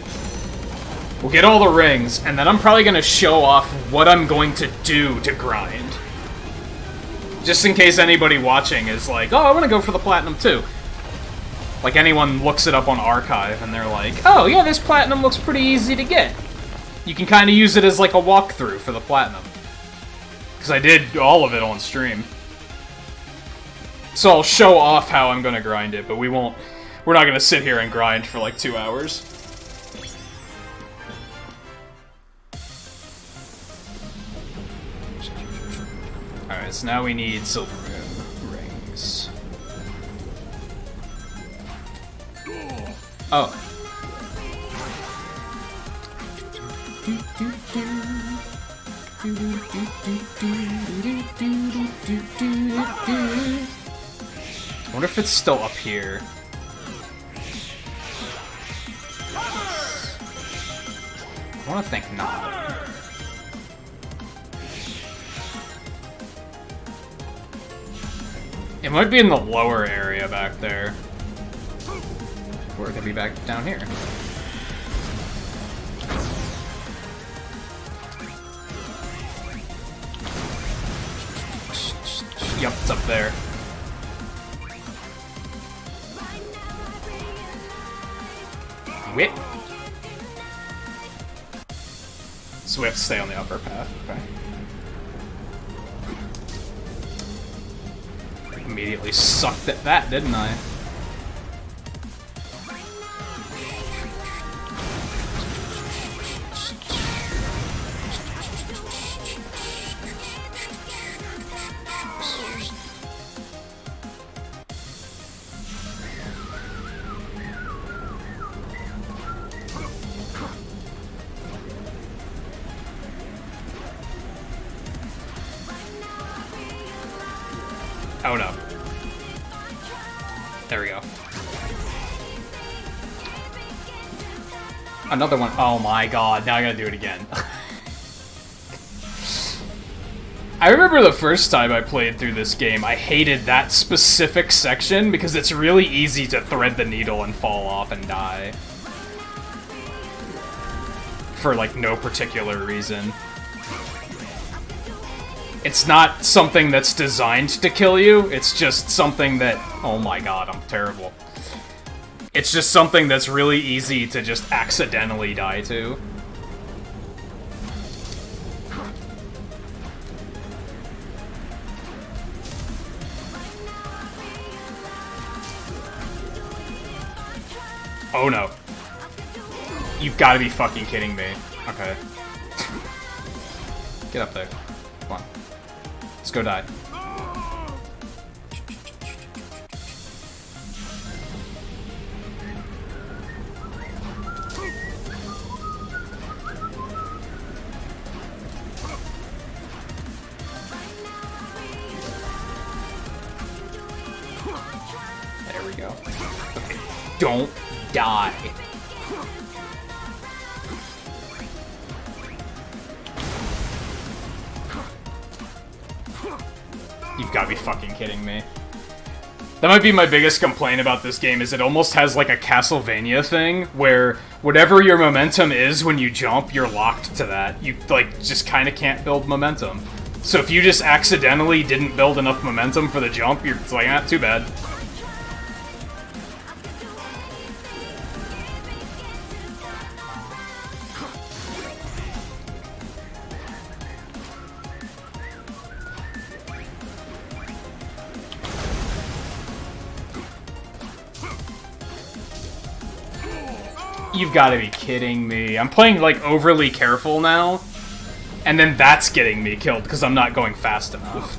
We'll get all the rings, and then I'm probably going to show off what I'm going to do to grind. Just in case anybody watching is like, oh, I want to go for the platinum too. Like anyone looks it up on Archive and they're like, oh yeah, this platinum looks pretty easy to get. You can kind of use it as like a walkthrough for the platinum. Because I did all of it on stream. So I'll show off how I'm gonna grind it, but we're not gonna sit here and grind for like 2 hours. Alright, so now we need silver moon rings. Oh. I wonder if it's still up here. I want to think not. It might be in the lower area back there. Or it could be back down here. Yup, it's up there. Whip. So we have to stay on the upper path, okay. Immediately sucked at that, didn't I? Oh no. There we go. Another one. Oh my god, now I gotta do it again. I remember the first time I played through this game, I hated that specific section because it's really easy to thread the needle and fall off and die. For like no particular reason. It's not something that's designed to kill you, it's just something that... Oh my god, I'm terrible. It's just something that's really easy to just accidentally die to. Oh no. You've got to be fucking kidding me. Okay. Get up there. Come on. Let's go die. There we go. Okay. Don't die. You've got to be fucking kidding me. That might be my biggest complaint about this game, is it almost has like a Castlevania thing, where whatever your momentum is when you jump, you're locked to that. You, like, just kind of can't build momentum. So if you just accidentally didn't build enough momentum for the jump, it's like, ah, too bad. You've got to be kidding me. I'm playing, like, overly careful now, and then that's getting me killed because I'm not going fast enough.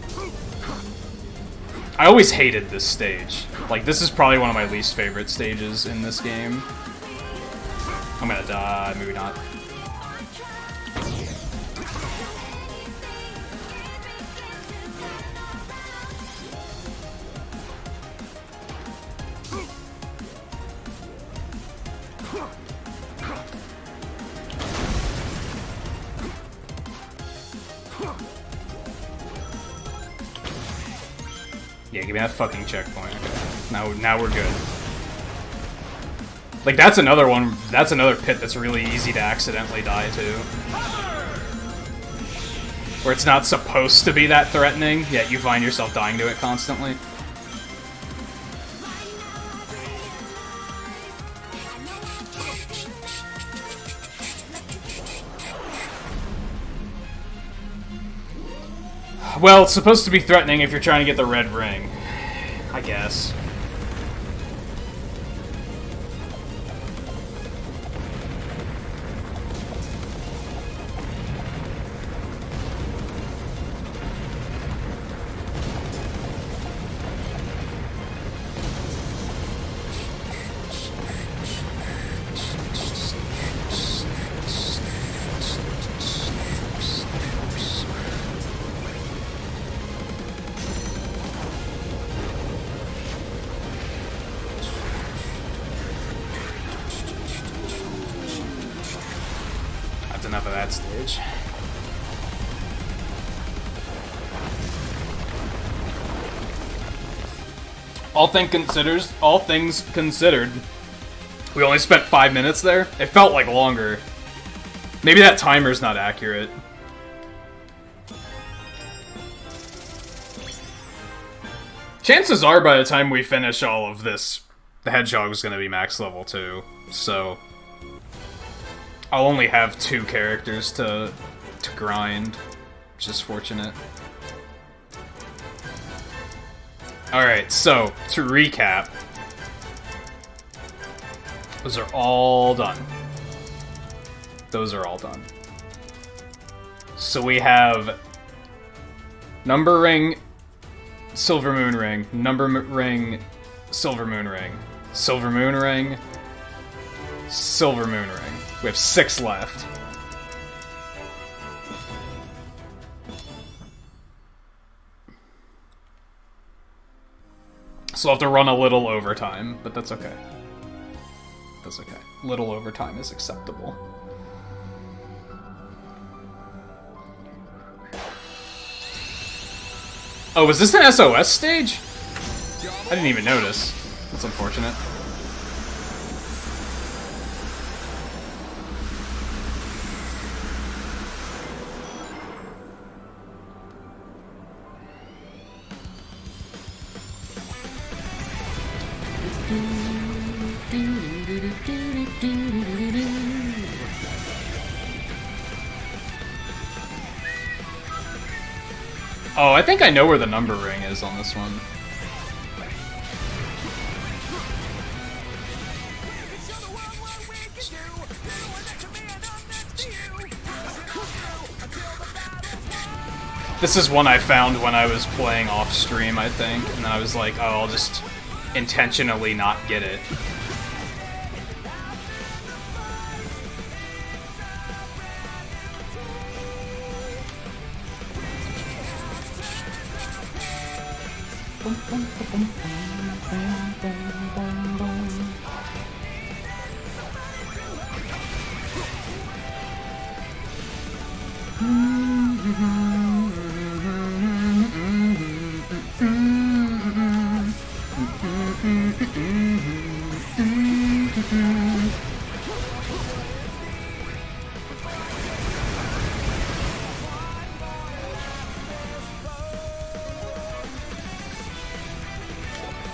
I always hated this stage. Like, this is probably one of my least favorite stages in this game. I'm gonna die, maybe not. Yeah, give me that fucking checkpoint. Okay. Now we're good. Like, that's another one, that's another pit that's really easy to accidentally die to. Where it's not supposed to be that threatening, yet you find yourself dying to it constantly. Well, it's supposed to be threatening if you're trying to get the red ring, I guess. Enough of that stage. All things considered, we only spent 5 minutes there. It felt like longer. Maybe that timer's not accurate. Chances are by the time we finish all of this, the Hedgehog's gonna be max level 2, so I'll only have 2 characters to grind, which is fortunate. Alright, so, to recap, those are all done. Those are all done. So we have Number Ring, Silver Moon Ring, Number Ring, Silver Moon Ring, Silver Moon Ring, Silver Moon Ring. We have 6 left. So I'll have to run a little overtime, but that's okay. That's okay. Little overtime is acceptable. Oh, was this an SOS stage? I didn't even notice. That's unfortunate. Oh, I think I know where the number ring is on this one. This is one I found when I was playing off stream, I think, and then I was like, oh, I'll just intentionally not get it.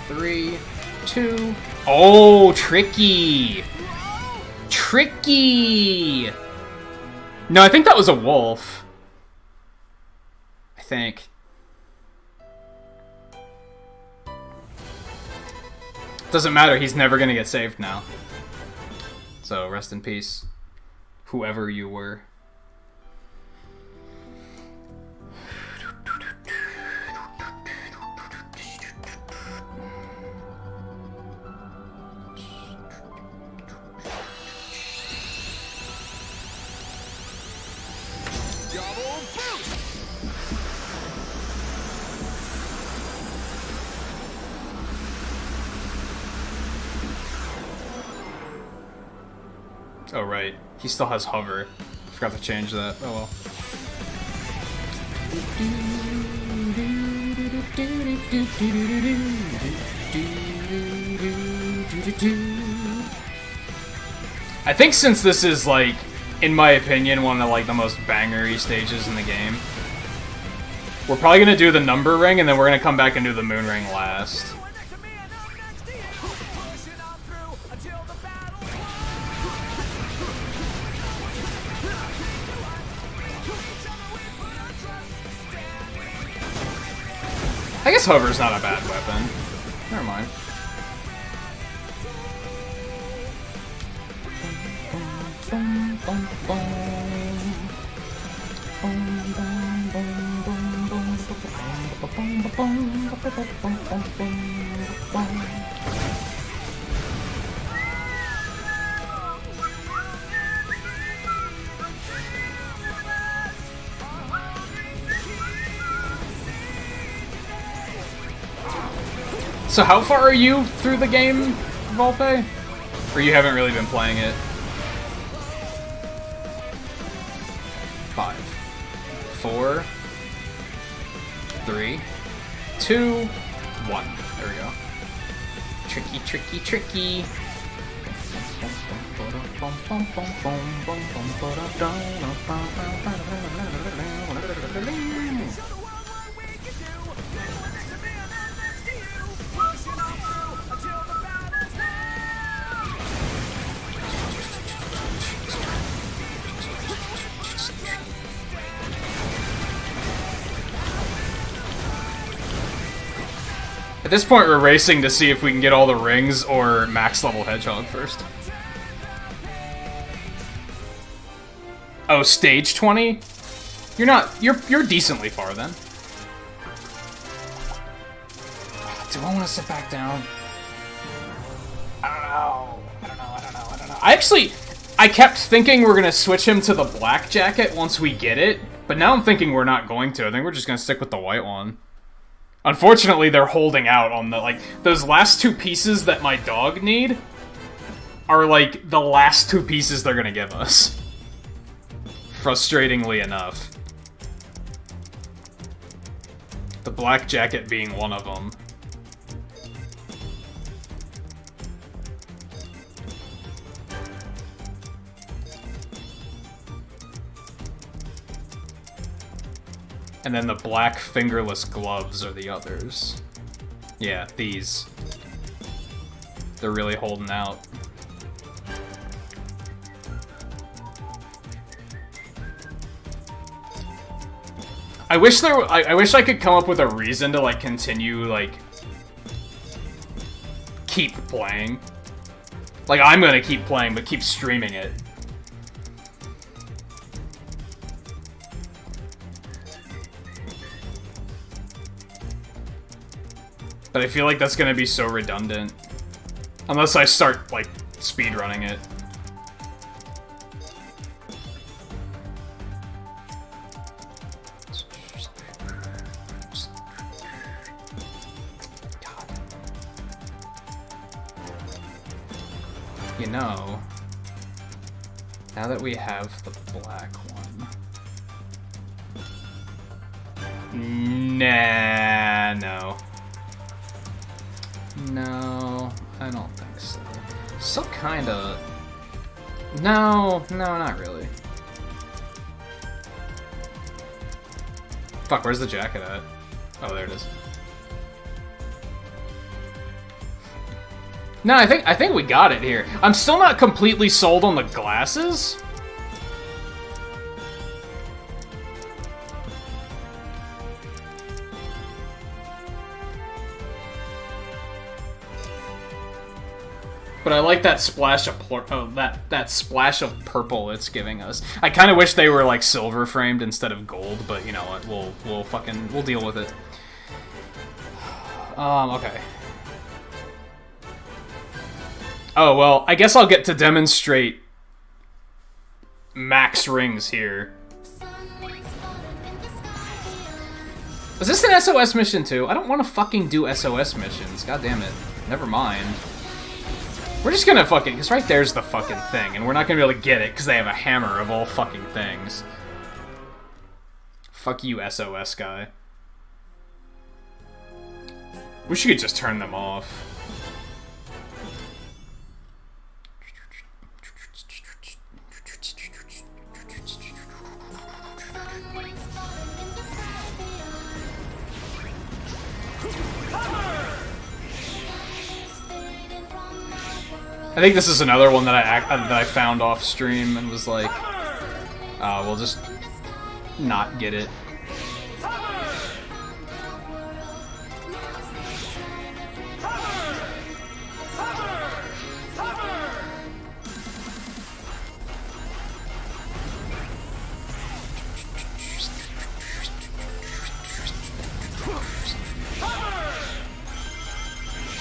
Three, two. Oh, tricky! Tricky! No, I think that was a wolf. I think. Doesn't matter, he's never gonna get saved now. So, rest in peace, whoever you were. Oh, right. He still has hover. Forgot to change that. Oh well. I think since this is, like, in my opinion, one of, like, the most bangery stages in the game, we're probably gonna do the number ring, and then we're gonna come back and do the moon ring last. I guess hover's not a bad weapon. Never mind. So how far are you through the game, Volpe? Or you haven't really been playing it? 5, 4, 3, 2, 1. There we go. Tricky, tricky, tricky. At this point, we're racing to see if we can get all the rings or max level Hedgehog first. Oh, stage 20? You're not. You're decently far then. Do I want to sit back down? I don't know. I kept thinking we're gonna switch him to the black jacket once we get it, but now I'm thinking we're not going to. I think we're just gonna stick with the white one. Unfortunately, they're holding out on the, like, those last 2 pieces that my dog need are, like, the last 2 pieces they're gonna give us. Frustratingly enough. The black jacket being one of them. And then the black fingerless gloves are the others. Yeah, these. They're really holding out. I wish I wish I could come up with a reason to, like, continue, like, keep playing. Like, I'm gonna keep playing, but keep streaming it. But I feel like that's gonna be so redundant. Unless I start, like, speedrunning it. God. You know, now that we have the black one... Nah, no. No, I don't think so. Still kinda... No, not really. Fuck, where's the jacket at? Oh, there it is. No, I think we got it here. I'm still not completely sold on the glasses. But I like that splash of that splash of purple it's giving us. I kind of wish they were, like, silver framed instead of gold, but you know what? We'll deal with it. Okay. Oh well, I guess I'll get to demonstrate max rings here. Is this an SOS mission too? I don't want to fucking do SOS missions. God damn it. Never mind. We're just gonna fucking... Because right there's the fucking thing, and we're not gonna be able to get it because they have a hammer of all fucking things. Fuck you, SOS guy. Wish you could just turn them off. I think this is another one that I found off stream and was like, we'll just not get it.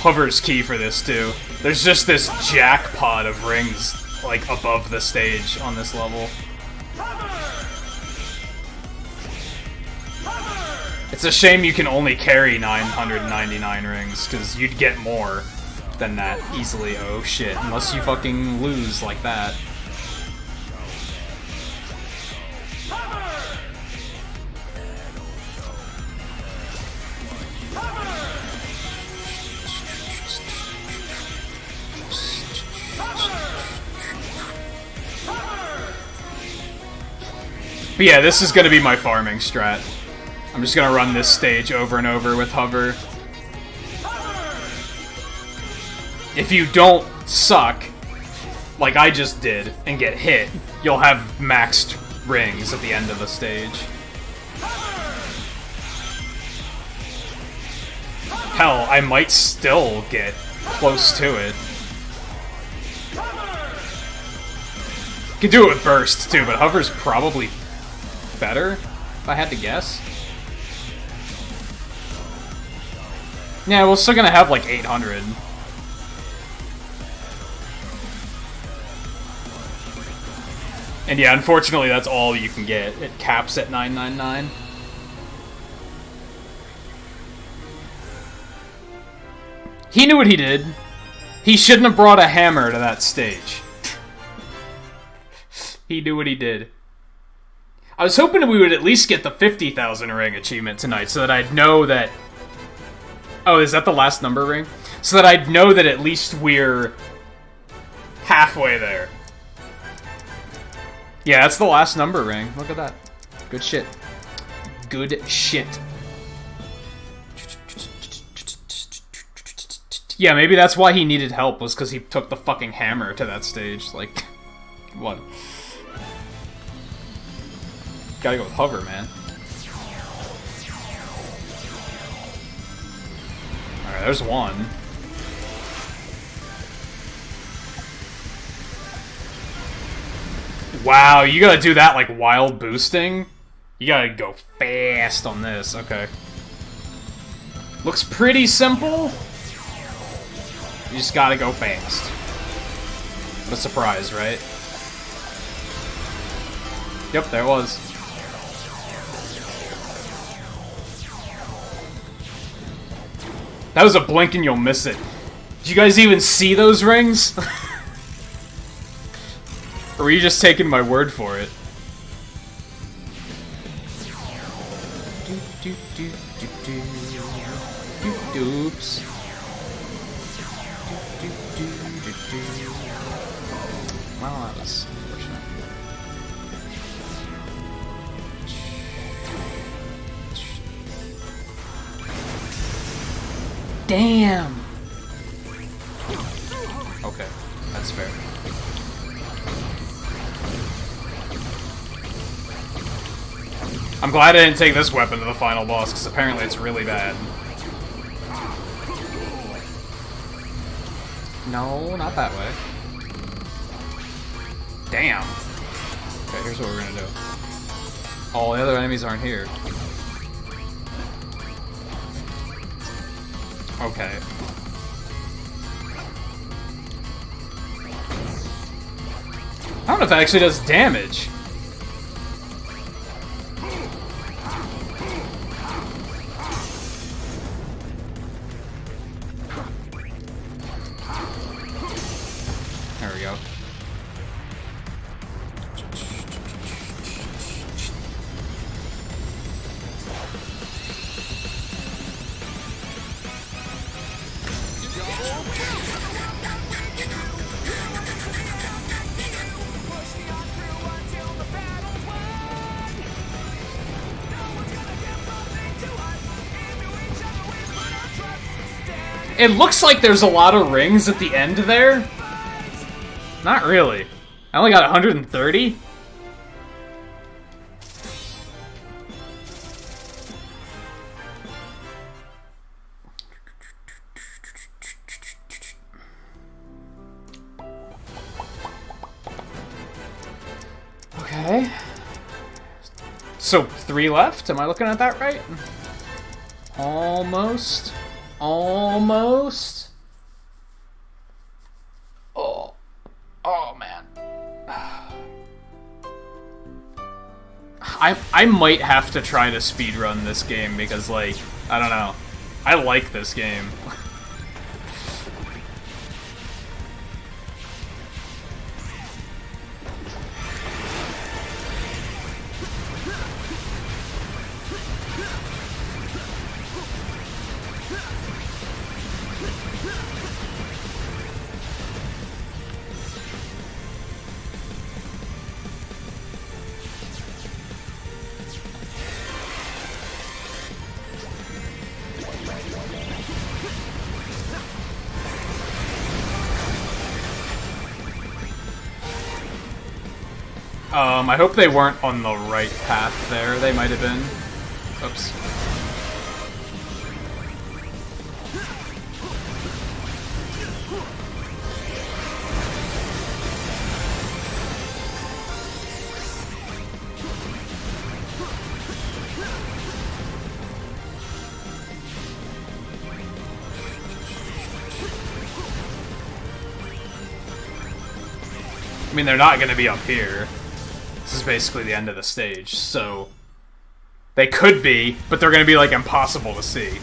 Hover's key for this, too. There's just this jackpot of rings, like, above the stage on this level. It's a shame you can only carry 999 rings, because you'd get more than that easily. Oh shit, unless you fucking lose like that. But yeah, this is gonna be my farming strat. I'm just gonna run this stage over and over with Hover. If you don't suck, like I just did, and get hit, you'll have maxed rings at the end of the stage. Hell, I might still get close to it. You can do it with Burst, too, but Hover's probably better, if I had to guess. Yeah, we're still gonna have like 800. And yeah, unfortunately that's all you can get. It caps at 999. He knew what he did. He shouldn't have brought a hammer to that stage. He knew what he did. I was hoping we would at least get the 50,000 ring achievement tonight so that I'd know that... Oh, is that the last number ring? So that I'd know that at least we're halfway there. Yeah, that's the last number ring. Look at that. Good shit. Good shit. Yeah, maybe that's why he needed help, was because he took the fucking hammer to that stage. Like, what? Gotta go with Hover, man. Alright, there's one. Wow, you gotta do that, like, while boosting? You gotta go fast on this, okay. Looks pretty simple. You just gotta go fast. What a surprise, right? Yep, there it was. That was a blink and you'll miss it. Did you guys even see those rings? Or were you just taking my word for it? Oops. Well, that was unfortunate. Damn! Okay, that's fair. I'm glad I didn't take this weapon to the final boss, because apparently it's really bad. No, not that way. Damn. Okay, here's what we're gonna do. All the other enemies aren't here. Okay. I don't know if that actually does damage. There we go. It looks like there's a lot of rings at the end there. Not really. I only got 130. Okay. So 3 left? Am I looking at that right? Almost. Almost. I might have to try to speedrun this game because, like, I don't know. I like this game. I hope they weren't on the right path there. They might have been. Oops. I mean, they're not going to be up here. This is basically the end of the stage, so... They could be, but they're going to be, like, impossible to see.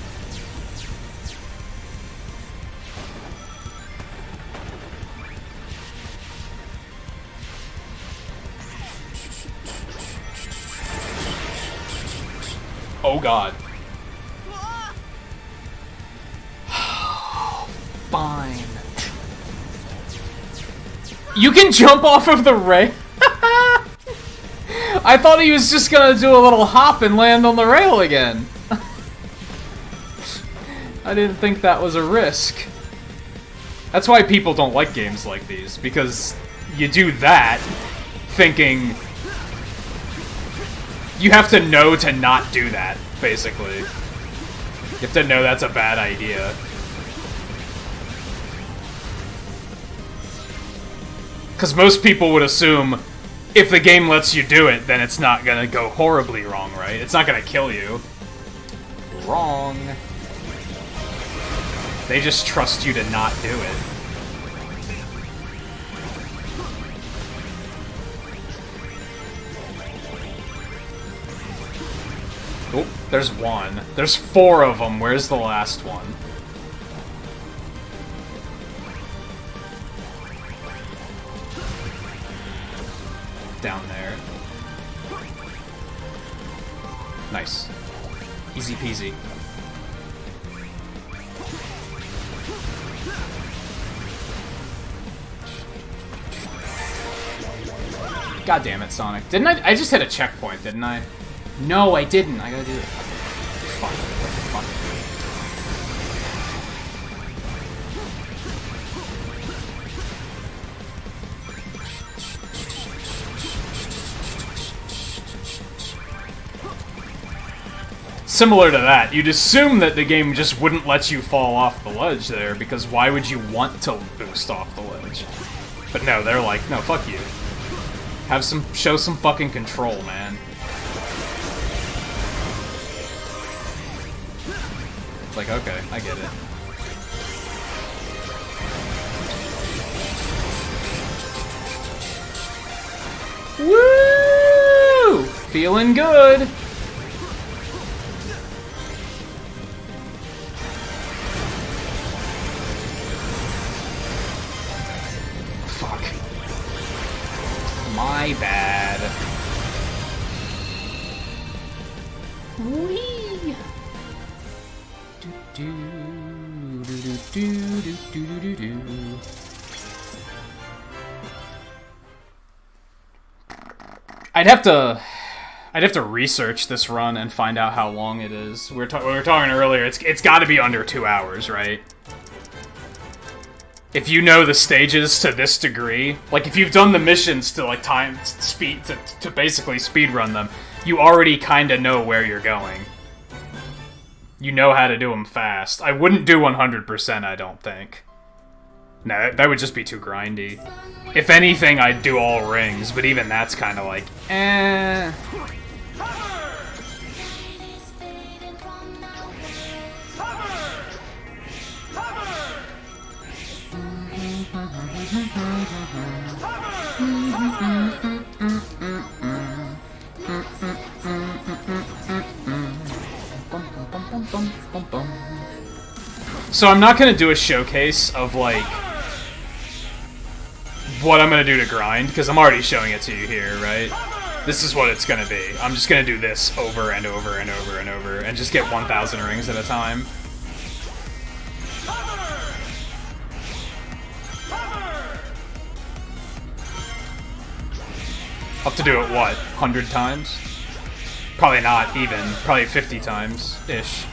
Oh, God. Fine. You can jump off of the rail? I thought he was just gonna do a little hop and land on the rail again. I didn't think that was a risk. That's why people don't like games like these, because you do that thinking you have to know to not do that, basically. You have to know that's a bad idea. Because most people would assume if the game lets you do it, then it's not gonna go horribly wrong, right? It's not gonna kill you. Wrong. They just trust you to not do it. Oh, there's one. There's 4 of them. Where's the last one? Down there. Nice. Easy peasy. God damn it, Sonic. Didn't I just hit a checkpoint, didn't I? No, I didn't. I gotta do it. Fuck. What the fuck? Similar to that, you'd assume that the game just wouldn't let you fall off the ledge there, because why would you want to boost off the ledge? But no, they're like, no, fuck you. Show some fucking control, man. It's like, okay, I get it. Woo! Feeling good! My bad. Whee! I'd have to research this run and find out how long it is. We were talking earlier. It's got to be under 2 hours, right? If you know the stages to this degree, like if you've done the missions to like to basically speedrun them, you already kind of know where you're going. You know how to do them fast. I wouldn't do 100%, I don't think. No, that would just be too grindy. If anything, I'd do all rings, but even that's kind of like, eh. So I'm not gonna do a showcase of, like, what I'm gonna do to grind, because I'm already showing it to you here, right? This is what it's gonna be. I'm just gonna do this over and over and over and over, and just get 1,000 rings at a time. I'll have to do it, what, 100 times? Probably not even. Probably 50 times-ish.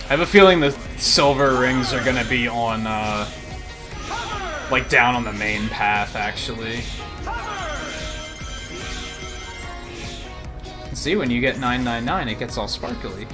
I have a feeling the silver rings are gonna be on, like, down on the main path, actually. See, when you get 999, it gets all sparkly.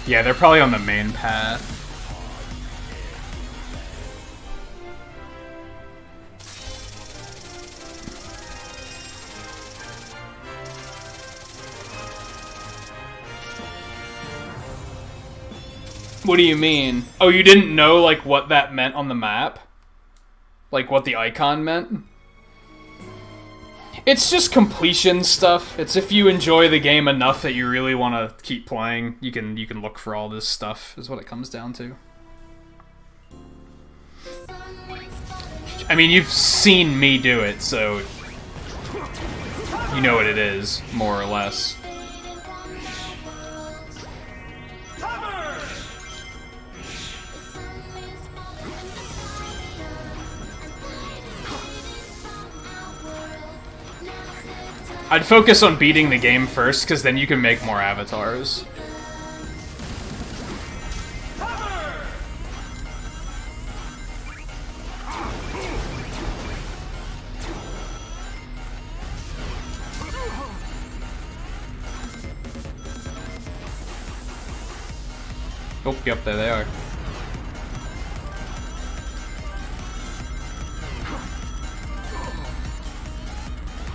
Yeah, they're probably on the main path. What do you mean? Oh, you didn't know, like, what that meant on the map? Like, what the icon meant? It's just completion stuff. It's if you enjoy the game enough that you really want to keep playing, you can look for all this stuff, is what it comes down to. I mean, you've seen me do it, so you know what it is, more or less. I'd focus on beating the game first, because then you can make more avatars. Oh, yep, there they are.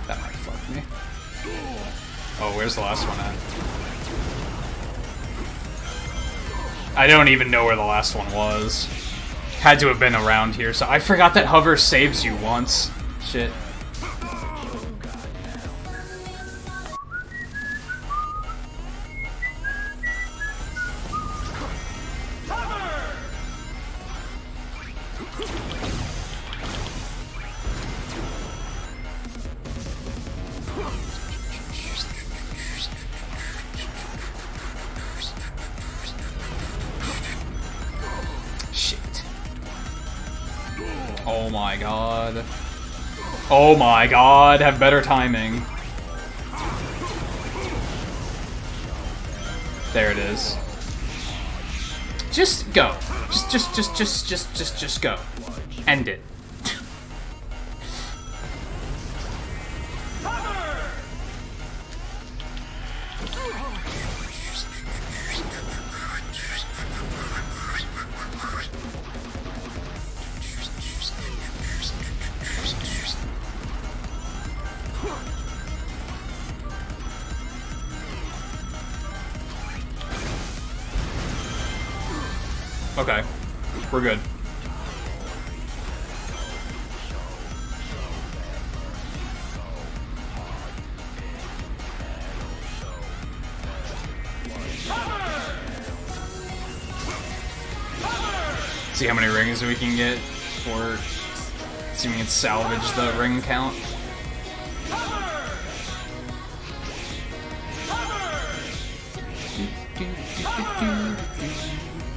That might fuck me. Oh, where's the last one at? I don't even know where the last one was. Had to have been around here, so I forgot that hover saves you once. Shit. Oh my god. Oh my god, have better timing. There it is. Just go. Just go. End it. Okay, we're good. See how many rings we can get for see if we can salvage the ring count.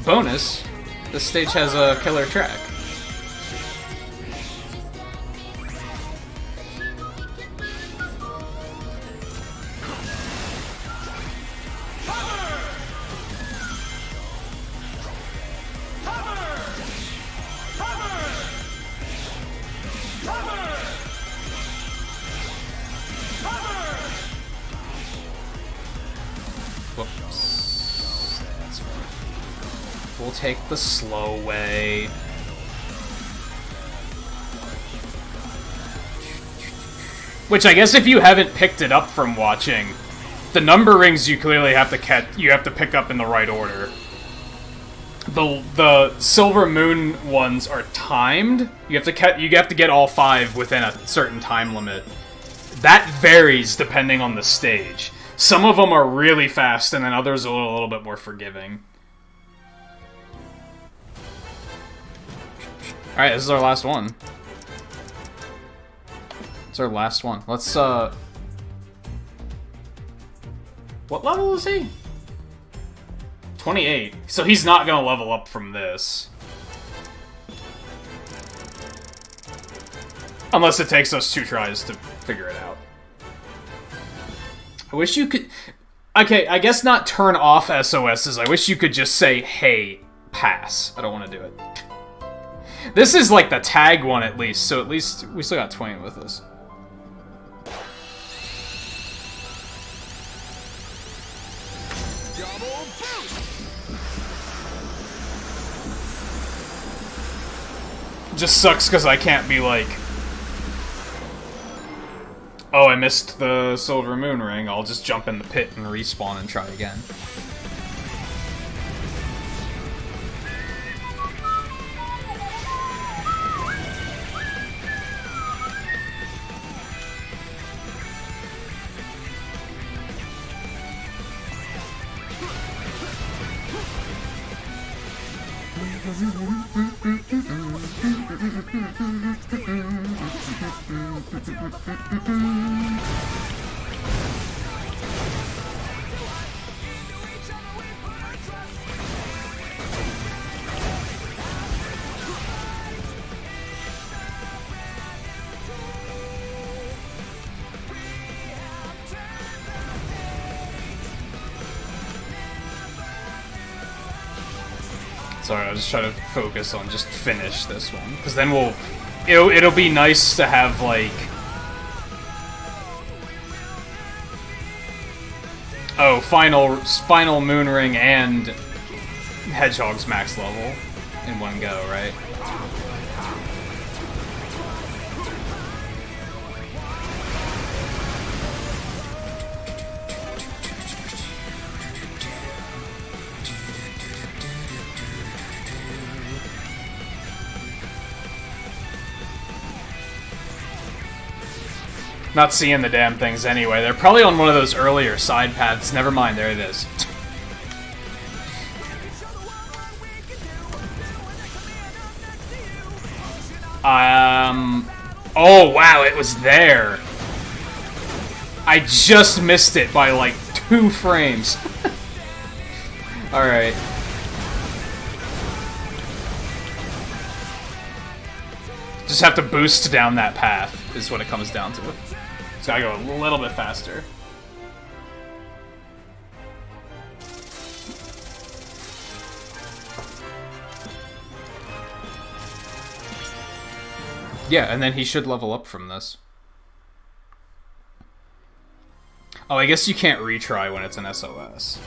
Bonus, this stage has a killer track. take the slow way. Which I guess if you haven't picked it up from watching, the number rings you clearly have to pick up in the right order. The Silver Moon ones are timed. You have to get all 5 within a certain time limit. That varies depending on the stage. Some of them are really fast, and then others are a little bit more forgiving. Alright, this is our last one. It's our last one. Let's, what level is he? 28. So he's not gonna level up from this. Unless it takes us 2 tries to figure it out. I wish you could... Okay, I guess not turn off SOSs. I wish you could just say, hey, pass. I don't want to do it. This is like the tag one at least, so at least we still got 20 with us. Just sucks because I can't be like, oh, I missed the Silver Moon ring. I'll just jump in the pit and respawn and try again. Sorry, I was just trying to focus on just finish this one, because then it'll be nice to have like, oh, final moon ring and Hedgehog's max level in one go, right? Not seeing the damn things anyway. They're probably on one of those earlier side paths. Never mind, there it is. Oh wow, it was there. I just missed it by like 2 frames. Alright. Just have to boost down that path, is what it comes down to. It's gotta go a little bit faster. Yeah, and then he should level up from this. Oh, I guess you can't retry when it's an SOS.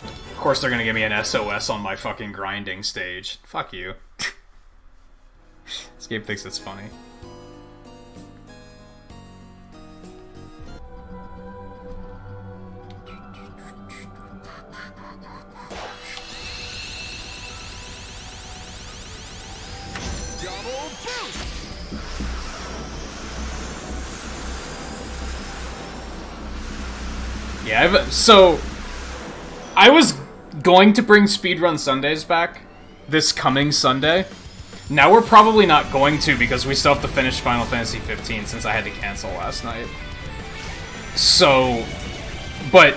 Of course they're gonna give me an SOS on my fucking grinding stage. Fuck you. This game thinks it's funny. Yeah, so I was going to bring Speedrun Sundays back this coming Sunday. Now we're probably not going to because we still have to finish Final Fantasy 15 since I had to cancel last night. So, but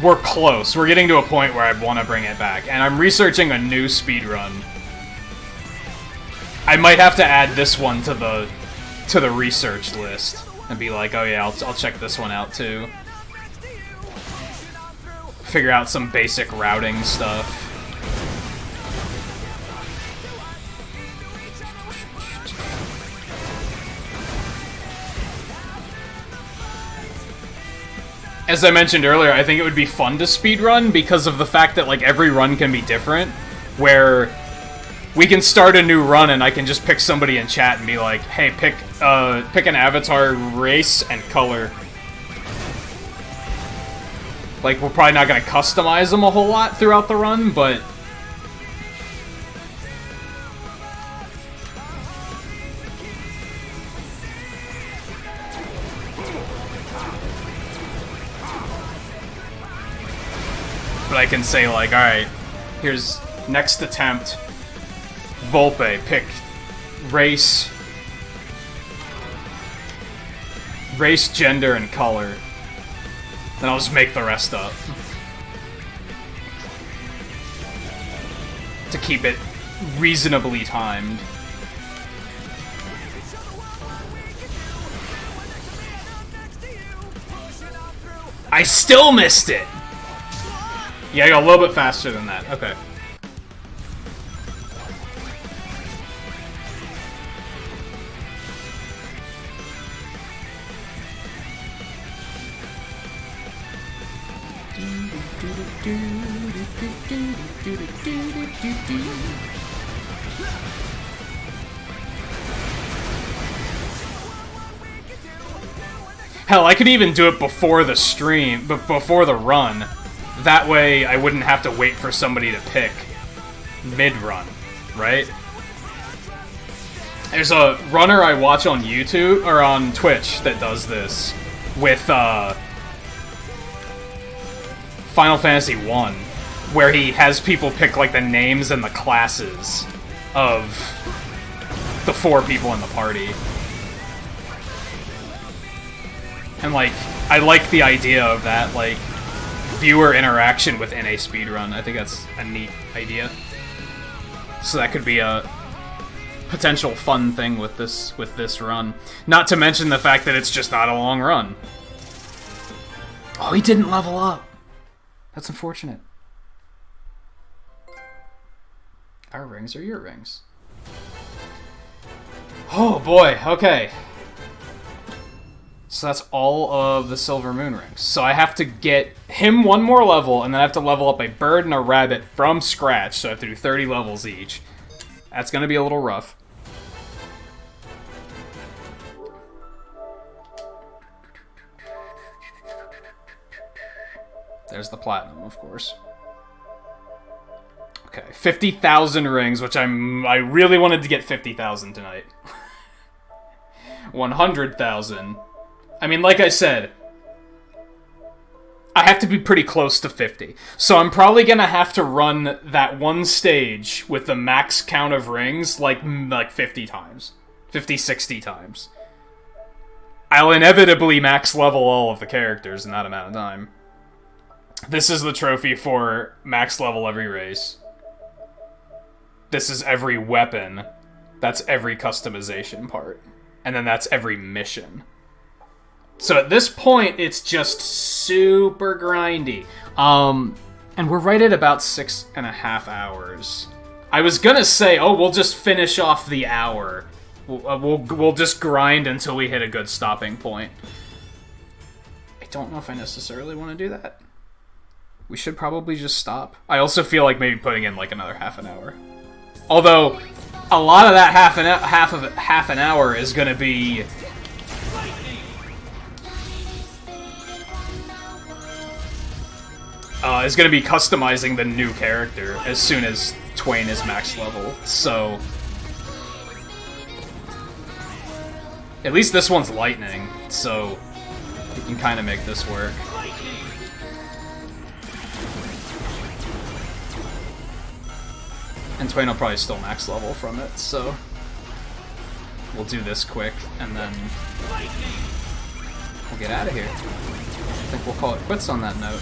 we're close. We're getting to a point where I want to bring it back, and I'm researching a new speedrun. I might have to add this one to the research list and be like, oh yeah, I'll check this one out too. Figure out some basic routing stuff. as I mentioned earlier, I think it would be fun to speedrun because of the fact that, like, every run can be different, where we can start a new run and I can just pick somebody in chat and be like, hey, pick an avatar, race, and color. Like, we're probably not going to customize them a whole lot throughout the run, but... But I can say, like, alright, here's next attempt. Volpe, pick race, gender, and color. Then I'll just make the rest up. To keep it reasonably timed. I still missed it! Yeah, I got a little bit faster than that. Okay. Hell, I could even do it before the stream, but before the run. That way, I wouldn't have to wait for somebody to pick mid-run, right? There's a runner I watch on YouTube, or on Twitch, that does this with, Final Fantasy 1, where he has people pick, like, the names and the classes of the 4 people in the party. And, like, I like the idea of that, like, viewer interaction within a speedrun. I think that's a neat idea. So that could be a potential fun thing with this run. Not to mention the fact that it's just not a long run. Oh, he didn't level up. That's unfortunate. Our rings are your rings. Oh boy, okay. So that's all of the Silver Moon rings. So I have to get him one more level, and then I have to level up a bird and a rabbit from scratch, so I have to do 30 levels each. That's gonna be a little rough. There's the platinum, of course. Okay, 50,000 rings, which I really wanted to get 50,000 tonight. 100,000. I mean, like I said, I have to be pretty close to 50. So I'm probably gonna have to run that one stage with the max count of rings like 50 times. 50, 60 times. I'll inevitably max level all of the characters in that amount of time. This is the trophy for max level every race. This is every weapon. That's every customization part. And then that's every mission. So at this point, it's just super grindy. And we're right at about 6.5 hours. I was gonna say, oh, we'll just finish off the hour. We'll just grind until we hit a good stopping point. I don't know if I necessarily want to do that. We should probably just stop. I also feel like maybe putting in like another half an hour. Although, a lot of that half an hour is gonna be customizing the new character as soon as Twain is max level, so... At least this one's lightning, so we can kind of make this work. And Twain will probably still max level from it, so... We'll do this quick, and then... we'll get out of here. I think we'll call it quits on that note.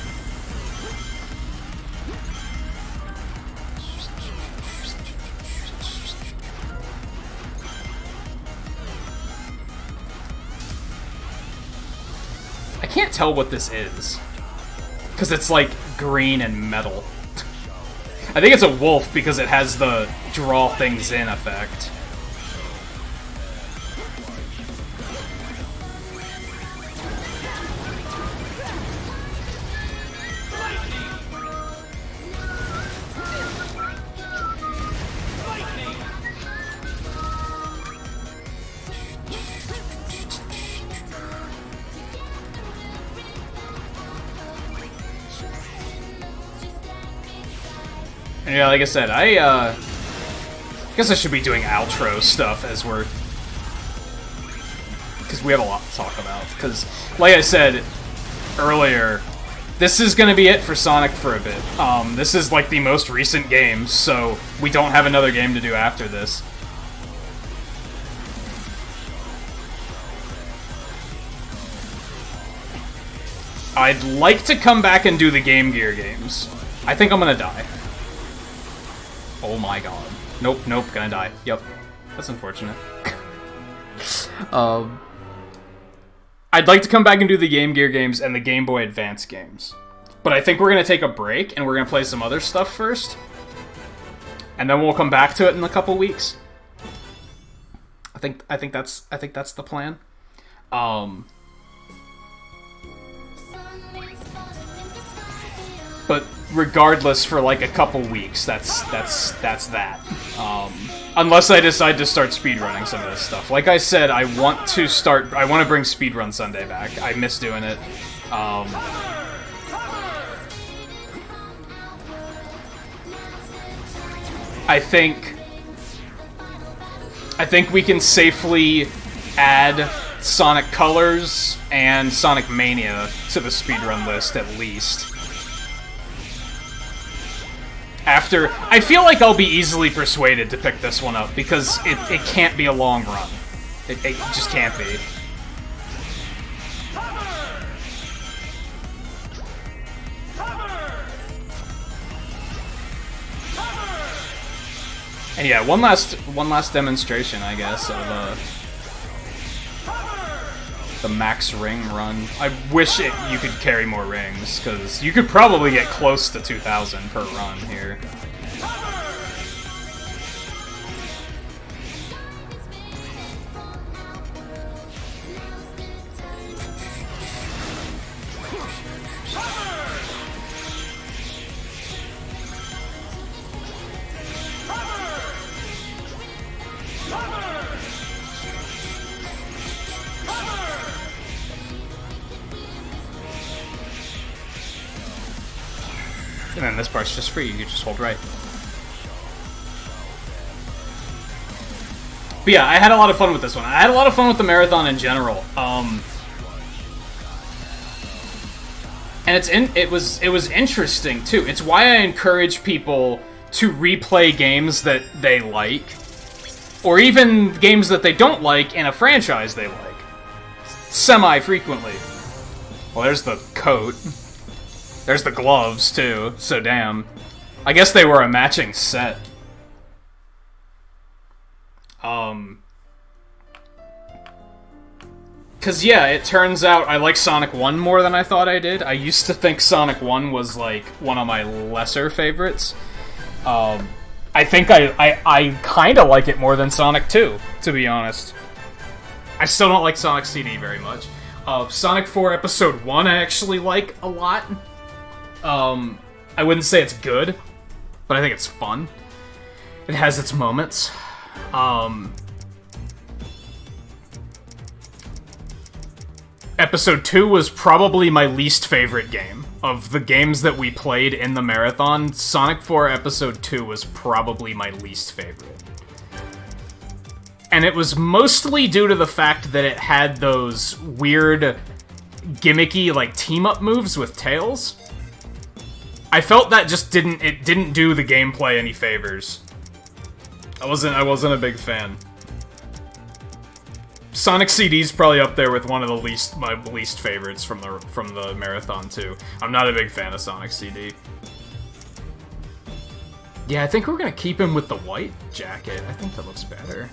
I can't tell what this is, because it's like green and metal. I think it's a wolf because it has the draw things in effect. Yeah, like I said, I guess I should be doing outro stuff as we're... Because we have a lot to talk about. Because, like I said earlier, this is going to be it for Sonic for a bit. This is like the most recent game, so we don't have another game to do after this. I'd like to come back and do the Game Gear games. I think I'm gonna die. Oh my god. Nope, gonna die. Yep. That's unfortunate. I'd like to come back and do the Game Gear games and the Game Boy Advance games. But I think we're gonna take a break and we're gonna play some other stuff first. And then we'll come back to it in a couple weeks. I think that's the plan. But regardless, for like a couple weeks, that's that. Unless I decide to start speedrunning some of this stuff. Like I said, I want to bring Speedrun Sunday back. I miss doing it. I think we can safely add Sonic Colors and Sonic Mania to the speedrun list at least. I feel like I'll be easily persuaded to pick this one up, because it can't be a long run. It just can't be. And yeah, one last demonstration, I guess, of the max ring run. I wish you could carry more rings, because you could probably get close to 2,000 per run here. And then this part's just free, you just hold right. But yeah, I had a lot of fun with this one. I had a lot of fun with the marathon in general. And it was interesting too. It's why I encourage people to replay games that they like, or even games that they don't like in a franchise they like, semi-frequently. Well, there's the coat. There's the gloves, too, so damn. I guess they were a matching set. Cause yeah, it turns out I like Sonic 1 more than I thought I did. I used to think Sonic 1 was, like, one of my lesser favorites. I think I kinda like it more than Sonic 2, to be honest. I still don't like Sonic CD very much. Sonic 4 Episode 1 I actually like a lot. I wouldn't say it's good, but I think it's fun. It has its moments. Episode 2 was probably my least favorite game. Of the games that we played in the marathon, Sonic 4 Episode 2 was probably my least favorite. And it was mostly due to the fact that it had those weird, gimmicky, like, team-up moves with Tails. I felt that just didn't do the gameplay any favors. I wasn't a big fan. Sonic CD's probably up there with one of my least favorites from the marathon too. I'm not a big fan of Sonic CD. Yeah, I think we're gonna keep him with the white jacket. I think that looks better.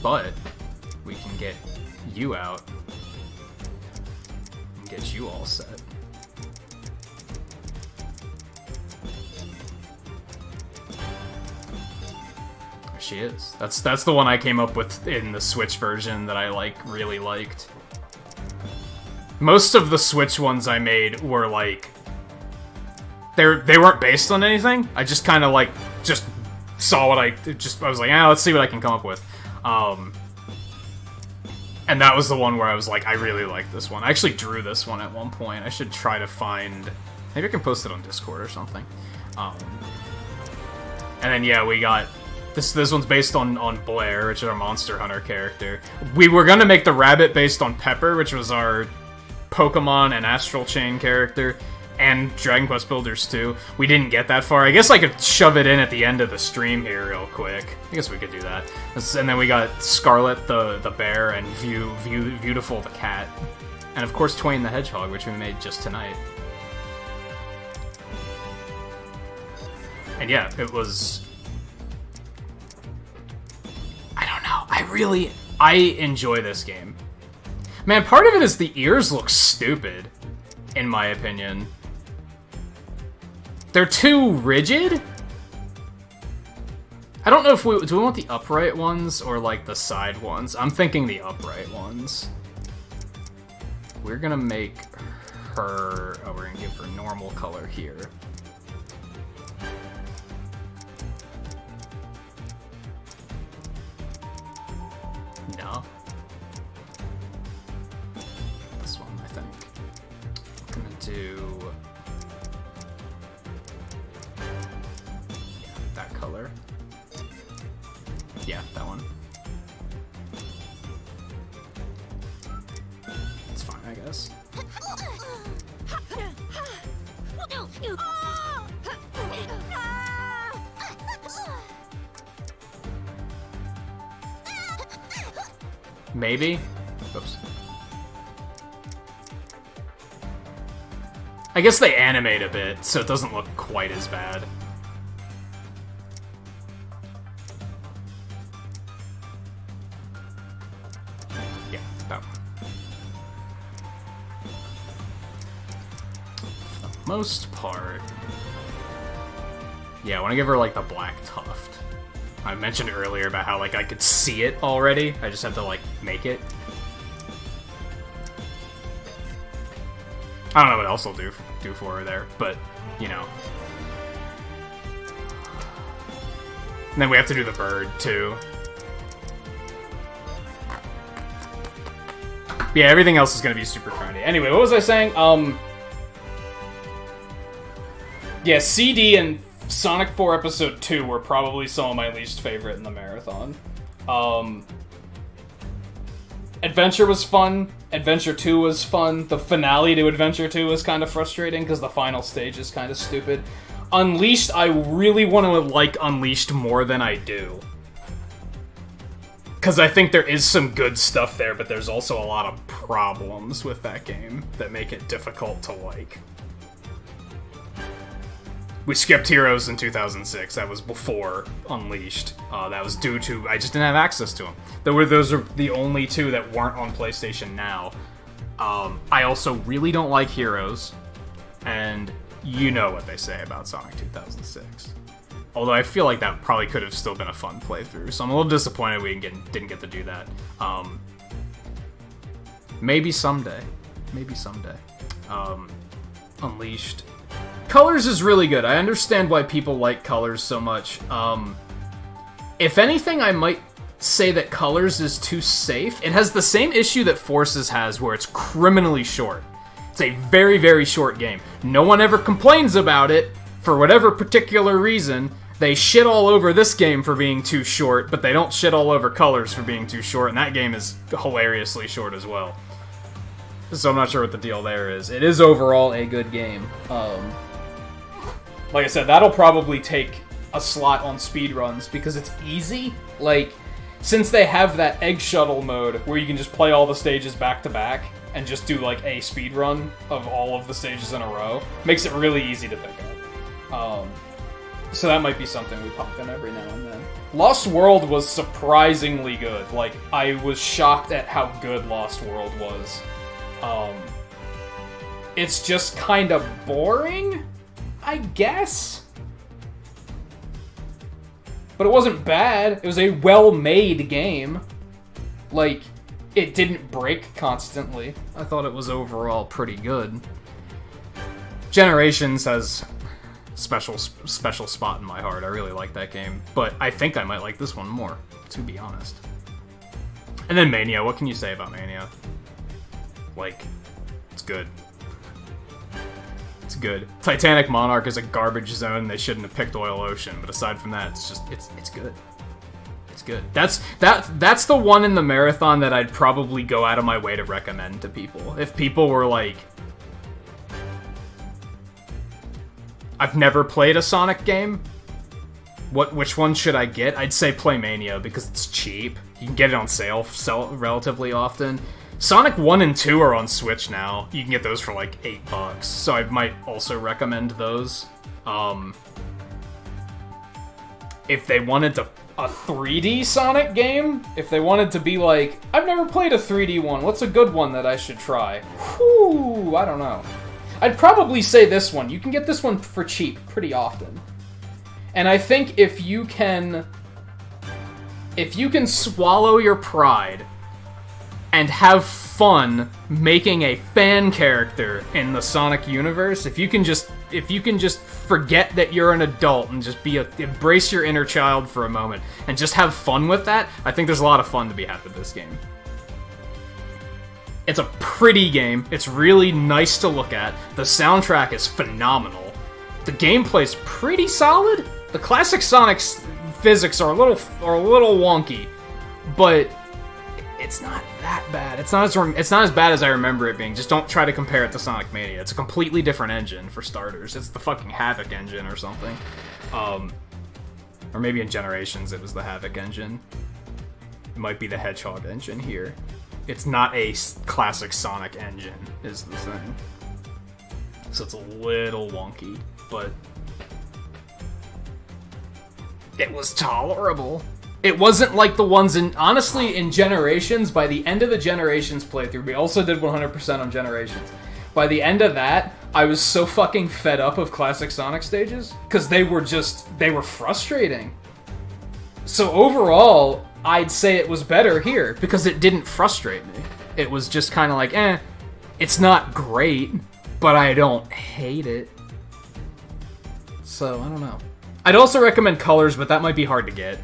But we can get you out and get you all set. She is. That's the one I came up with in the Switch version that I really liked. Most of the Switch ones I made were like they weren't based on anything. I just kind of just saw what I was like, let's see what I can come up with. And that was the one where I was like, I really like this one. I actually drew this one at one point. I should try to find Maybe I can post it on Discord or something. And then yeah, we got this one's based on Blair, which is our Monster Hunter character. We were gonna make the rabbit based on Pepper, which was our Pokemon and Astral Chain character, and Dragon Quest Builders 2. We didn't get that far. I guess I could shove it in at the end of the stream here real quick. I guess we could do that. And then we got Scarlet the bear and Beautiful the cat. And of course Twain the Hedgehog, which we made just tonight. And yeah, it was... I don't know. I enjoy this game. Man, part of it is the ears look stupid, in my opinion. They're too rigid? I don't know if do we want the upright ones or like the side ones? I'm thinking the upright ones. We're gonna make her... Oh, we're gonna give her normal color here. No. This one, I think. I'm gonna do... Yeah, that color. Yeah, that one. It's fine, I guess. Maybe? Oops. I guess they animate a bit, so it doesn't look quite as bad. Yeah, that one. For the most part... Yeah, I want to give her, like, the black tuft. I mentioned earlier about how, like, I could see it already. I just have to, like, make it. I don't know what else I'll do for her there, but, you know. And then we have to do the bird, too. Yeah, everything else is gonna be super grindy. Anyway, what was I saying? Yeah, CD and Sonic 4 Episode 2 were probably some of my least favorite in the marathon. Adventure was fun. Adventure 2 was fun. The finale to Adventure 2 was kind of frustrating because the final stage is kind of stupid. Unleashed, I really want to like Unleashed more than I do. Because I think there is some good stuff there, but there's also a lot of problems with that game that make it difficult to like. We skipped Heroes in 2006. That was before Unleashed. That was due to... I just didn't have access to them. Those are the only two that weren't on PlayStation Now. I also really don't like Heroes. And you know what they say about Sonic 2006. Although I feel like that probably could have still been a fun playthrough. So I'm a little disappointed we didn't get to do that. Maybe someday. Maybe someday. Unleashed... Colors is really good. I understand why people like Colors so much. If anything, I might say that Colors is too safe. It has the same issue that Forces has, where it's criminally short. It's a very, very short game. No one ever complains about it, for whatever particular reason. They shit all over this game for being too short, but they don't shit all over Colors for being too short, and that game is hilariously short as well. So I'm not sure what the deal there is. It is overall a good game. Like I said, that'll probably take a slot on speedruns because it's easy. Like, since they have that egg shuttle mode where you can just play all the stages back to back and just do like a speedrun of all of the stages in a row, makes it really easy to pick up. So that might be something we pop in every now and then. Lost World was surprisingly good. Like, I was shocked at how good Lost World was. It's just kind of boring, I guess? But it wasn't bad. It was a well-made game. Like, it didn't break constantly. I thought it was overall pretty good. Generations has special spot in my heart. I really like that game. But I think I might like this one more, to be honest. And then Mania. What can you say about Mania? Like, it's good. It's good. Titanic Monarch is a garbage zone. They shouldn't have picked Oil Ocean, but aside from that, it's just it's good. It's good. That's the one in the marathon that I'd probably go out of my way to recommend to people. If people were like, I've never played a Sonic game, which one should I get? I'd say play Mania because it's cheap. You can get it on sale relatively often. Sonic 1 and 2 are on Switch now. You can get those for like $8, so I might also recommend those. If they wanted a 3D Sonic game, if they wanted to be like, I've never played a 3D one, what's a good one that I should try? Whew, I don't know. I'd probably say this one. You can get this one for cheap pretty often. And I think if you can swallow your pride and have fun making a fan character in the Sonic universe, if you can just forget that you're an adult and just embrace your inner child for a moment and just have fun with that, I think there's a lot of fun to be had with this game. It's a pretty game. It's really nice to look at. The soundtrack is phenomenal. The gameplay's pretty solid. The classic Sonic's physics are a little wonky, but it's not that bad. It's not as bad as I remember it being. Just don't try to compare it to Sonic Mania. It's a completely different engine for starters. It's the fucking Havoc engine or something. Or maybe in Generations it was the Havoc engine. It might be the Hedgehog engine here. It's not a classic Sonic engine, is the thing. So it's a little wonky, but it was tolerable. It wasn't like the ones honestly, in Generations, by the end of the Generations playthrough, we also did 100% on Generations. By the end of that, I was so fucking fed up of classic Sonic stages, because they were frustrating. So overall, I'd say it was better here, because it didn't frustrate me. It was just kind of like, it's not great, but I don't hate it. So, I don't know. I'd also recommend Colors, but that might be hard to get.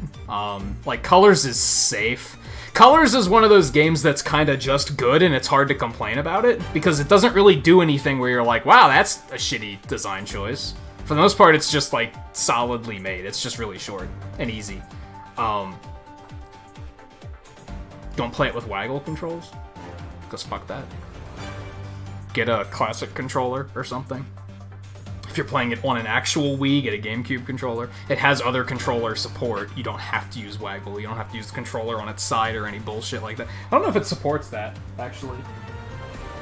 Like, Colors is safe. Colors is one of those games that's kind of just good, and it's hard to complain about it, because it doesn't really do anything where you're like, wow, that's a shitty design choice. For the most part, it's just, like, solidly made. It's just really short and easy. Don't play it with waggle controls, because fuck that. Get a classic controller or something. If you're playing it on an actual Wii, get a GameCube controller. It has other controller support. You don't have to use waggle. You don't have to use the controller on its side or any bullshit like that. I don't know if it supports that, actually.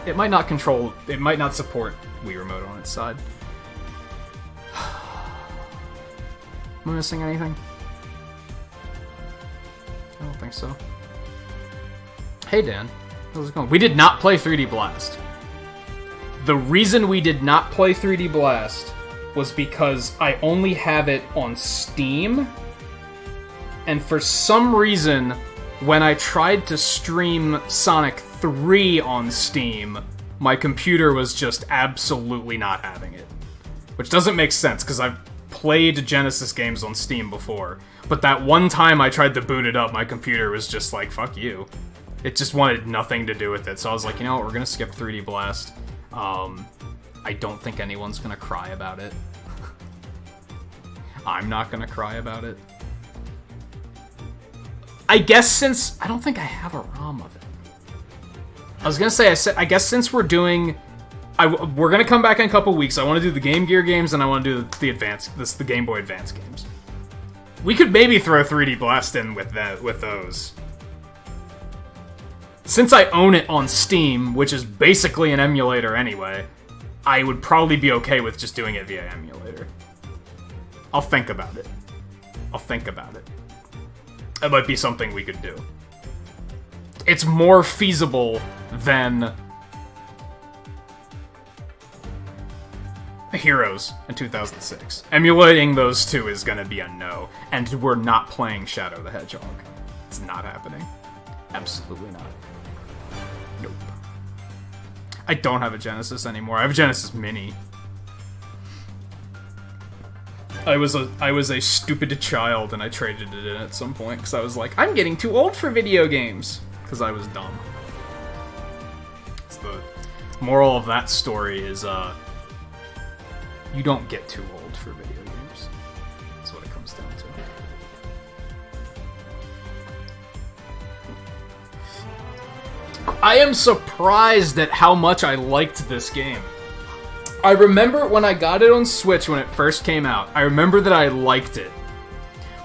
It might not support Wii Remote on its side. Am I missing anything? I don't think so. Hey Dan, how's it going? We did not play 3D Blast. The reason we did not play 3D Blast was because I only have it on Steam, and for some reason, when I tried to stream Sonic 3 on Steam, my computer was just absolutely not having it. Which doesn't make sense, because I've played Genesis games on Steam before, but that one time I tried to boot it up, my computer was just like, fuck you. It just wanted nothing to do with it, so I was like, you know what, we're gonna skip 3D Blast. I don't think anyone's gonna cry about it. I'm not gonna cry about it. I guess since... I don't think I have a ROM of it. I was gonna say, I guess since we're doing... we're gonna come back in a couple weeks. I want to do the Game Gear games, and I want to do the Game Boy Advance games. We could maybe throw 3D Blast in with those. Since I own it on Steam, which is basically an emulator anyway, I would probably be okay with just doing it via emulator. I'll think about it. It might be something we could do. It's more feasible than Heroes in 2006. Emulating those two is gonna be a no, and we're not playing Shadow the Hedgehog. It's not happening. Absolutely not. Nope. I don't have a Genesis anymore. I have a Genesis Mini. I was a stupid child and I traded it in at some point because I was like, I'm getting too old for video games. Because I was dumb. It's the moral of that story is, You don't get too old for video games. That's what it comes down to. I am surprised at how much I liked this game. I remember when I got it on Switch when it first came out, I remember that I liked it.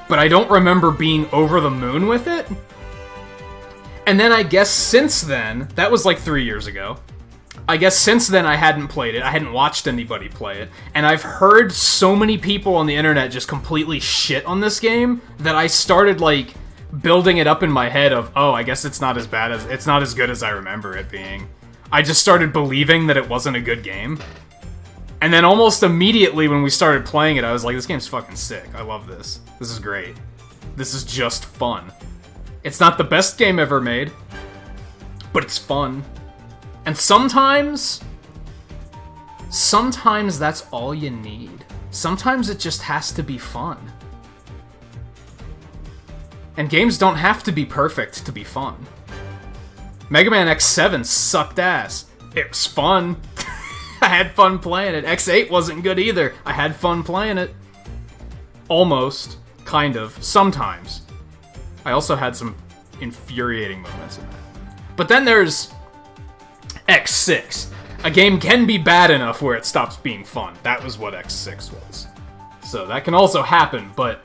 But I don't remember being over the moon with it. And then I guess since then, that was like 3 years ago, I guess since then I hadn't played it, I hadn't watched anybody play it, and I've heard so many people on the internet just completely shit on this game that I started like building it up in my head of, oh, I guess it's not as good as I remember it being. I just started believing that it wasn't a good game. And then almost immediately when we started playing it, I was like, this game's fucking sick. I love this. This is great. This is just fun. It's not the best game ever made, but it's fun. And sometimes that's all you need. Sometimes it just has to be fun. And games don't have to be perfect to be fun. Mega Man X7 sucked ass. It was fun. I had fun playing it. X8 wasn't good either. I had fun playing it. Almost. Kind of. Sometimes. I also had some infuriating moments in that. But then there's X6. A game can be bad enough where it stops being fun. That was what X6 was. So that can also happen, but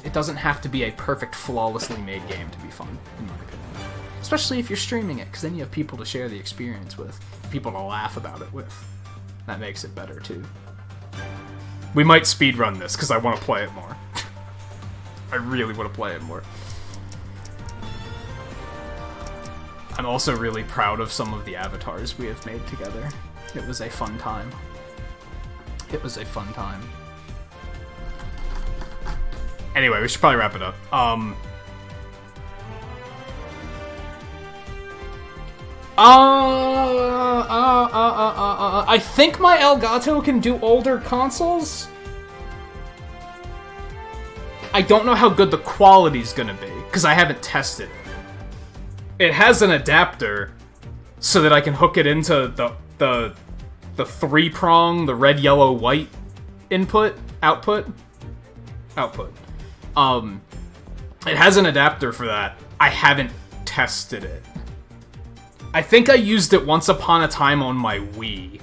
it doesn't have to be a perfect, flawlessly made game to be fun, in my opinion. Especially if you're streaming it, because then you have people to share the experience with. People to laugh about it with. That makes it better, too. We might speedrun this, because I want to play it more. I really want to play it more. I'm also really proud of some of the avatars we have made together. It was a fun time. It was a fun time. Anyway, we should probably wrap it up. I think my Elgato can do older consoles. I don't know how good the quality's gonna be, because I haven't tested it. It has an adapter, so that I can hook it into the 3-prong, the red, yellow, white output. It has an adapter for that. I haven't tested it. I think I used it once upon a time on my Wii.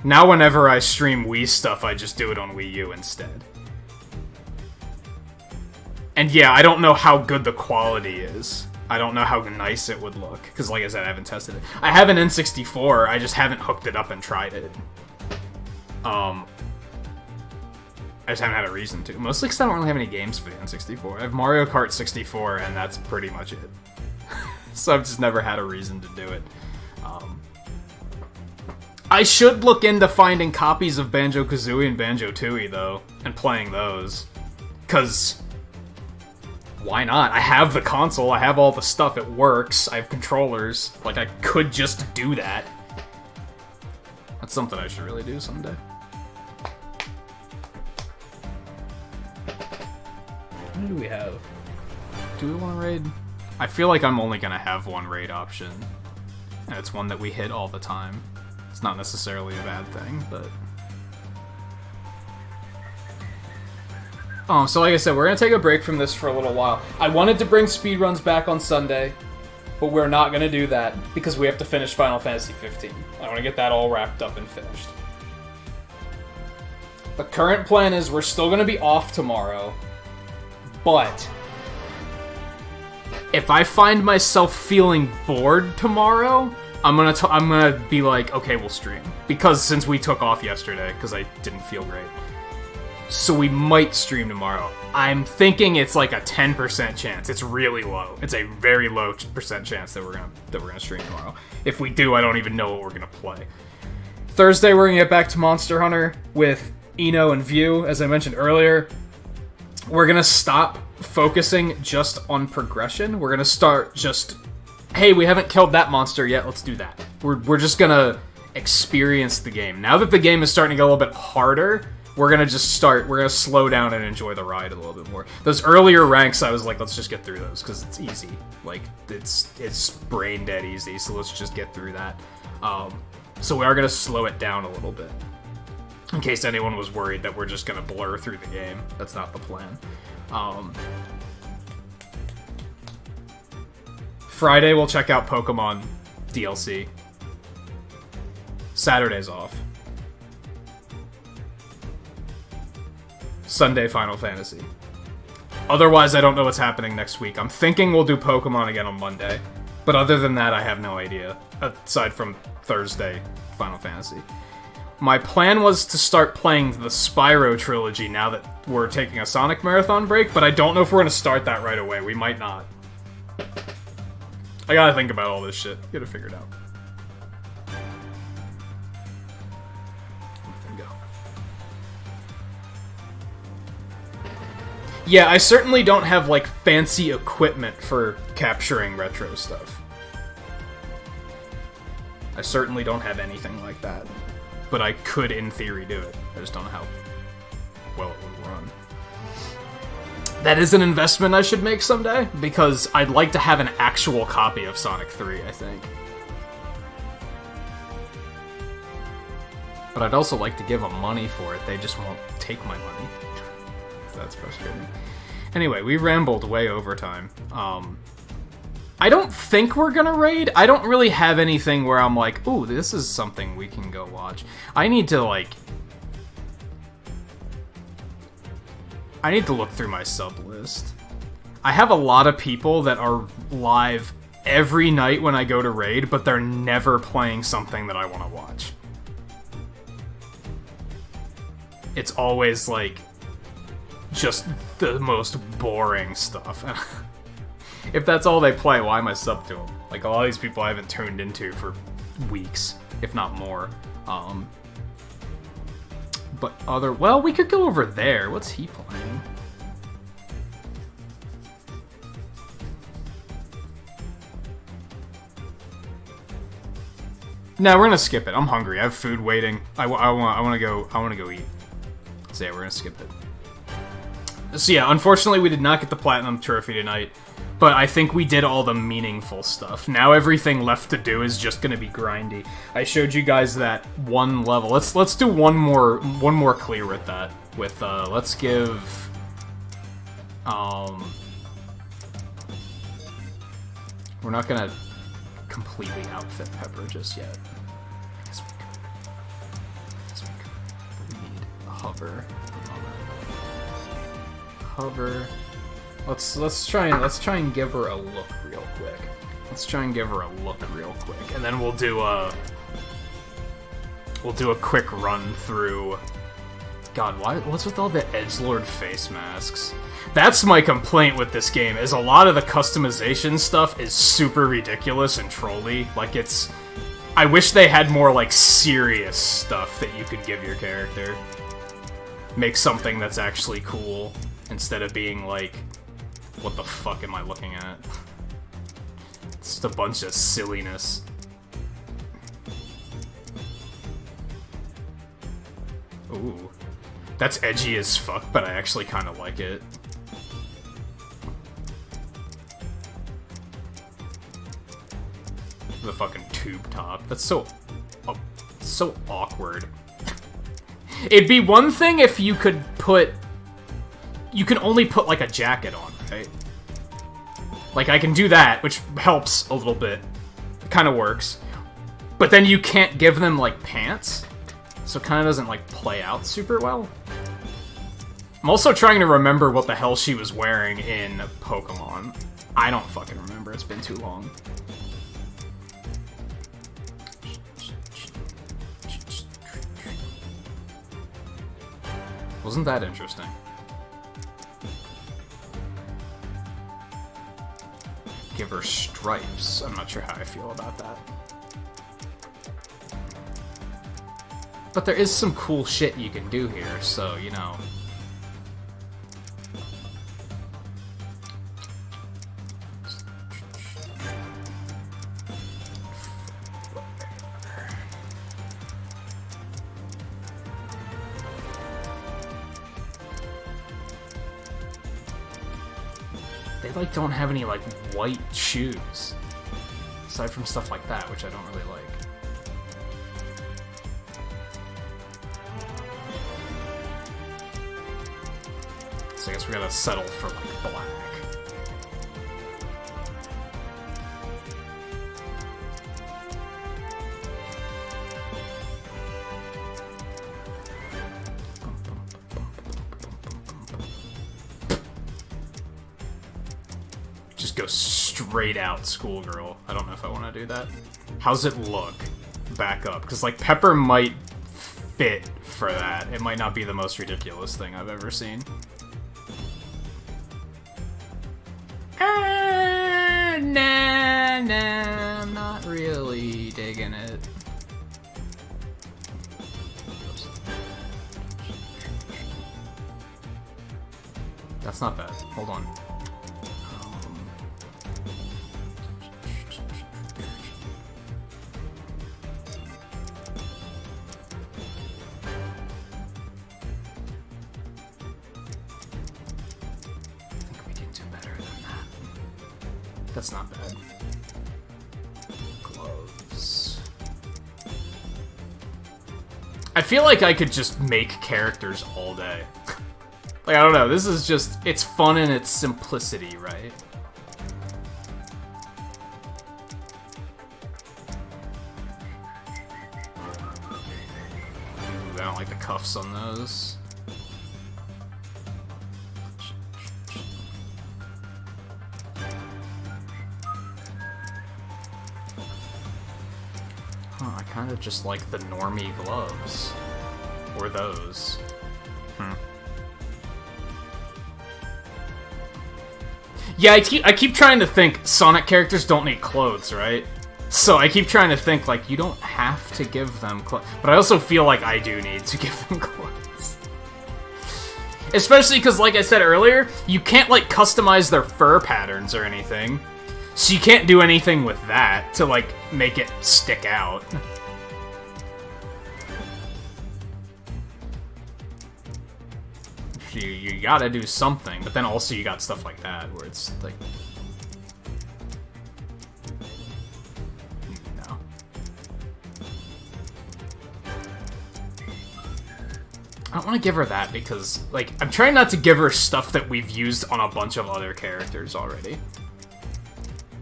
Now whenever I stream Wii stuff, I just do it on Wii U instead. And yeah, I don't know how good the quality is. I don't know how nice it would look, because like I said, I haven't tested it. I have an N64, I just haven't hooked it up and tried it. I just haven't had a reason to. Mostly because I don't really have any games for the N64. I have Mario Kart 64, and that's pretty much it. So I've just never had a reason to do it. I should look into finding copies of Banjo-Kazooie and Banjo-Tooie, though, and playing those. Because why not? I have the console, I have all the stuff, it works, I have controllers. Like, I could just do that. That's something I should really do someday. What do we have? Do we want to raid? I feel like I'm only gonna have one raid option. And it's one that we hit all the time. It's not necessarily a bad thing, but... so like I said, we're gonna take a break from this for a little while. I wanted to bring speedruns back on Sunday, but we're not gonna do that because we have to finish Final Fantasy 15. I want to get that all wrapped up and finished. The current plan is we're still gonna be off tomorrow, but if I find myself feeling bored tomorrow, I'm gonna be like, okay, we'll stream. Because since we took off yesterday, because I didn't feel great. So we might stream tomorrow. I'm thinking it's like a 10% chance. It's really low. It's a very low percent chance that we're gonna stream tomorrow. If we do, I don't even know what we're gonna play. Thursday, we're gonna get back to Monster Hunter with Eno and View, as I mentioned earlier. We're gonna stop focusing just on progression. We're gonna start just, hey, we haven't killed that monster yet, let's do that. We're just gonna experience the game. Now that the game is starting to get a little bit harder, we're gonna slow down and enjoy the ride a little bit more. Those earlier ranks, I was like, let's just get through those, because it's easy. Like, it's brain dead easy, so let's just get through that. So we are gonna slow it down a little bit. In case anyone was worried that we're just gonna blur through the game. That's not the plan. Friday, we'll check out Pokemon DLC. Saturday's off. Sunday, Final Fantasy. Otherwise, I don't know what's happening next week. I'm thinking we'll do Pokemon again on Monday. But other than that, I have no idea. Aside from Thursday, Final Fantasy. My plan was to start playing the Spyro trilogy now that we're taking a Sonic Marathon break, but I don't know if we're going to start that right away. We might not. I gotta think about all this shit. Get it figured out. Yeah, I certainly don't have, like, fancy equipment for capturing retro stuff. I certainly don't have anything like that. But I could, in theory, do it. I just don't know how well it would run. That is an investment I should make someday, because I'd like to have an actual copy of Sonic 3, I think. But I'd also like to give them money for it. They just won't take my money. That's frustrating. Anyway, we rambled way over time. I don't think we're gonna raid. I don't really have anything where I'm like, ooh, this is something we can go watch. I need to look through my sub list. I have a lot of people that are live every night when I go to raid, but they're never playing something that I want to watch. It's always, like, just the most boring stuff. If that's all they play, why am I sub to them? Like, a lot of these people I haven't tuned into for weeks, if not more. Well, we could go over there. What's he playing? No, we're gonna skip it. I'm hungry. I have food waiting. I want to go eat. So yeah, we're gonna skip it. So yeah, unfortunately we did not get the Platinum Trophy tonight, but I think we did all the meaningful stuff. Now everything left to do is just gonna be grindy. I showed you guys that one level. Let's do one more clear with that. With let's give we're not gonna completely outfit Pepper just yet. I guess we could. But we need a hover. Hover. Let's try and give her a look real quick. And then we'll do a quick run through. God, what's with all the edgelord face masks? That's my complaint with this game, is a lot of the customization stuff is super ridiculous and trolly. Like, it's... I wish they had more, like, serious stuff that you could give your character. Make something that's actually cool, instead of being like, what the fuck am I looking at? It's just a bunch of silliness. Ooh. That's edgy as fuck, but I actually kind of like it. The fucking tube top. That's so awkward. It'd be one thing if you could put... You can only put, like, a jacket on, right? Like, I can do that, which helps a little bit. It kind of works. But then you can't give them, like, pants. So it kind of doesn't, like, play out super well. I'm also trying to remember what the hell she was wearing in Pokemon. I don't fucking remember. It's been too long. Wasn't that interesting? Give her stripes. I'm not sure how I feel about that. But there is some cool shit you can do here, so, you know. They, like, don't have any, like, white shoes. Aside from stuff like that, which I don't really like. So I guess we gotta settle for, like, black. Just go straight out schoolgirl. I don't know if I want to do that. How's it look? Back up. Because, like, Pepper might fit for that. It might not be the most ridiculous thing I've ever seen. Nah, I'm not really digging it. That's not bad. Hold on. That's not bad. Gloves. I feel like I could just make characters all day. Like, I don't know, this is just, it's fun in its simplicity, right? Ooh, I don't like the cuffs on those. I kind of just like the normie gloves. Or those. Yeah, I keep trying to think Sonic characters don't need clothes, right? So I keep trying to think, like, you don't have to give them clothes. But I also feel like I do need to give them clothes. Especially because, like I said earlier, you can't, like, customize their fur patterns or anything. So you can't do anything with that to, like, make it stick out. You gotta do something, but then also you got stuff like that, where it's, like... No. I don't want to give her that, because, like, I'm trying not to give her stuff that we've used on a bunch of other characters already.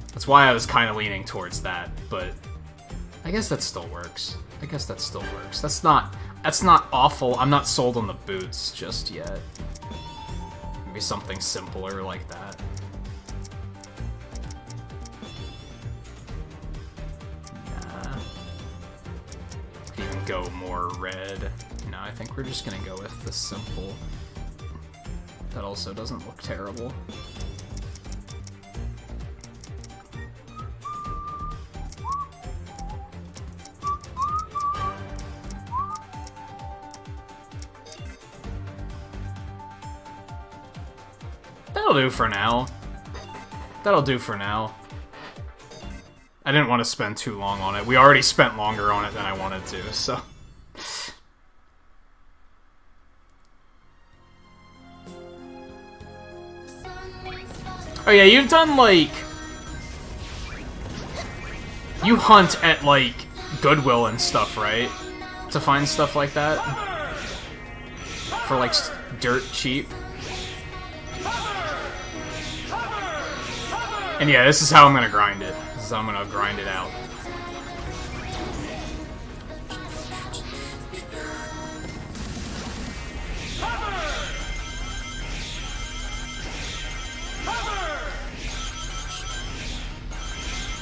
That's why I was kind of leaning towards that, but I guess that still works. That's not awful. I'm not sold on the boots just yet. Maybe something simpler like that. Nah. Could even go more red. No, I think we're just gonna go with the simple. That also doesn't look terrible. That'll do for now. I didn't want to spend too long on it. We already spent longer on it than I wanted to, so... Oh yeah, you've done, like... You hunt at, like, Goodwill and stuff, right? To find stuff like that? For, like, dirt cheap? And yeah, this is how I'm gonna grind it. This is how I'm gonna grind it out.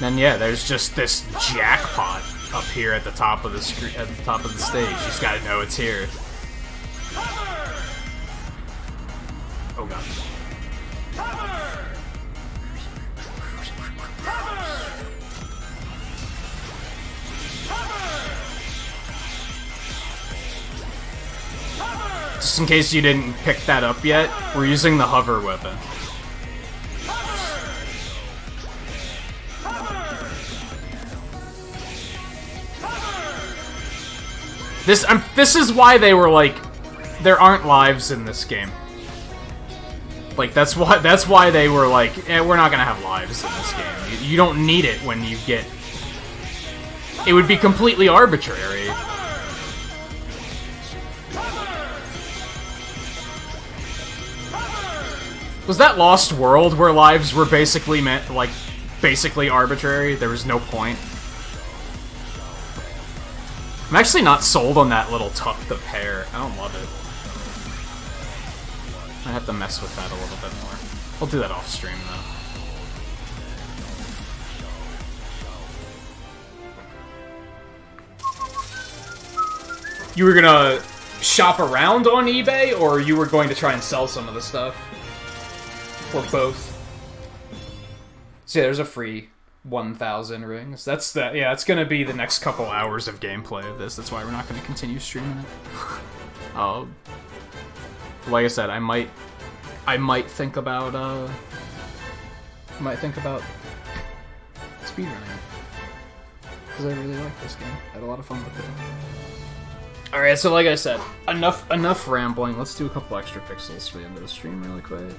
Then yeah, there's just this jackpot up here at the top of the screen, at the top of the stage. You just gotta know it's here. Oh god. Just in case you didn't pick that up yet, we're using the hover weapon. This is why they were like, there aren't lives in this game. Like, that's why they were like, we're not gonna have lives in this game. You don't need it when you get... It would be completely arbitrary. Was that Lost World where lives were basically basically arbitrary? There was no point. I'm actually not sold on that little tuft of hair. I don't love it. I have to mess with that a little bit more. I'll do that off stream though. You were gonna shop around on eBay, or you were going to try and sell some of the stuff? Or both? So yeah, there's a free 1,000 rings. That's gonna be the next couple hours of gameplay of this. That's why we're not gonna continue streaming it. Like I said, I might think about speedrunning it. Because I really like this game. I had a lot of fun with it. Alright, so like I said, enough rambling. Let's do a couple extra pixels for the end of the stream really quick.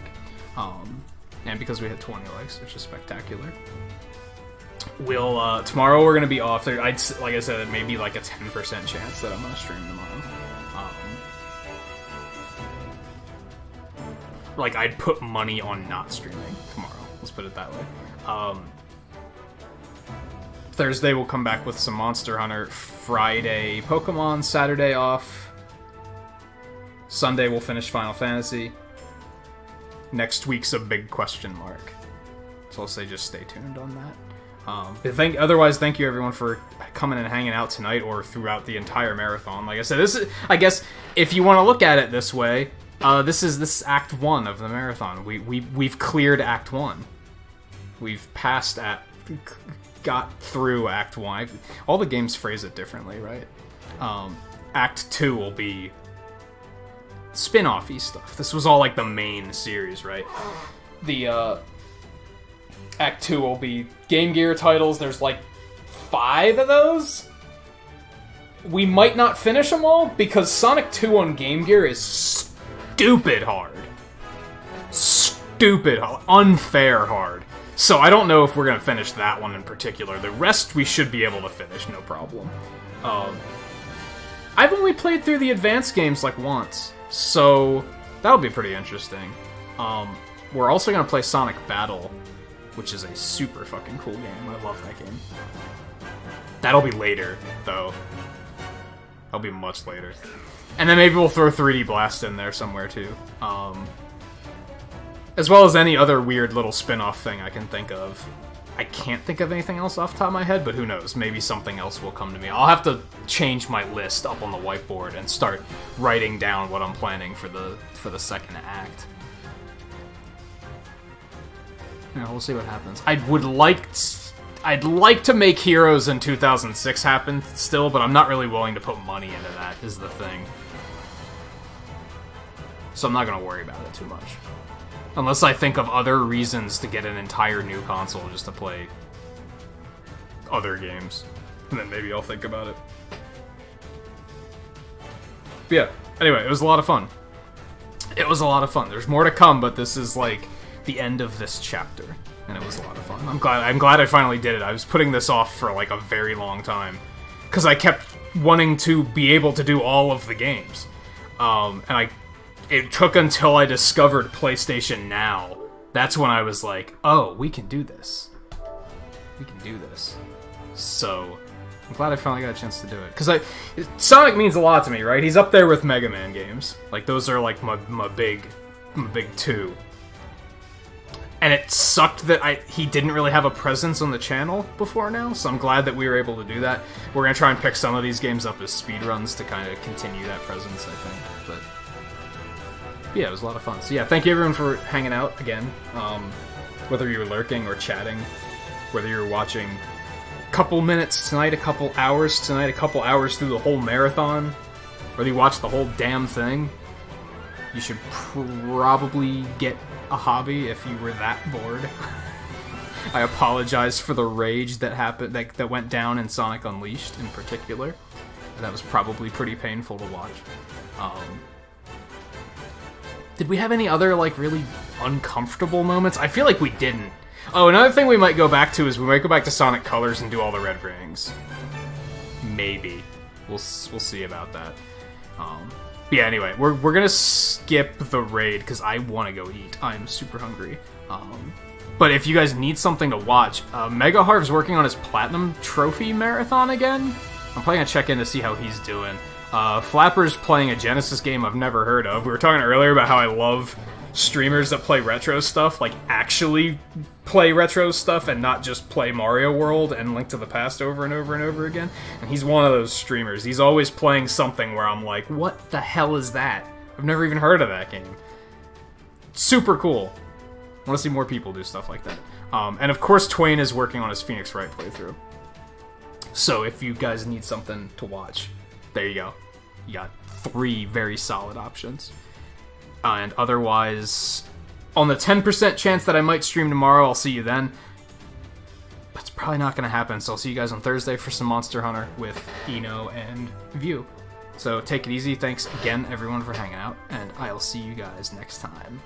And because we hit 20 likes, which is spectacular. We'll, tomorrow we're gonna be off there. Like I said, it may be like a 10% chance that I'm gonna stream tomorrow. Like, I'd put money on not streaming tomorrow. Let's put it that way. Thursday we'll come back with some Monster Hunter. Friday, Pokemon. Saturday off. Sunday we'll finish Final Fantasy. Next week's a big question mark. So I'll say just stay tuned on that. Otherwise, thank you everyone for coming and hanging out tonight or throughout the entire marathon. Like I said, this is, I guess, if you want to look at it this way, this is Act 1 of the marathon. We've cleared Act 1. We've got through Act 1. All the games phrase it differently, right? Act 2 will be spin-off-y stuff. This was all like the main series, right? The Act 2 will be Game Gear titles. There's like 5 of those. We might not finish them all because Sonic 2 on Game Gear is stupid hard. Stupid hard. Unfair hard. So I don't know if we're going to finish that one in particular. The rest we should be able to finish, no problem. I've only played through the advanced games like once, so that'll be pretty interesting. We're also going to play Sonic Battle, which is a super fucking cool game. I love that game. That'll be later, though. That'll be much later. And then maybe we'll throw 3D Blast in there somewhere, too. As well as any other weird little spin-off thing I can think of. I can't think of anything else off the top of my head, but who knows? Maybe something else will come to me. I'll have to change my list up on the whiteboard and start writing down what I'm planning for the second act. Yeah, we'll see what happens. I'd like to make Heroes in 2006 happen still, but I'm not really willing to put money into that, is the thing. So I'm not going to worry about it too much. Unless I think of other reasons to get an entire new console just to play other games. And then maybe I'll think about it. But yeah, anyway, it was a lot of fun. It was a lot of fun. There's more to come, but this is like the end of this chapter. And it was a lot of fun. I'm glad I finally did it. I was putting this off for like a very long time. Because I kept wanting to be able to do all of the games. It took until I discovered PlayStation Now. That's when I was like, oh, we can do this. We can do this. So, I'm glad I finally got a chance to do it. Because Sonic means a lot to me, right? He's up there with Mega Man games. Like, those are like my big two. And it sucked that he didn't really have a presence on the channel before now, so I'm glad that we were able to do that. We're going to try and pick some of these games up as speedruns to kind of continue that presence, I think. But yeah, it was a lot of fun. So yeah, thank you everyone for hanging out again. Whether you were lurking or chatting, whether you were watching a couple minutes tonight, a couple hours tonight, a couple hours through the whole marathon, whether you watched the whole damn thing, you should probably get a hobby if you were that bored. I apologize for the rage that happened, that went down in Sonic Unleashed in particular. That was probably pretty painful to watch. Did we have any other, like, really uncomfortable moments? I feel like we didn't. Oh, another thing we might go back to is we might go back to Sonic Colors and do all the red rings. Maybe. We'll see about that. Yeah, anyway, we're gonna skip the raid because I want to go eat. I'm super hungry. But if you guys need something to watch, Mega Harv's working on his Platinum Trophy Marathon again. I'm probably gonna check in to see how he's doing. Flapper's playing a Genesis game I've never heard of. We were talking earlier about how I love streamers that play retro stuff, like actually play retro stuff and not just play Mario World and Link to the Past over and over and over again. And he's one of those streamers. He's always playing something where I'm like, what the hell is that? I've never even heard of that game. Super cool. I want to see more people do stuff like that. And of course, Twain is working on his Phoenix Wright playthrough. So if you guys need something to watch, there you go. You got 3 very solid options. And otherwise, on the 10% chance that I might stream tomorrow, I'll see you then. But it's probably not going to happen, so I'll see you guys on Thursday for some Monster Hunter with Eno and View. So take it easy. Thanks again, everyone, for hanging out, and I'll see you guys next time.